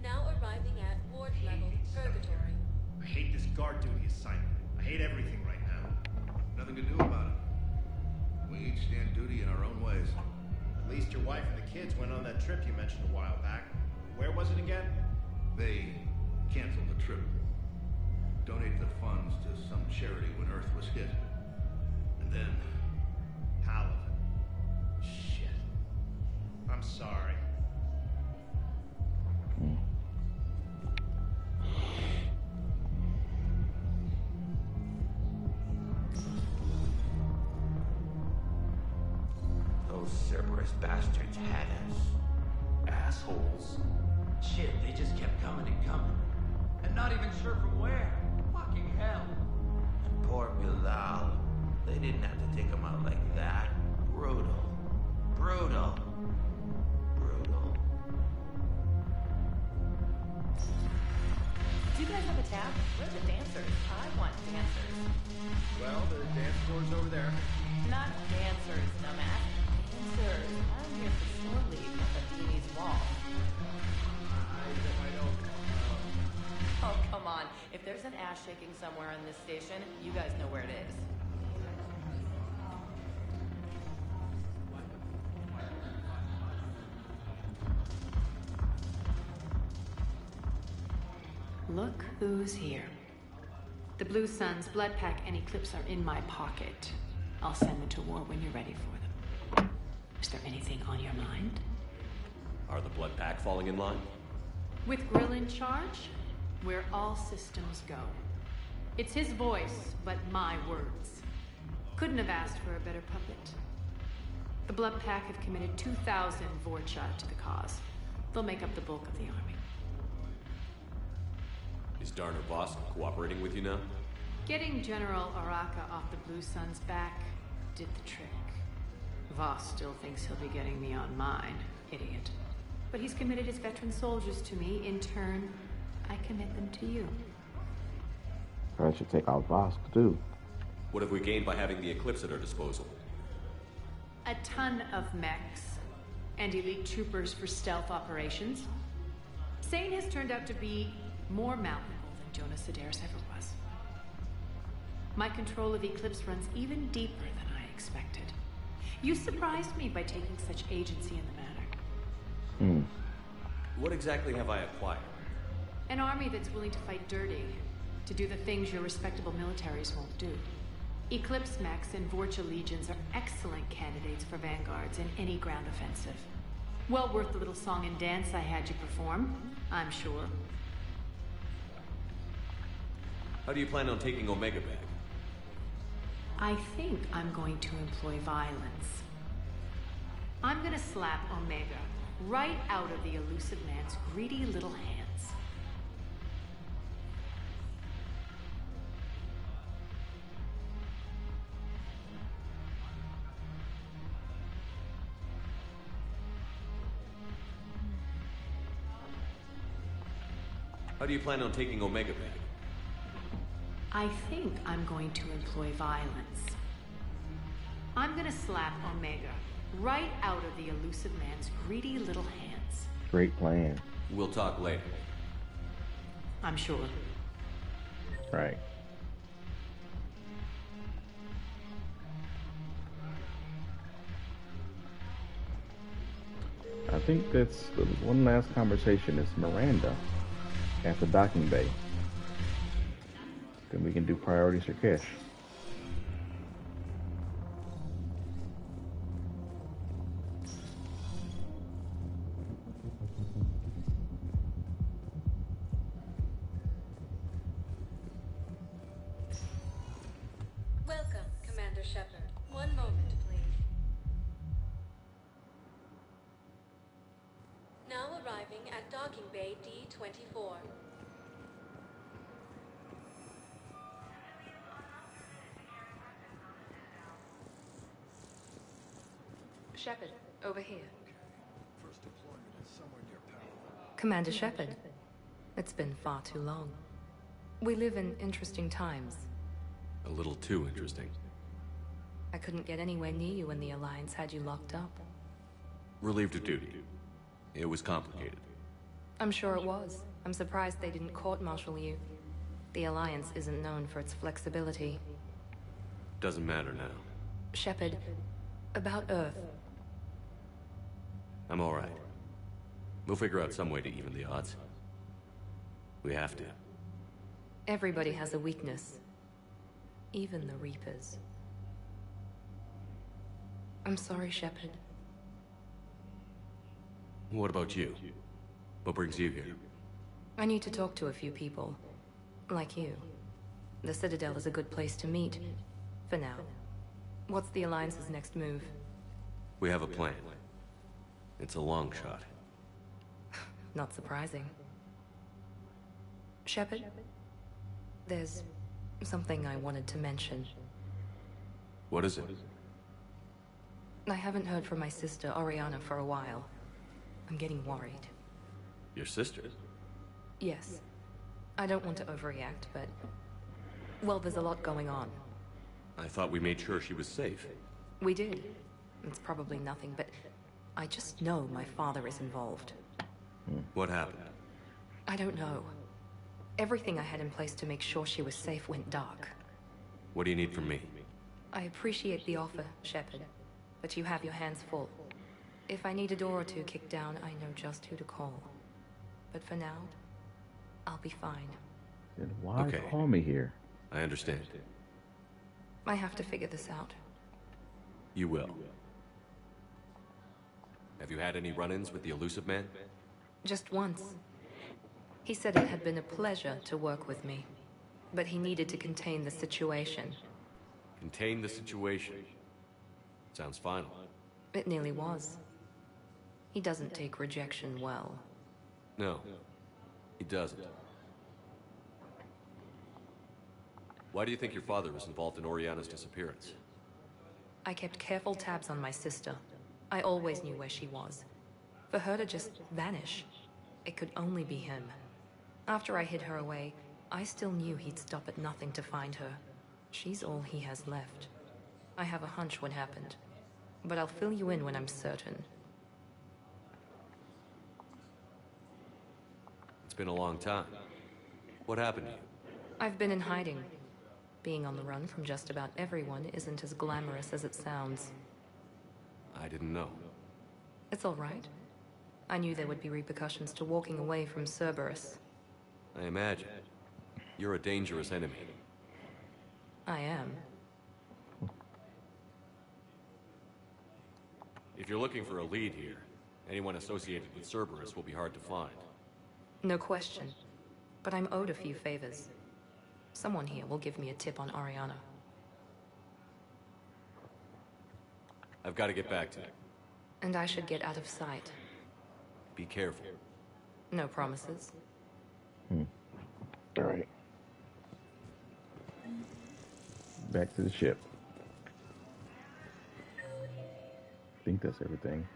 S17: Now arriving at Ward Level, Purgatory.
S24: I hate this guard duty assignment. I hate everything right now.
S15: Nothing to do about it. We each stand duty in our own ways.
S24: At least your wife and the kids went on that trip you mentioned a while back. Where was it again?
S15: They canceled the trip. Donated the funds to some charity when Earth was hit. And then...
S24: Halloven. Shit. I'm sorry.
S25: Those Cerberus bastards had us. Assholes. Shit, they just kept coming and coming. And not even sure from where. Fucking hell. And poor Bilal. They didn't have to take him out like that. Brutal. Brutal. Brutal.
S10: guys have a tap? Where are the dancers? I want dancers.
S14: Well, the dance floor's over there.
S10: Not dancers, dumbass. Dancers. I'm here for shore leave at the Beanie's wall.
S14: I don't...
S10: Oh, come on. If there's an ass shaking somewhere on this station, you guys know where it is.
S3: Look who's here. The Blue Suns, Blood Pack, and Eclipse are in my pocket. I'll send them to war when you're ready for them. Is there anything on your mind?
S4: Are the Blood Pack falling in line?
S3: With Grill in charge, where all systems go. It's his voice, but my words. Couldn't have asked for a better puppet. The Blood Pack have committed 2,000 Vorcha to the cause. They'll make up the bulk of the army.
S4: Is Darner Voss cooperating with you now?
S3: Getting General Araka off the Blue Suns' back did the trick. Voss still thinks he'll be getting me on mine. Idiot. But he's committed his veteran soldiers to me. In turn, I commit them to you.
S1: I should take out Voss, too.
S4: What have we gained by having the Eclipse at our disposal?
S3: A ton of mechs and elite troopers for stealth operations. Sane has turned out to be more malleable than Jonas Sedaris ever was. My control of Eclipse runs even deeper than I expected. You surprised me by taking such agency in the matter.
S4: What exactly have I acquired?
S3: An army that's willing to fight dirty, to do the things your respectable militaries won't do. Eclipse mechs and Vorcha legions are excellent candidates for vanguards in any ground offensive. Well worth the little song and dance I had you perform, I'm sure.
S4: How do you plan on taking Omega back?
S3: I think I'm going to employ violence. I'm gonna slap Omega right out of the elusive man's greedy little hands.
S4: How do you plan on taking Omega back?
S3: I think I'm going to employ violence. I'm gonna slap Omega right out of the elusive man's greedy little hands.
S1: Great plan.
S4: We'll talk later.
S3: I'm sure.
S1: Right. I think that's the one last conversation is Miranda at the docking bay. Then we can do priorities for Kesh.
S17: Welcome, Commander Shepard. One moment, please. Now arriving at Docking Bay D-24.
S6: Shepard, over here.
S20: First deployment is somewhere near Palo.
S6: Commander Shepard, it's been far too long. We live in interesting times.
S4: A little too interesting.
S6: I couldn't get anywhere near you when the Alliance had you locked up.
S4: Relieved of duty. It was complicated.
S6: I'm sure it was. I'm surprised they didn't court-martial you. The Alliance isn't known for its flexibility.
S4: Doesn't matter now.
S6: Shepard, about Earth.
S4: I'm all right. We'll figure out some way to even the odds. We have to.
S6: Everybody has a weakness. Even the Reapers. I'm sorry, Shepard.
S4: What about you? What brings you here?
S6: I need to talk to a few people. Like you. The Citadel is a good place to meet. For now. What's the Alliance's next move?
S4: We have a plan. It's a long shot.
S6: Not surprising. Shepard, there's something I wanted to mention.
S4: What is it?
S6: I haven't heard from my sister, Oriana, for a while. I'm getting worried.
S4: Your sister?
S6: Yes. I don't want to overreact, but... well, there's a lot going on.
S4: I thought we made sure she was safe.
S6: We did. It's probably nothing, but I just know my father is involved.
S4: What happened?
S6: I don't know. Everything I had in place to make sure she was safe went dark.
S4: What do you need from me?
S6: I appreciate the offer, Shepard, but you have your hands full. If I need a door or two kicked down, I know just who to call. But for now, I'll be fine.
S1: Then why call me here?
S4: I understand.
S6: I have to figure this out.
S4: You will. Have you had any run-ins with the Illusive Man?
S6: Just once. He said it had been a pleasure to work with me, but he needed to contain the situation.
S4: Contain the situation. Sounds final.
S6: It nearly was. He doesn't take rejection well.
S4: No, he doesn't. Why do you think your father was involved in Oriana's disappearance?
S6: I kept careful tabs on my sister. I always knew where she was. For her to just vanish, it could only be him. After I hid her away, I still knew he'd stop at nothing to find her. She's all he has left. I have a hunch what happened, but I'll fill you in when I'm certain.
S4: It's been a long time. What happened to you?
S6: I've been in hiding. Being on the run from just about everyone isn't as glamorous as it sounds.
S4: I didn't know.
S6: It's all right. I knew there would be repercussions to walking away from Cerberus.
S4: I imagine. You're a dangerous enemy.
S6: I am.
S4: If you're looking for a lead here, anyone associated with Cerberus will be hard to find.
S6: No question. But I'm owed a few favors. Someone here will give me a tip on Oriana.
S4: I've got to get back to you.
S6: And I should get out of sight.
S4: Be careful.
S6: No promises.
S1: All right. Back to the ship. I think that's everything.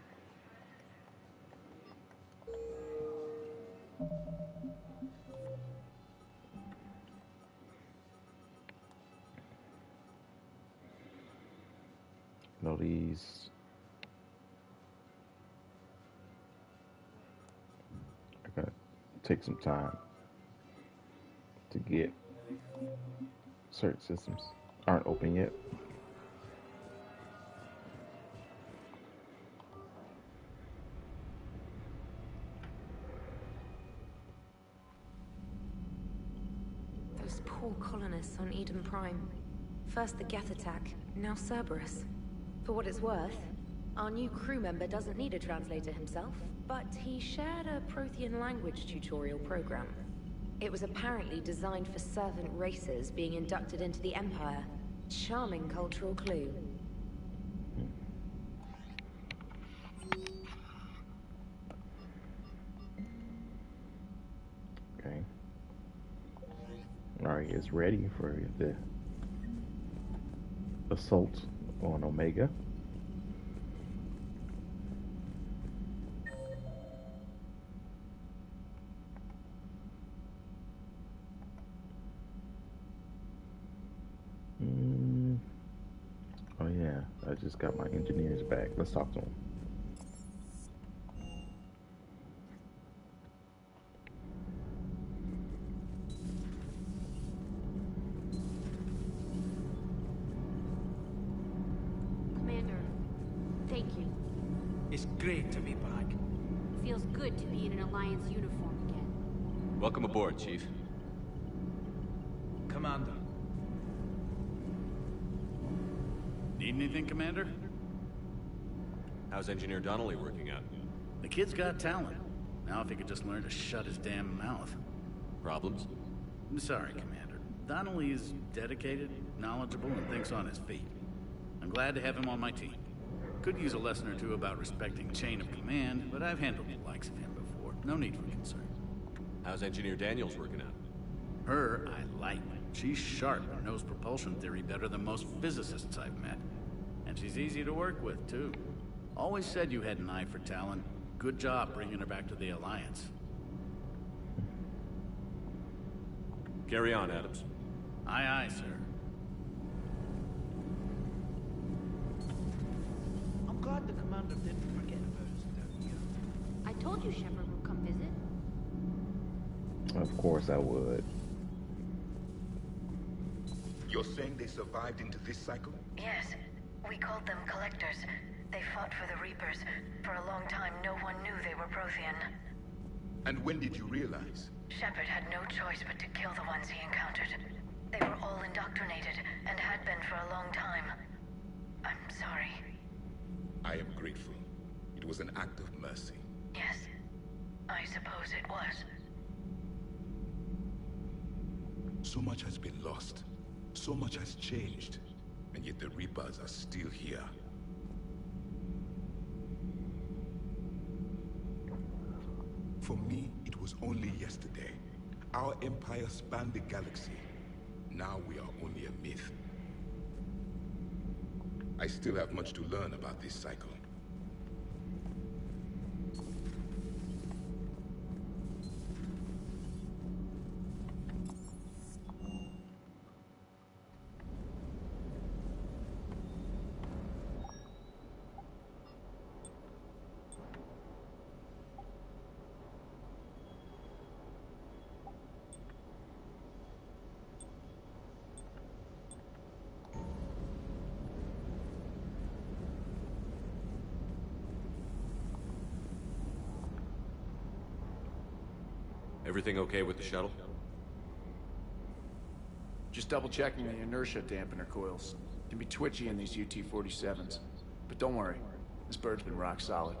S1: No, these. I gotta take some time to get certain systems aren't open yet.
S22: Those poor colonists on Eden Prime. First the Geth attack, now Cerberus. For what it's worth, our new crew member doesn't need a translator himself, but he shared a Prothean language tutorial program. It was apparently designed for servant races being inducted into the Empire. Charming cultural clue.
S1: Okay. Alright, it's ready for the assault on Omega. Oh yeah, I just got my engineers back. Let's talk to them.
S9: Commander, thank you.
S11: It's great to be back.
S9: Feels good to be in an Alliance uniform again.
S4: Welcome aboard, Chief.
S11: Commander.
S12: Need anything, Commander?
S4: How's Engineer Donnelly working out?
S12: The kid's got talent. Now if he could just learn to shut his damn mouth.
S4: Problems?
S12: I'm sorry, Commander. Donnelly is dedicated, knowledgeable, and thinks on his feet. I'm glad to have him on my team. Could use a lesson or two about respecting chain of command, but I've handled the likes of him before. No need for concern.
S4: How's Engineer Daniels working out?
S12: Her, I like. She's sharp and knows propulsion theory better than most physicists I've met. And she's easy to work with, too. Always said you had an eye for talent. Good job bringing her back to the Alliance.
S4: Carry on, Adams.
S12: Aye, aye, sir.
S11: I'm glad the commander didn't forget about us down here.
S9: I told you Shepard would come visit.
S1: Of course I would.
S2: You're saying they survived into this cycle?
S13: Yes. We called them Collectors. They fought for the Reapers. For a long time, no one knew they were Prothean.
S2: And when did you realize?
S13: Shepard had no choice but to kill the ones he encountered. They were all indoctrinated, and had been for a long time. I'm sorry.
S2: I am grateful. It was an act of mercy.
S13: Yes. I suppose it was.
S2: So much has been lost. So much has changed. And yet the Reapers are still here. For me, it was only yesterday. Our empire spanned the galaxy. Now we are only a myth. I still have much to learn about this cycle.
S4: Everything okay with the shuttle?
S24: Just double checking the inertia dampener coils. Can be twitchy in these UT-47s. But don't worry, this bird's been rock solid.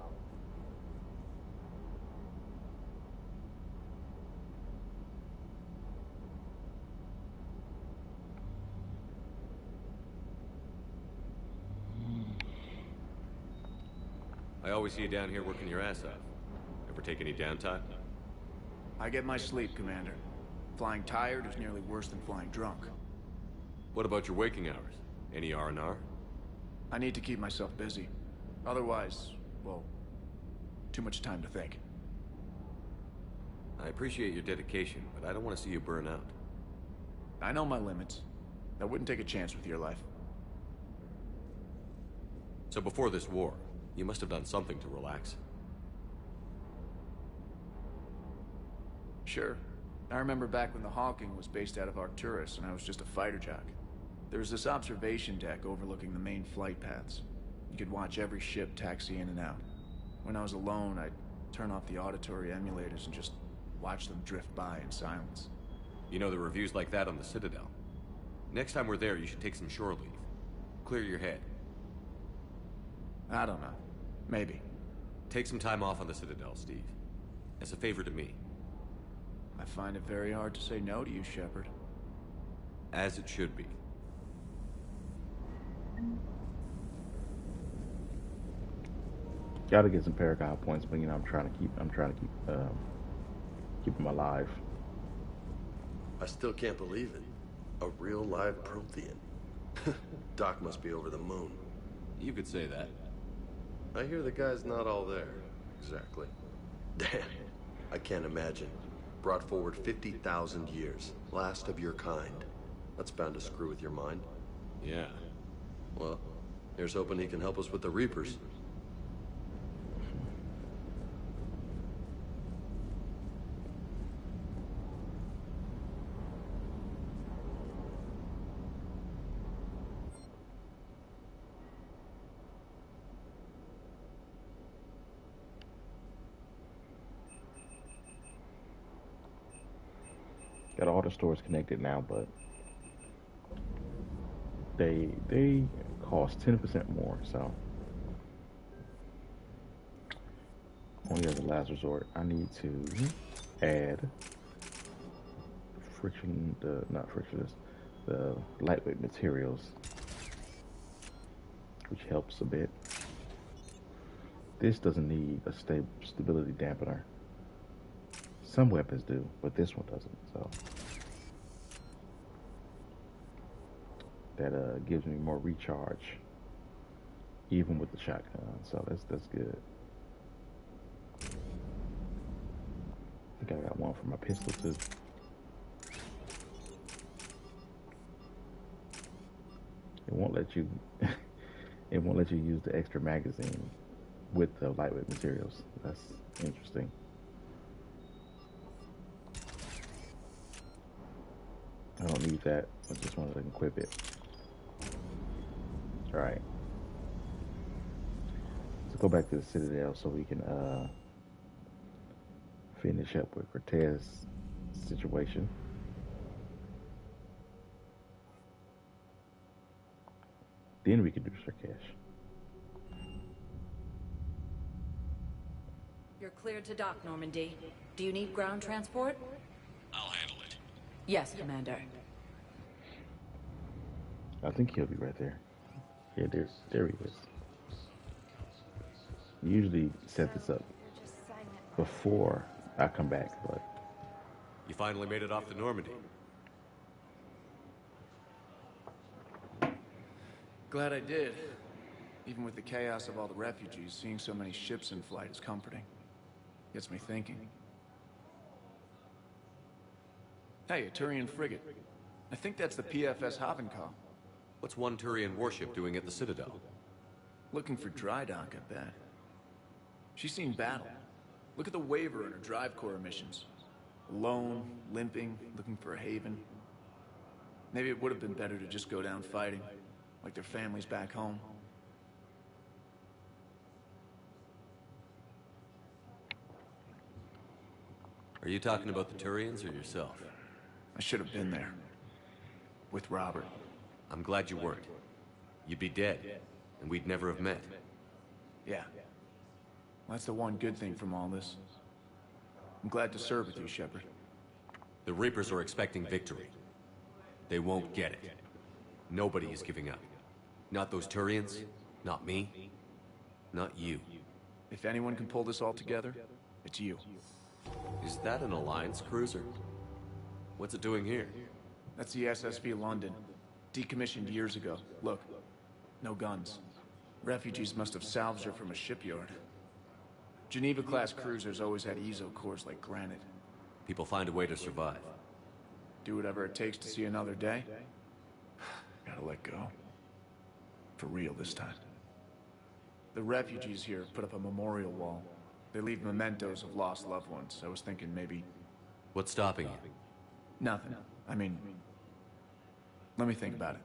S4: I always see you down here working your ass off. Ever take any downtime?
S24: I get my sleep, Commander. Flying tired is nearly worse than flying drunk.
S4: What about your waking hours? Any R&R?
S24: I need to keep myself busy. Otherwise, well, too much time to think.
S4: I appreciate your dedication, but I don't want to see you burn out.
S24: I know my limits. I wouldn't take a chance with your life.
S4: So before this war, you must have done something to relax.
S24: Sure. I remember back when the Hawking was based out of Arcturus and I was just a fighter jock. There was this observation deck overlooking the main flight paths. You could watch every ship taxi in and out. When I was alone, I'd turn off the auditory emulators and just watch them drift by in silence.
S4: You know, there are reviews like that on the Citadel. Next time we're there, you should take some shore leave. Clear your head.
S24: I don't know. Maybe.
S4: Take some time off on the Citadel, Steve. As a favor to me.
S24: I find it very hard to say no to you, Shepard.
S4: As it should be.
S1: Gotta get some Paragon points, but you know I'm trying to keep keep them alive.
S16: I still can't believe it. A real live Prothean. Doc must be over the moon.
S4: You could say that.
S16: I hear the guy's not all there. Exactly. Damn. I can't imagine. Brought forward 50,000 years. Last of your kind. That's bound to screw with your mind.
S4: Yeah.
S16: Well, here's hoping he can help us with the Reapers.
S1: Got all the stores connected now, but they cost 10% more, so only as a last resort. I need to add the lightweight materials, which helps a bit. This doesn't need a stability dampener. Some weapons do, but this one doesn't, so that gives me more recharge even with the shotgun, so that's good. I think I got one for my pistol too. won't let you. It won't let you use the extra magazine with the lightweight materials. That's interesting. I don't need that. I just wanted to equip it. All right. Let's go back to the Citadel so we can finish up with Cortez's situation. Then we can do Sarkash.
S10: You're cleared to dock, Normandy. Do you need ground transport?
S4: I'll handle it.
S10: Yes, Commander.
S1: I think he'll be right there. Yeah, there he is. Usually set this up before I come back, but
S4: You finally made it off to Normandy.
S24: Glad I did. Even with the chaos of all the refugees, seeing so many ships in flight is comforting. Gets me thinking. Hey, a Turian frigate. I think that's the PFS Havenkal.
S4: What's one Turian warship doing at the Citadel?
S24: Looking for dry dock, I bet. She's seen battle. Look at the Waver in her drive core emissions. Alone, limping, looking for a haven. Maybe it would have been better to just go down fighting, like their families back home.
S4: Are you talking about the Turians or yourself?
S24: I should have been there. With Robert.
S4: I'm glad you weren't. You'd be dead, and we'd never have met.
S24: Yeah. Well, that's the one good thing from all this. I'm glad to serve with you, Shepard.
S4: The Reapers are expecting victory. They won't get it. Nobody is giving up. Not those Turians, not me, not you.
S24: If anyone can pull this all together, it's you.
S4: Is that an Alliance cruiser? What's it doing here?
S24: That's the SSV London. Decommissioned years ago. Look, no guns. Refugees must have salvaged her from a shipyard. Geneva-class cruisers always had ezo cores like granite.
S4: People find a way to survive.
S24: Do whatever it takes to see another day. Gotta let go. For real this time. The refugees here put up a memorial wall. They leave mementos of lost loved ones. I was thinking maybe...
S4: What's stopping you?
S24: Nothing. I mean... Let me think about it.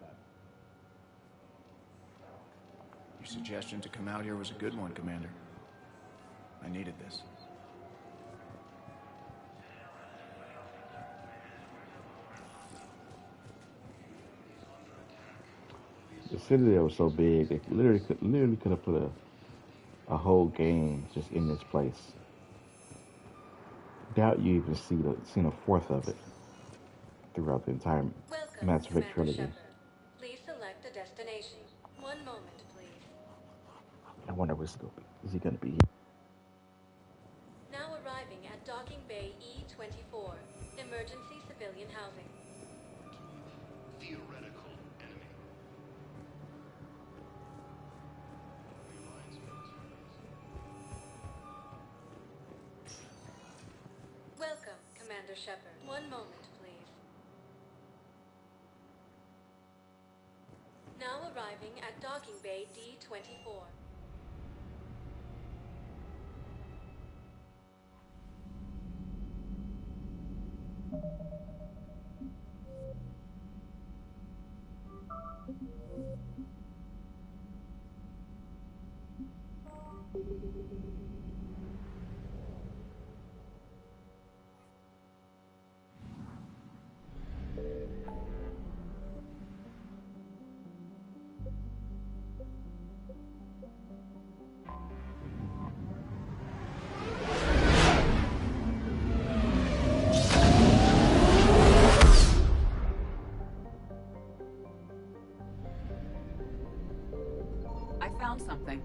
S24: Your suggestion to come out here was a good one, Commander. I needed this.
S1: the Citadel was so big, they literally could have put a whole game just in this place. Doubt you even seen a fourth of it throughout the entire Mass Effect trilogy.
S17: Please select a destination. One moment, please.
S1: I wonder what's going to be. Is he going to be here?
S17: Now arriving at Docking Bay E-24. Emergency civilian housing.
S15: Theoretical enemy.
S17: Welcome, Commander Shepard. One moment, please. Now arriving at Docking Bay D-24.
S10: I found something.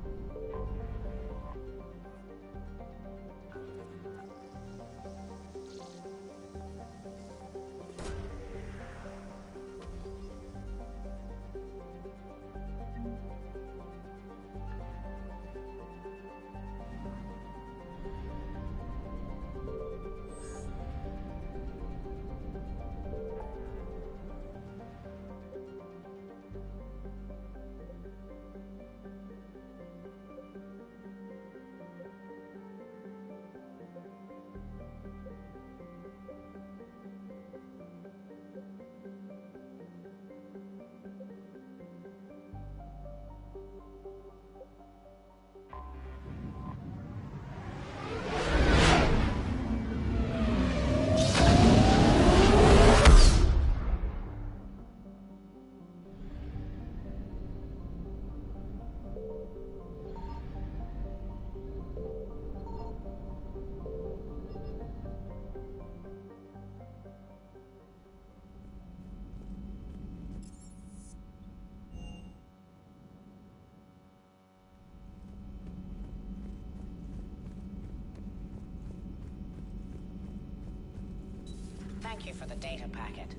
S8: Thank you for the data packet.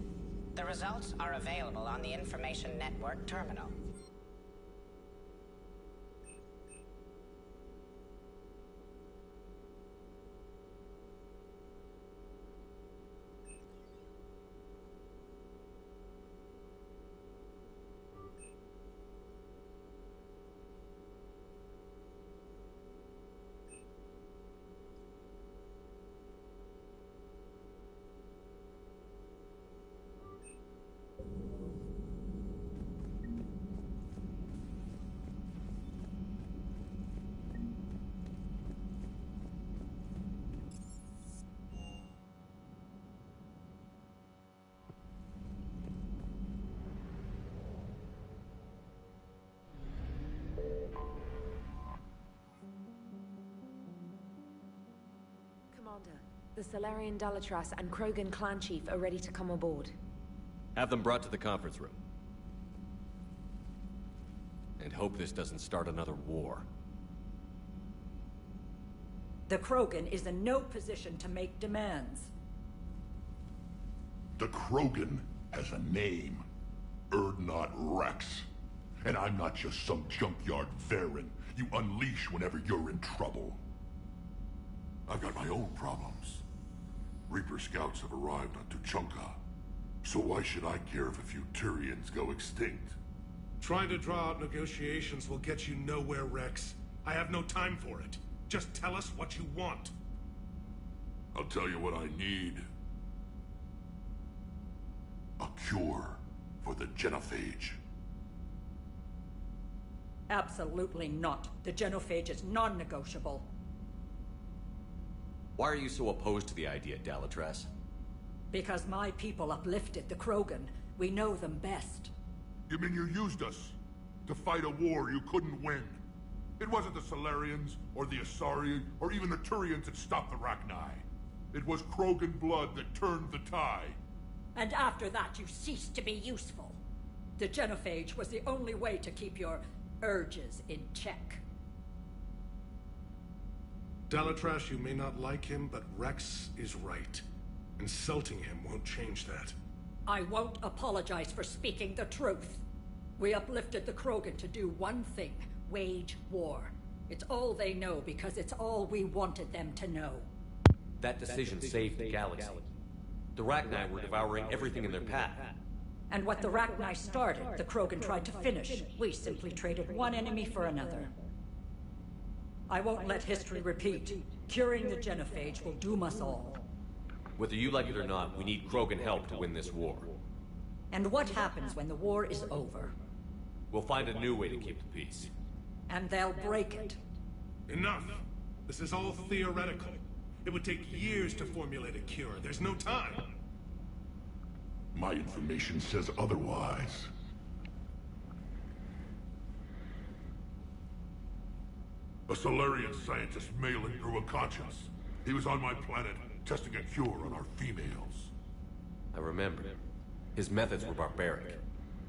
S8: The results are available on the Information Network terminal.
S18: Commander, the Salarian Dalatras and Krogan clan chief are ready to come aboard.
S4: Have them brought to the conference room. And hope this doesn't start another war.
S19: The Krogan is in no position to make demands.
S20: The Krogan has a name. Urdnot Rex. And I'm not just some junkyard Varen you unleash whenever you're in trouble. I've got my own problems. Reaper scouts have arrived on Tuchanka. So why should I care if a few Turians go extinct?
S21: Trying to draw out negotiations will get you nowhere, Rex. I have no time for it. Just tell us what you want.
S20: I'll tell you what I need. A cure for the genophage.
S19: Absolutely not. The genophage is non-negotiable.
S4: Why are you so opposed to the idea, Dalatras?
S19: Because my people uplifted the Krogan. We know them best.
S20: You mean you used us to fight a war you couldn't win? It wasn't the Salarians, or the Asari, or even the Turians that stopped the Rachni. It was Krogan blood that turned the tide.
S19: And after that, you ceased to be useful. The genophage was the only way to keep your urges in check.
S21: Dalatras, you may not like him, but Rex is right. Insulting him won't change that.
S19: I won't apologize for speaking the truth. We uplifted the Krogan to do one thing: wage war. It's all they know because it's all we wanted them to know.
S4: That decision saved the galaxy. The Rachni were devouring everything in their path.
S19: And what the Rachni started, the Krogan tried to finish. We simply traded one enemy for another. I won't let history repeat. Curing the genophage will doom us all.
S4: Whether you like it or not, we need Krogan help to win this war.
S19: And what happens when the war is over?
S4: We'll find a new way to keep the peace.
S19: And they'll break it.
S21: Enough! This is all theoretical. It would take years to formulate a cure. There's no time.
S20: My information says otherwise. A Solarian scientist, Malin, grew a conscience. He was on my planet, testing a cure on our females.
S4: I remember. His methods were barbaric.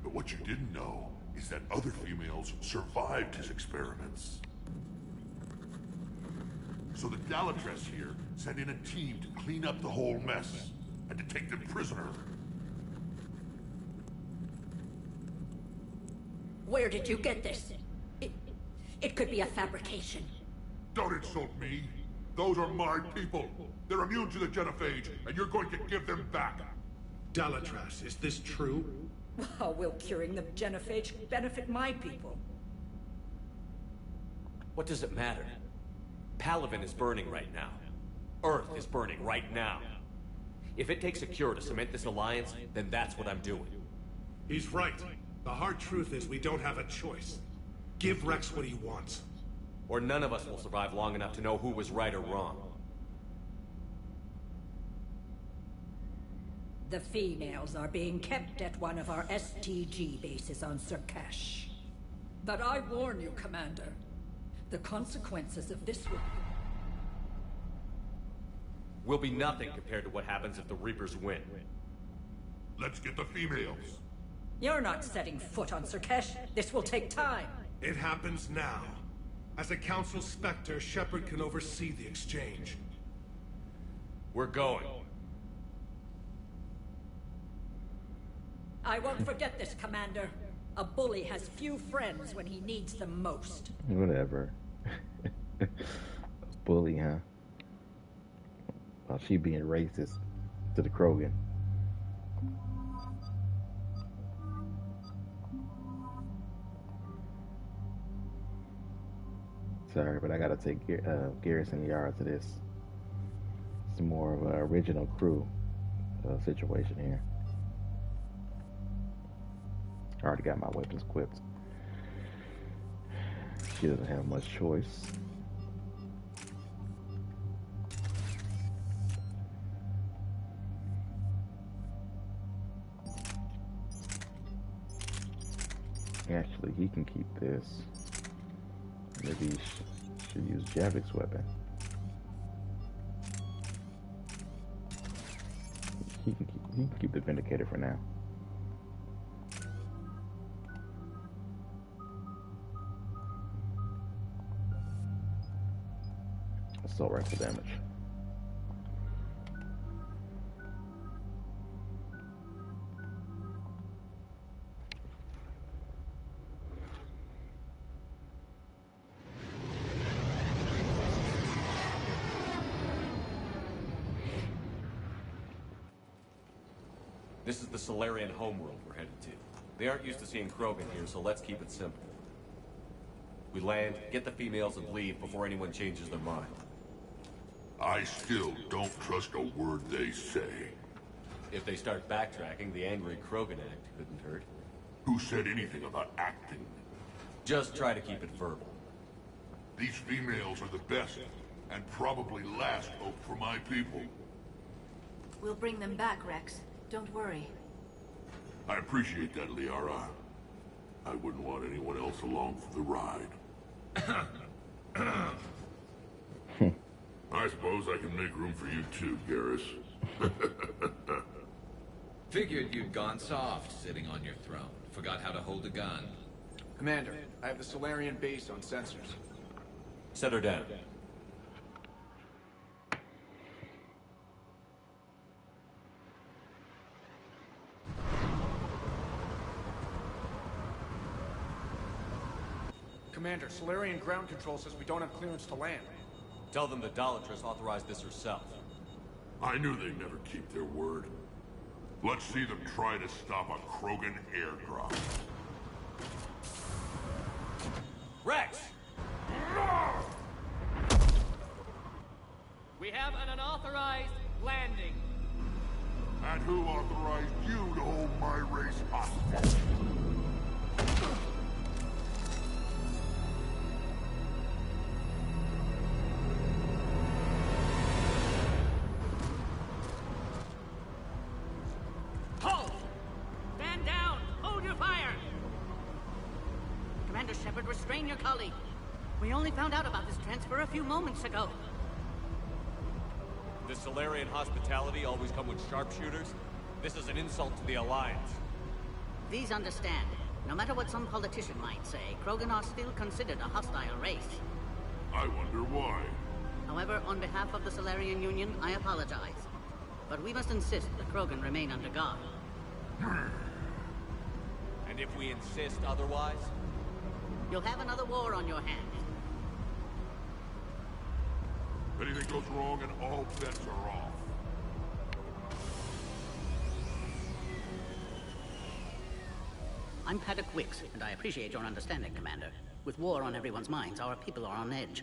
S20: But what you didn't know is that other females survived his experiments. So the Dalatras here sent in a team to clean up the whole mess, and to take them prisoner.
S19: Where did you get this? It could be a fabrication.
S20: Don't insult me. Those are my people. They're immune to the genophage, and you're going to give them back.
S21: Dalatras, is this true?
S19: How will curing the genophage benefit my people?
S4: What does it matter? Palaven is burning right now. Earth is burning right now. If it takes a cure to cement this alliance, then that's what I'm doing.
S21: He's right. The hard truth is we don't have a choice. Give Rex what he wants.
S4: Or none of us will survive long enough to know who was right or wrong.
S19: The females are being kept at one of our STG bases on Surkash. But I warn you, Commander. The consequences of this
S4: will be nothing compared to what happens if the Reapers win.
S20: Let's get the females.
S19: You're not setting foot on Surkash. This will take time.
S21: It happens now. As a Council Spectre, Shepard can oversee the exchange.
S4: We're going.
S19: I won't forget this, Commander. A bully has few friends when he needs them most.
S1: Whatever. Bully, huh? Well, she being racist to the Krogan. Sorry, but I gotta take Garrison Yara to this. It's more of an original crew situation here. I already got my weapons equipped. She doesn't have much choice. Actually, he can keep this. Maybe he should use Javik's weapon. He can keep the Vindicator for now. Assault rifle damage.
S4: This is the Salarian homeworld we're headed to. They aren't used to seeing Krogan here, so let's keep it simple. We land, get the females, and leave before anyone changes their mind.
S20: I still don't trust a word they say.
S4: If they start backtracking, the angry Krogan act couldn't hurt.
S20: Who said anything about acting?
S4: Just try to keep it verbal.
S20: These females are the best, and probably last hope for my people.
S22: We'll bring them back, Rex. Don't worry.
S20: I appreciate that, Liara. I wouldn't want anyone else along for the ride. I suppose I can make room for you too, Garrus.
S5: Figured you'd gone soft sitting on your throne. Forgot how to hold a gun.
S24: Commander, I have the Salarian base on sensors.
S4: Set her down.
S24: Commander, Salarian ground control says we don't have clearance to land.
S4: Tell them the Dalatrass authorized this herself.
S20: I knew they'd never keep their word. Let's see them try to stop a Krogan airdrop.
S4: Rex!
S7: We have an unauthorized landing.
S20: And who authorized you to hold my race hostage?
S7: Halt! Stand down! Hold your fire!
S8: Commander Shepard, restrain your colleague. We only found out about this transfer a few moments ago.
S4: Does Salarian hospitality always come with sharpshooters? This is an insult to the Alliance.
S8: These understand. No matter what some politician might say, Krogan are still considered a hostile race.
S20: I wonder why.
S8: However, on behalf of the Salarian Union, I apologize. But we must insist the Krogan remain under guard.
S4: And if we insist otherwise?
S8: You'll have another war on your hands.
S20: If anything goes wrong and all bets are off.
S8: I'm Paddock Wicks, and I appreciate your understanding, Commander. With war on everyone's minds, our people are on edge.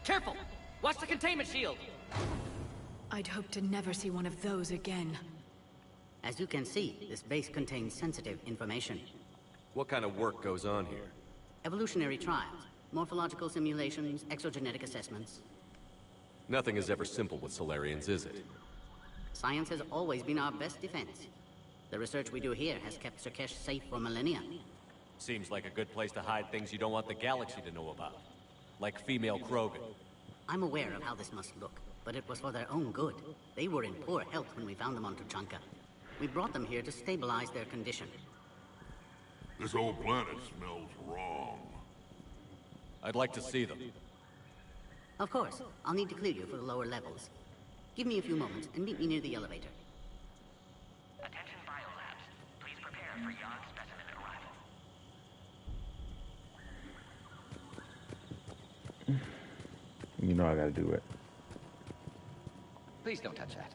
S7: Careful! Watch the containment shield!
S22: I'd hope to never see one of those again.
S8: As you can see, this base contains sensitive information.
S4: What kind of work goes on here?
S8: Evolutionary trials, morphological simulations, exogenetic assessments.
S4: Nothing is ever simple with Salarians, is it?
S8: Science has always been our best defense. The research we do here has kept Surkesh safe for millennia.
S4: Seems like a good place to hide things you don't want the galaxy to know about. Like female Krogan.
S8: I'm aware of how this must look, but it was for their own good. They were in poor health when we found them on Tuchanka. We brought them here to stabilize their condition.
S20: This whole planet smells wrong.
S4: I'd like to see them.
S8: Of course. I'll need to clear you for the lower levels. Give me a few moments and meet me near the elevator.
S3: Attention biolabs. Please prepare for yon specimen arrival.
S1: You know I gotta do it.
S3: Please don't touch that.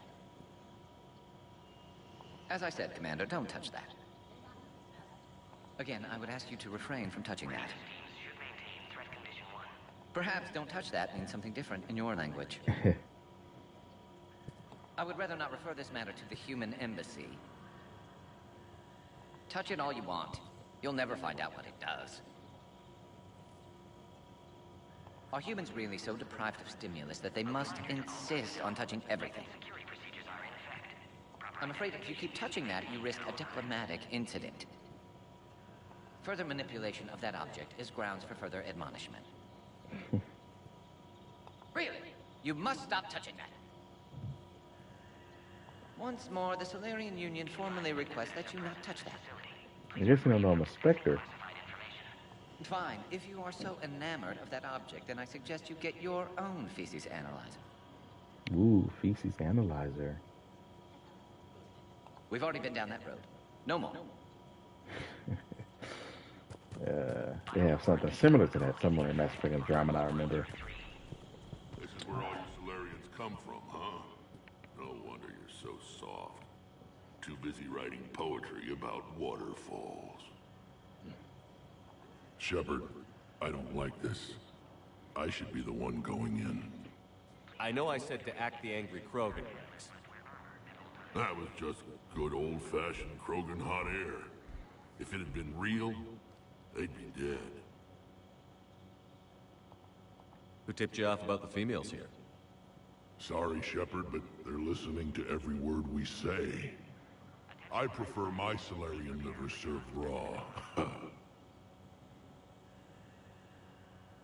S3: As I said, Commander, don't touch that. Again, I would ask you to refrain from touching that. Perhaps don't touch that means something different in your language. I would rather not refer this matter to the human embassy. Touch it all you want. You'll never find out what it does. Are humans really so deprived of stimulus that they must insist on touching everything? I'm afraid if you keep touching that, you risk a diplomatic incident. Further manipulation of that object is grounds for further admonishment. Really? You must stop touching that. Once more, the Solarian Union formally requests that you not touch that.
S1: I guess you don't know I'm a Spectre.
S3: Fine. If you are so enamored of that object, then I suggest you get your own feces analyzer.
S1: Ooh, feces analyzer.
S3: We've already been down that road. No more.
S1: They have something similar to that somewhere in Mass Effect Andromeda, I remember.
S20: This is where all you Solarians come from, huh? No wonder you're so soft. Too busy writing poetry about waterfalls. Shepard, I don't like this. I should be the one going in.
S4: I know I said to act the angry Krogan, Rex.
S20: That was just good old-fashioned Krogan hot air. If it had been real, they'd be dead.
S4: Who tipped you off about the females here?
S20: Sorry, Shepard, but they're listening to every word we say. I prefer my Solarian liver served raw.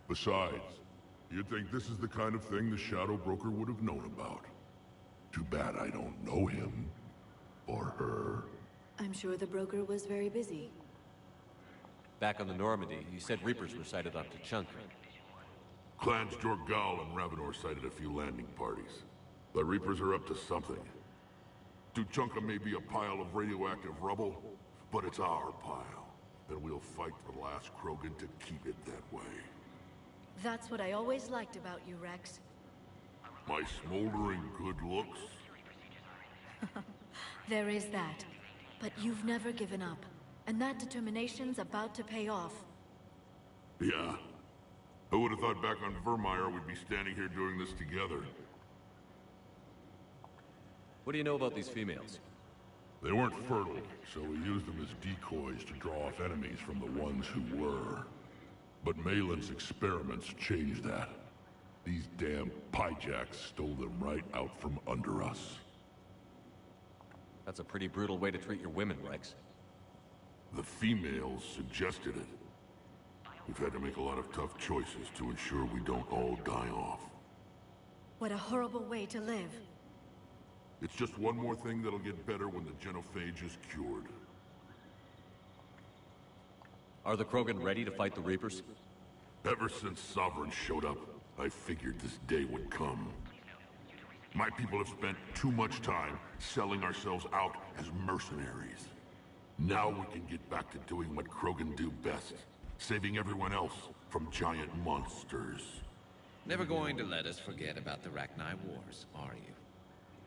S20: Besides, you'd think this is the kind of thing the Shadow Broker would have known about. Too bad I don't know him. Or her.
S22: I'm sure the broker was very busy.
S4: Back on the Normandy, you said Reapers were sighted on Tuchanka.
S20: Clans Jorgal and Ravenor sighted a few landing parties. The Reapers are up to something. Tuchanka may be a pile of radioactive rubble, but it's our pile. And we'll fight to the last Krogan to keep it that way.
S22: That's what I always liked about you, Rex.
S20: My smoldering good looks?
S22: There is that. But you've never given up. And that determination's about to pay off.
S20: Yeah. Who would have thought back on Vermeer we'd be standing here doing this together?
S4: What do you know about these females?
S20: They weren't fertile, so we used them as decoys to draw off enemies from the ones who were. But Malin's experiments changed that. These damn Pyjaks stole them right out from under us.
S4: That's a pretty brutal way to treat your women, Rex.
S20: The females suggested it. We've had to make a lot of tough choices to ensure we don't all die off.
S22: What a horrible way to live.
S20: It's just one more thing that'll get better when the genophage is cured.
S4: Are the Krogan ready to fight the Reapers?
S20: Ever since Sovereign showed up, I figured this day would come. My people have spent too much time selling ourselves out as mercenaries. Now we can get back to doing what Krogan do best. Saving everyone else from giant monsters.
S5: Never going to let us forget about the Rachni Wars, are you?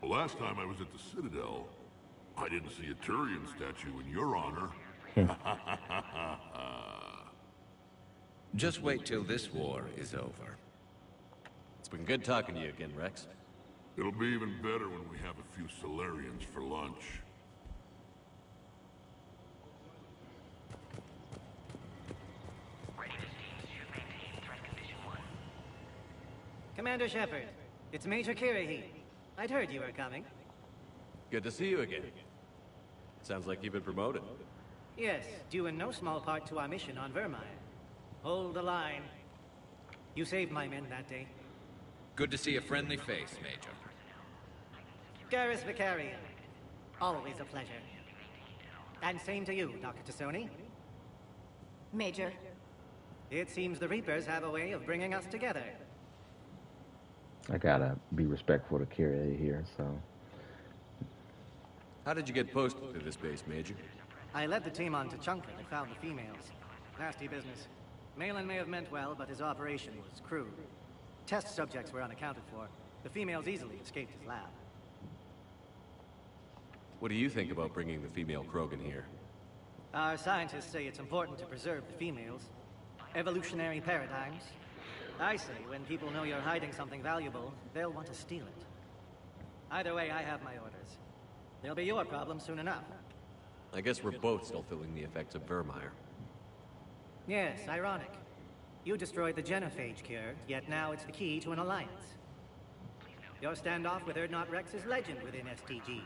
S20: Well, last time I was at the Citadel, I didn't see a Turian statue in your honor.
S5: Just wait till this war is over.
S4: It's been good talking to you again, Rex.
S20: It'll be even better when we have a few Solarians for lunch.
S11: Commander Shepard, it's Major Kirahi. I'd heard you were coming.
S4: Good to see you again. Sounds like you've been promoted.
S11: Yes, due in no small part to our mission on Vermeer. Hold the line. You saved my men that day.
S5: Good to see a friendly face, Major.
S11: Garrus Vakarian. Always a pleasure. And same to you, Dr. T'Soni.
S22: Major.
S11: It seems the Reapers have a way of bringing us together.
S1: I gotta be respectful to Kyrie here, so.
S4: How did you get posted to this base, Major?
S11: I led the team on Tuchanka that found the females. Nasty business. Malin may have meant well, but his operation was crude. Test subjects were unaccounted for. The females easily escaped his lab.
S4: What do you think about bringing the female Krogan here?
S11: Our scientists say it's important to preserve the females. Evolutionary paradigms. I say when people know you're hiding something valuable, they'll want to steal it. Either way, I have my orders. They'll be your problem soon enough.
S4: I guess we're both still feeling the effects of Vermeer.
S11: Yes, ironic. You destroyed the genophage cure, yet now it's the key to an alliance. Your standoff with Urdnot Rex is legend within STG.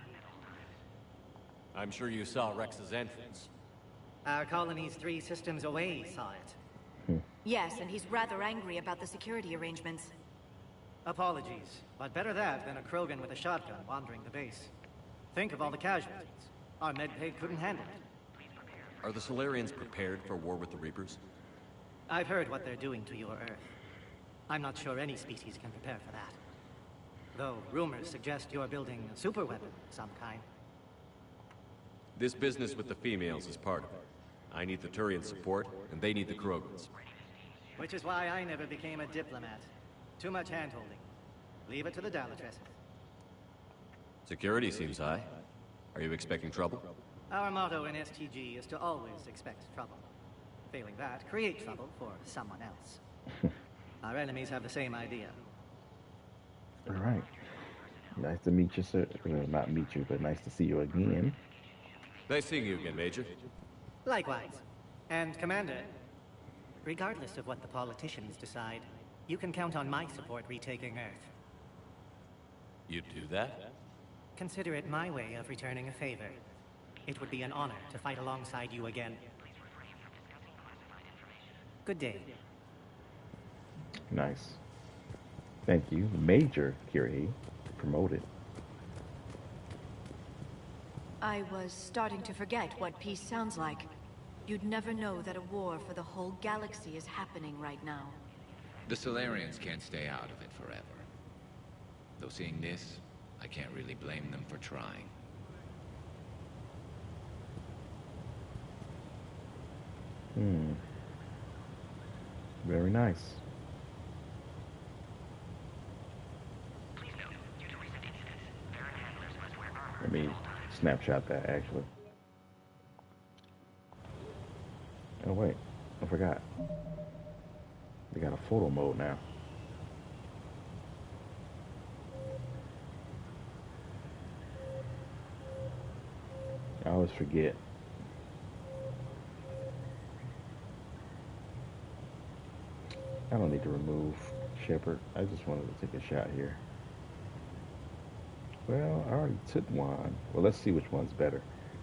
S4: I'm sure you saw Rex's entrance.
S11: Our colony's 3 systems away saw it.
S6: Yes, and he's rather angry about the security arrangements.
S11: Apologies, but better that than a Krogan with a shotgun wandering the base. Think of all the casualties. Our medbay couldn't handle it.
S4: Are the Solarians prepared for war with the Reapers?
S11: I've heard what they're doing to your Earth. I'm not sure any species can prepare for that. Though rumors suggest you're building a superweapon of some kind.
S4: This business with the females is part of it. I need the Turian support, and they need the Krogans.
S11: Which is why I never became a diplomat. Too much hand-holding. Leave it to the Dalatresses.
S4: Security seems high. Are you expecting trouble?
S11: Our motto in STG is to always expect trouble. Failing that, create trouble for someone else. Our enemies have the same idea.
S1: All right. Nice to meet you, sir. Well, not meet you, but nice to see you again.
S4: Nice seeing you again, Major.
S11: Likewise. And Commander, regardless of what the politicians decide, you can count on my support retaking Earth.
S4: You'd do that?
S11: Consider it my way of returning a favor. It would be an honor to fight alongside you again. Good day.
S1: Nice. Thank you, Major Kyrie, promoted.
S6: I was starting to forget what peace sounds like. You'd never know that a war for the whole galaxy is happening right now.
S5: The Solarians can't stay out of it forever. Though seeing this, I can't really blame them for trying.
S1: Very nice. Let me snapshot that, actually. Oh, wait. I forgot. They got a photo mode now. I always forget. I don't need to remove Shepard. I just wanted to take a shot here. Well, I already took one. Well, let's see which one's better.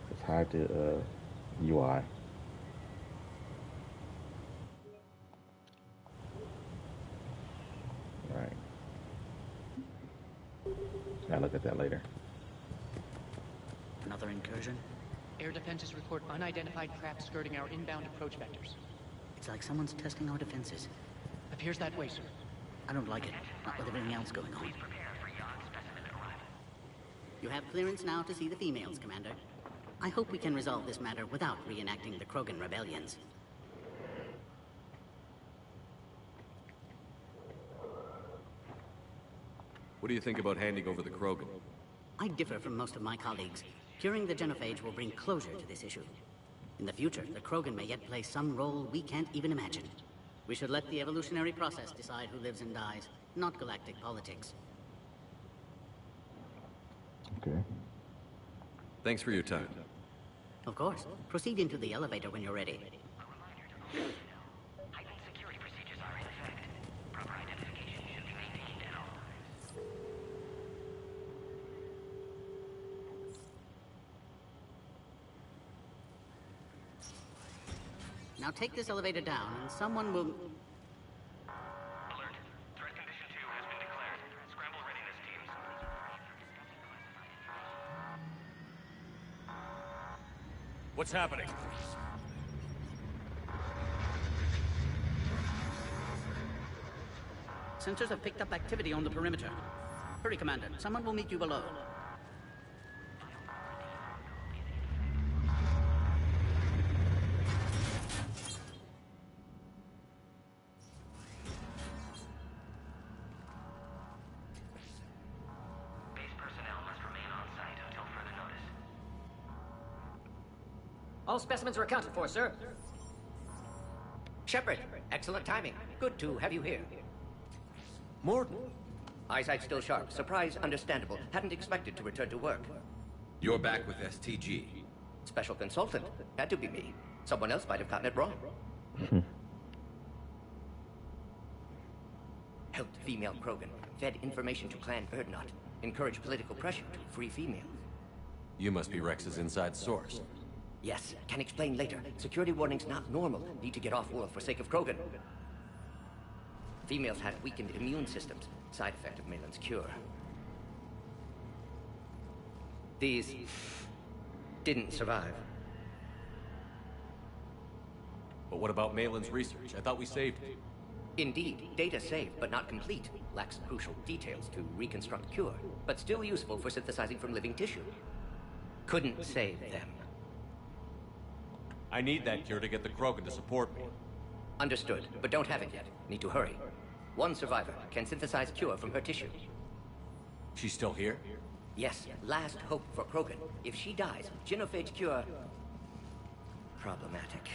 S1: Let's hide the UI. Alright. I'll look at that later.
S8: Another incursion?
S12: Air defenses report unidentified craft skirting our inbound approach vectors.
S8: It's like someone's testing our defenses.
S12: Appears that way, sir.
S8: I don't like it. Not with everything else going on. You have clearance now to see the females, Commander. I hope we can resolve this matter without reenacting the Krogan rebellions.
S4: What do you think about handing over the Krogan?
S8: I differ from most of my colleagues. Curing the genophage will bring closure to this issue. In the future, the Krogan may yet play some role we can't even imagine. We should let the evolutionary process decide who lives and dies, not galactic politics.
S1: Okay.
S4: Thanks for your time.
S8: Of course. Proceed into the elevator when you're ready. Now take this elevator down, and someone will...
S14: Alert. Threat condition 2 has been declared. Scramble readiness teams.
S4: What's happening?
S8: Sensors have picked up activity on the perimeter. Hurry, Commander. Someone will meet you below.
S2: All specimens are accounted for, sir. Shepard, excellent timing. Good to have you here.
S4: Mordin.
S2: Eyesight still sharp. Surprise understandable. Hadn't expected to return to work.
S5: You're back with STG.
S2: Special consultant. Had to be me. Someone else might have gotten it wrong. Helped female Krogan. Fed information to Clan Urdnot. Encouraged political pressure to free females.
S4: You must be Rex's inside source.
S2: Yes, can explain later. Security warning's not normal. Need to get off-world for sake of Krogan. Females had weakened immune systems. Side effect of Malin's cure. These didn't survive.
S4: But what about Malin's research? I thought we saved it.
S2: Indeed, data saved, but not complete. Lacks crucial details to reconstruct cure, but still useful for synthesizing from living tissue. Couldn't save them.
S4: I need that cure to get the Krogan to support me.
S2: Understood, but don't have it yet. Need to hurry. One survivor can synthesize cure from her tissue.
S4: She's still here?
S2: Yes, last hope for Krogan. If she dies, genophage cure... problematic.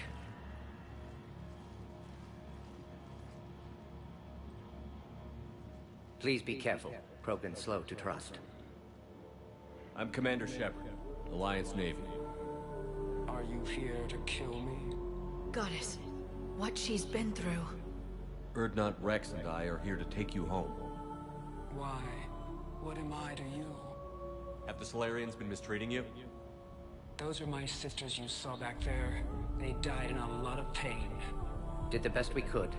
S2: Please be careful. Krogan's slow to trust.
S4: I'm Commander Shepard, Alliance Navy.
S9: Are you here to kill me?
S22: Goddess, what she's been through.
S4: Urdnot, Rex, and I are here to take you home.
S9: Why? What am I to you?
S4: Have the Solarians been mistreating you?
S9: Those are my sisters you saw back there. They died in a lot of pain.
S2: Did the best we could.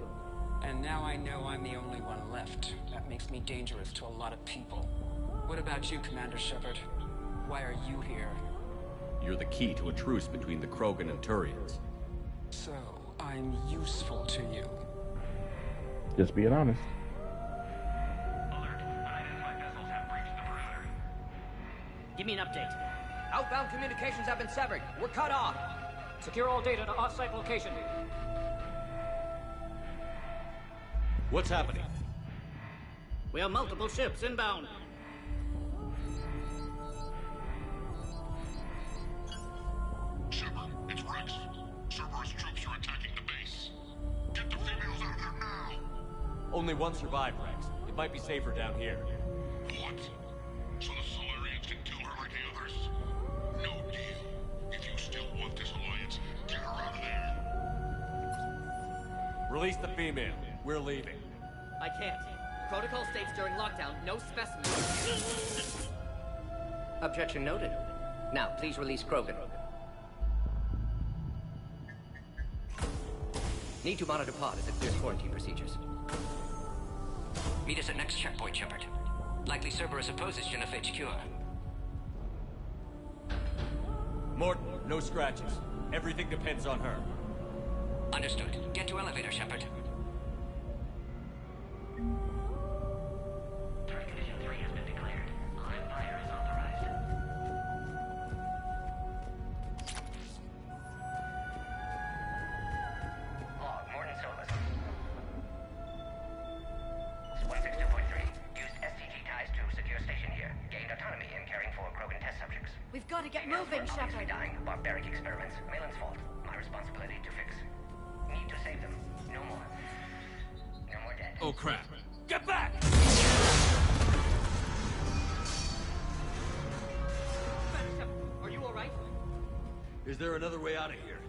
S9: And now I know I'm the only one left. That makes me dangerous to a lot of people. What about you, Commander Shepard? Why are you here?
S4: You're the key to a truce between the Krogan and Turians.
S9: So, I'm useful to you.
S1: Just being honest.
S8: Give me an update.
S2: Outbound communications have been severed. We're cut off. Secure all data to off-site location.
S4: What's happening?
S8: We have multiple ships inbound.
S20: Shepard, it's Rex. Cerberus troops are attacking the base. Get the females out of there now!
S4: Only one survived, Rex. It might be safer down here.
S20: What? So the Solarians can kill her like the others? No deal. If you still want this alliance, get her out of there.
S4: Release the female. We're leaving.
S2: I can't. Protocol states during lockdown, no specimens. Objection noted. Now, please release Krogan. Need to monitor pod as it clears quarantine procedures.
S13: Meet us at next checkpoint, Shepard. Likely Cerberus opposes genophage cure.
S4: Mordin, no scratches. Everything depends on her.
S13: Understood. Get to elevator, Shepard.
S14: Threat condition 3 has been declared. Live fire is authorized. Log, Mordin Solus. 162.3. Used STG ties to secure station here. Gained autonomy in caring for Krogan test subjects.
S6: We've got to get moving, Shepard.
S14: Dying. Barbaric experiments. Malin's fault. My responsibility to fix. Need to save them. No more. No more dead.
S4: Oh, crap. Get back!
S2: Are you all right?
S4: Is there another way out of here?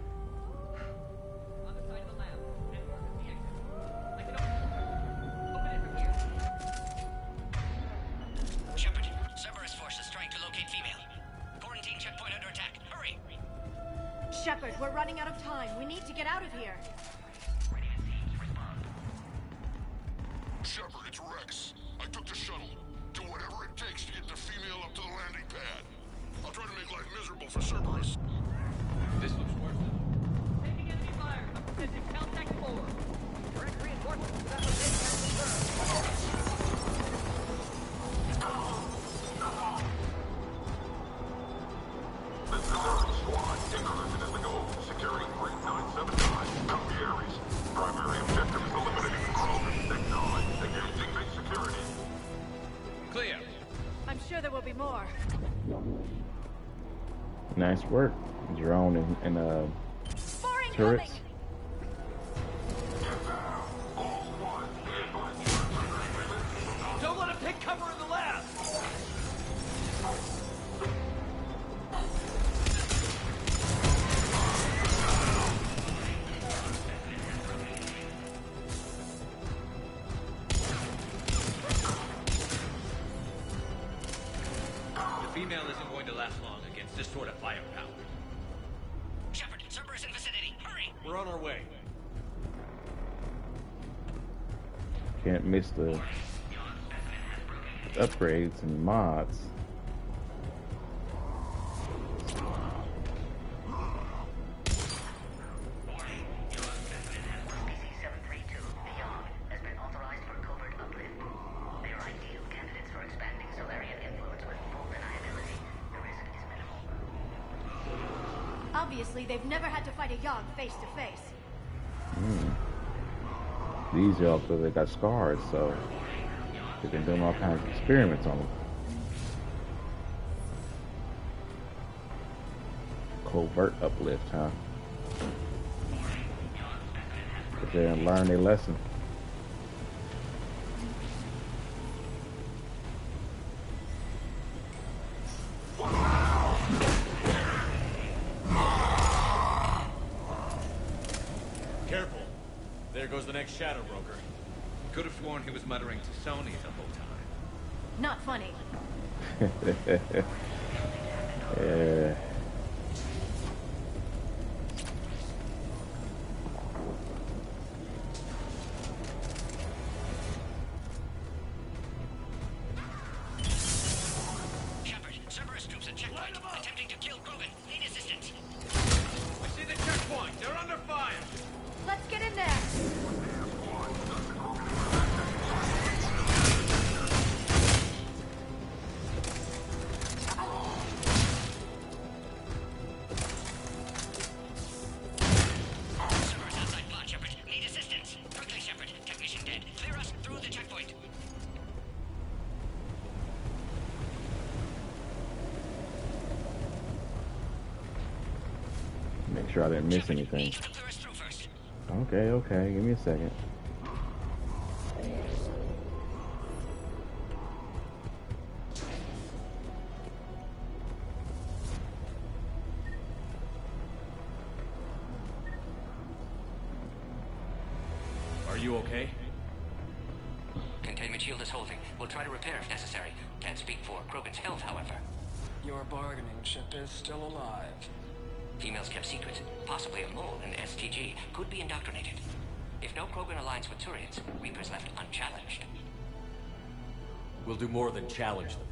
S2: On the side of the lab. And work at the exit. I can open it from here.
S13: Shepard, Cerberus forces trying to locate female. Quarantine checkpoint under attack. Hurry!
S6: Shepard, we're running out of time. We need to get out of here.
S20: Shepard, it's Rex. I took the shuttle. Do whatever it takes to get the female up to the landing pad. I'll try to make life miserable for Cerberus.
S4: This looks worth it.
S2: Taking enemy fire. Position Caltech 4. Direct reinforcements to that location are confirmed.
S1: Nice work. Drone and turrets.
S4: Don't let him take cover in the lab!
S5: The female isn't going to last long against this sort of firepower.
S13: Shepard, Cerberus in vicinity. Hurry!
S4: We're on our way.
S1: Can't miss the upgrades and mods.
S14: PC-732, Beyond, has been authorized for covert uplift. They are ideal candidates for expanding Solarian influence with full deniability. The risk is minimal.
S6: Obviously, they've never had to fight a Yogg face to face.
S1: These y'all, because they got scars, so they've been doing all kinds of experiments on them. Covert uplift, huh? But they didn't learn their lesson.
S4: Careful. There goes the next Shadow Broker.
S5: Could have sworn he was muttering to Sony the whole time.
S6: Not funny.
S1: Yeah.
S13: Shepard, Cerberus troops at checkpoint, attempting to kill Krogan. Need assistance.
S4: We see the checkpoint. They're under fire.
S6: Let's get in there.
S13: Cerberus outside plot, Shepard. Need assistance. Quickly, Shepard. Technician dead. Clear us through the checkpoint.
S1: Make sure I didn't miss anything. Okay, okay. Give me a second.
S4: Are you okay?
S13: Containment shield is holding. We'll try to repair if necessary. Can't speak for Krogan's health, however.
S9: Your bargaining chip is still alive.
S13: Females kept secret. Possibly a mole in STG. Could be indoctrinated. If no Krogan aligns with Turians, Reapers left unchallenged.
S4: We'll do more than challenge them.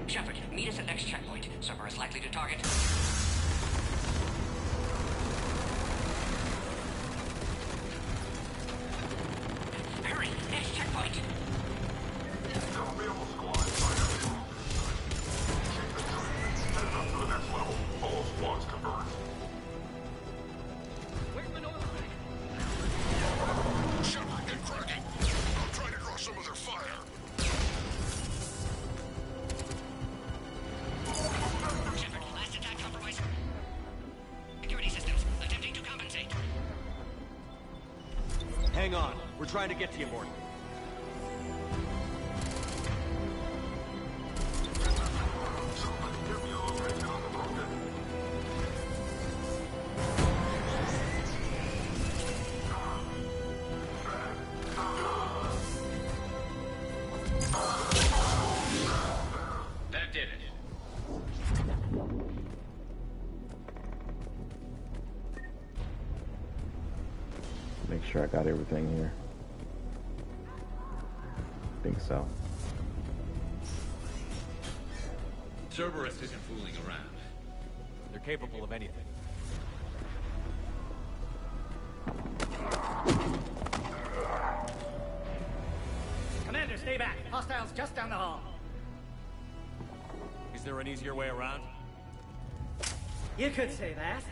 S13: Shepard, meet us at next checkpoint. Cerberus likely to target. Hurry! Next checkpoint! Shepard, last attack compromised. Security systems, attempting to compensate.
S4: Hang on. We're trying to get to you, Morton.
S5: That did it.
S1: Make sure I got everything here. Think so.
S5: Cerberus isn't fooling around.
S4: They're capable of anything.
S11: Commander, stay back. Hostiles just down the hall.
S4: Is there an easier way around?
S11: You could say that.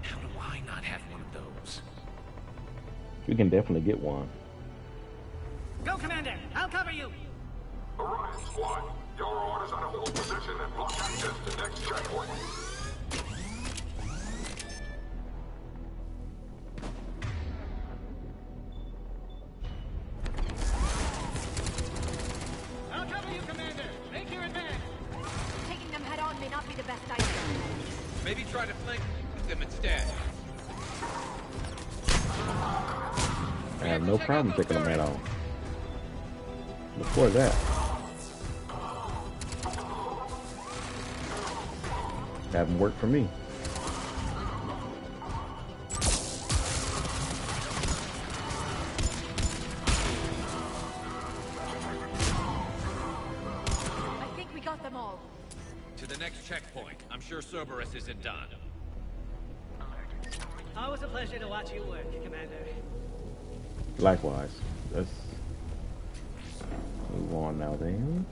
S5: How do I not have one of those?
S1: We can definitely get one.
S11: Go, Commander! I'll cover you!
S20: Orion Squad, your orders are to hold position and block access to next checkpoint.
S11: I'll cover you, Commander! Make your advance!
S6: Taking them head on may not be the best idea.
S5: Maybe try to flank them instead.
S1: I have no problem taking them head on. Before that, haven't worked for me.
S6: I think we got them all.
S5: To the next checkpoint. I'm sure Cerberus isn't done.
S11: Always a pleasure to watch you work, Commander.
S1: Likewise. Let's move on now then.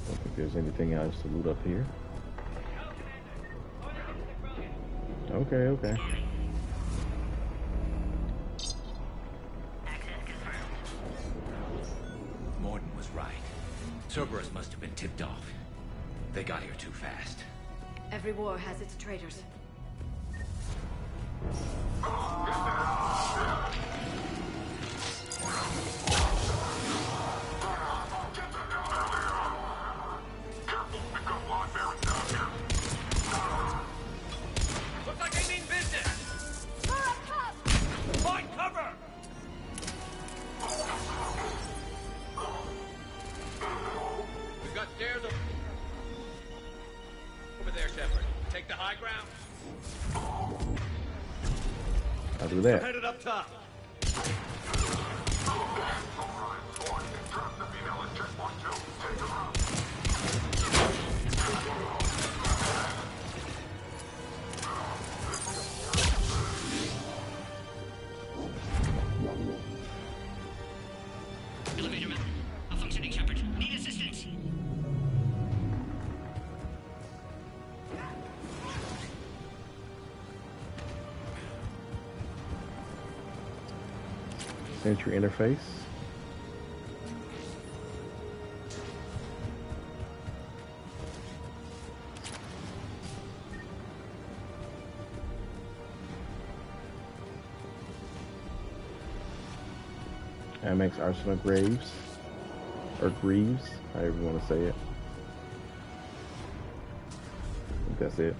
S1: Don't think there's anything else to loot up here. Okay.
S5: Mordin was right. Cerberus must have been tipped off. They got here too fast.
S6: Every war has its traitors.
S5: Looks like they mean business! Find cover! We've got stairs over there, Shepard. Take the high ground.
S1: I'll do that.
S5: Headed up top.
S13: Elevator malfunctioning, Shepard. Need assistance.
S1: Sentry interface. Amex Arsenal Graves, or Greaves, however you want to say it. I think that's it.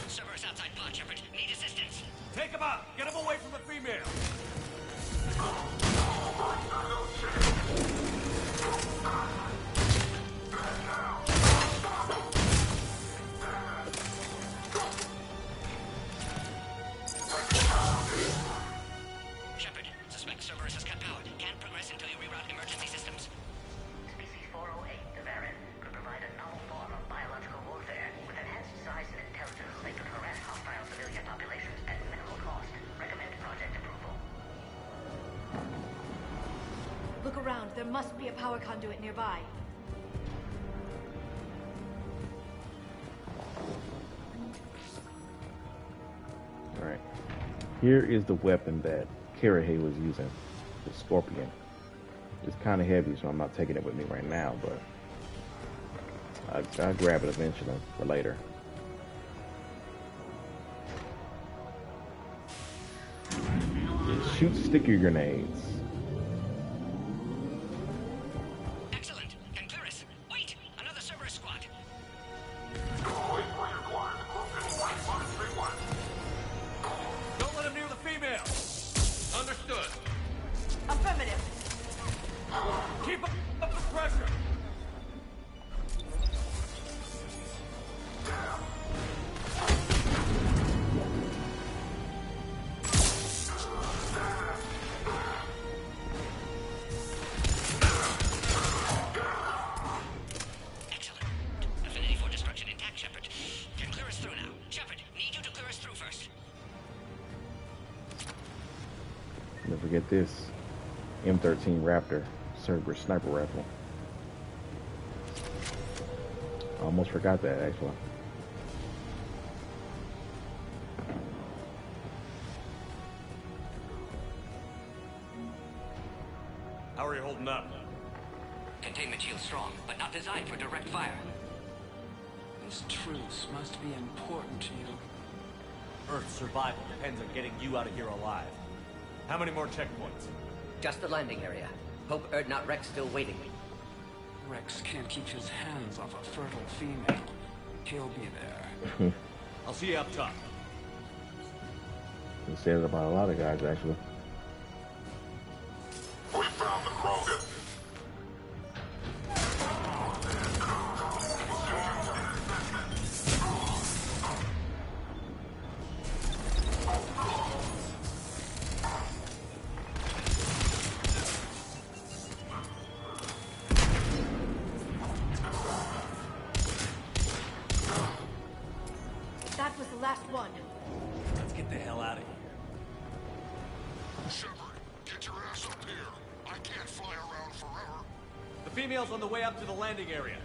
S13: Cerberus outside pod, Shepard. Need assistance.
S4: Take him out! Get him away from the female!
S13: Shepard, suspect Cerberus has cut power. Can't progress until you reroute emergency systems.
S14: Species 408, the Varren, could provide a novel form of biological warfare. With enhanced size and intelligence, they could harass hostile civilian populations at minimal cost. Recommend project approval.
S6: Look around. There must be a power conduit nearby.
S1: Alright. Here is the weapon that Karahe was using, the Scorpion. It's kind of heavy, so I'm not taking it with me right now, but I'll grab it eventually for later. It shoots sticky grenades.
S13: Excellent. Concurus. Wait! Another Cerberus squad.
S4: Don't let him near the female!
S5: Understood.
S6: Affirmative.
S4: Keep up the pressure!
S13: Excellent. Affinity for destruction intact, Shepard. Can clear us through now. Shepard, need you to clear us through first.
S1: Don't forget this M13 Raptor Cerberus sniper rifle. I almost forgot that actually.
S4: How are you holding up?
S13: Containment shield strong, but not designed for direct fire.
S9: This truce must be important to you.
S4: Earth's survival depends on getting you out of here alive. How many more checkpoints?
S2: Just the landing area. Hope Erdnot Rex still waiting.
S9: Rex can't keep his hands off a fertile female. He'll be there.
S4: I'll see you up top.
S1: He said it about a lot of guys actually.
S20: We found the Krogan.
S6: That was the last one.
S4: Let's get the hell out of here.
S20: Shepard, get your ass up here. I can't fly around forever.
S4: The female's on the way up to the landing area.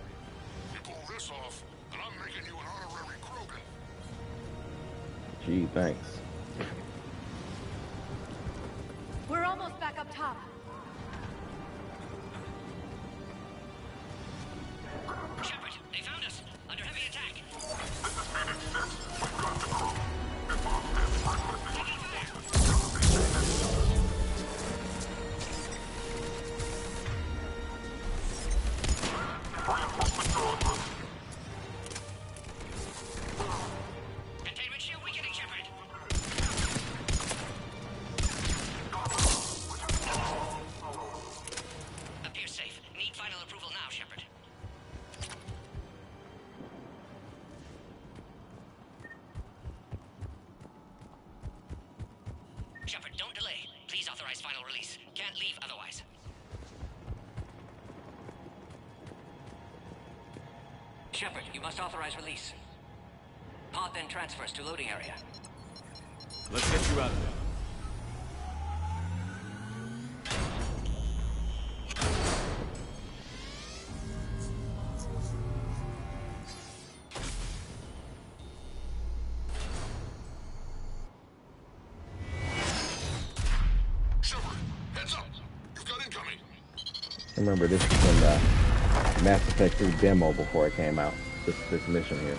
S20: You pull this off, and I'm making you an honorary Krogan.
S1: Gee, thanks.
S6: We're almost back up top.
S13: Shepard, they found us. Under heavy attack.
S20: This is Phoenix 6. We've got the crew. If I'm
S13: Containment shield weakening, Shepard. Appears safe. Need final approval now, Shepard. Shepard, don't delay. Please authorize final release. Can't leave otherwise. Shepard, you must authorize release. Pod then transfers to loading area.
S4: Let's get you out of there.
S20: Shepard, heads up. You've got incoming.
S1: Remember, this was in the Mass Effect 3 demo before it came out. This mission here.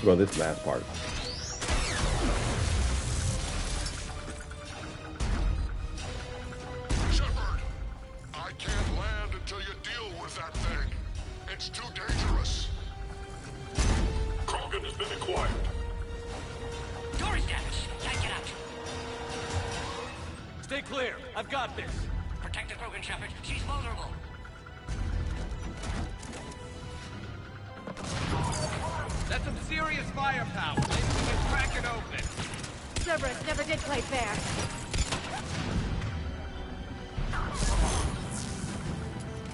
S1: Well, this last part.
S20: Shepard, I can't land until you deal with that thing. It's too dangerous. Krogan has been acquired.
S13: Door is damaged. Can't get out.
S4: Stay clear. I've got this.
S13: Protect the Krogan, Shepard. She's vulnerable.
S7: That's some serious firepower. Maybe we can crack it open.
S6: Cerberus never did play fair.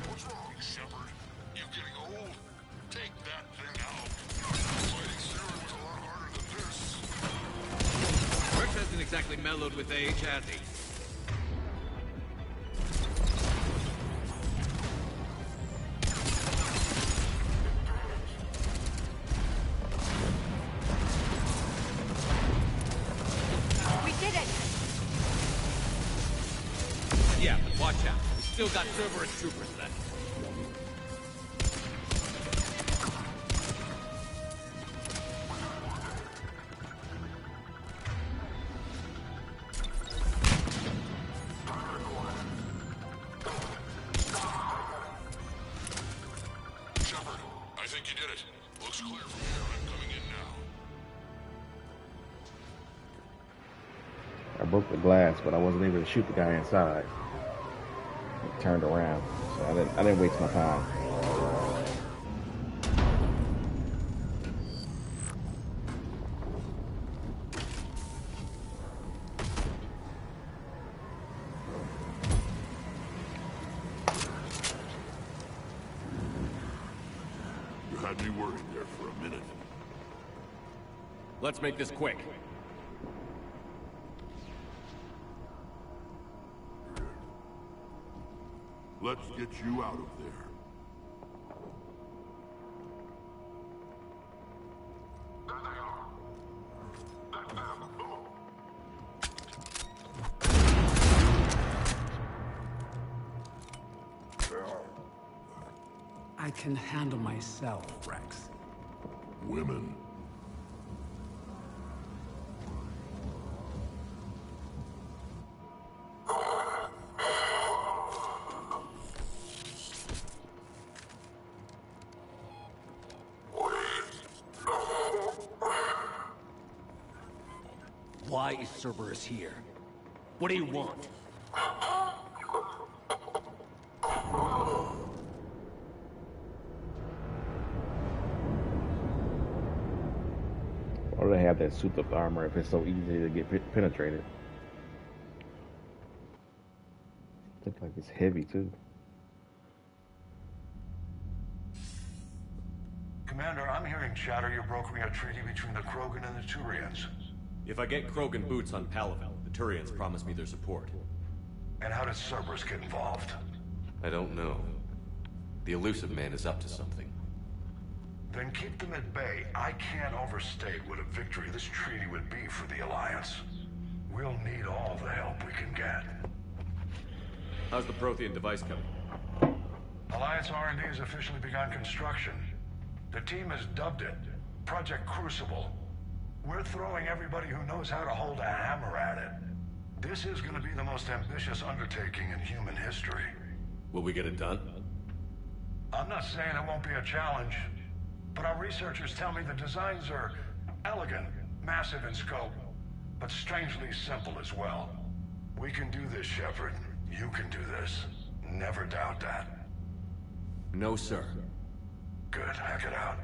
S20: What's wrong, Shepard? You getting old? Take that thing out. Fighting Saren was a lot harder than this.
S7: Rex hasn't exactly mellowed with age, has he?
S6: We did it!
S7: Yeah, but watch out. We still got Cerberus troopers left.
S20: Shepard, I think you did it. Looks clear from here. I'm coming in now.
S1: I broke the glass, but I wasn't able to shoot the guy inside. It turned around, so I didn't waste my time.
S20: had me worried there for a minute.
S4: Let's make this quick.
S20: Let's get you out of there.
S15: I can handle myself, Rex.
S20: Women.
S7: Why is Cerberus here? What do you want?
S1: Why do they have that suit of armor if it's so easy to get penetrated? Looks like it's heavy too.
S16: Commander, I'm hearing chatter you're brokering a treaty between the Krogan and the Turians.
S4: If I get Krogan boots on Palaven, the Turians promise me their support.
S16: And how does Cerberus get involved?
S4: I don't know. The Elusive Man is up to something.
S16: Then keep them at bay. I can't overstate what a victory this treaty would be for the Alliance. We'll need all the help we can get.
S4: How's the Prothean device coming?
S16: Alliance R&D has officially begun construction. The team has dubbed it Project Crucible. We're throwing everybody who knows how to hold a hammer at it. This is going to be the most ambitious undertaking in human history.
S4: Will we get it done?
S16: I'm not saying it won't be a challenge, but our researchers tell me the designs are elegant, massive in scope, but strangely simple as well. We can do this, Shepard. You can do this. Never doubt that.
S4: No, sir.
S16: Good. Hack it out.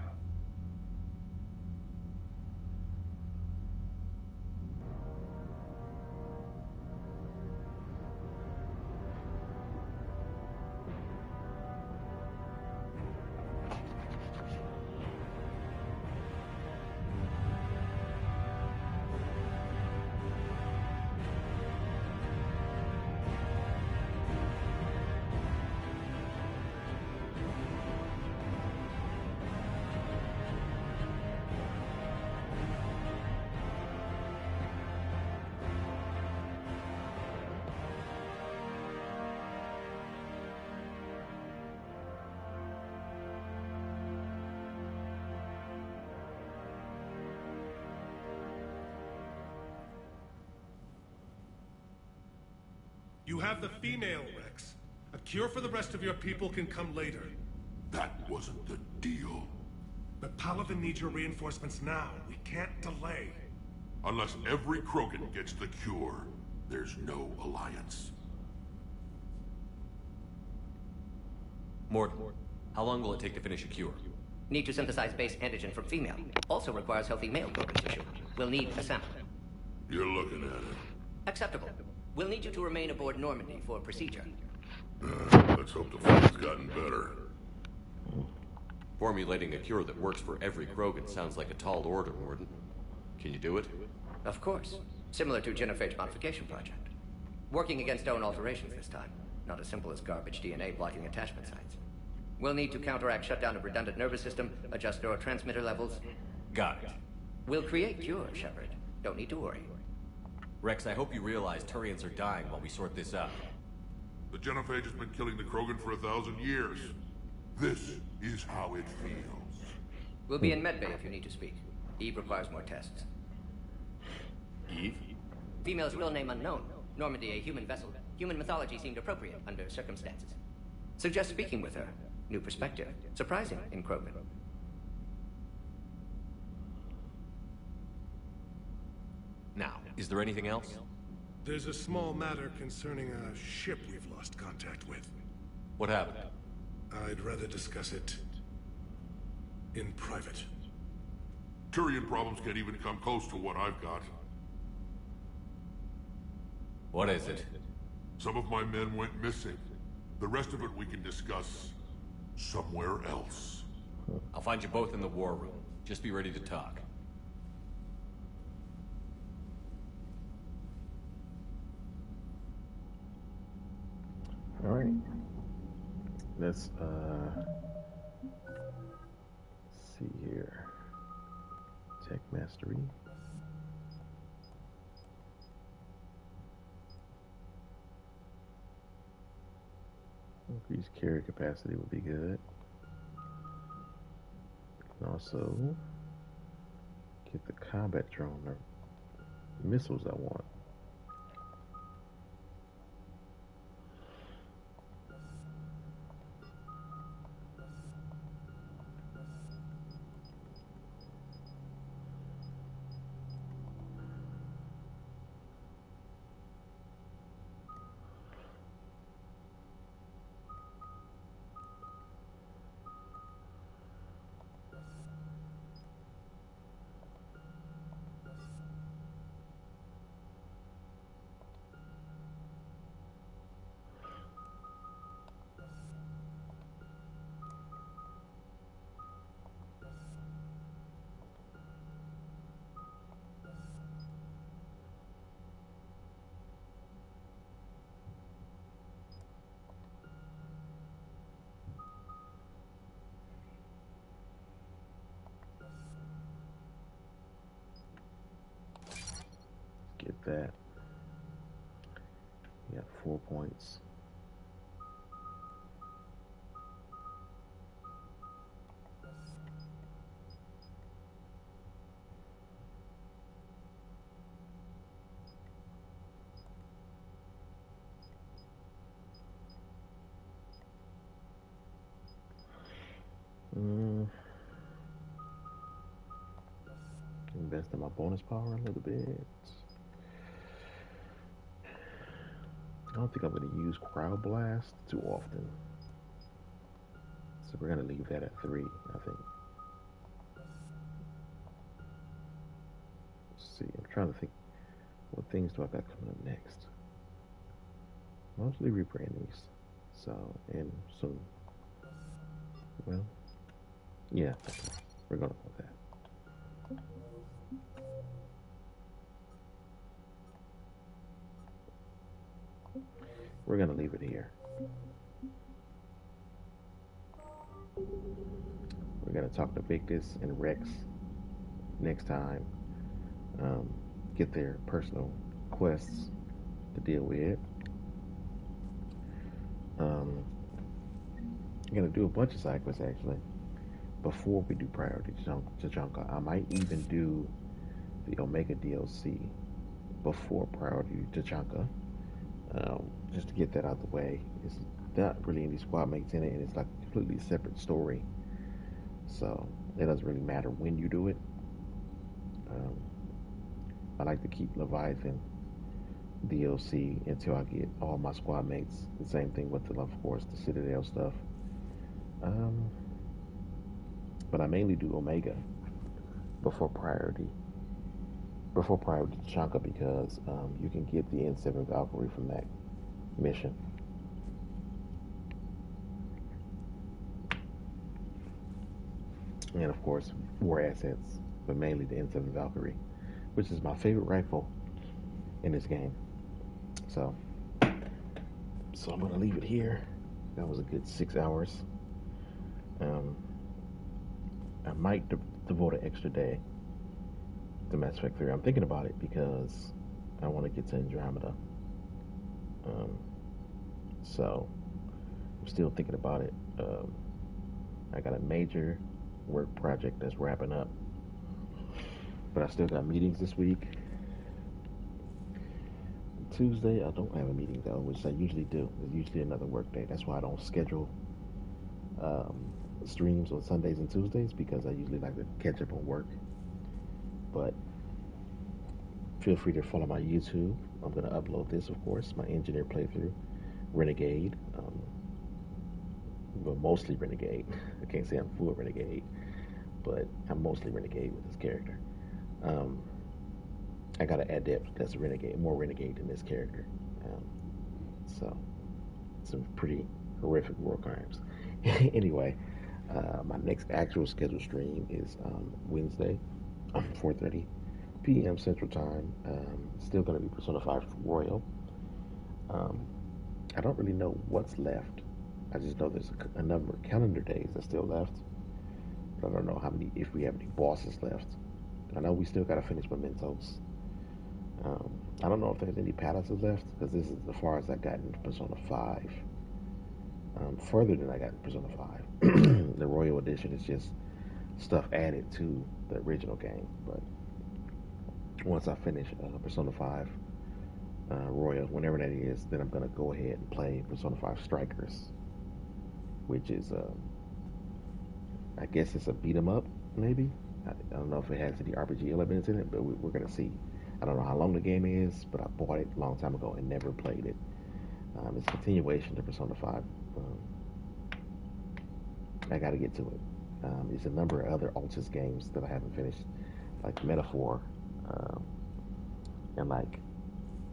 S21: You have the female, Rex. A cure for the rest of your people can come later.
S20: That wasn't the deal.
S21: But Palaven needs your reinforcements now. We can't delay.
S20: Unless every Krogan gets the cure, there's no alliance.
S4: Mort, how long will it take to finish a cure?
S2: Need to synthesize base antigen from female. Also requires healthy male Krogan tissue. We'll need a sample.
S20: You're looking at it.
S2: Acceptable. We'll need you to remain aboard Normandy for procedure.
S20: Let's hope the fight's gotten better.
S4: Formulating a cure that works for every Krogan sounds like a tall order, Warden. Can you do it?
S2: Of course. Similar to Genophage Modification Project. Working against own alterations this time. Not as simple as garbage DNA blocking attachment sites. We'll need to counteract shutdown of redundant nervous system, adjust neurotransmitter levels.
S4: Got it.
S2: We'll create cure, Shepard. Don't need to worry.
S4: Rex, I hope you realize Turians are dying while we sort this out.
S20: The Genophage has been killing the Krogan for 1,000 years. This is how it feels.
S2: We'll be in medbay if you need to speak. Eve requires more tests.
S4: Eve?
S2: Female's real name unknown. Normandy, a human vessel. Human mythology seemed appropriate under circumstances. Suggest speaking with her. New perspective. Surprising in Krogan.
S4: Now, is there anything else?
S21: There's a small matter concerning a ship we've lost contact with.
S4: What happened?
S21: I'd rather discuss it in private.
S20: Turian problems can't even come close to what I've got.
S4: What is it?
S20: Some of my men went missing. The rest of it we can discuss somewhere else.
S4: I'll find you both in the war room. Just be ready to talk.
S1: All right. Let's see here. Tech mastery. Increased carry capacity would be good. And also get the combat drone or missiles I want. Get that. You got 4 points. Invest in my bonus power a little bit. I don't think I'm going to use Crowd Blast too often. So we're going to leave that at 3, I think. Let's see, I'm trying to think, what things do I got coming up next? Mostly Reaper enemies. So, and some, well, yeah, we're going to go with that. We're going to leave it here. We're going to talk to Victus and Rex next time. Get their personal quests to deal with. I'm going to do a bunch of side quests actually before we do Priority Tuchanka. I might even do the Omega DLC before Priority Tuchanka. Just to get that out of the way. It's not really any squad mates in it, and it's like a completely separate story. So it doesn't really matter when you do it. I like to keep Leviathan DLC until I get all my squad mates. The same thing with of course, the Citadel stuff. But I mainly do Omega before Priority Tuchanka because you can get the N7 Valkyrie from that mission. And of course, war assets, but mainly the N7 Valkyrie, which is my favorite rifle in this game. So I'm gonna leave it here. That was a good 6 hours. I might devote an extra day to Mass Effect 3. I'm thinking about it because I want to get to Andromeda. So I'm still thinking about it. I got a major work project that's wrapping up, but I still got meetings this week. Tuesday, I don't have a meeting though, which I usually do. It's usually another work day. That's why I don't schedule streams on Sundays and Tuesdays, because I usually like to catch up on work. But feel free to follow my YouTube. I'm going to upload this, of course, my engineer playthrough, Renegade. Well, mostly Renegade. I can't say I'm full Renegade, but I'm mostly Renegade with this character. I got an adept that's Renegade, more Renegade than this character. So, some pretty horrific war crimes. Anyway, My next actual scheduled stream is Wednesday, 4:30 p.m. Central Time. Still going to be Persona 5 Royal. I don't really know what's left. I just know there's a number of calendar days that's still left. But I don't know if we have any bosses left. I know we still got to finish Mementos. I don't know if there's any palaces left, because this is as far as I got in Persona 5. Further than I got in Persona 5. The Royal Edition is just stuff added to the original game. But once I finish Persona 5 Royal, whenever that is, then I'm going to go ahead and play Persona 5 Strikers, which is, I guess it's a beat 'em up, maybe? I don't know if it has any RPG elements in it, but we're going to see. I don't know how long the game is, but I bought it a long time ago and never played it. It's a continuation to Persona 5. I got to get to it. There's a number of other Altus games that I haven't finished, like Metaphor, and like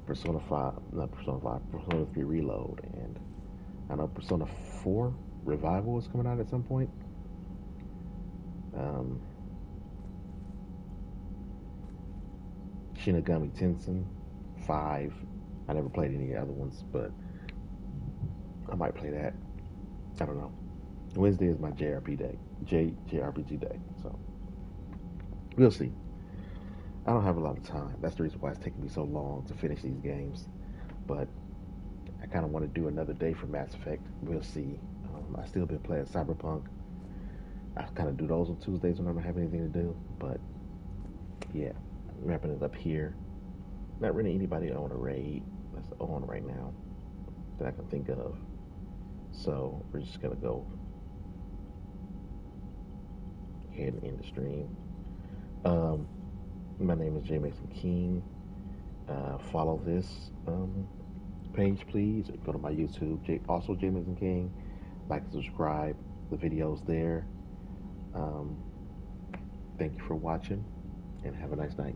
S1: Persona 3 Reload, and I know Persona 4 Revival is coming out at some point. Shinigami Tensei 5. I never played any other ones, but I might play that. I don't know. Wednesday is my JRPG day, so we'll see. I don't have a lot of time. That's the reason why it's taking me so long to finish these games. But I kind of want to do another day for Mass Effect. We'll see. I still been playing Cyberpunk. I kind of do those on Tuesdays when I don't have anything to do. But yeah, wrapping it up here. Not really anybody on a raid that's on right now that I can think of. So we're just gonna go ahead and end the stream. My name is J. Mason King. Follow this page, please. Go to my YouTube, also J. Mason King. Like and subscribe. The videos there. Thank you for watching, and have a nice night.